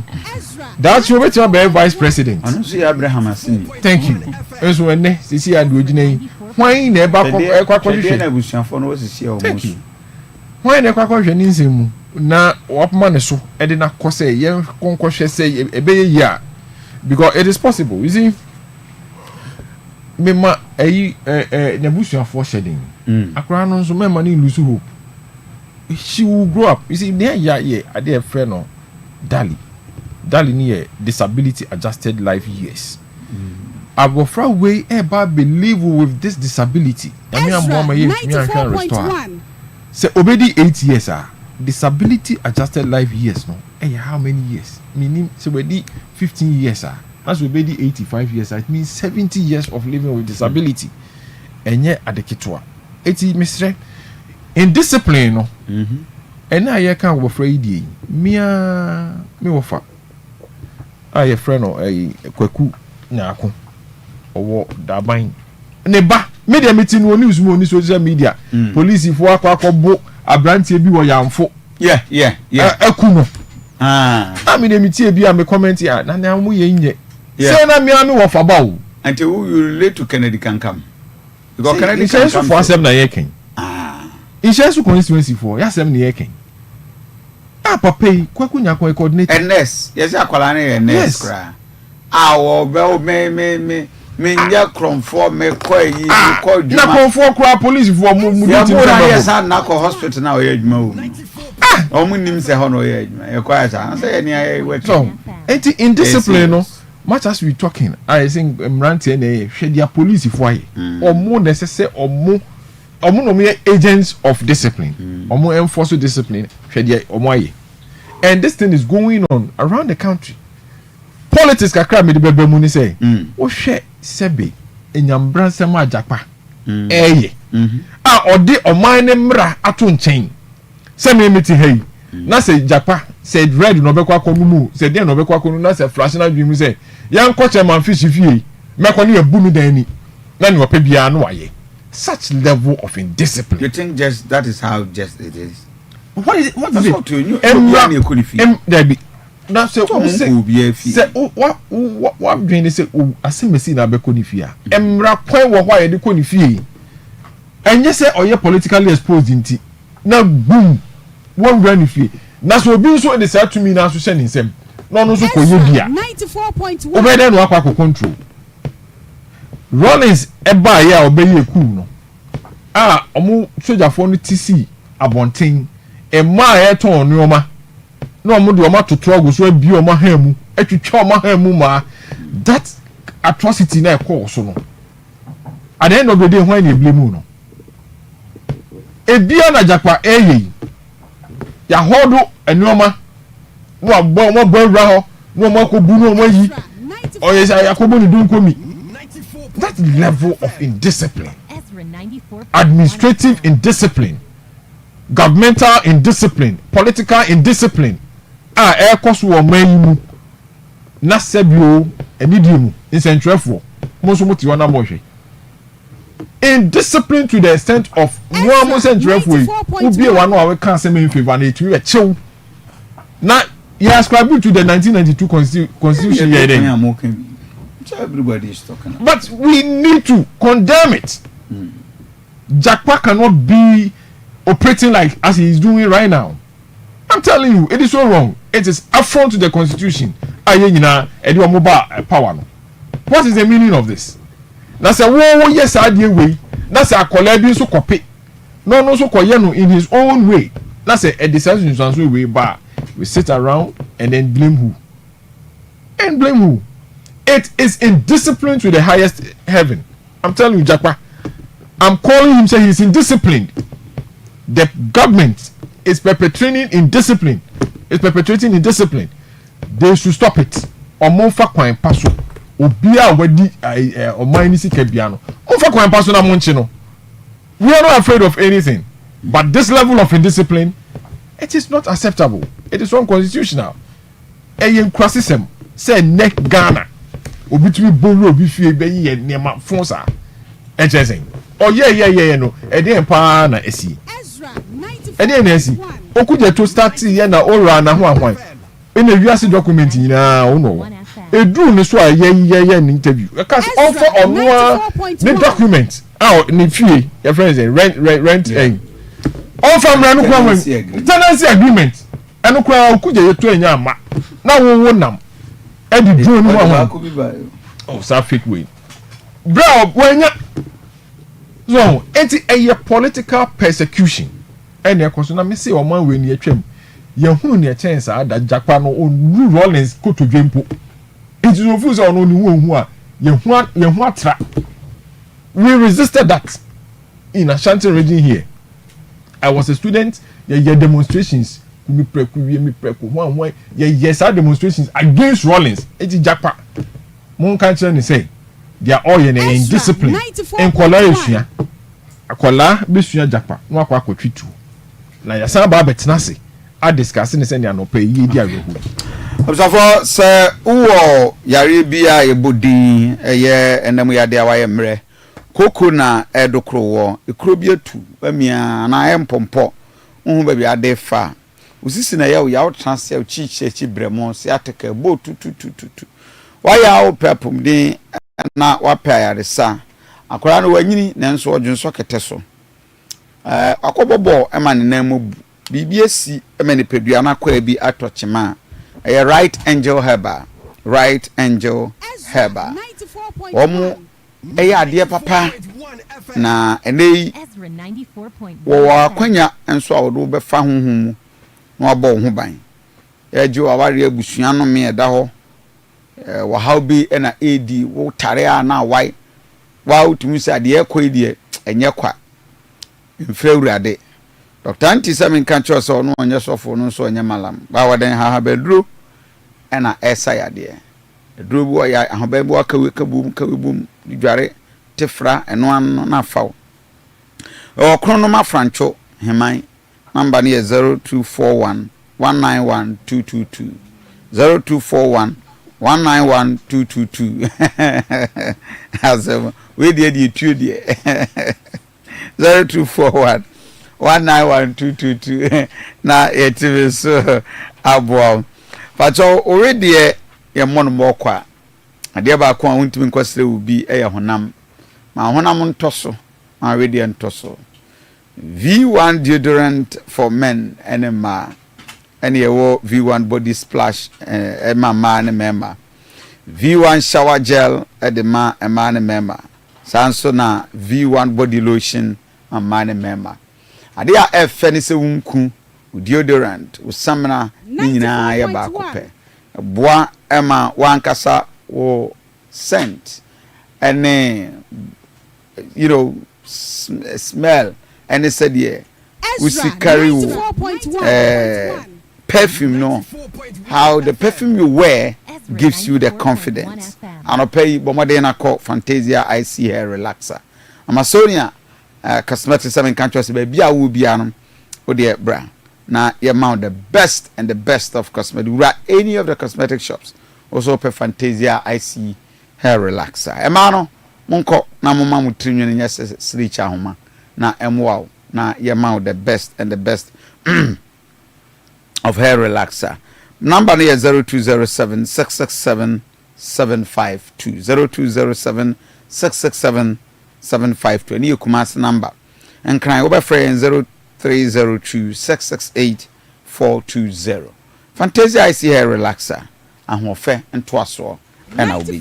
that's your better be vice president anu so Abraham asini. Thank you. Enso ene sisi adu ogina yi why na eba kwakwa hwe na busuafo no osisi o mo. Why na kwakwa hwe ni nsemu na wapma ne so e de na kose ye konko hwe say ebe ye ya because it is possible. You see mema na busuafo shedding akra no nso mema ni lose hope. She will grow up. You see there I dey friend no Dali ni disability adjusted life years. Abofra way eba believe with this disability. I mean I'm me can restore. Say obedi 8 years disability adjusted life years no. How many years? Meaning so we 15 years That's obedi 85 years. It means 70 years of living with disability. Enye adekitwa. 80 Mr. In discipline no. And I can't go afraid me wofa. I friend no kwaku nyako. Owo daban ne ba media meeting no news mo ni social media police fo akwakobo abrantie bi wo yamfo aku no me dem tie bi am comment ya na na mu ye nye say na me am wo fa ba wo until you relate to Kennedy can come because Kennedy can come for asem na ye ken insurance constituency for ya asem na ye ken papa kwaku nyako coordinator NS yes akwala na NS kra awo be me nya kromfo me koyi ko djuma na kromfo kra police fo mu duty na yes na ko hospital na oye djuma wo o mu nim se ho no oye djuma e ko asa say ni aye work so indiscipline no much as we talking I think mrantie na hwe dia police fo aye o mu necessary o mu no me agents of discipline o mu enforce discipline hwe dia o mu aye and this thing is going on around the country. Politics kakra me de bebe mu ni say wo hwe sebe enyambran sem ajapa eye odi oman ne mra ato nchen se me meti hey na se japa se red no bekwa kono mu se den no bekwa kono na se flash na dwimu say yan ko chairman fish fie me ko ne yabu mi dan ni na ne opa bia no waye such level of indiscipline. You think just that is how just it is? What is it? What is it? To you there be na se what doing they say asemesi na be ko ni fie a emra kwan wo hwa ye de ko ni fie enye se oye politically exposed nti na boom one run fie na so obi nso de say to me na so hye nsem no no so ko ye bia 94.1 obede no akwa control Rollins eba ya obeye cool no omo sojafo no TC abonten ema e ton nyoma na omo de omo toto agu so abi omo ha mu atwitwa omo ha mu ma that atrocity na e call so no at the end of the day when you blame no ebia na jakwa eye ya hodo enyoma no abo omo bo ra ho no omo ko bu no omo yi oyesa yakobo ni dun komi that level of indiscipline, administrative indiscipline, governmental indiscipline, political indiscipline, air cost war menu, na sebio, enidium, in centrefo, most of what indiscipline to the extent of one more centrefo, would be one hour cancer in favor, and it will a chill. Now, you ascribe to the 1992 constitution. Everybody is talking about. But we need to condemn it. Jakpa cannot be operating like as he is doing right now. I'm telling you, it is so wrong. It is affront to the constitution. What is the meaning of this? That's a war, yes, I dear way. That's a collabing so copy. No, so koyeno in his own way. That's a decision way, but we sit around and then blame who? And blame who? It is indiscipline to the highest heaven. I'm telling you, Jakpa. I'm calling him saying he's indisciplined. The government is perpetrating indiscipline. They should stop it. Omonfa kwan paso. Obia wedi omani si kebiano. Omonfa kwan paso na monchi no. We are not afraid of anything. But this level of indiscipline, it is not acceptable. It is unconstitutional. Eyen crasism say neck Ghana. Obitumi bolu obi fie be ye nema fonsa HSN oh yeah no e dey pa na esi Ezra e dey na esi okuje to start ye na ora na ho ahwan e na wiase document nyina wo no edu ne so a ye ni interview e cause all for onwa the document ni fie your friends rent all from ranu kwa tenancy agreement eno kwa okuje ye to enya ama na wo nam Eddie Drew no one. Oh, so fake way. Bro, when you so it's a political persecution. And your question, I say, or man when you trim, you who your chance that Japan or New Rollins go to Jimpo. It is refused on only one who are you want track. We resisted that in Asante region here. I was a student, your demonstrations. Yes, our demonstrations against Rollins. It's Japan. Mon country say they are all in discipline. In Kola, Akola, Bissuya Japan, no aqua tritu. Na Yasa Babetnasi, I discussing this and no pay ye dear. Observer, sir, Uo, Yaribia, a Budin, a year, and then we are there. I am re. Kokuna, Edokro, a crobia too, and I am pompo. Baby, are there far. Usisi na ya ya transfer chi bremo se ateka bo tu wa ya o pepum din na wa pa ya resa akora no wanyini na nso odwunso kete so akobobo e ma ne na mobu bibie si e ma ne pedua na kwa bi atochema e right angel herba omo e ya ade papa na enei Ezra 94.1 wo akwanya nso a wo be fa honhom no abo ho ban eju aware abusua no me eda ho wa how be na ad wo tare a na wai wa utumi se ade ekoi enye kwa mfra urade Dr. Anti Samin kan cho so no onye sofo no so onye malam ba waden ha bedru na esa yade edru bo ya ahoba bo kawebum dware tefra eno an na fawo o krono ma francho heman number ni 0241 191222 0241 191222 azem we dey tu dey 0241 191222 na etive so abo But already a mon more qua. A dear back one went to inquest will be a honam. My honam tosso, my radiant tosso. V1 deodorant for men and a ma. Any V1 body splash, a man and member. V1 shower gel at the man and man and member. Sansona V1 body lotion and man and member. Adia F fenise wunku deodorant usamna nyina ya ba kope. Boa ema wankasa wo scent and smell and it said yeah we see carry perfume no how the perfume you wear gives you the confidence and pay bomodena call Fantasia IC hair relaxer Amasonia cosmetics seven countries baby a will be anum or the bra na you mount the best and the best of cosmetics any of the cosmetic shops also per Fantasia IC hair relaxer emano monko na mama mutrinyo ne nyese sricha homa na emwa na you mount the best and the best of hair relaxer. Number near 0207 667 752 0207 667 752 and you Kumasi number and cry over friend 0302 668 420 Fantasia IC hair relaxer and hofe and twaso and I'll be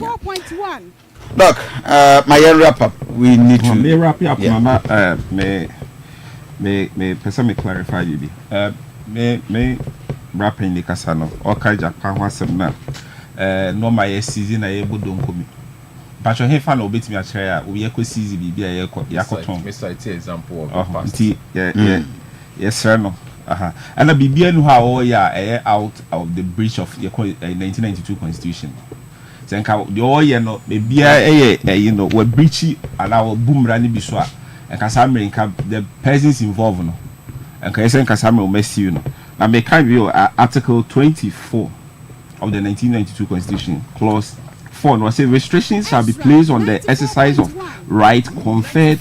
look my wrap up we need to me wrap up mama me person me clarify you be me rapping the kasano oka Japan wasem na no my season na ebo don komi but you fan obet me a chair we ye ko season bi bia ye yakoton me cite example of the past yes sir no and bibia nu ha o ya out of the breach of your 1992 constitution senka the o ye no bibia we breach allow boomra ni bi so a kasa america the persons involved no and kasa kasa o mercy you know. Now, may kind view Article 24 of the 1992 Constitution, Clause 4, no, say restrictions shall be placed on the exercise of right conferred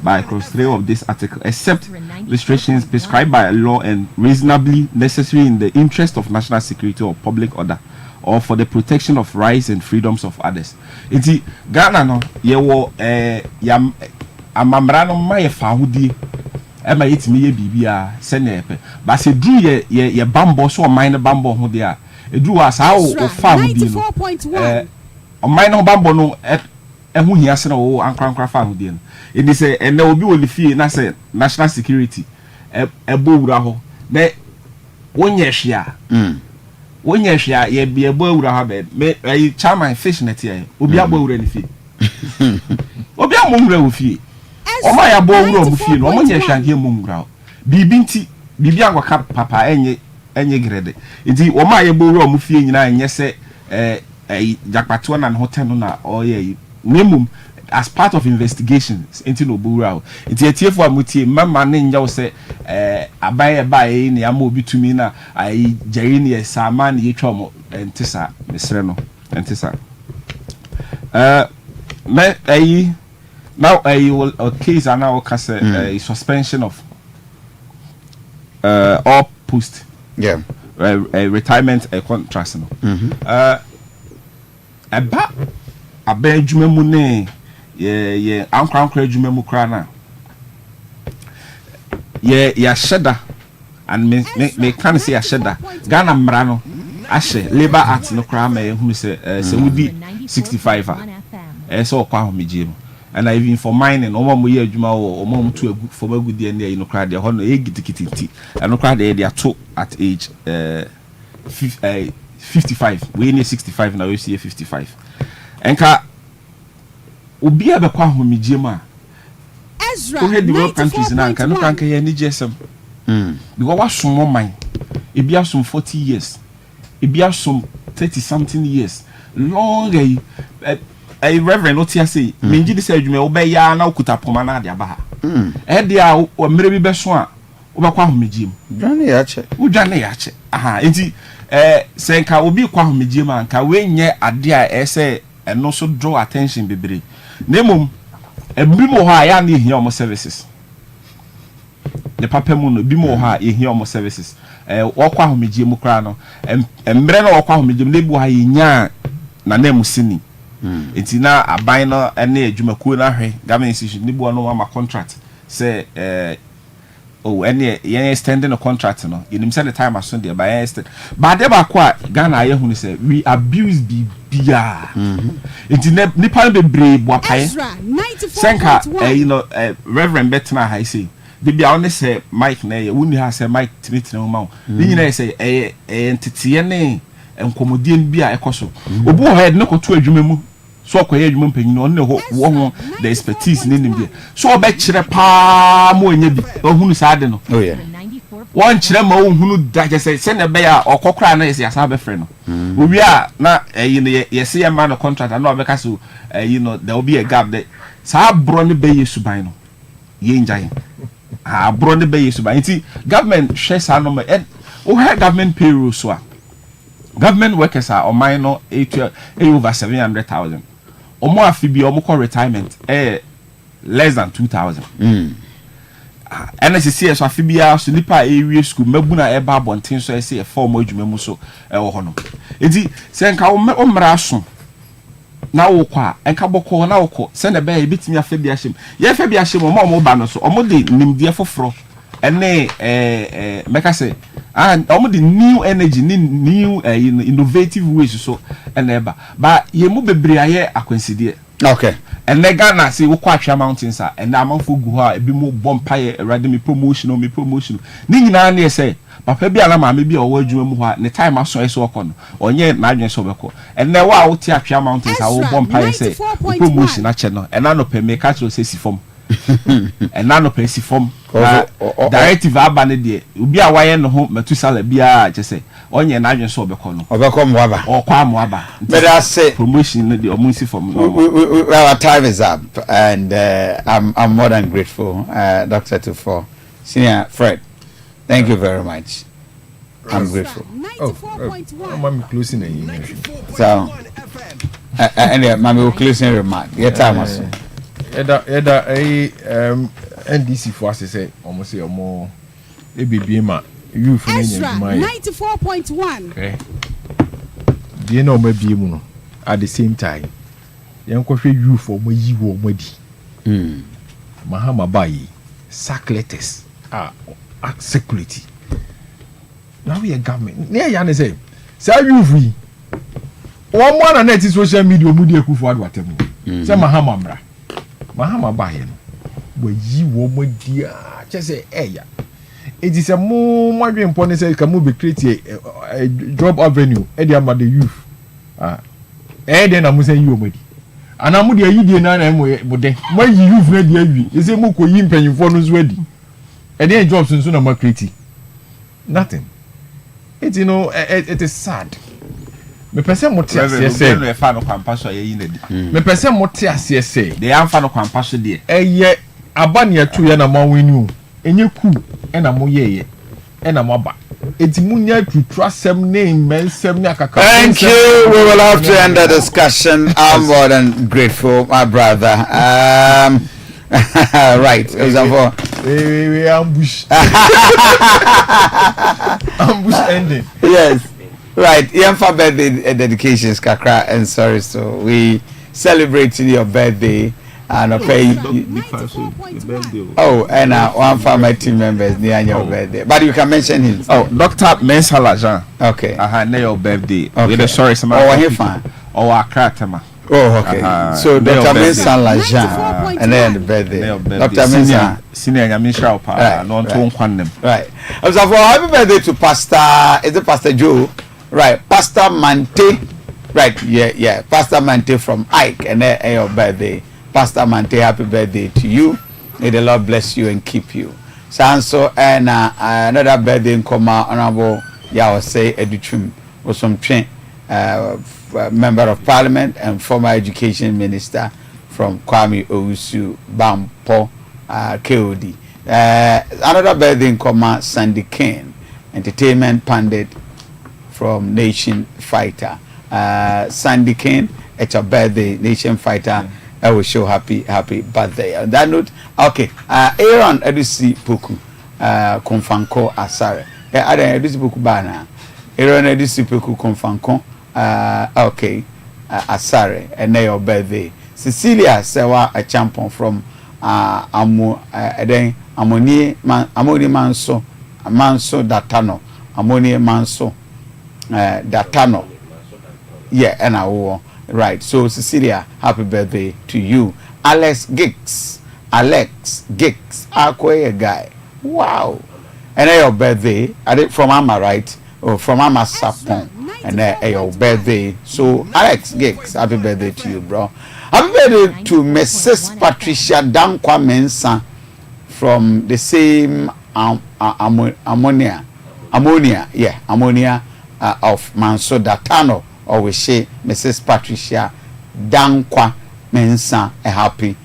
by Clause 3 of this article, except restrictions prescribed by law and reasonably necessary in the interest of national security or public order, or for the protection of rights and freedoms of others. Iti Ghana no yewo amamrano maye fahudi. Ema yetimi ye bibia se na epe ba se du ye bambo so mine bambo ho de a edu asa o fa ho di no o mine bambo no ho hia se na o ankrankra fa ho di no e di se ene obi wo lifie na se national security ebo wura ho na wonye hwea ye bi ebo wura ha be me chairman fish net ye obi abo wura ni fie obi amomwura wo fie Oma ya bo wuro mu fie no omonye hwange mumura bibi nti bibi angoka papa enye grede nti oma ya bo wuro mu fie nyina enye se jakpato na hotel no na oye nemum as part of investigations nti no bo wuro nti etiefo amutie mama ne nya wo se abaye bae ne ama obi tumi na ai jeri ne sama ne yetwa mo ntisa mesre no ntisa me now a case and now a suspension of all post a retirement contracts no aba adwuma mu ne ye ankwankwa adwuma mu kra na ye sheda and me can say sheda Ghana mra no ahye labor act no kra ma ehunu se wudi 65 so kwa homegye and I even for mining no mo ye adwuma o mo to agu for magudi and you know cry there hono e gitikiti and no cry there they are two at age 55 we need 65 now we see 55 enka obi a be kwa homegye ma Ezra we had developed countries na enka no kan ye ni jesem because what some mine e bia some 40 years e bia some 30 something years long a reverend otia say menji dis adwuma wo be ya na okuta poma na de aba ha de a o mere bi be so a wo be kwa homegye mu dwane ya che wo dwane ya che enti senka obi kwa homegye ma nka we nye ade a ese eno so draw attention bebre nemum ebi mo ha ya na ehia omo services the papa mu no bi mo ha ehia omo services wɔkɔ ahomegye mu koraa no mmerɛ no wɔkɔ ahomegye mu na ebu ha yɛnya na na musini enti na aban no ne adwumakuo na ahwɛ government institution ne bu no ama contract say any extending the contract no you send the time as soon there by extend but they ba kwa Ghana aye hu say we abuse bibia enti nipa be brave boapae senka reverend betna ha say bibia on say Mike na ye wuni ha say Mike tinitina wo ma ni nyina say entete ne enkomodien bia ekoso obu ho head ne koto adwuma mu so akoye adwuma mpanyin on ne ho wo the expertise ne nim so obekire pa mo nya bi ohunu saade no oh yeah won kire ma ohunu da je se na be ya okokora na yesi asa be frɛ no owi a na yesi ya man contract na obeka so there will be a gap that sa bro ne be yesu ban no ye njaye bro ne be yesu ban nti government share sa no o ha government payroll so a government workers are on minor over 700,000 omo afibi omo call retirement less than 2,000 NSC so afibia so nipa area school mabuna eba bonten so say e form adwuma mu so wo ho no enti se nka o mra so na wo kwa enka boko na wo ko se na be e bitimi afibia hyem ye afibia hyem omo ba no so omo de nimdie foforo ene meka say and omo the new energy new innovative ways so eneba but ye mu bebre aye akwanside okay and Ghana say we kwatwa mountains and na amanfo gu ha ebi mu bompaye erade me promotion ni nyina na say papa bi ala maame bi owo adwuma mu ha ne time aso eso okọ no onye na adwen so beko and na wa wo ti atwa mountains a wo bompaye say promotion a che no and na no pe me catch say si form and na no pe si form directive aba ne de obi a waye no ho matusala bia che say onye na adwen so beko no obeko mo aba okwa mo aba but I say promotion no de omunsi form our time is up and I'm more than grateful Dr. Tufo Senior Fred, thank you very much. I'm grateful. I'm closing so anyway mami closing remark your time also NDC for us say almost say omo ebibie youth Ezra 94.1 okay die na omo bie mu no at the same time yankwohwe youth omo yi wo omo di mahama bayi sack letters security now we are government near ya say youth we one more na social media omo di ekufu adwatem say mahama bayi no we yi wo omo di say eya it is a more important say can be create a job avenue e dey am the youth then am say you omedi and am dey yi dey na mo de mo yi youth na dey awi e say mo ko yi mpanyimfo no so adi e dey jobs nso na mo create nothing it it is sad me person mo ti ase say no e fa no kwampa so ye yi na di me person mo ti ase say dey am fa no kwampa so de eye aba ne atu ye na ma wenu enye ku ena mo yeye ena mo ba etimunya tutrasem name mensem ni akaka. Thank you. We will have to end the discussion. I'm more than grateful, my brother. Right. We ambush. Ambush ending. Yes. Right. Yamfa birthday dedications, Kakra, and sorry. So we celebrating your birthday. And okay, and one for my team members near your birthday, but you can mention him. Oh, Dr. Mensalajan. Okay. Near your birthday. Okay. Sorry, some. Oh, he fine. Oh, Akratema. Oh, okay. So Dr. Mensalajan, and then the birthday. Dr. Mensalajan, senior Yamisha Pa, non to one. Right. So for happy birthday to Pastor. Is it Pastor Joe? Right. Pastor Mante. Right. Yeah. Pastor Mante from Ike, and then your birthday. Pastor Mante, happy birthday to you. May the Lord bless you and keep you. So and another birthday in Koma, Honorable Yawase Educhum was some member of Parliament and former Education Minister from Kwame Owusu Bampo KOD. Another birthday in Koma, Sandy Kane, entertainment pundit from Nation Fighter. Sandy Kane, it's your birthday, Nation Fighter. I will show happy birthday. On that note, okay. Aaron Edusi Poku, Konfanko Asare. ada this book bana ero na this book konfanko okay asare and your birthday Cecilia sewa a champion from then amoni manso datano amoni manso datano yeah and I right so Cecilia happy birthday to you. Alex Giggs a guy wow and your birthday from Ama right or from Ama Sapon and your birthday so Alex Giggs happy birthday to you bro. Happy birthday to Mrs. Patricia Dankwa Mensa from the same ammonia of Manso Datano or we say Mrs. Patricia Dankwa Mensa a happy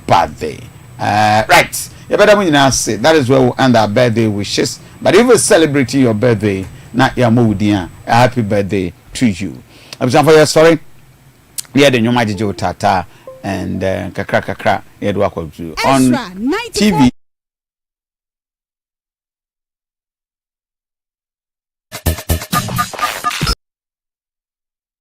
birthday. Right. You better when you say that is where we end our birthday wishes. But if we're celebrating your birthday, not your moodian, a happy birthday to you. I'm sorry. Yeah, the new Magic Tata and kakra yeah, do on TV.